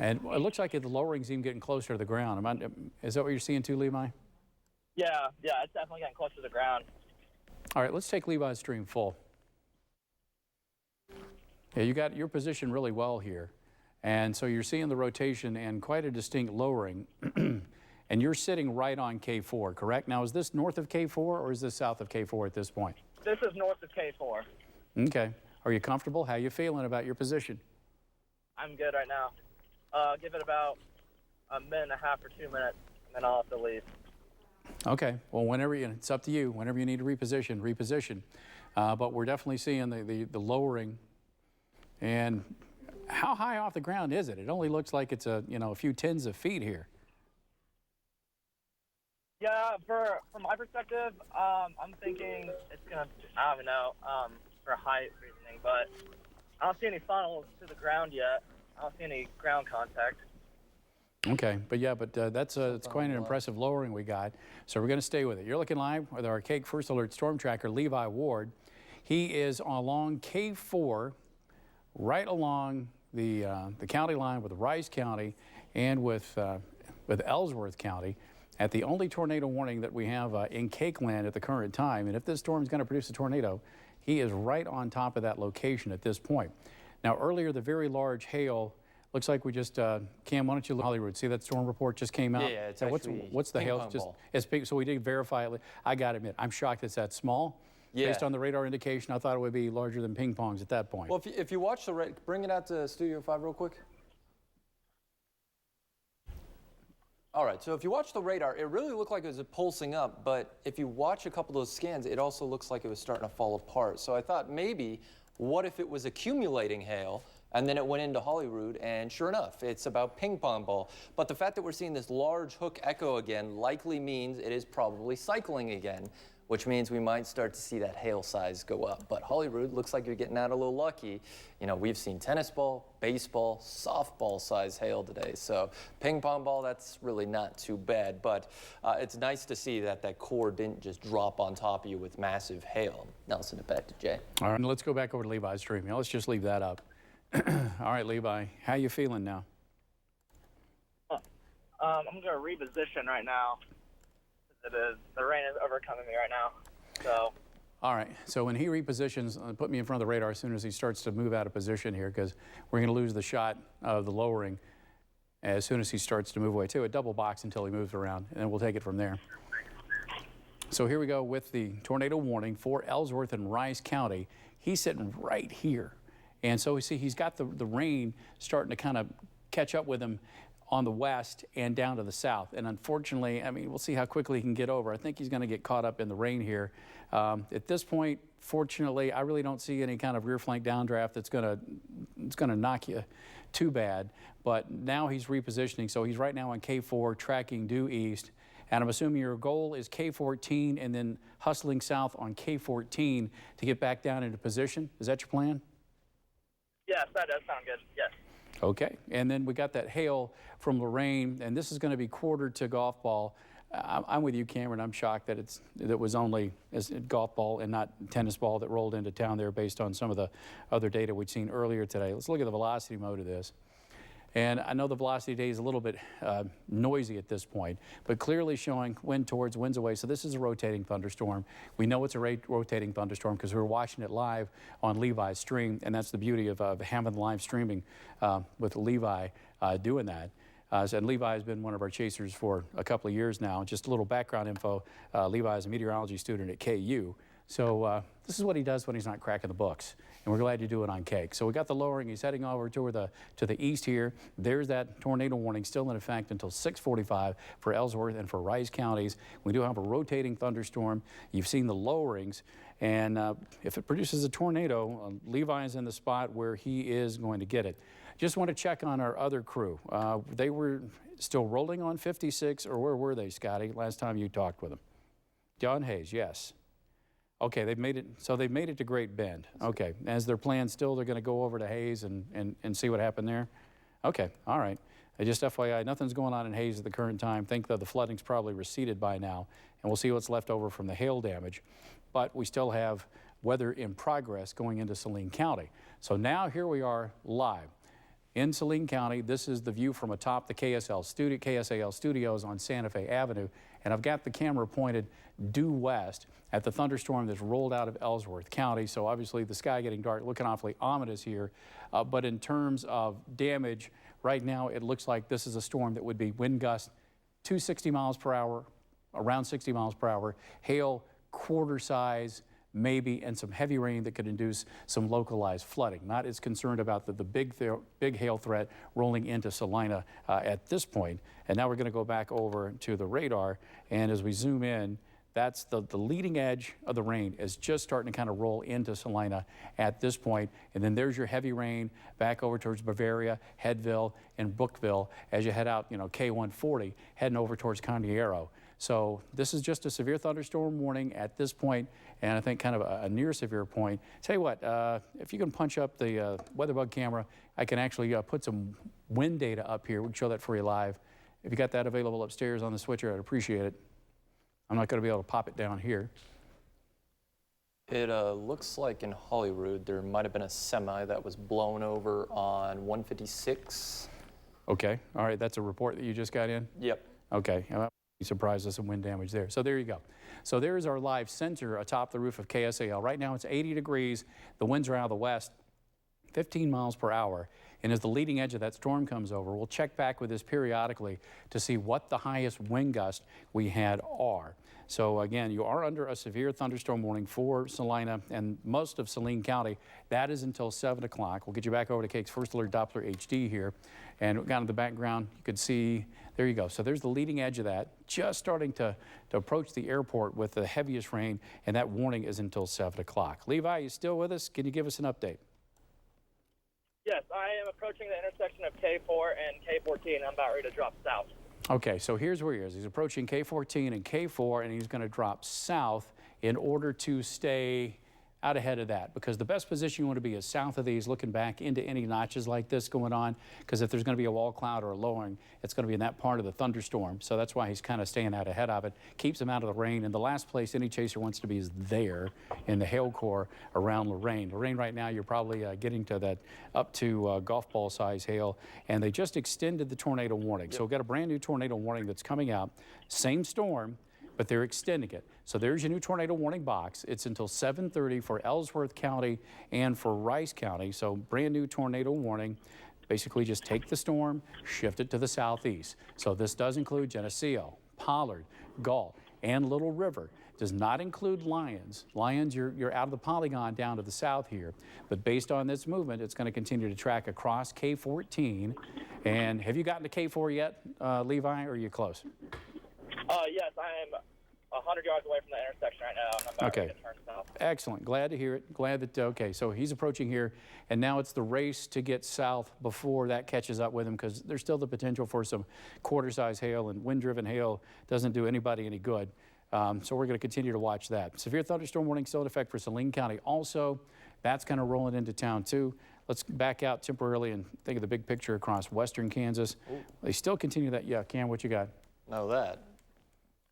And it looks like the lowering's even getting closer to the ground. Is that what you're seeing too, Levi? Yeah, it's definitely getting closer to the ground. All right, let's take Levi's stream full. Yeah, you got your position really well here, and so you're seeing the rotation and quite a distinct lowering. And you're sitting right on K4, correct? Now, is this north of K4 or is this south of K4 at this point? This is north of K4. Okay. Are you comfortable? How you feeling about your position? I'm good right now. give it about a minute and a half or 2 minutes, and then I'll have to leave. Okay, well, whenever it's up to you. Whenever you need to reposition. But we're definitely seeing the lowering. And how high off the ground is it? It only looks like it's a few tens of feet here. Yeah, from my perspective, I'm thinking it's gonna. I don't even know for height reasoning, but I don't see any funnels to the ground yet. I don't see any ground contact. Okay, but that's it's quite an impressive lowering we got. So we're going to stay with it. You're looking live with our KAKE First Alert Storm Tracker, Levi Ward. He is along K4, right along the county line with Rice County and with Ellsworth County, at the only tornado warning that we have in KAKE land at the current time. And if this storm is going to produce a tornado, he is right on top of that location at this point. Now, earlier, the very large hail. Looks like we just, Cam, why don't you look Hollywood, see that storm report just came out? Yeah, it's what's the hail? It's big, so we did verify it. I got to admit, I'm shocked it's that small. Yeah. Based on the radar indication, I thought it would be larger than ping pongs at that point. Well, if you watch the bring it out to Studio 5 real quick. All right, so if you watch the radar, it really looked like it was pulsing up, but if you watch a couple of those scans, it also looks like it was starting to fall apart. So I thought maybe, what if it was accumulating hail? And then it went into Holyrood, and sure enough, it's about ping pong ball. But the fact that we're seeing this large hook echo again likely means it is probably cycling again, which means we might start to see that hail size go up. But Holyrood looks like you're getting out a little lucky. You know, we've seen tennis ball, baseball, softball size hail today. So ping pong ball, that's really not too bad. But it's nice to see that that core didn't just drop on top of you with massive hail. Now let's send it back to Jay. All right, let's go back over to Levi's stream. Now let's just leave that up. All right, Levi, how you feeling now? I'm going to reposition right now. The rain is overcoming me right now. So. All right, so when he repositions, put me in front of the radar as soon as he starts to move out of position here, because we're going to lose the shot of the lowering as soon as he starts to move away too. A double box until he moves around, and then we'll take it from there. So here we go with the tornado warning for Ellsworth and Rice County. He's sitting right here. And so we see he's got the rain starting to kind of catch up with him on the west and down to the south. And unfortunately, I mean, we'll see how quickly he can get over. I think he's going to get caught up in the rain here. At this point, fortunately, I really don't see any kind of rear flank downdraft that's going to knock you too bad. But now he's repositioning, so he's right now on K4, tracking due east. And I'm assuming your goal is K14 and then hustling south on K14 to get back down into position. Is that your plan? Yes, that does sound good, yes. Okay, and then we got that hail from Lorraine, and this is going to be quartered to golf ball. I'm with you, Cameron. I'm shocked that it was only golf ball and not tennis ball that rolled into town there based on some of the other data we'd seen earlier today. Let's look at the velocity mode of this. And I know the velocity data is a little bit noisy at this point, but clearly showing wind towards, winds away. So this is a rotating thunderstorm. We know it's a rotating thunderstorm because we were watching it live on Levi's stream, and that's the beauty of having live streaming with Levi doing that. And Levi has been one of our chasers for a couple of years now. Just a little background info, Levi is a meteorology student at KU. So this is what he does when he's not cracking the books. And we're glad you do it on KAKE. So we got the lowering. He's heading over to the east here. There's that tornado warning still in effect until 6:45 for Ellsworth and for Rice counties. We do have a rotating thunderstorm. You've seen the lowerings. And if it produces a tornado, Levi is in the spot where he is going to get it. Just want to check on our other crew. They were still rolling on 56, or where were they, Scotty, last time you talked with them? John Hayes, yes. Okay, they've made it. So they've made it to Great Bend. Okay, as their plan still, they're going to go over to Hayes and see what happened there. Okay, all right. Just FYI, nothing's going on in Hayes at the current time. Think that the flooding's probably receded by now, and we'll see what's left over from the hail damage. But we still have weather in progress going into Saline County. So now here we are live in Saline County. This is the view from atop the KSAL studios on Santa Fe Avenue, and I've got the camera pointed due west at the thunderstorm that's rolled out of Ellsworth County. So obviously the sky getting dark, looking awfully ominous here. But in terms of damage, right now it looks like this is a storm that would be wind gusts 260 miles per hour, around 60 miles per hour, hail quarter size, maybe, and some heavy rain that could induce some localized flooding. Not as concerned about the big hail threat rolling into Salina at this point. And now we're going to go back over to the radar, and as we zoom in, that's the leading edge of the rain is just starting to kind of roll into Salina at this point. And then there's your heavy rain back over towards Bavaria, Headville, and Bookville as you head out, K140, heading over towards Condiero. So this is just a severe thunderstorm warning at this point, and I think kind of a near severe point. Tell you what, if you can punch up the WeatherBug camera, I can actually put some wind data up here. We can show that for you live. If you got that available upstairs on the switcher, I'd appreciate it. I'm not going to be able to pop it down here. It looks like in Holyrood there might have been a semi that was blown over on 156. Okay, all right, that's a report that you just got in? Yep. Okay, you surprised us some wind damage there. So there you go. So there's our live sensor atop the roof of KSAL. Right now it's 80 degrees. The winds are out of the west, 15 miles per hour. And as the leading edge of that storm comes over, we'll check back with this periodically to see what the highest wind gusts we had are. So again, you are under a severe thunderstorm warning for Salina and most of Saline County. That is until 7 o'clock. We'll get you back over to KAKE's First Alert Doppler HD here. And down in the background, you could see, there you go. So there's the leading edge of that, just starting to approach the airport with the heaviest rain, and that warning is until 7 o'clock. Levi, you still with us? Can you give us an update? Yes, I am approaching the intersection of K4 and K14. I'm about ready to drop south. Okay, so here's where he is. He's approaching K14 and K4, and he's going to drop south in order to stay out ahead of that, because the best position you want to be is south of these, looking back into any notches like this going on, because if there's going to be a wall cloud or a lowering, it's going to be in that part of the thunderstorm. So that's why he's kind of staying out ahead of it, keeps him out of the rain. And the last place any chaser wants to be is there in the hail core around Lorraine. Lorraine right now, you're probably getting to that up to golf ball size hail, and they just extended the tornado warning. Yep. So we've got a brand new tornado warning that's coming out, same storm, but they're extending it. So there's your new tornado warning box. It's until 7:30 for Ellsworth County and for Rice County. So brand new tornado warning. Basically just take the storm, shift it to the southeast. So this does include Geneseo, Pollard, Galt, and Little River. Does not include Lyons. Lyons, you're out of the polygon down to the south here. But based on this movement, it's going to continue to track across K14. And have you gotten to K4 yet, Levi, or are you close? Yes, I am 100 yards away from the intersection right now, and I'm about ready to turn south. Excellent. Glad to hear it. Glad that, okay, so he's approaching here, and now it's the race to get south before that catches up with him, because there's still the potential for some quarter-size hail, and wind-driven hail doesn't do anybody any good. So we're going to continue to watch that. Severe thunderstorm warning still in effect for Saline County also. That's kind of rolling into town, too. Let's back out temporarily and think of the big picture across western Kansas. Ooh. They still continue that. Yeah, Cam, what you got? No, that.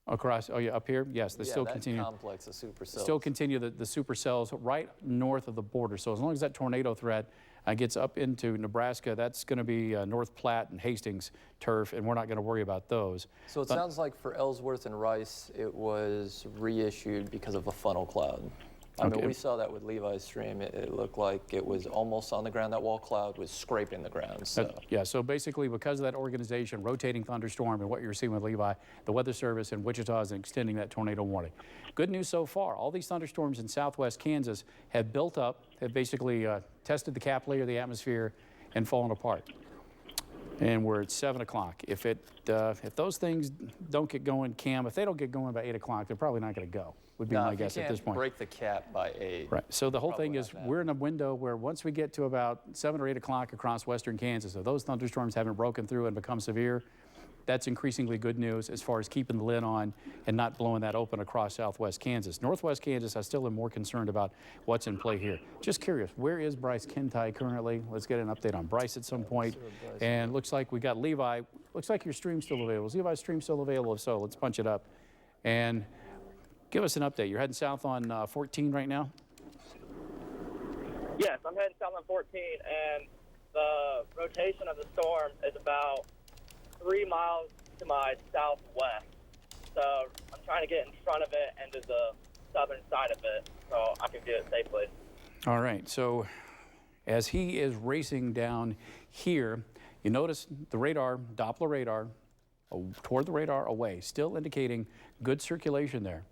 Across, oh yeah, up here? Yes, they still continue. Complex of supercells. Still continue the supercells right north of the border. So as long as that tornado threat gets up into Nebraska, that's going to be North Platte and Hastings turf, and we're not going to worry about those. So it sounds like for Ellsworth and Rice, it was reissued because of a funnel cloud. I mean, we saw that with Levi's stream. It looked like it was almost on the ground. That wall cloud was scraping the ground. So. Yeah, so basically because of that organization, rotating thunderstorm, and what you're seeing with Levi, the Weather Service in Wichita is extending that tornado warning. Good news so far. All these thunderstorms in southwest Kansas have built up, have basically tested the cap layer of the atmosphere and fallen apart. And we're at 7 o'clock. If those things don't get going, Cam, if they don't get going by 8 o'clock, they're probably not going to go, would be my guess at this point. Break the cap by 8. Right. So the whole thing is we're in a window where once we get to about 7 or 8 o'clock across western Kansas, if those thunderstorms haven't broken through and become severe, that's increasingly good news as far as keeping the lid on and not blowing that open across southwest Kansas. Northwest Kansas, I still am more concerned about what's in play here. Just curious, where is Bryce Kintai currently? Let's get an update on Bryce at some point. And looks like we got Levi. Looks like your stream's still available. Is Levi's stream still available? If so, let's punch it up. And give us an update. You're heading south on 14 right now? Yes, I'm heading south on 14, and the rotation of the storm is about 3 miles to my southwest. So I'm trying to get in front of it and to the southern side of it so I can get it safely. All right, so as he is racing down here, you notice the radar, Doppler radar, toward the radar away, still indicating good circulation there.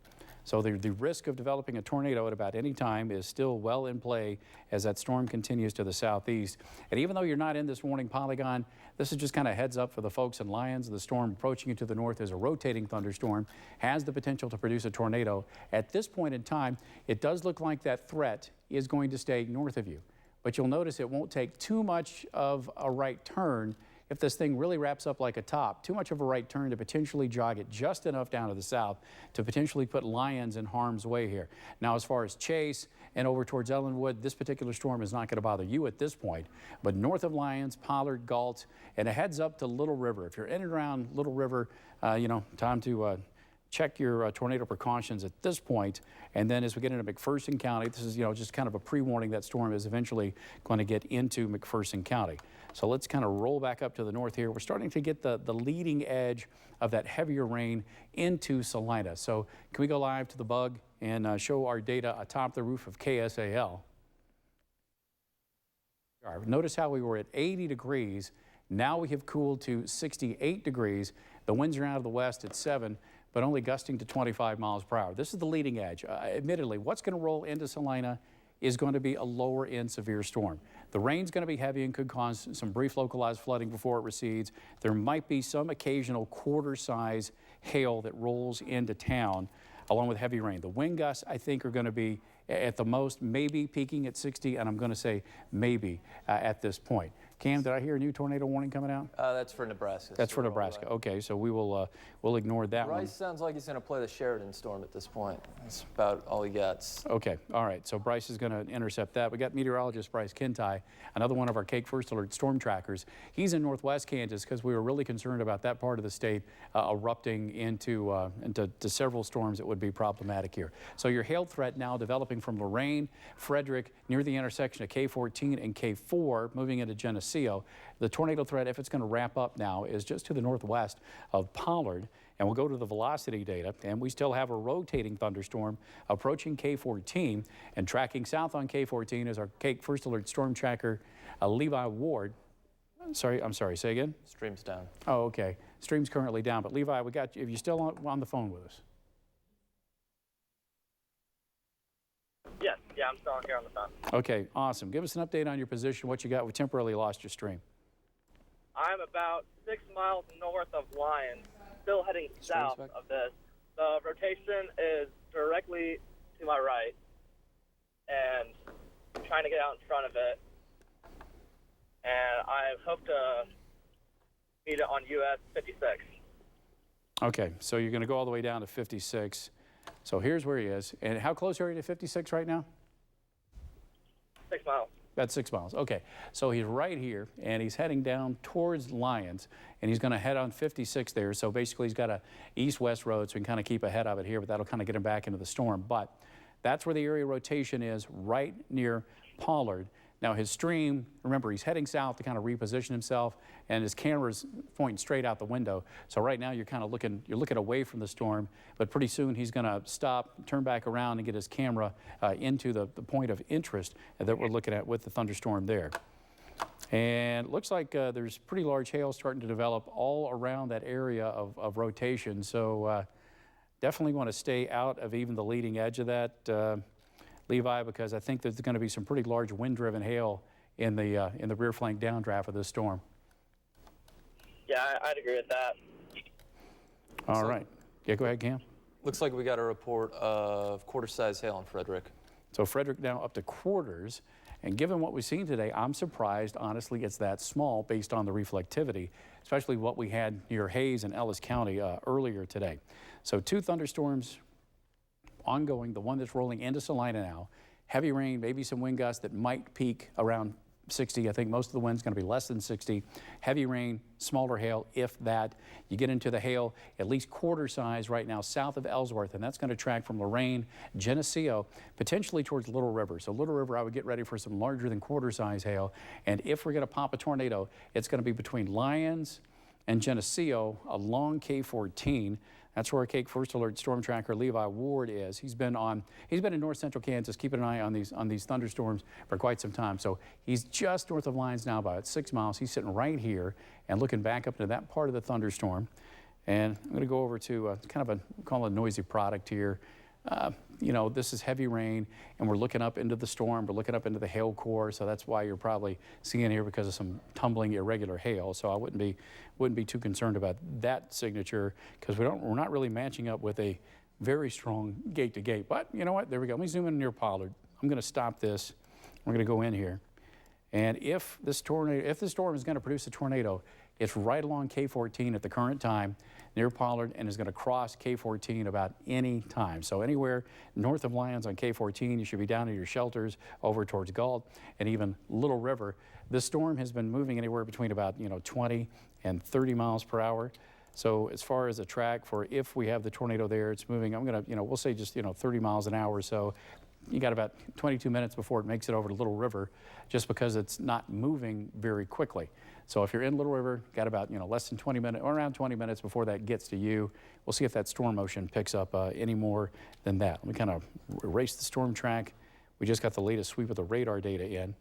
So the risk of developing a tornado at about any time is still well in play as that storm continues to the southeast. And even though you're not in this warning polygon, this is just kind of heads up for the folks in Lyons. The storm approaching you to the north is a rotating thunderstorm, has the potential to produce a tornado. At this point in time, it does look like that threat is going to stay north of you. But you'll notice it won't take too much of a right turn if this thing really wraps up like a top, too much of a right turn to potentially jog it just enough down to the south to potentially put Lyons in harm's way here. Now, as far as Chase and over towards Ellenwood, this particular storm is not going to bother you at this point. But north of Lyons, Pollard, Galt, and a heads up to Little River. If you're in and around Little River, you know, time to check your tornado precautions at this point. And then as we get into McPherson County, this is, you know, just kind of a pre-warning that storm is eventually going to get into McPherson County. So let's kind of roll back up to the north here. We're starting to get the leading edge of that heavier rain into Salina. So can we go live to the bug and show our data atop the roof of KSAL? Notice how we were at 80 degrees. Now we have cooled to 68 degrees. The winds are out of the west at 7, but only gusting to 25 miles per hour. This is the leading edge. Admittedly, what's going to roll into Salina is going to be a lower end severe storm. The rain's going to be heavy and could cause some brief localized flooding before it recedes. There might be some occasional quarter-size hail that rolls into town along with heavy rain. The wind gusts, I think, are going to be at the most maybe peaking at 60, and I'm going to say maybe at this point. Cam, did I hear a new tornado warning coming out? That's for Nebraska. That's for Nebraska. Okay, so we will we'll ignore that one. Bryce sounds like he's going to play the Sheridan storm at this point. That's about all he gets. Okay, all right. So Bryce is going to intercept that. We got meteorologist Bryce Kintai, another one of our KAKE First Alert storm trackers. He's in northwest Kansas because we were really concerned about that part of the state erupting into several storms that would be problematic here. So your hail threat now developing from Lorain, Frederick, near the intersection of K14 and K4, moving into Geneseo. The tornado threat, if it's going to wrap up now, is just to the northwest of Pollard. And we'll go to the velocity data, and we still have a rotating thunderstorm approaching K14, and tracking south on K14 is our KAKE First Alert storm tracker, Levi Ward. I'm sorry, say again? Stream's down. Oh, okay. Stream's currently down, but Levi, we got you. Are you still on the phone with us? Yeah, I'm still here on the phone. Okay, awesome. Give us an update on your position, what you got. We temporarily lost your stream. I'm about 6 miles north of Lyons, still heading south of this. The rotation is directly to my right, and I'm trying to get out in front of it. And I hope to meet it on US 56. Okay, so you're going to go all the way down to 56. So here's where he is. And how close are you to 56 right now? 6 miles. That's 6 miles. Okay. So he's right here, and he's heading down towards Lyons, and he's going to head on 56 there. So basically, he's got a east-west road, so we can kind of keep ahead of it here, but that'll kind of get him back into the storm. But that's where the area rotation is, right near Pollard. Now, his stream, remember, he's heading south to kind of reposition himself, and his camera's pointing straight out the window. So right now, you're kind of looking away from the storm, but pretty soon he's going to stop, turn back around, and get his camera into the point of interest that we're looking at with the thunderstorm there. And it looks like there's pretty large hail starting to develop all around that area of rotation. So definitely want to stay out of even the leading edge of that. Levi, because I think there's going to be some pretty large wind-driven hail in the rear flank downdraft of this storm. Yeah, I'd agree with that. All right. Yeah, go ahead, Cam. Looks like we got a report of quarter-size hail in Frederick. So Frederick now up to quarters. And given what we've seen today, I'm surprised, honestly, it's that small based on the reflectivity, especially what we had near Hayes and Ellis County earlier today. So 2 thunderstorms ongoing, the one that's rolling into Salina now. Heavy rain, maybe some wind gusts that might peak around 60. I think most of the wind's going to be less than 60. Heavy rain, smaller hail, if that. You get into the hail, at least quarter size right now south of Ellsworth, and that's going to track from Lorain, Geneseo, potentially towards Little River. So Little River, I would get ready for some larger than quarter size hail. And if we're going to pop a tornado, it's going to be between Lyons and Geneseo along K14. That's where our KAKE First Alert storm tracker Levi Ward is. He's been in north central Kansas, keeping an eye on these thunderstorms for quite some time. So he's just north of Lyons now, about 6 miles. He's sitting right here and looking back up into that part of the thunderstorm. And I'm going to go over to kind of call it a noisy product here. you know, this is heavy rain, and we're looking up into the storm. We're looking up into the hail core, so that's why you're probably seeing here because of some tumbling, irregular hail. So I wouldn't be too concerned about that signature because we're not really matching up with a very strong gate to gate. But you know what? There we go. Let me zoom in near Pollard. I'm going to stop this. We're going to go in here, and if this storm is going to produce a tornado, it's right along K14 at the current time near Pollard and is going to cross K14 about any time. So anywhere north of Lyons on K14, you should be down in your shelters over towards Galt and even Little River. This storm has been moving anywhere between about 20 and 30 miles per hour. So as far as the track for if we have the tornado there, it's moving, I'm going to, we'll say just 30 miles an hour or so. You got about 22 minutes before it makes it over to Little River just because it's not moving very quickly. So if you're in Little River, got about less than 20 minutes or around 20 minutes before that gets to you. We'll see if that storm motion picks up any more than that. Let me kind of erase the storm track. We just got the latest sweep of the radar data in.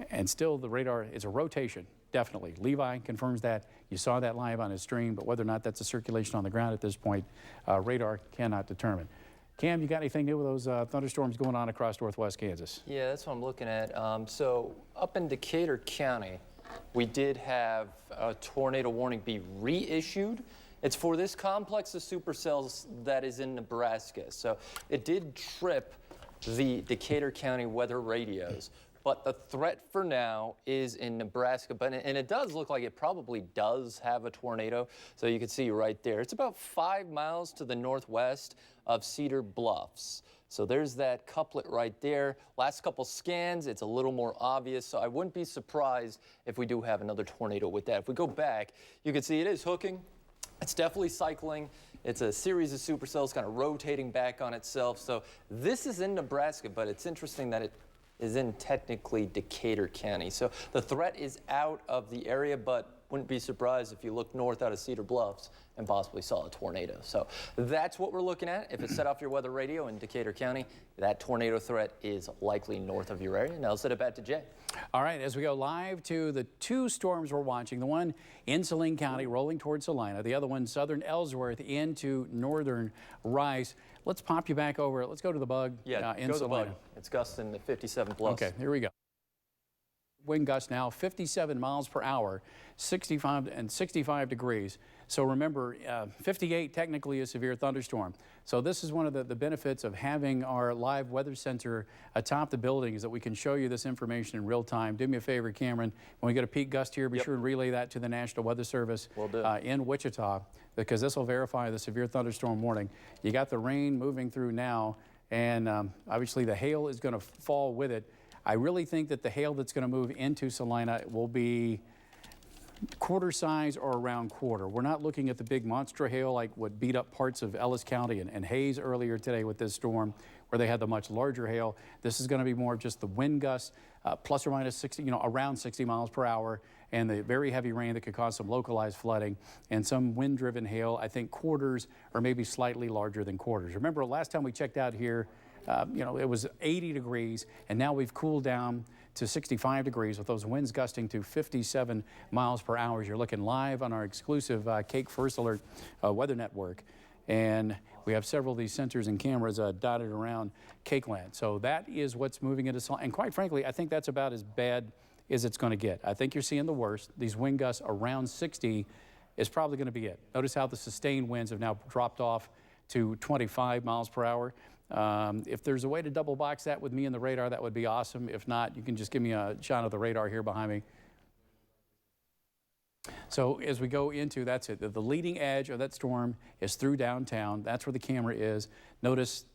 And still the radar is a rotation, definitely. Levi confirms that. You saw that live on his stream, but whether or not that's a circulation on the ground at this point, radar cannot determine. Cam, you got anything new with those thunderstorms going on across northwest Kansas? Yeah, that's what I'm looking at. So up in Decatur County, we did have a tornado warning be reissued. It's for this complex of supercells that is in Nebraska. So it did trip the Decatur County weather radios. But the threat for now is in Nebraska, and it does look like it probably does have a tornado. So you can see right there. It's about 5 miles to the northwest of Cedar Bluffs. So there's that couplet right there. Last couple scans, it's a little more obvious. So I wouldn't be surprised if we do have another tornado with that. If we go back, you can see it is hooking. It's definitely cycling. It's a series of supercells kind of rotating back on itself. So this is in Nebraska, but it's interesting that it is in technically Decatur County. So the threat is out of the area, but wouldn't be surprised if you look north out of Cedar Bluffs and possibly saw a tornado. So that's what we're looking at. If it's set off your weather radio in Decatur County, that tornado threat is likely north of your area. Now I'll send it back to Jay. All right, as we go live to the two storms we're watching, the one in Saline County rolling towards Salina, the other one southern Ellsworth into northern Rice. Let's pop you back over. Let's go to the bug in go to Salina. the bug. It's gusting to 57 plus. Okay, here we go. Wind gusts now 57 miles per hour, 65 degrees. So remember, 58 technically is severe thunderstorm. So this is one of the benefits of having our live weather center atop the building is that we can show you this information in real time. Do me a favor, Cameron, when we get a peak gust here, be sure and relay that to the National Weather Service in Wichita, because this will verify the severe thunderstorm warning. You got the rain moving through now, and obviously the hail is going to fall with it. I really think that the hail that's going to move into Salina will be quarter size or around quarter. We're not looking at the big monster hail like what beat up parts of Ellis County and Hayes earlier today with this storm, where they had the much larger hail. This is going to be more of just the wind gusts, plus or minus 60, around 60 miles per hour, and the very heavy rain that could cause some localized flooding and some wind-driven hail. I think quarters or maybe slightly larger than quarters. Remember, last time we checked out here, it was 80 degrees, and now we've cooled down to 65 degrees with those winds gusting to 57 miles per hour. You're looking live on our exclusive KAKE First Alert weather network. And we have several of these sensors and cameras dotted around KAKE land. So that is what's moving into Salina. And quite frankly, I think that's about as bad as it's going to get. I think you're seeing the worst. These wind gusts around 60 is probably going to be it. Notice how the sustained winds have now dropped off to 25 miles per hour. If there's a way to double box that with me and the radar, that would be awesome. If not, you can just give me a shot of the radar here behind me. So as we go into, that's it. The leading edge of that storm is through downtown. That's where the camera is. Notice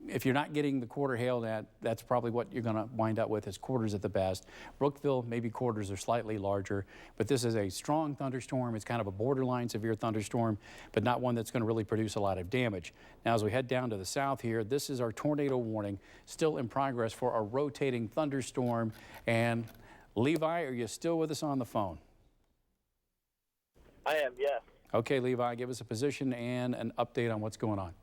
if you're not getting the quarter hail, that's probably what you're going to wind up with is quarters at the best. Brookville, maybe quarters are slightly larger, but this is a strong thunderstorm. It's kind of a borderline severe thunderstorm, but not one that's going to really produce a lot of damage. Now, as we head down to the south here, this is our tornado warning, still in progress for a rotating thunderstorm. And Levi, are you still with us on the phone? I am, yes. Okay, Levi, give us a position and an update on what's going on.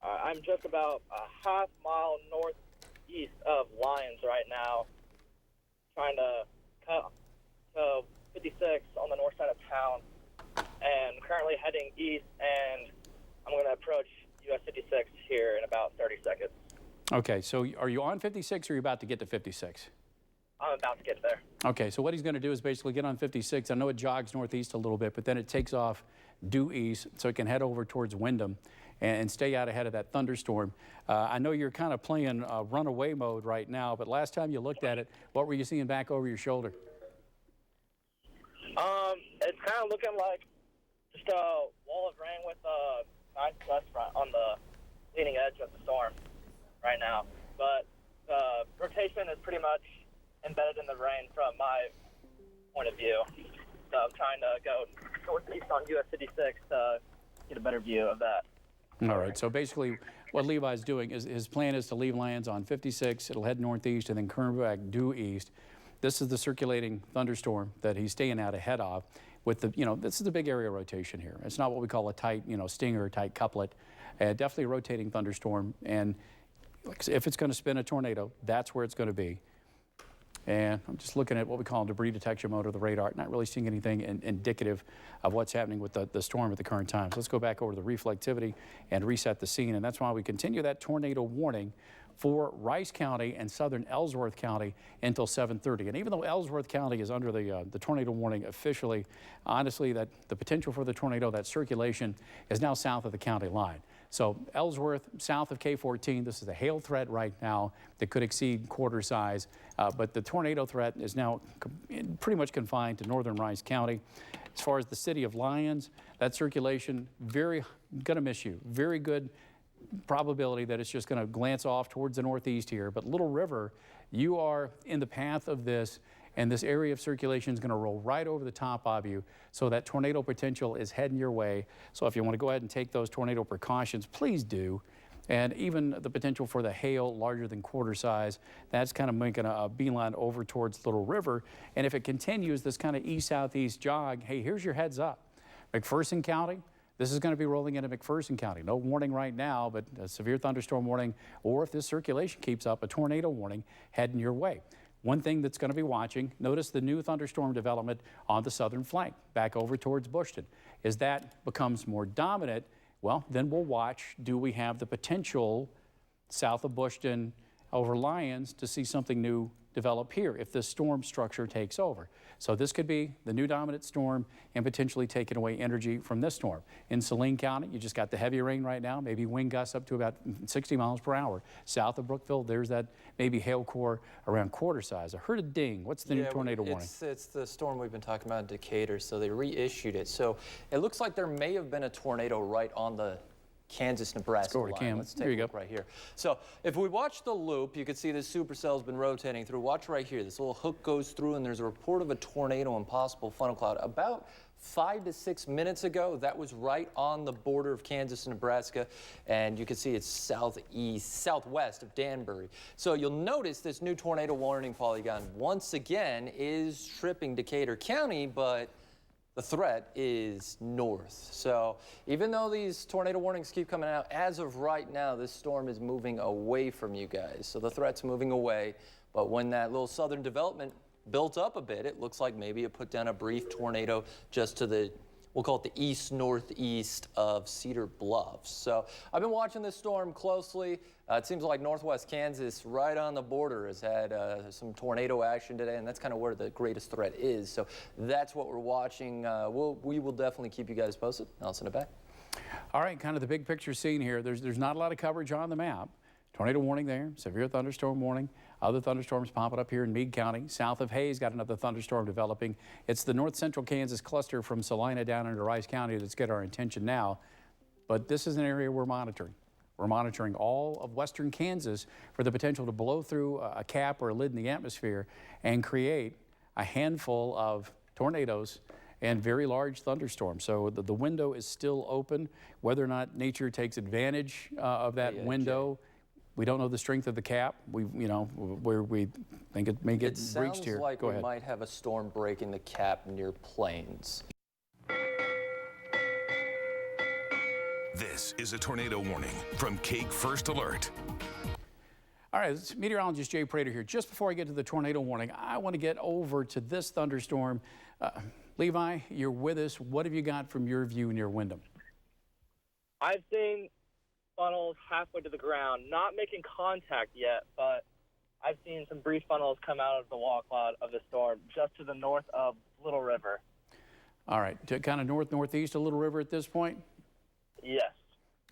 I'm just about a half mile northeast of Lyons right now, trying to cut to 56 on the north side of town, and currently heading east, and I'm going to approach US 56 here in about 30 seconds. Okay, so are you on 56 or are you about to get to 56? I'm about to get there. Okay, so what he's going to do is basically get on 56. I know it jogs northeast a little bit, but then it takes off due east, so it can head over towards Wyndham and stay out ahead of that thunderstorm. I know you're kind of playing runaway mode right now, but last time you looked at it, what were you seeing back over your shoulder? It's kind of looking like just a wall of rain with a nice gust front on the leading edge of the storm right now. But the rotation is pretty much embedded in the rain from my point of view. So I'm trying to go northeast on US 56 to get a better view of that. All right, so basically what Levi's doing is his plan is to leave lands on 56, it'll head northeast and then curve back due east. This is the circulating thunderstorm that he's staying out ahead of with the, this is a big area rotation here. It's not what we call a tight, stinger, tight couplet. Definitely a rotating thunderstorm, and if it's going to spin a tornado, that's where it's going to be. And I'm just looking at what we call debris detection mode of the radar, not really seeing anything indicative of what's happening with the storm at the current time. So let's go back over to the reflectivity and reset the scene. And that's why we continue that tornado warning for Rice County and southern Ellsworth County until 7:30. And even though Ellsworth County is under the tornado warning officially, honestly, that the potential for the tornado, that circulation, is now south of the county line. So Ellsworth, south of K14, this is a hail threat right now that could exceed quarter size, but the tornado threat is now pretty much confined to northern Rice County. As far as the city of Lyons, that circulation, very gonna miss you. Very good probability that it's just gonna glance off towards the northeast here, but Little River, you are in the path of this, and this area of circulation is going to roll right over the top of you, so that tornado potential is heading your way. So if you want to go ahead and take those tornado precautions, please do. And even the potential for the hail larger than quarter size, that's kind of making a beeline over towards Little River. And if it continues this kind of east-southeast jog, hey, here's your heads up. McPherson County, this is going to be rolling into McPherson County. No warning right now, but a severe thunderstorm warning, or if this circulation keeps up, a tornado warning heading your way. One thing that's going to be watching, notice the new thunderstorm development on the southern flank, back over towards Bushton. As that becomes more dominant, well, then we'll watch, do we have the potential south of Bushton over Lyons to see something new develop here if this storm structure takes over. So this could be the new dominant storm and potentially taking away energy from this storm. In Saline County, you just got the heavy rain right now, maybe wind gusts up to about 60 miles per hour. South of Brookville, there's that maybe hail core around quarter size. I heard a ding. What's the new tornado warning? It's the storm we've been talking about in Decatur, so they reissued it. So it looks like there may have been a tornado right on the Kansas-Nebraska line. Let's take a look right here. So if we watch the loop, you can see this supercell's been rotating through. Watch right here. This little hook goes through, and there's a report of a tornado and possible funnel cloud. About 5 to 6 minutes ago, that was right on the border of Kansas and Nebraska, and you can see it's southwest of Danbury. So you'll notice this new tornado warning polygon once again is tripping Decatur County, but the threat is north. So even though these tornado warnings keep coming out, as of right now, this storm is moving away from you guys. So the threat's moving away, but when that little southern development built up a bit, it looks like maybe it put down a brief tornado just to the, we'll call it the east-northeast of Cedar Bluffs. So I've been watching this storm closely. It seems like northwest Kansas, right on the border, has had some tornado action today, and that's kind of where the greatest threat is. So that's what we're watching. We will definitely keep you guys posted. I'll send it back. All right, kind of the big picture scene here. There's not a lot of coverage on the map. Tornado warning there, severe thunderstorm warning. Other thunderstorms popping up here in Meade County. South of Hays, got another thunderstorm developing. It's the north central Kansas cluster from Salina down into Rice County that's got our attention now. But this is an area we're monitoring. We're monitoring all of western Kansas for the potential to blow through a cap or a lid in the atmosphere and create a handful of tornadoes and very large thunderstorms. So the window is still open. Whether or not nature takes advantage of that window, we don't know the strength of the cap. We think it may get breached here. It sounds like we might have a storm breaking the cap near Plains. This is a tornado warning from KAKE First Alert. All right, it's meteorologist Jay Prater here. Just before I get to the tornado warning, I want to get over to this thunderstorm. Levi, you're with us. What have you got from your view near Wyndham? I've seen funnels halfway to the ground, not making contact yet, but I've seen some brief funnels come out of the wall cloud of the storm just to the north of Little River. All right, to kind of northeast of Little River at this point? Yes.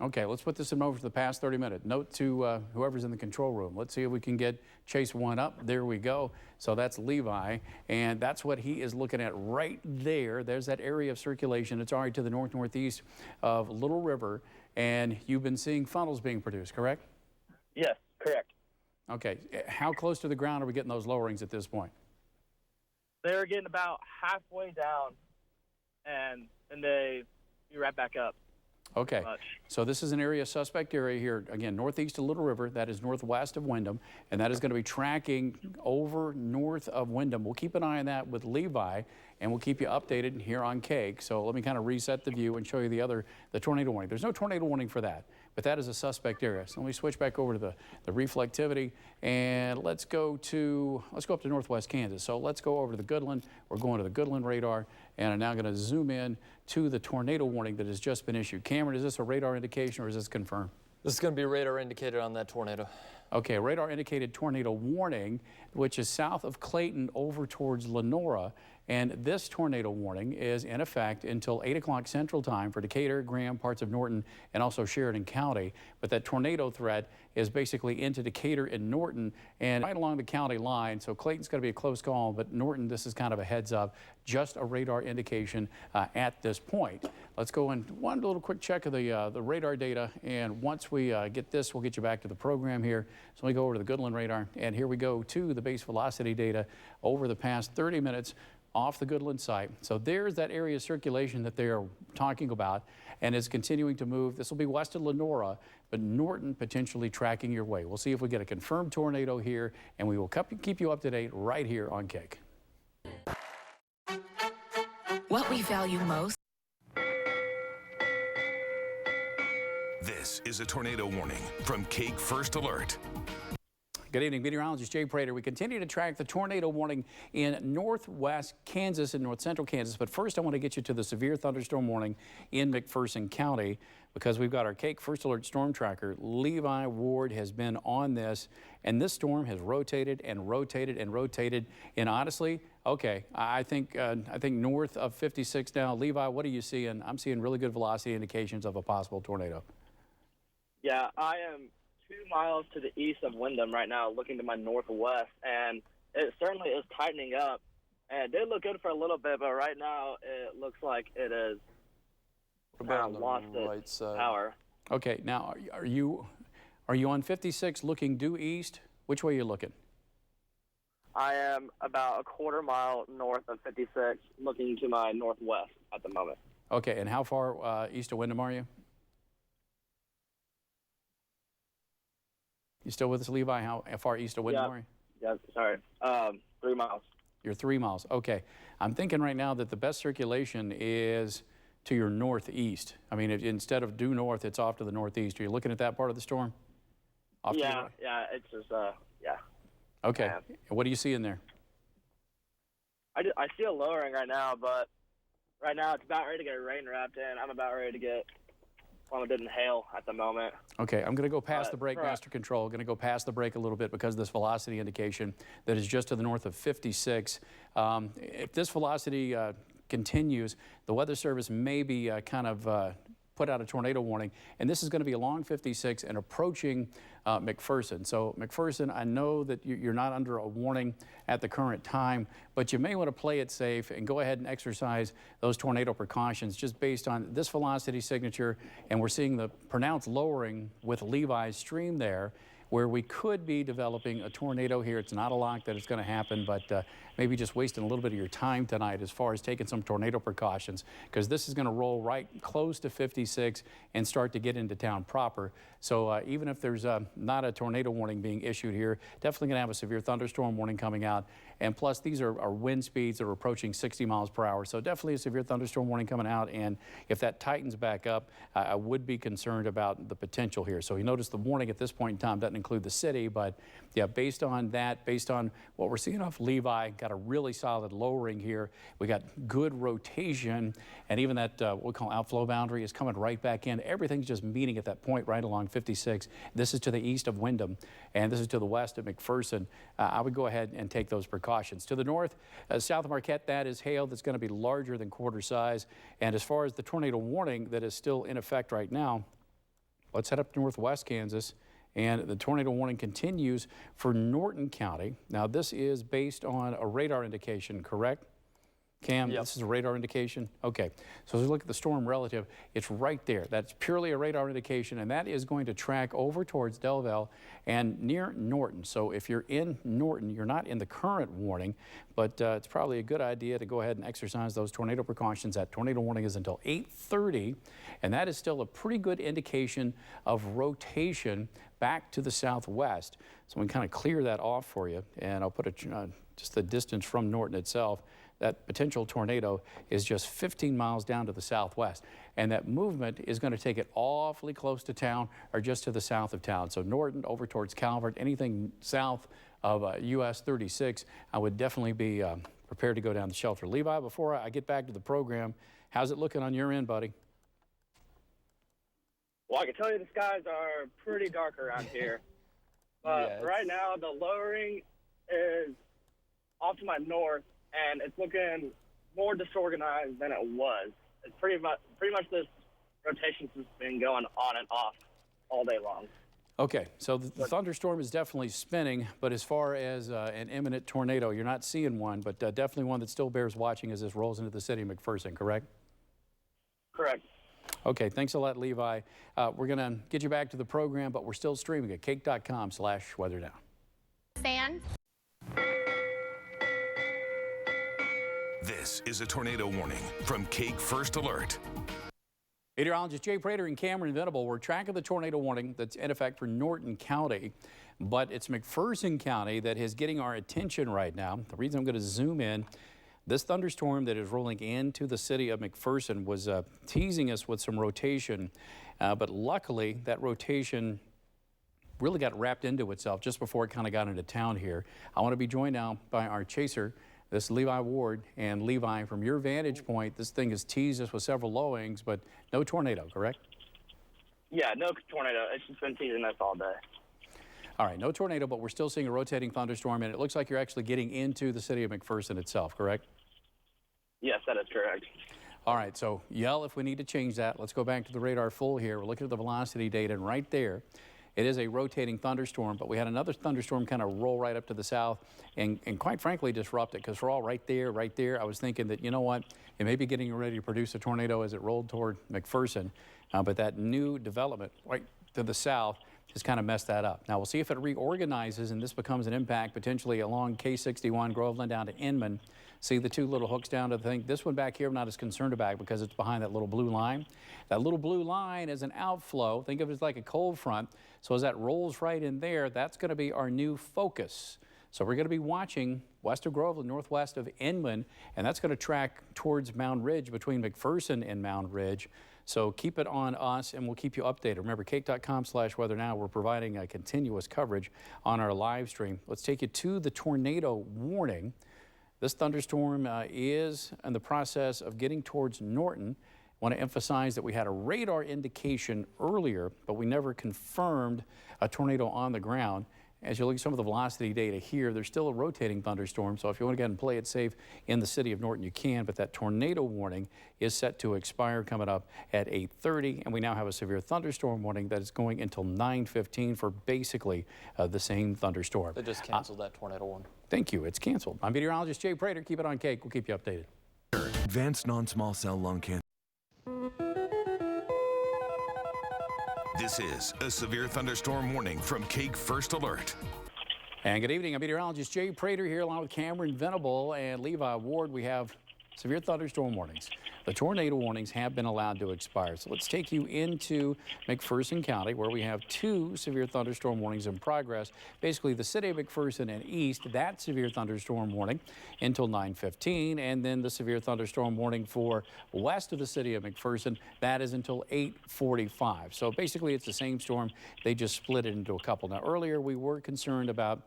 Okay, let's put this in motion for the past 30 minutes. Note to whoever's in the control room. Let's see if we can get Chase 1 up. There we go. So that's Levi, and that's what he is looking at right there. There's that area of circulation. It's already to the northeast of Little River, and you've been seeing funnels being produced, correct? Yes, correct. Okay, how close to the ground are we getting those lowerings at this point? They're getting about halfway down, and they be right back up. Okay, so this is an area, suspect area here, again, northeast of Little River. That is northwest of Windham, and that is going to be tracking over north of Windham. We'll keep an eye on that with Levi, and we'll keep you updated here on KAKE. So let me kind of reset the view and show you the tornado warning. There's no tornado warning for that, but that is a suspect area. So let me switch back over to the reflectivity, and let's go up to northwest Kansas. So let's go over to the Goodland. We're going to the Goodland radar, and I'm now going to zoom in to the tornado warning that has just been issued. Cameron, is this a radar indication or is this confirmed? This is going to be radar indicated on that tornado. Okay, radar indicated tornado warning, which is south of Clayton over towards Lenora. And this tornado warning is in effect until 8 o'clock Central Time for Decatur, Graham, parts of Norton, and also Sheridan County. But that tornado threat is basically into Decatur and Norton and right along the county line. So Clayton's going to be a close call, but Norton, this is kind of a heads up, just a radar indication at this point. Let's go in one little quick check of the radar data. And once we get this, we'll get you back to the program here. So we go over to the Goodland radar, and here we go to the base velocity data over the past 30 minutes off the Goodland site. So there's that area of circulation that they are talking about, and is continuing to move. This will be west of Lenora, but Norton potentially tracking your way. We'll see if we get a confirmed tornado here, and we will keep you up to date right here on KAKE. What we value most. This is a tornado warning from KAKE First Alert. Good evening, meteorologist Jay Prater. We continue to track the tornado warning in northwest Kansas and north central Kansas. But first, I want to get you to the severe thunderstorm warning in McPherson County, because we've got our KAKE First Alert storm tracker. Levi Ward has been on this, and this storm has rotated and rotated and rotated. And honestly, okay, I think north of 56 now. Levi, what are you seeing? I'm seeing really good velocity indications of a possible tornado. Yeah, I am 2 miles to the east of Windham right now, looking to my northwest, and it certainly is tightening up. And it did look good for a little bit, but right now it looks like it is lost its power. Okay, now are you on 56 looking due east? Which way are you looking? I am about a quarter mile north of 56, looking to my northwest at the moment. Okay, and how far east of Windham are you? You still with us, Levi? How far east of Windham are you? Yeah, sorry. 3 miles. You're 3 miles. Okay. I'm thinking right now that the best circulation is to your northeast. I mean, instead of due north, it's off to the northeast. Are you looking at that part of the storm? Yeah, it's just, yeah. Okay. And what do you see in there? I see a lowering right now, but right now it's about ready to get rain wrapped in. I'm about ready to get didn't hail at the moment. Okay, I'm going to go past the break, Master Control. I'm going to go past the break a little bit because of this velocity indication that is just to the north of 56. If this velocity continues, the Weather Service may be put out a tornado warning, and this is going to be along 56 and approaching McPherson. So McPherson, I know that you're not under a warning at the current time, but you may want to play it safe and go ahead and exercise those tornado precautions just based on this velocity signature. And we're seeing the pronounced lowering with Levi's stream there, where we could be developing a tornado here. It's not a lock that it's going to happen, but maybe just wasting a little bit of your time tonight as far as taking some tornado precautions, because this is going to roll right close to 56 and start to get into town proper. So even if there's not a tornado warning being issued here, definitely going to have a severe thunderstorm warning coming out. And plus, these are wind speeds that are approaching 60 miles per hour. So definitely a severe thunderstorm warning coming out. And if that tightens back up, I would be concerned about the potential here. So you notice the warning at this point in time doesn't include the city, but yeah, based on that, based on what we're seeing off Levi, got a really solid lowering here. We got good rotation, and even that what we call outflow boundary is coming right back in. Everything's just meeting at that point right along 56. This is to the east of Wyndham, and this is to the west of McPherson. I would go ahead and take those precautions. To the north, south of Marquette, that is hail that's going to be larger than quarter size. And as far as the tornado warning that is still in effect right now, let's head up to northwest Kansas. And the tornado warning continues for Norton County. Now, this is based on a radar indication, correct? Cam, Yep. This is a radar indication? Okay, so as we look at the storm relative, it's right there. That's purely a radar indication, and that is going to track over towards Delville and near Norton. So if you're in Norton, you're not in the current warning, but it's probably a good idea to go ahead and exercise those tornado precautions. That tornado warning is until 8:30, and that is still a pretty good indication of rotation back to the southwest. So we can kind of clear that off for you, and I'll put just the distance from Norton itself. That potential tornado is just 15 miles down to the southwest. And that movement is going to take it awfully close to town or just to the south of town. So Norton over towards Calvert, anything south of US 36, I would definitely be prepared to go down the shelter. Levi, before I get back to the program, how's it looking on your end, buddy? Well, I can tell you the skies are pretty dark around here. But right now, the lowering is off to my north, and it's looking more disorganized than it was. It's pretty much this rotation has been going on and off all day long. Okay, so the thunderstorm is definitely spinning, but as far as an imminent tornado, you're not seeing one, but definitely one that still bears watching as this rolls into the city of McPherson, correct? Correct. Okay, thanks a lot, Levi. We're going to get you back to the program, but we're still streaming at kake.com/weathernow. Sand. This is a tornado warning from KAKE First Alert. Meteorologist Jay Prater and Cameron Venable. We're tracking the tornado warning that's in effect for Norton County, but it's McPherson County that is getting our attention right now. The reason I'm going to zoom in, this thunderstorm that is rolling into the city of McPherson was teasing us with some rotation, but luckily that rotation really got wrapped into itself just before it kind of got into town here. I want to be joined now by our chaser, this Levi Ward. And Levi, from your vantage point, this thing has teased us with several lowings, but no tornado, correct? Yeah, no tornado. It's just been teasing us all day. All right, no tornado, but we're still seeing a rotating thunderstorm, and it looks like you're actually getting into the city of McPherson itself, correct? Yes, that is correct. All right, so yell if we need to change that. Let's go back to the radar full here. We're looking at the velocity data, and right there, it is a rotating thunderstorm, but we had another thunderstorm kind of roll right up to the south and quite frankly disrupt it, because we're all right there. I was thinking that, you know what, it may be getting ready to produce a tornado as it rolled toward McPherson, but that new development right to the south has kind of messed that up. Now we'll see if it reorganizes and this becomes an impact potentially along K61 Groveland down to Inman. See the two little hooks down to the thing. This one back here I'm not as concerned about because it's behind that little blue line. That little blue line is an outflow. Think of it as like a cold front. So as that rolls right in there, that's going to be our new focus. So we're going to be watching west of Groveland, northwest of Inman, and that's going to track towards Mound Ridge, between McPherson and Mound Ridge. So keep it on us, and we'll keep you updated. Remember, kake.com/weathernow. We're providing a continuous coverage on our live stream. Let's take you to the tornado warning. This thunderstorm is in the process of getting towards Norton. I want to emphasize that we had a radar indication earlier, but we never confirmed a tornado on the ground. As you look at some of the velocity data here, there's still a rotating thunderstorm, so if you want to go ahead and play it safe in the city of Norton, you can, but that tornado warning is set to expire coming up at 8:30, and we now have a severe thunderstorm warning that is going until 9:15 for basically the same thunderstorm. They just canceled that tornado warning. Thank you. It's canceled. I'm meteorologist Jay Prater. Keep it on KAKE. We'll keep you updated. Advanced non-small cell lung cancer. This is a severe thunderstorm warning from KAKE First Alert. And good evening. I'm meteorologist Jay Prater here along with Cameron Venable and Levi Ward. We have severe thunderstorm warnings the tornado warnings have been allowed to expire. So let's take you into McPherson County, where we have 2 severe thunderstorm warnings in progress. Basically, the city of McPherson and east, that severe thunderstorm warning until 9:15, and then the severe thunderstorm warning for west of the city of McPherson, that is until 8:45. So basically, it's the same storm. They just split it into a couple. Now, earlier we were concerned about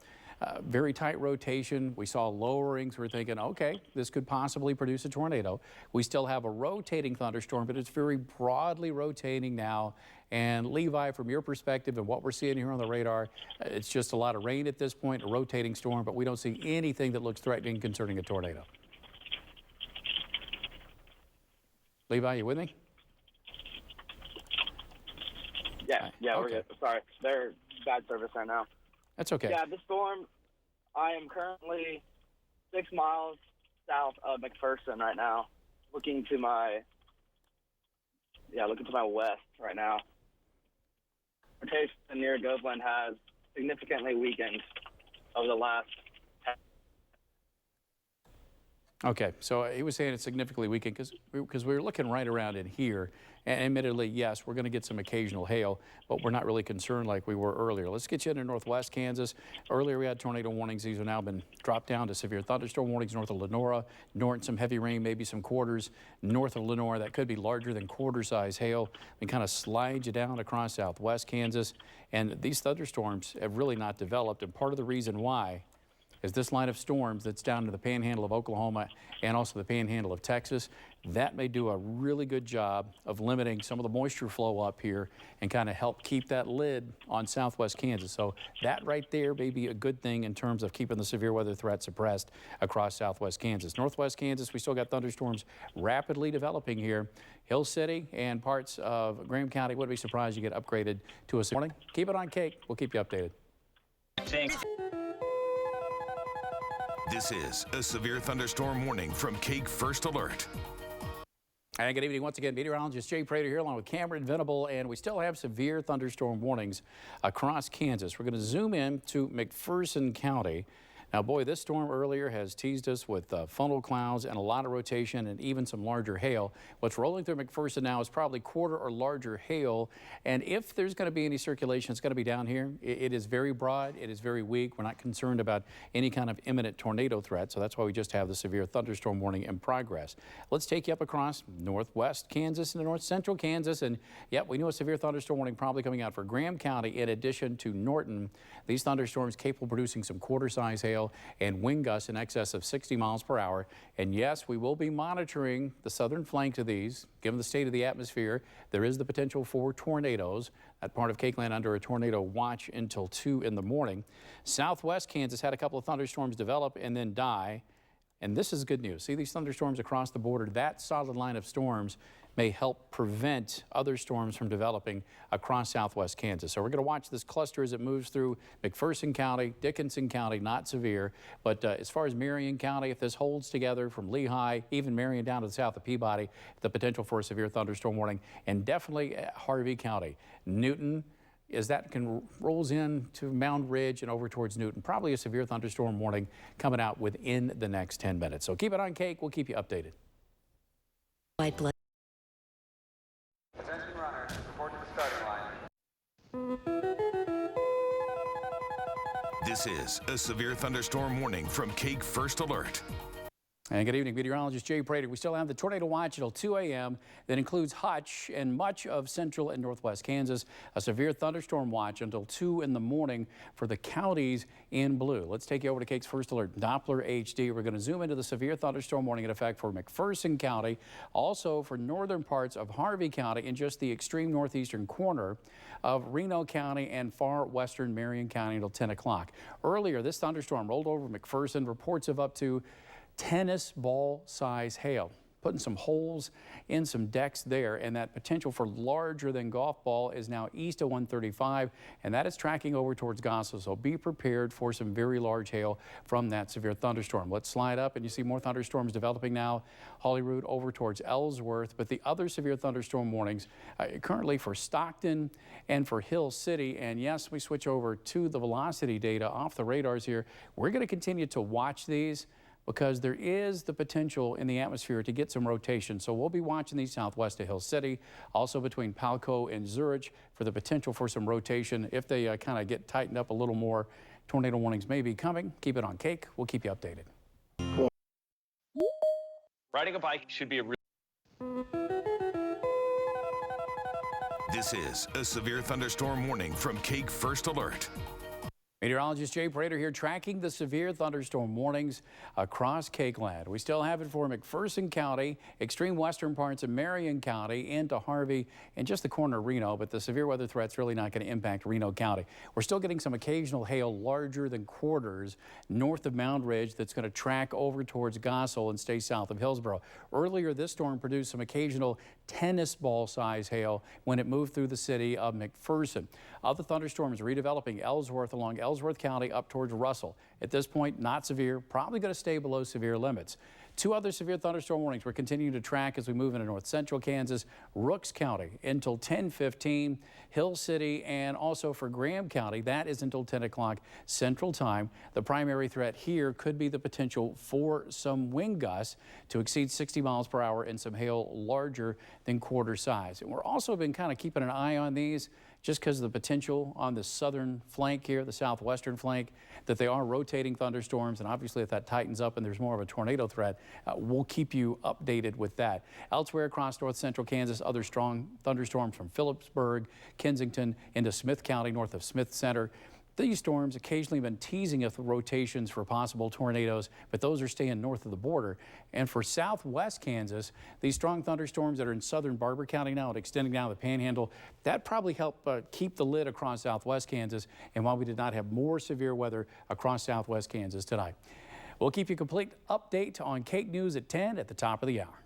very tight rotation. We saw lowerings. We're thinking, okay, this could possibly produce a tornado. We still have a rotating thunderstorm, but it's very broadly rotating now. And Levi, from your perspective and what we're seeing here on the radar, it's just a lot of rain at this point, a rotating storm, but we don't see anything that looks threatening concerning a tornado. Levi, you with me? Yeah, we're good. Sorry, they're bad service right now. That's okay. Yeah, the storm, I am currently 6 miles south of McPherson right now, looking to my west right now. Rotation near Goveland has significantly weakened over the last. Okay, so he was saying it's significantly weakened because we were looking right around in here. And admittedly, yes, we're going to get some occasional hail, but we're not really concerned like we were earlier. Let's get you into northwest Kansas. Earlier, we had tornado warnings. These have now been dropped down to severe thunderstorm warnings north of Lenora. Norton, some heavy rain, maybe some quarters. North of Lenora, that could be larger than quarter-size hail and kind of slide you down across southwest Kansas. And these thunderstorms have really not developed, and part of the reason why is this line of storms that's down to the panhandle of Oklahoma and also the panhandle of Texas. That may do a really good job of limiting some of the moisture flow up here and kind of help keep that lid on southwest Kansas. So that right there may be a good thing in terms of keeping the severe weather threat suppressed across southwest Kansas. Northwest Kansas, we still got thunderstorms rapidly developing here. Hill City and parts of Graham County, wouldn't be surprised you get upgraded to a morning. Keep it on KAKE. We'll keep you updated. Thanks. This is a severe thunderstorm warning from KAKE First Alert. And good evening once again. Meteorologist Jay Prater here along with Cameron Venable, and we still have severe thunderstorm warnings across Kansas. We're going to zoom in to McPherson County. Now, boy, this storm earlier has teased us with funnel clouds and a lot of rotation and even some larger hail. What's rolling through McPherson now is probably quarter or larger hail. And if there's going to be any circulation, it's going to be down here. It is very broad. It is very weak. We're not concerned about any kind of imminent tornado threat. So that's why we just have the severe thunderstorm warning in progress. Let's take you up across northwest Kansas and north central Kansas. And yep, we knew a severe thunderstorm warning probably coming out for Graham County in addition to Norton. These thunderstorms capable of producing some quarter-size hail and wind gusts in excess of 60 miles per hour. And yes, we will be monitoring the southern flank of these. Given the state of the atmosphere, there is the potential for tornadoes. That part of KAKE land under a tornado watch until 2 in the morning. Southwest Kansas had a couple of thunderstorms develop and then die. And this is good news. See these thunderstorms across the border? That solid line of storms may help prevent other storms from developing across southwest Kansas. So we're going to watch this cluster as it moves through McPherson County, Dickinson County, not severe. But as far as Marion County, if this holds together from Lehigh, even Marion down to the south of Peabody, the potential for a severe thunderstorm warning. And definitely Harvey County. Newton, as that rolls in to Mound Ridge and over towards Newton, probably a severe thunderstorm warning coming out within the next 10 minutes. So keep it on KAKE. We'll keep you updated. White blood. Attention runners, report to the starting line. This is a severe thunderstorm warning from KAKE First Alert. And good evening, meteorologist Jay Prater. We still have the tornado watch until 2 a.m. that includes Hutch and much of central and northwest Kansas. A severe thunderstorm watch until 2 in the morning for the counties in blue. Let's take you over to KAKE's First Alert Doppler HD. We're going to zoom into the severe thunderstorm warning in effect for McPherson County, also for northern parts of Harvey County and just the extreme northeastern corner of Reno County and far western Marion County until 10 o'clock. Earlier, this thunderstorm rolled over McPherson. Reports of up to tennis ball size hail, putting some holes in some decks there, and that potential for larger than golf ball is now east of 135, and that is tracking over towards Gossel. So be prepared for some very large hail from that severe thunderstorm. Let's slide up, and you see more thunderstorms developing now. Holyrood over towards Ellsworth, but the other severe thunderstorm warnings currently for Stockton and for Hill City. And yes, we switch over to the velocity data off the radars here. We're going to continue to watch these. because there is the potential in the atmosphere to get some rotation. So we'll be watching these southwest of Hill City, also between Palco and Zurich for the potential for some rotation. If they kind of get tightened up a little more, tornado warnings may be coming. Keep it on KAKE. We'll keep you updated. Riding a bike should be a real... This is a severe thunderstorm warning from KAKE First Alert. Meteorologist Jay Prater here tracking the severe thunderstorm warnings across KAKE land. We still have it for McPherson County, extreme western parts of Marion County, into Harvey, and just the corner of Reno, but the severe weather threat's really not going to impact Reno County. We're still getting some occasional hail larger than quarters north of Mound Ridge that's going to track over towards Gossel and stay south of Hillsborough. Earlier, this storm produced some occasional tennis ball size hail when it moved through the city of McPherson. Other thunderstorms redeveloping Ellsworth along Ellsworth County up towards Russell. At this point, not severe, probably going to stay below severe limits. Two other severe thunderstorm warnings we're continuing to track as we move into north central Kansas, Rooks County until 10:15, Hill City, and also for Graham County, that is until 10 o'clock Central Time. The primary threat here could be the potential for some wind gusts to exceed 60 miles per hour and some hail larger than quarter size. And we're also been kind of keeping an eye on these just because of the potential on the southern flank here, the southwestern flank, that they are rotating thunderstorms. And obviously, if that tightens up and there's more of a tornado threat, we'll keep you updated with that. Elsewhere across north central Kansas, other strong thunderstorms from Phillipsburg, Kensington, into Smith County, north of Smith Center. These storms occasionally been teasing us with rotations for possible tornadoes, but those are staying north of the border. And for southwest Kansas, these strong thunderstorms that are in southern Barber County now and extending down the Panhandle, that probably helped keep the lid across southwest Kansas, and while we did not have more severe weather across southwest Kansas tonight. We'll keep you a complete update on KAKE News at 10 at the top of the hour.